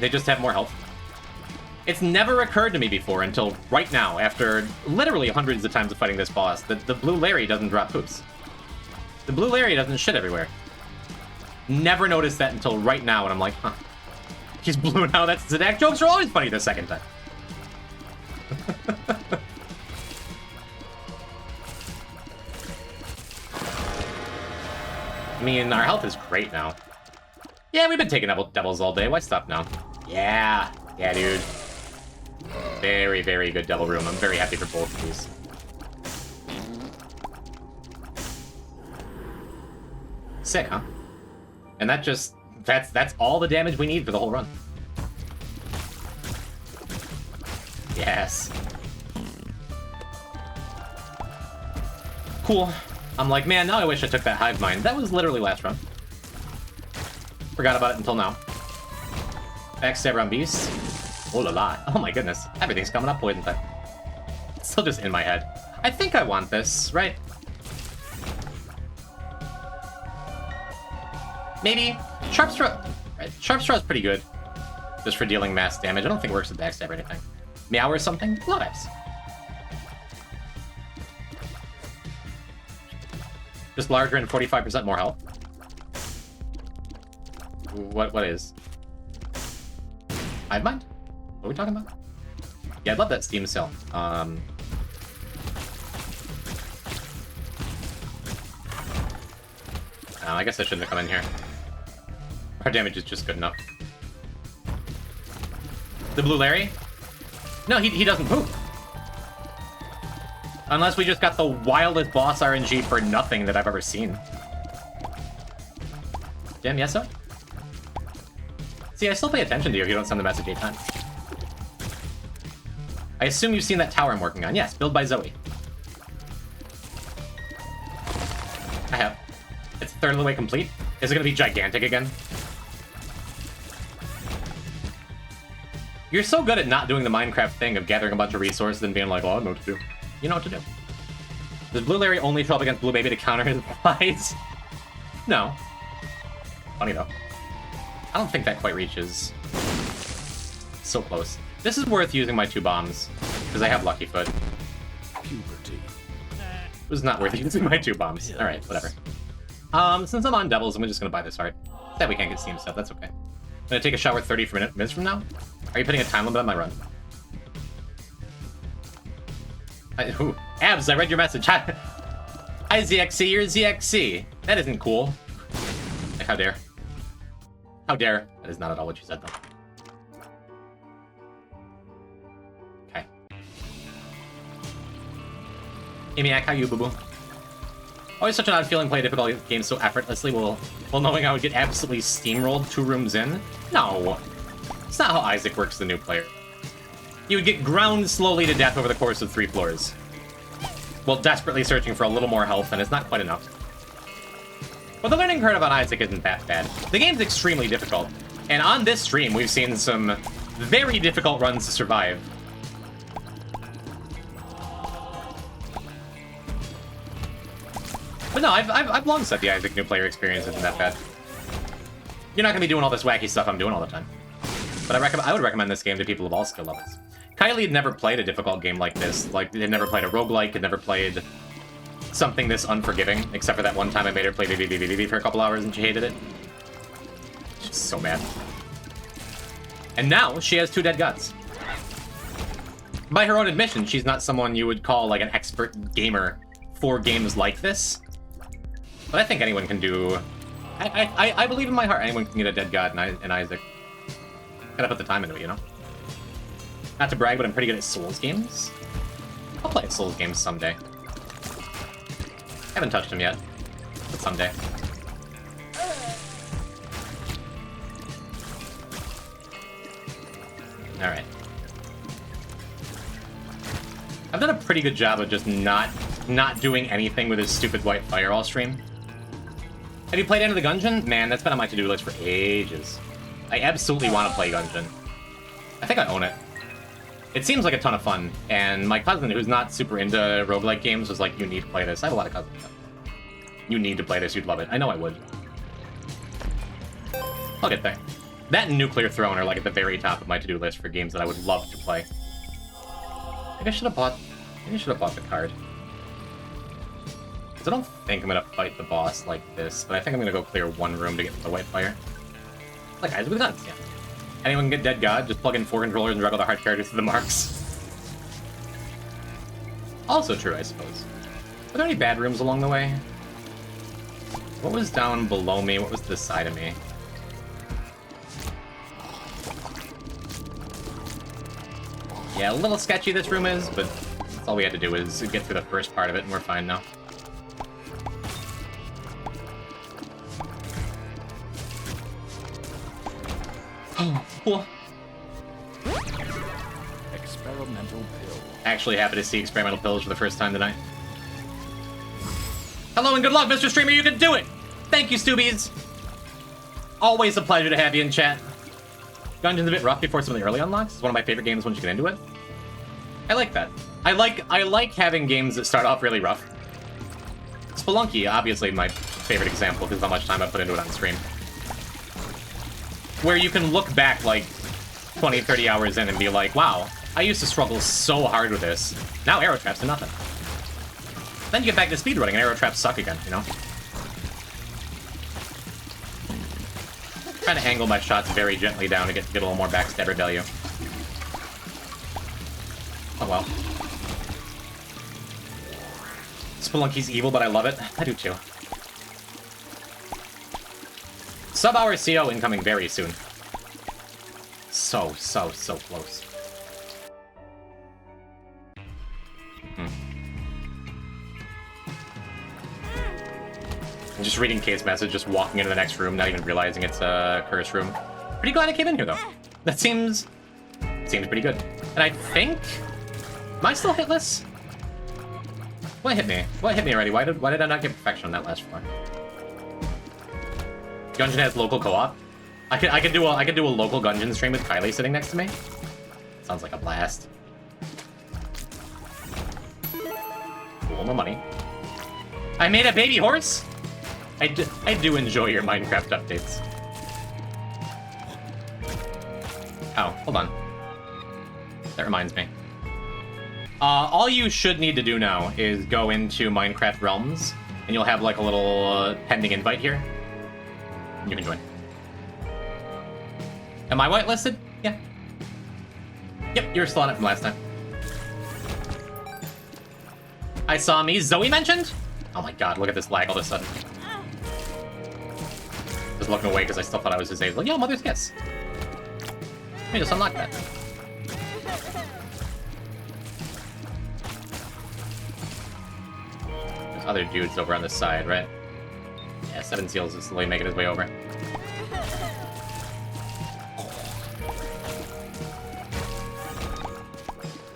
have more health. It's never occurred to me before until right now, after literally hundreds of times of fighting this boss, that the blue Larry doesn't drop poops. The blue Larry doesn't shit everywhere. Never noticed that until right now, and I'm like, huh. He's blue now, that's Zadak. Jokes are always funny the second time. I mean, our health is great now. Yeah, we've been taking devils all day. Why stop now? Yeah. Yeah, dude. Very, very good devil room. I'm very happy for both of these. Sick, huh? And that just... That's all the damage we need for the whole run. Yes. Cool. I'm like, man, now I wish I took that hive mind. That was literally last run. Forgot about it until now. Backstabber on beast. Oh la la. Oh my goodness. Everything's coming up poison type. It's still just in my head. I think I want this, right? Maybe. Sharp Straw. Right. Sharp Straw is pretty good. Just for dealing mass damage. I don't think it works with backstab or anything. Meow or something? Loves. Just larger and 45% more health. What is? Hive Mind? What are we talking about? Yeah, I'd love that Steam Cell. I guess I shouldn't have come in here. Our damage is just good enough. The Blue Larry? No, he doesn't poop. Unless we just got the wildest boss RNG for nothing that I've ever seen. Damn, yes, sir? See, I still pay attention to you if you don't send the message 8 times. I assume you've seen that tower I'm working on. Yes, built by Zoe. I have. It's a third of the way complete. Is it going to be gigantic again? You're so good at not doing the Minecraft thing of gathering a bunch of resources and being like, oh, I know what to do. You know what to do. Does Blue Larry only show up against Blue Baby to counter his flies? No. Funny, though. I don't think that quite reaches. So close. This is worth using my 2 bombs, because I have Lucky Foot. Puberty. It was not worth using my 2 bombs. Alright, whatever. Since I'm on Devils, I'm just gonna buy this heart. Sad we can't get Steam stuff, that's okay. I'm gonna take a shower 30 minutes from now? Are you putting a time limit on my run? Ooh, Abs, I read your message. Hi, ZXC, you're ZXC. That isn't cool. Like, how dare. How dare. That is not at all what you said, though. Okay. Amiak, how you, boo-boo? Always such an odd feeling playing difficult games so effortlessly while knowing I would get absolutely steamrolled 2 rooms in. No. It's not how Isaac works the new player. You would get ground slowly to death over the course of 3 floors. While desperately searching for a little more health, and it's not quite enough. But the learning curve on Isaac isn't that bad. The game's extremely difficult. And on this stream, we've seen some very difficult runs to survive. But no, I've long said the Isaac new player experience isn't that bad. You're not going to be doing all this wacky stuff I'm doing all the time. But I would recommend this game to people of all skill levels. Kylie had never played a difficult game like this. Like, had never played a roguelike, had never played something this unforgiving, except for that one time I made her play BBBBB for a couple hours and she hated it. She's so mad. And now, she has 2 dead gods. By her own admission, she's not someone you would call, like, an expert gamer for games like this. But I think anyone can do... I believe in my heart anyone can get a dead god in Isaac. Gotta put the time into it, you know? Not to brag, but I'm pretty good at Souls games. I'll play Souls games someday. Haven't touched them yet, but someday. Alright. I've done a pretty good job of just not doing anything with this stupid white firewall stream. Have you played Enter the Gungeon? Man, that's been on my to-do list for ages. I absolutely want to play Gungeon. I think I own it. It seems like a ton of fun, and my cousin, who's not super into roguelike games, was like, you need to play this. I have a lot of cousins. You need to play this, you'd love it. I know I would. I'll get there. That and Nuclear Throne are like at the very top of my to-do list for games that I would love to play. Maybe I should have bought the card. Because I don't think I'm going to fight the boss like this, but I think I'm going to go clear 1 room to get to the white fire. Like Eyes with Guns, yeah. Anyone can get Dead God, just plug in 4 controllers and juggle the hard characters to the marks. Also true, I suppose. Are there any bad rooms along the way? What was down below me? What was this side of me? Yeah, a little sketchy this room is, but that's all we had to do is get through the first part of it and we're fine now. Oh, cool. Experimental pill. Actually happy to see experimental pills for the first time tonight. Hello and good luck, Mr. Streamer, you can do it! Thank you, Stoobies! Always a pleasure to have you in chat. dungeons a bit rough before some of the early unlocks. It's one of my favorite games once you get into it. I like that. I like having games that start off really rough. Spelunky, obviously my favorite example because of how much time I put into it on stream. Where you can look back like 20, 30 hours in and be like, wow, I used to struggle so hard with this. Now arrow traps are nothing. Then you get back to speedrunning and arrow traps suck again, you know? Trying to angle my shots very gently down to get a little more backstabber value. Oh well. Spelunky's evil, but I love it. I do too. Sub-hour CO incoming very soon. So close. I'm just reading Kate's message, just walking into the next room, not even realizing it's a curse room. Pretty glad I came in here, though. That seems pretty good. And I think... Am I still hitless? What hit me? What hit me already? Why did I not get perfection on that last floor? Gungeon has local co-op. I could do a local Gungeon stream with Kylie sitting next to me. Sounds like a blast. Cool, more money. I made a baby horse? I do enjoy your Minecraft updates. Oh, hold on. That reminds me. All you should need to do now is go into Minecraft Realms, and you'll have like a little pending invite here. You can join. Am I whitelisted? Yeah. Yep, you were still on it from last time. I saw me. Zoe mentioned? Oh my god, look at this lag all of a sudden. Just looking away because I still thought I was his age. Like, yo, Mother's Kiss. Let me just unlock that. There's other dudes over on this side, right? Yeah, Seven Seals is slowly making his way over.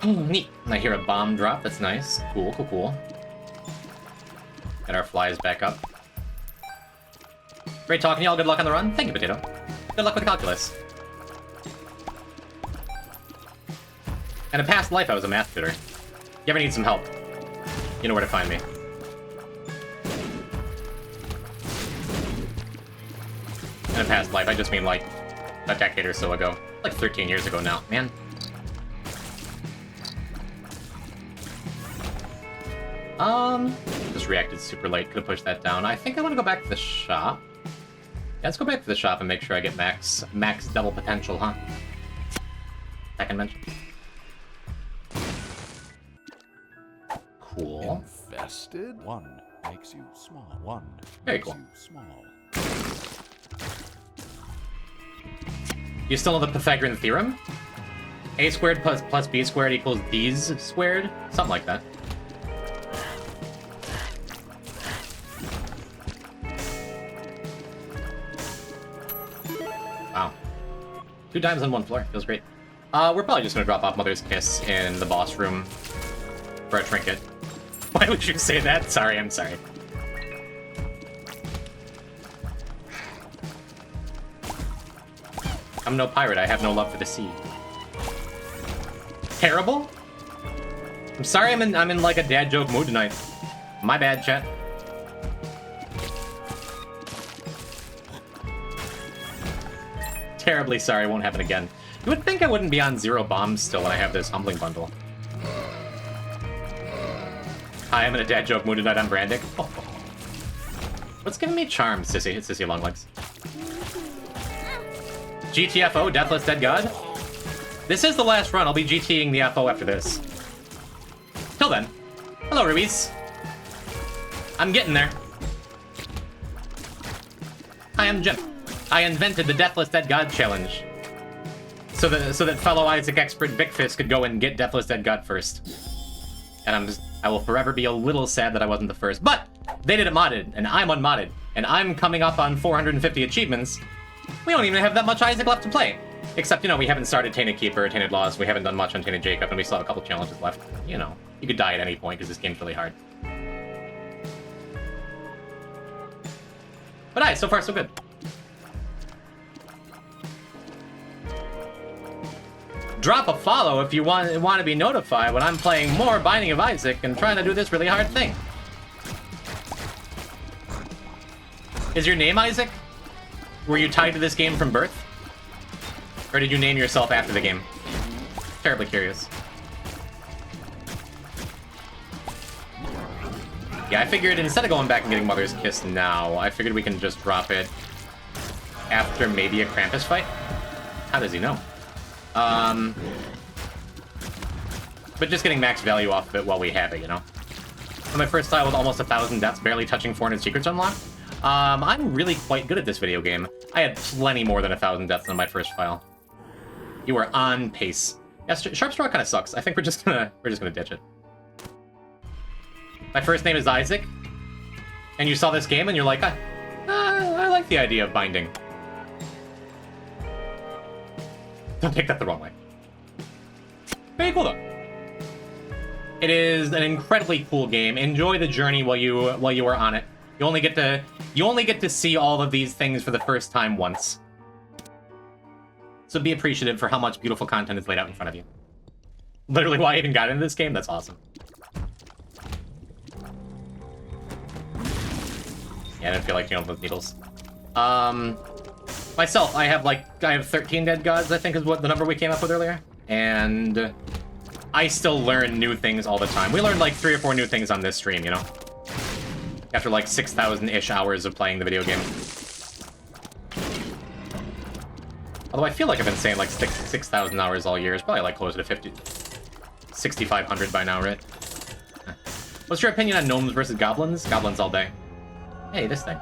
Oh, neat. I hear a bomb drop. That's nice. Cool. Get our flies back up. Great talking to y'all. Good luck on the run. Thank you, Potato. Good luck with the calculus. In a past life, I was a math tutor. You ever need some help, you know where to find me. In a past life, I just mean like a decade or so ago. Like 13 years ago now, man. Just reacted super late. Could have pushed that down. I think I want to go back to the shop. Yeah, let's go back to the shop and make sure I get max double potential, huh? I can mention. Cool. Infested? One makes you small. One Very makes cool. you small. You still know the Pythagorean theorem? A squared plus B squared equals B's squared? Something like that. Wow. 2 dimes on 1 floor. Feels great. We're probably just gonna drop off Mother's Kiss in the boss room for a trinket. Why would you say that? Sorry, I'm sorry. I'm no pirate. I have no love for the sea. Terrible? I'm sorry. I'm in like a dad joke mood tonight. My bad, chat. Terribly sorry. Won't happen again. You would think I wouldn't be on 0 bombs still when I have this humbling bundle. Hi, I'm in a dad joke mood tonight. I'm Brandick. Oh. What's giving me charm, Sissy? It's Sissy Longlegs. GTFO, Deathless Dead God. This is the last run. I'll be GTing the FO after this. Till then. Hello, Rubies. I'm getting there. Hi, I'm Jim. I invented the Deathless Dead God challenge. So that fellow Isaac expert Vicfist could go and get Deathless Dead God first. And I will forever be a little sad that I wasn't the first. But they did it modded, and I'm unmodded, and I'm coming up on 450 achievements. We don't even have that much Isaac left to play. Except, you know, we haven't started Tainted Keeper, Tainted Laws, we haven't done much on Tainted Jacob, and we still have a couple challenges left. You know, you could die at any point because this game's really hard. But so far so good. Drop a follow if you want to be notified when I'm playing more Binding of Isaac and trying to do this really hard thing. Is your name Isaac? Were you tied to this game from birth? Or did you name yourself after the game? Terribly curious. Yeah, I figured instead of going back and getting Mother's Kiss now, I figured we can just drop it after maybe a Krampus fight. How does he know? But just getting max value off of it while we have it, you know? On my first tile with almost 1,000 deaths, barely touching 400 secrets unlocked. I'm really quite good at this video game. I had plenty more than 1,000 deaths on my first file. You are on pace. Yeah, Sharp Straw kind of sucks. I think we're just gonna ditch it. My first name is Isaac, and you saw this game and you're like, I like the idea of binding. Don't take that the wrong way. Very cool though. It is an incredibly cool game. Enjoy the journey while you are on it. You only get to see all of these things for the first time once. So be appreciative for how much beautiful content is laid out in front of you. Literally why I even got into this game, that's awesome. Yeah, I didn't feel like dealing with needles. Myself, I have 13 dead gods, I think is what the number we came up with earlier. And I still learn new things all the time. We learned like 3 or 4 new things on this stream, you know? After like 6,000-ish hours of playing the video game. Although I feel like I've been saying like 6,000 hours all year. It's probably like closer to 6,500 by now, right? What's your opinion on gnomes versus goblins? Goblins all day. Hey, this thing.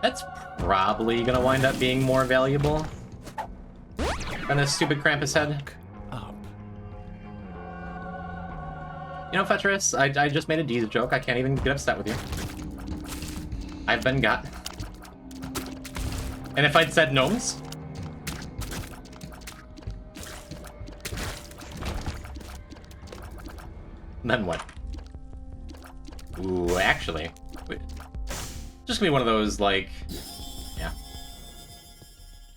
That's probably gonna wind up being more valuable than this stupid Krampus head. You know, Fetrus, I just made a D's joke. I can't even get upset with you. I've been got. And if I'd said gnomes... then what? Ooh, actually... just gonna be one of those, like... yeah.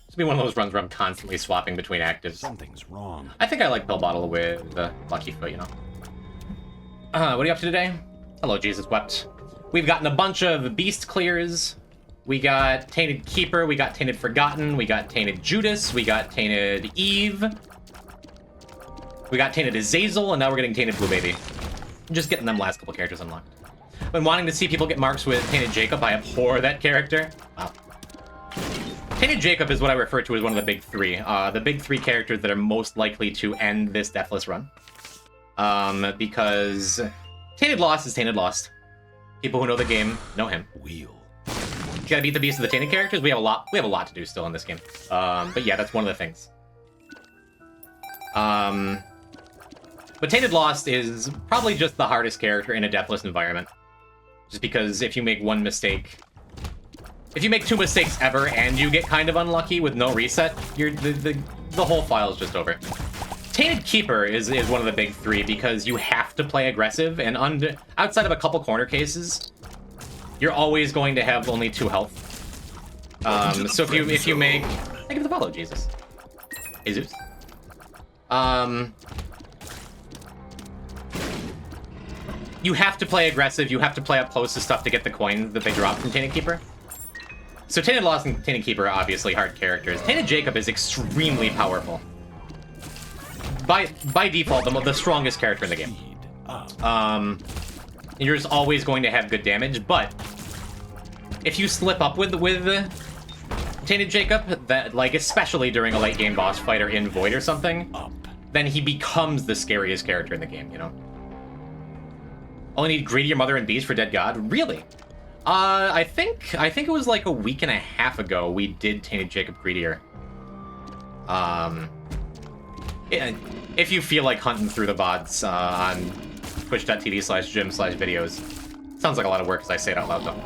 Just gonna be one of those runs where I'm constantly swapping between actives. Something's wrong. I think I like Pill Bottle with the Lucky Foot, you know? What are you up to today? Hello, Jesus Wept. We've gotten a bunch of Beast Clears. We got Tainted Keeper, we got Tainted Forgotten, we got Tainted Judas, we got Tainted Eve. We got Tainted Azazel, and now we're getting Tainted Blue Baby. Just getting them last couple characters unlocked. Been wanting to see people get marks with Tainted Jacob. I abhor that character. Wow. Tainted Jacob is what I refer to as one of the big 3. The big 3 characters that are most likely to end this Deathless run. Because Tainted Lost is Tainted Lost. People who know the game know him. Wheel. You gotta beat the beast of the Tainted characters. We have a lot to do still in this game. But yeah, that's one of the things. But Tainted Lost is probably just the hardest character in a Deathless environment. Just because if you make one mistake... if you make 2 mistakes ever and you get kind of unlucky with no reset, the whole file is just over. Tainted Keeper is one of the big 3 because you have to play aggressive, and outside of a couple corner cases, you're always going to have only 2 health. So if you make... thank you for the follow, Jesus. Jesus. You have to play aggressive, you have to play up close to stuff to get the coins that they drop from Tainted Keeper. So Tainted Lost and Tainted Keeper are obviously hard characters. Tainted Jacob is extremely powerful. By default, the strongest character in the game. You're just always going to have good damage, but if you slip up with Tainted Jacob, that like especially during a late game boss fight or in Void or something, then he becomes the scariest character in the game, you know? Only need Greedier Mother and Beast for Dead God? Really? I think it was like a week and a half ago we did Tainted Jacob Greedier. If you feel like hunting through the VODs on twitch.tv/Jim/videos. Sounds like a lot of work as I say it out loud, though.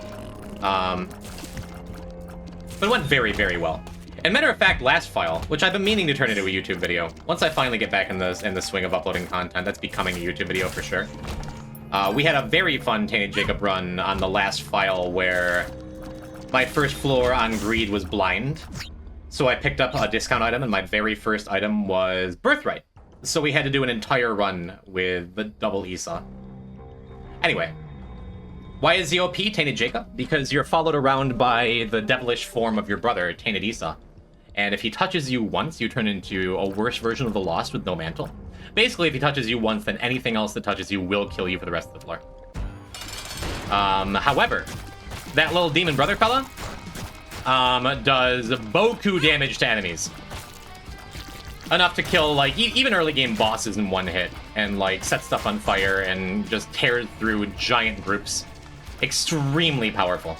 But it went very, very well. And matter of fact, last file, which I've been meaning to turn into a YouTube video, once I finally get back in the swing of uploading content, that's becoming a YouTube video for sure. We had a very fun Tainted Jacob run on the last file where my first floor on Greed was blind. So I picked up a discount item, and my very first item was Birthright. So we had to do an entire run with the double Esau. Anyway, why is the OP Tainted Jacob? Because you're followed around by the devilish form of your brother, Tainted Esau. And if he touches you once, you turn into a worse version of the Lost with no mantle. Basically, if he touches you once, then anything else that touches you will kill you for the rest of the floor. However, that little demon brother fella does boku damage to enemies. Enough to kill, like, even early game bosses in one hit, and, like, set stuff on fire and just tear through giant groups. Extremely powerful.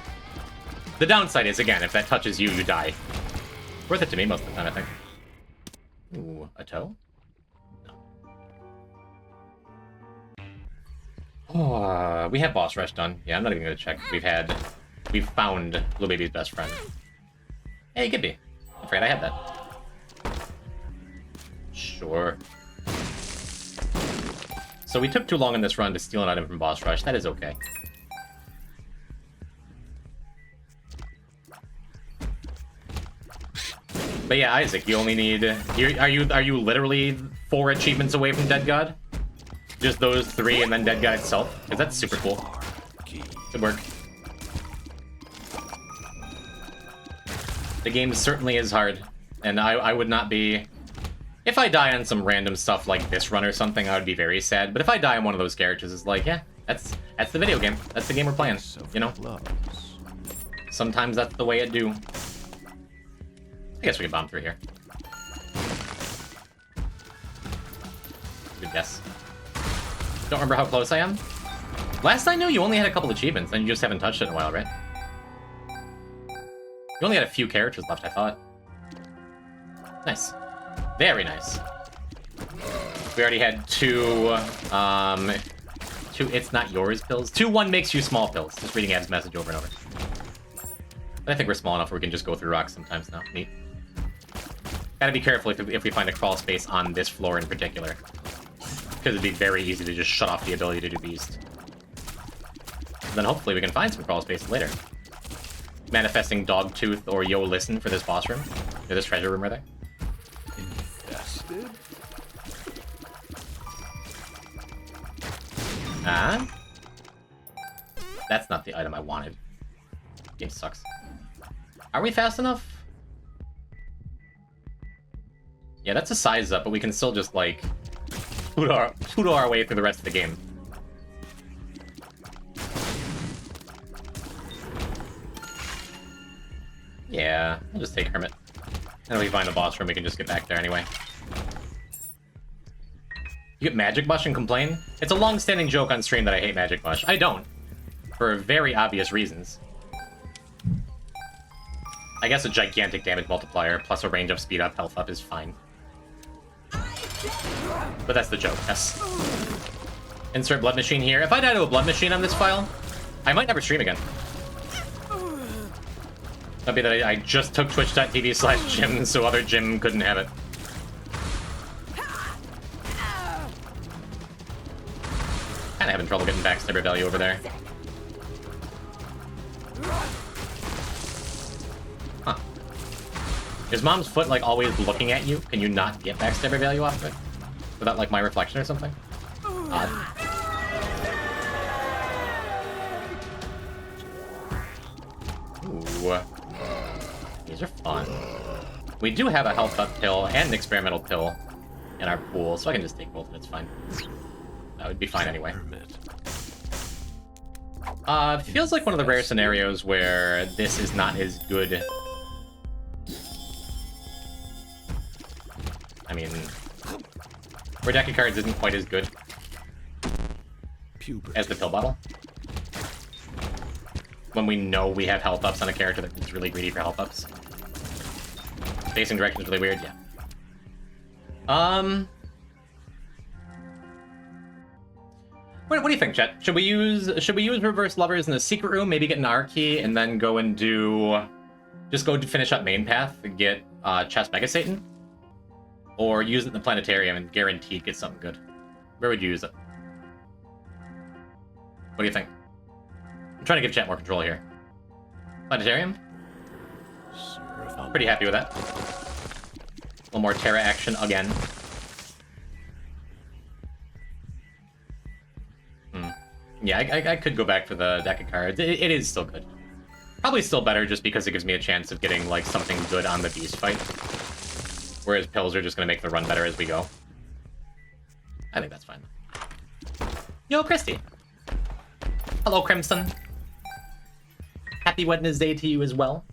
The downside is, again, if that touches you, you die. Worth it to me most of the time, I think. Ooh, a toe? No. Oh, we have boss rush done. Yeah, I'm not even gonna check. We've found Blue Baby's best friend. Hey, it could be. I'm afraid I had that. Sure. So we took too long in this run to steal an item from boss rush. That is okay. But yeah, Isaac, you only need... Are you literally 4 achievements away from Dead God? Just those 3 and then Dead God itself? Because that's super cool. Good work. The game certainly is hard, and I would not be... If I die on some random stuff like this run or something, I would be very sad. But if I die on one of those characters, it's like, yeah, that's the video game. That's the game we're playing, you know? Sometimes that's the way it do. I guess we can bomb through here. Good guess. Don't remember how close I am. Last I knew, you only had a couple achievements, and you just haven't touched it in a while, right? You only had a few characters left, I thought. Nice. Very nice. We already had 2 it's not yours pills. 2 one makes you small pills. Just reading Ab's message over and over. But I think we're small enough where we can just go through rocks sometimes now. Neat. Gotta be careful if we find a crawl space on this floor in particular. Because it'd be very easy to just shut off the ability to do Beast. And then hopefully we can find some crawl spaces later. Manifesting Dogtooth or Yo Listen for this boss room. Or this treasure room, rather. Infested? Ah? That's not the item I wanted. Game sucks. Are we fast enough? Yeah, that's a size up, but we can still just, like, poodle our way through the rest of the game. Yeah, I'll just take Hermit. And if we find a boss room, we can just get back there anyway. You get Magic Mush and complain? It's a long-standing joke on stream that I hate Magic Mush. I don't. For very obvious reasons. I guess a gigantic damage multiplier plus a range up, speed up, health up is fine. But that's the joke, yes. Insert Blood Machine here. If I die to a Blood Machine on this file, I might never stream again. That'd be that I just took twitch.tv/Jim so other Jim couldn't have it. Kinda having trouble getting backstabber value over there. Huh. Is Mom's foot, like, always looking at you? Can you not get backstabber value off of it? Without, like, my reflection or something? Odd. Ooh. These are fun. We do have a health up pill and an experimental pill in our pool, so I can just take both and it's fine. That would be fine anyway. Feels like one of the rare scenarios where this is not as good. I mean, where deck of cards isn't quite as good as the pill bottle. When we know we have health ups on a character that's really greedy for health ups. Facing direction is really weird, yeah. What do you think, chat? Should we use reverse lovers in the secret room, maybe get an R key, and then go and just go to finish up main path and get chest Mega Satan? Or use it in the planetarium and guaranteed get something good? Where would you use it? What do you think? I'm trying to give chat more control here. Planetarium? Sir? Pretty happy with that. A little more Terra action again. Yeah, I could go back for the deck of cards. It is still good. Probably still better just because it gives me a chance of getting, like, something good on the beast fight. Whereas pills are just going to make the run better as we go. I think that's fine. Yo, Christy. Hello, Crimson. Happy Wednesday to you as well.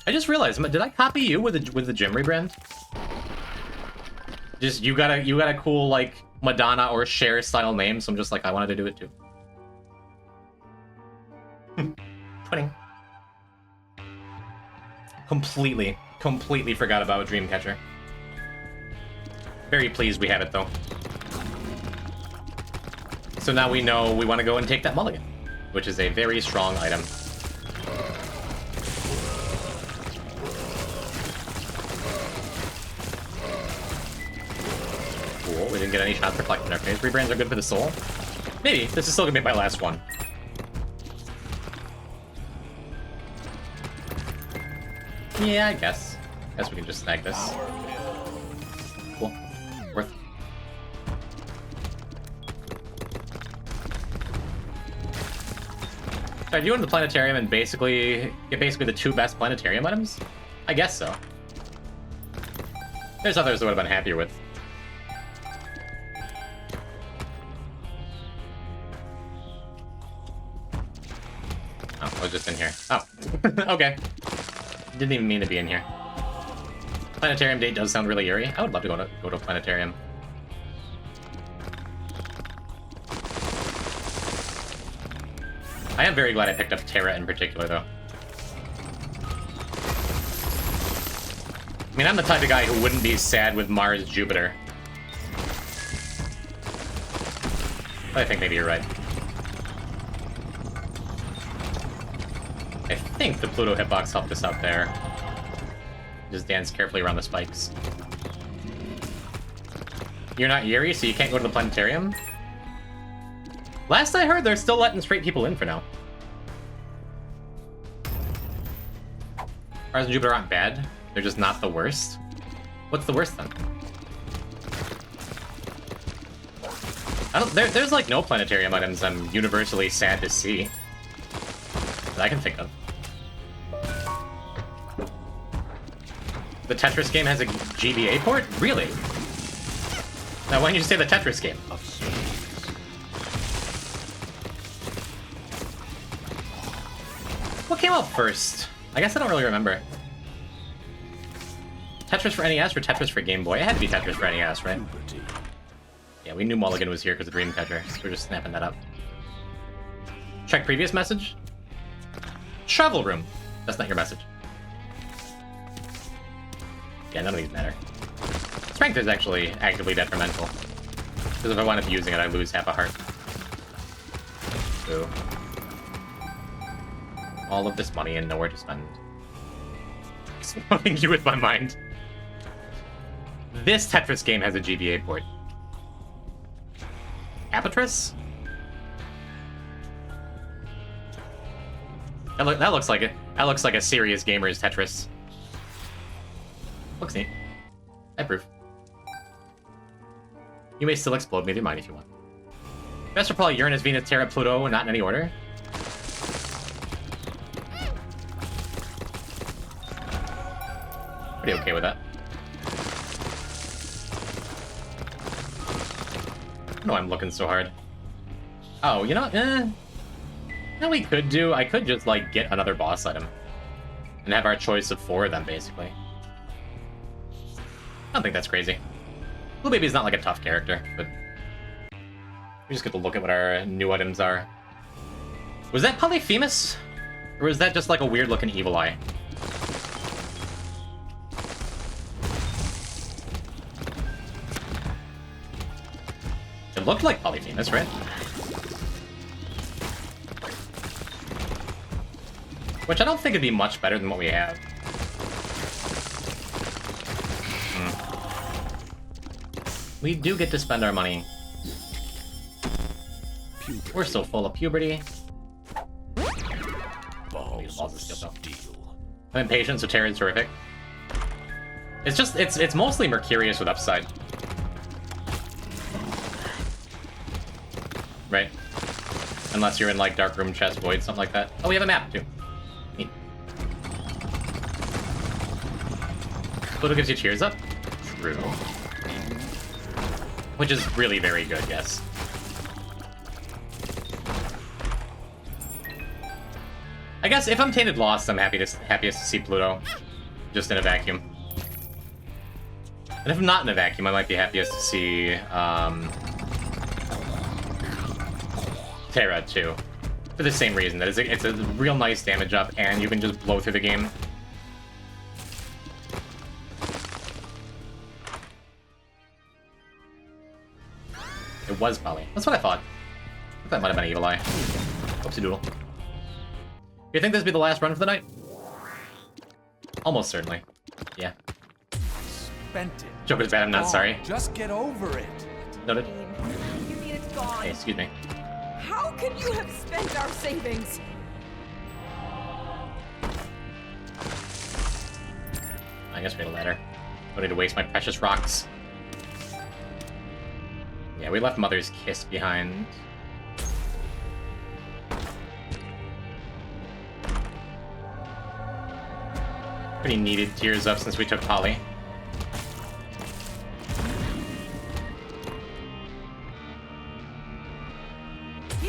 I just realized, did I copy you with the gym rebrand? Just you got a cool like Madonna or Cher style name, so I'm just like I wanted to do it too. Twinning. Completely forgot about Dreamcatcher. Very pleased we have it though. So now we know we want to go and take that mulligan, which is a very strong item. Cool, we didn't get any shots reflected in our face. Rebrands are good for the soul. Maybe. This is still gonna be my last one. Yeah, I guess. Guess we can just snag this. Cool. Worth. So I do in the planetarium and basically get the two best planetarium items? I guess so. There's others that would have been happier with. Oh, I was just in here. Oh, okay. Didn't even mean to be in here. Planetarium date does sound really eerie. I would love to go to a planetarium. I am very glad I picked up Terra in particular, though. I mean, I'm the type of guy who wouldn't be sad with Mars Jupiter. But I think maybe you're right. I think the Pluto hitbox helped us out there. Just dance carefully around the spikes. You're not Yuri, so you can't go to the planetarium? Last I heard, they're still letting straight people in for now. Mars and Jupiter aren't bad. They're just not the worst. What's the worst then? There's like no planetarium items I'm universally sad to see that I can think of. The Tetris game has a GBA port? Really? Now, why didn't you say the Tetris game? What came out first? I guess I don't really remember. Tetris for NES or Tetris for Game Boy? It had to be Tetris for NES, right? Yeah, we knew Mulligan was here because of Dreamcatcher, so we're just snapping that up. Check previous message? Travel room. That's not your message. Yeah, none of these matter. Strength is actually actively detrimental. Because if I wind up using it, I lose half a heart. So... all of this money and nowhere to spend. Exploding you with my mind. This Tetris game has a GBA port. Apatris? That looks like it. That looks like a serious gamer's Tetris. Looks neat. I approve. You may still explode me, do mine if you want. Best are probably Uranus, Venus, Terra, Pluto, not in any order. Pretty okay with that. I know I'm looking so hard. Oh, you know, what we could do? I could just, like, get another boss item. And have our choice of 4 of them, basically. I don't think that's crazy. Blue Baby's not, like, a tough character, but... we just get to look at what our new items are. Was that Polyphemus? Or was that just, like, a weird-looking evil eye? It looked like Polyphemus, right? Which I don't think would be much better than what we have. We do get to spend our money. We're still full of puberty. Balls of steel. I'm impatient, so Terra is terrific. It's just, it's mostly Mercurius with upside. Right? Unless you're in, like, Dark Room, Chest, Void, something like that. Oh, we have a map, too. Neat. Pluto gives you cheers up? True. Which is really very good, yes. I guess if I'm Tainted Lost, I'm happiest to see Pluto. Just in a vacuum. And if I'm not in a vacuum, I might be happiest to see, Terra, too. For the same reason, that it's a real nice damage up, and you can just blow through the game. It was Polly. That's what I thought. I thought that might have been an Evil Eye. Oopsie doodle. You think this would be the last run for the night? Almost certainly. Yeah. Spent it. Joker's bad, I'm not sorry. Just get over it. Noted. You mean it's gone? Hey, excuse me. How can you have spent our savings? I guess we had a ladder. Don't need to waste my precious rocks. Yeah, we left Mother's Kiss behind. Pretty needed tears up since we took Polly.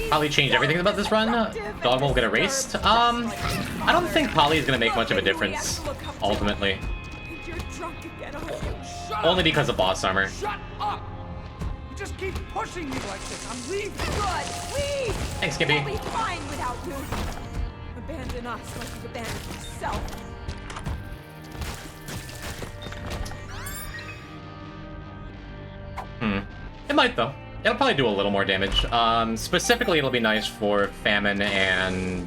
Polly changed everything about this run. Dog won't get erased. I don't think Polly is gonna make much of a difference, ultimately. You're drunk again, aren't you? Shut up! Only because of boss armor. Shut up! You just keep pushing me like this. I'm leaving. Good, leave! Thanks, Skippy. We'll be fine without you. Abandon us like you've abandoned yourself. It might, though. It'll probably do a little more damage. Specifically, it'll be nice for Famine and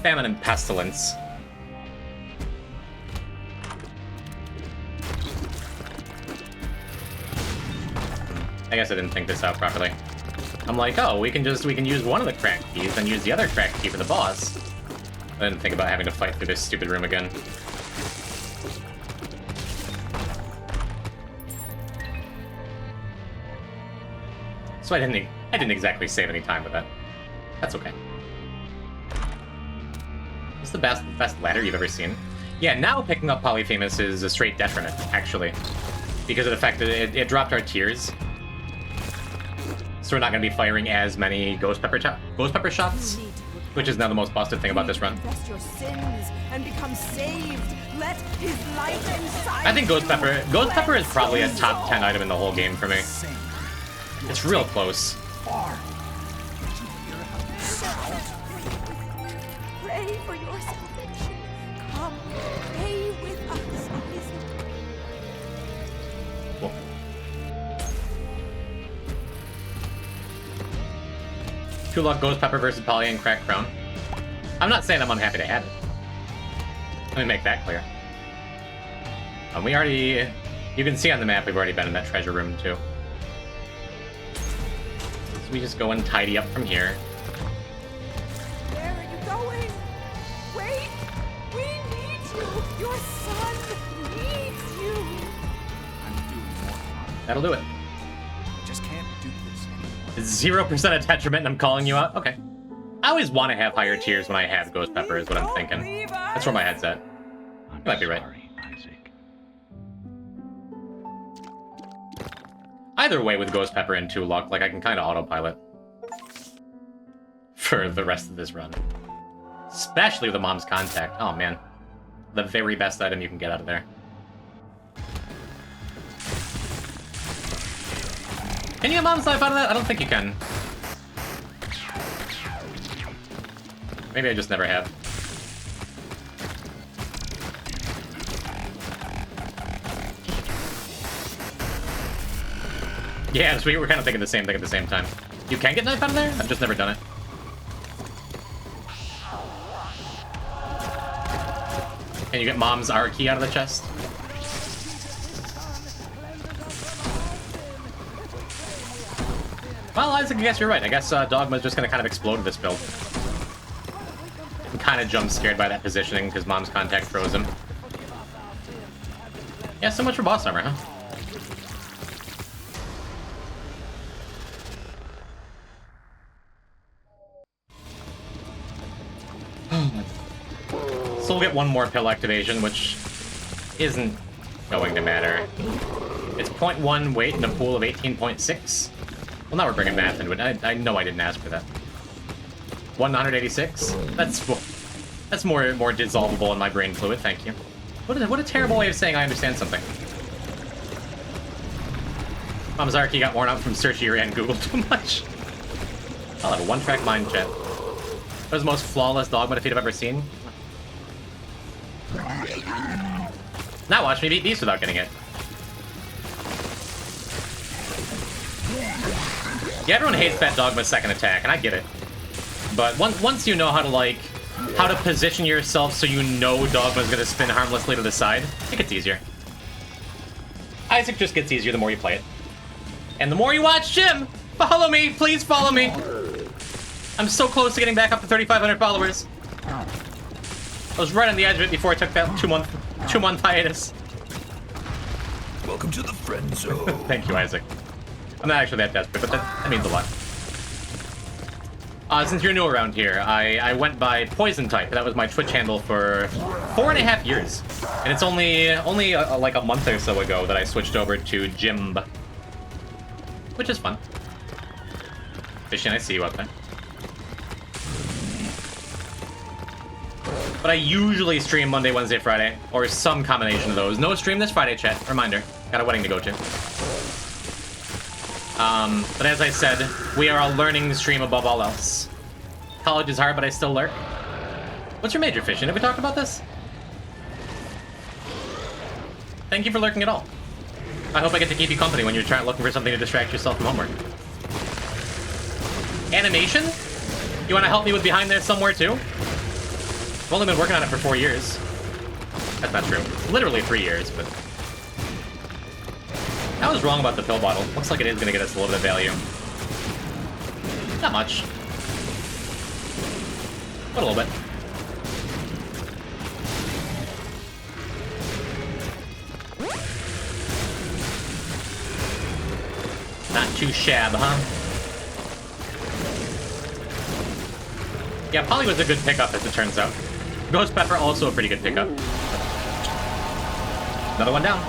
Pestilence. I guess I didn't think this out properly. I'm like, oh, we can use one of the cracked keys, then use the other cracked key for the boss. I didn't think about having to fight through this stupid room again. So I didn't exactly save any time with that. That's okay. It's the best ladder you've ever seen. Yeah, now picking up Polyphemus is a straight detriment, actually. Because of the fact that it dropped our tiers. So we're not going to be firing as many Ghost Pepper shots. Which is now the most busted thing about this run. Confess your sins and become saved. Let his light inside I think Ghost Pepper is probably a top 10 item in the whole game for me. It's real close. Pray for your salvation. Come, pray with us, Isaac. Cool. Two luck Ghost Pepper versus Polly and Cracked Crown. I'm not saying I'm unhappy to have it. Let me make that clear. You can see on the map we've already been in that treasure room too. So we just go and tidy up from here. Where are you going? Wait! We need you! Your son needs you! I'm doing more harm. That'll do it. I just can't do this anymore. 0% of detriment and I'm calling you out? Okay. I always want to have higher tiers when I have Ghost Pepper is what I'm thinking. That's where my head's at. You might be right. Either way with Ghost Pepper and 2 luck, like I can kind of autopilot. For the rest of this run. Especially with the Mom's Contact. Oh man. The very best item you can get out of there. Can you get Mom's Life out of that? I don't think you can. Maybe I just never have. Yeah, so we were kind of thinking the same thing at the same time. You can get knife out of there? I've just never done it. Can you get Mom's R key out of the chest? Well, Isaac, I guess you're right. I guess Dogma's just going to kind of explode this build. I'm kind of jump scared by that positioning because Mom's contact froze him. Yeah, so much for boss armor, huh? So we'll get one more pill activation, which isn't going to matter. It's 0.1 weight in a pool of 18.6. Well, now we're bringing math into it. I know I didn't ask for that. 186? That's more dissolvable in my brain fluid, thank you. What a terrible way of saying I understand something. Mamzarki got worn out from searching your and Google too much. I'll have a one-track mind, chat. That was the most flawless dogma defeat I've ever seen. Now watch me beat Beast without getting it. Yeah, everyone hates that Dogma's second attack, and I get it. But once you know how to position yourself so you know Dogma's gonna spin harmlessly to the side, it gets easier. Isaac just gets easier the more you play it. And the more you watch Jim! Follow me! Please follow me! I'm so close to getting back up to 3,500 followers. I was right on the edge of it before I took that two-month hiatus. Welcome to the friend zone. Thank you, Isaac. I'm not actually that desperate, but that means a lot. Since you're new around here, I went by Poison Type. That was my Twitch handle for 4.5 years. And it's only like a month or so ago that I switched over to Jimb. Which is fun. Fishing, I see you out there. But I usually stream Monday, Wednesday, Friday, or some combination of those. No stream this Friday, chat. Reminder. Got a wedding to go to. But as I said, we are a learning stream above all else. College is hard, but I still lurk. What's your major, Fishing? Have we talked about this? Thank you for lurking at all. I hope I get to keep you company when you're looking for something to distract yourself from homework. Animation? You want to help me with behind there somewhere, too? I've only been working on it for 4 years. That's not true. Literally 3 years, but... I was wrong about the pill bottle. Looks like it is going to get us a little bit of value. Not much. But a little bit. Not too shab, huh? Yeah, Polly was a good pickup, as it turns out. Ghost Pepper, also a pretty good pickup. Another one down.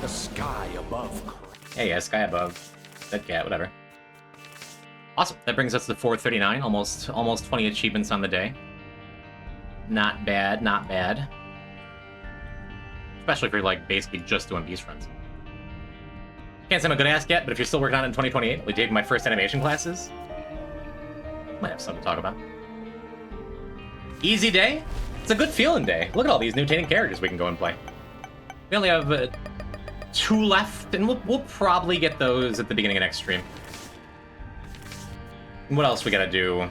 The sky above. Hey, yeah, sky above. Dead cat, whatever. Awesome. That brings us to 439, almost 20 achievements on the day. Not bad, not bad. Especially if you're, like, basically just doing beast runs. Can't say I'm a good ass yet, but if you're still working on it in 2028, I'll be taking my first animation classes. Might have something to talk about. Easy day? It's a good feeling day. Look at all these mutating characters we can go and play. We only have 2 left, and we'll probably get those at the beginning of next stream. And what else we gotta do?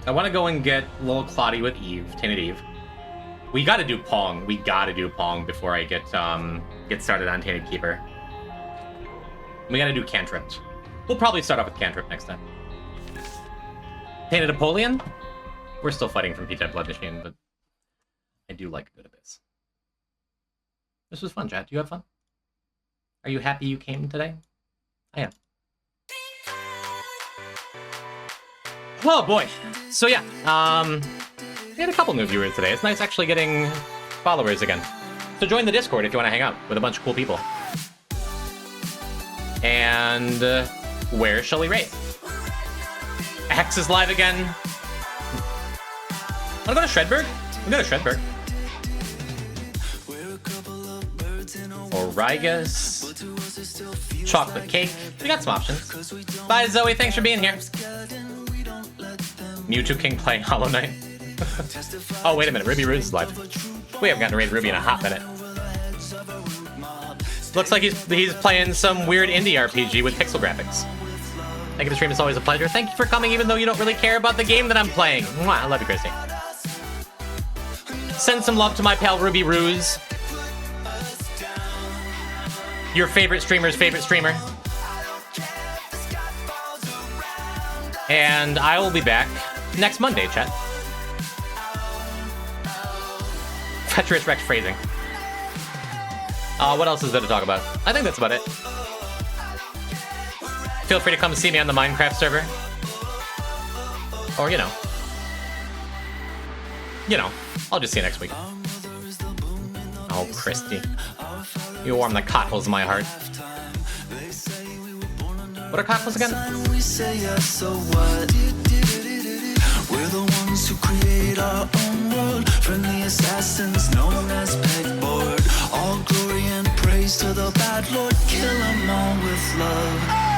I want to go and get a little Cloddy with Eve, Tainted Eve. We gotta do Pong. We gotta do Pong before I get started on Tainted Keeper. We gotta do Cantrip. We'll probably start off with Cantrip next time. Tainted Apollyon? We're still fighting from P-Type Blood Machine, but I do like a good Abyss. This was fun, chat. Do you have fun? Are you happy you came today? I am. Oh boy. So yeah, we had a couple new viewers today. It's nice actually getting followers again. So join the Discord if you want to hang out with a bunch of cool people. And where shall we raid? X is live again. Wanna go to Shredberg? We'll go to Shredberg. Origus. Chocolate cake. We got some options. Bye, Zoe. Thanks for being here. Mewtwo King playing Hollow Knight. Oh, wait a minute. Ruby Rude's live. We haven't gotten to raid Ruby in a hot minute. Looks like he's playing some weird indie RPG with pixel graphics. Thank you for the stream. It's always a pleasure. Thank you for coming, even though you don't really care about the game that I'm playing. Mwah, I love you, Christy. Send some love to my pal Ruby Ruse. Your favorite streamer's favorite streamer. And I will be back next Monday, chat. Treacherous Rex phrasing. What else is there to talk about? I think that's about it. Feel free to come see me on the Minecraft server. Or, you know, I'll just see you next week. Oh, Christy. You warm the cockles of my heart. What are cockles again? We say yes, so what? We're the ones who create our own world. Friendly assassins known as pegboard. All glory and praise to the bad lord. Kill 'em all with love.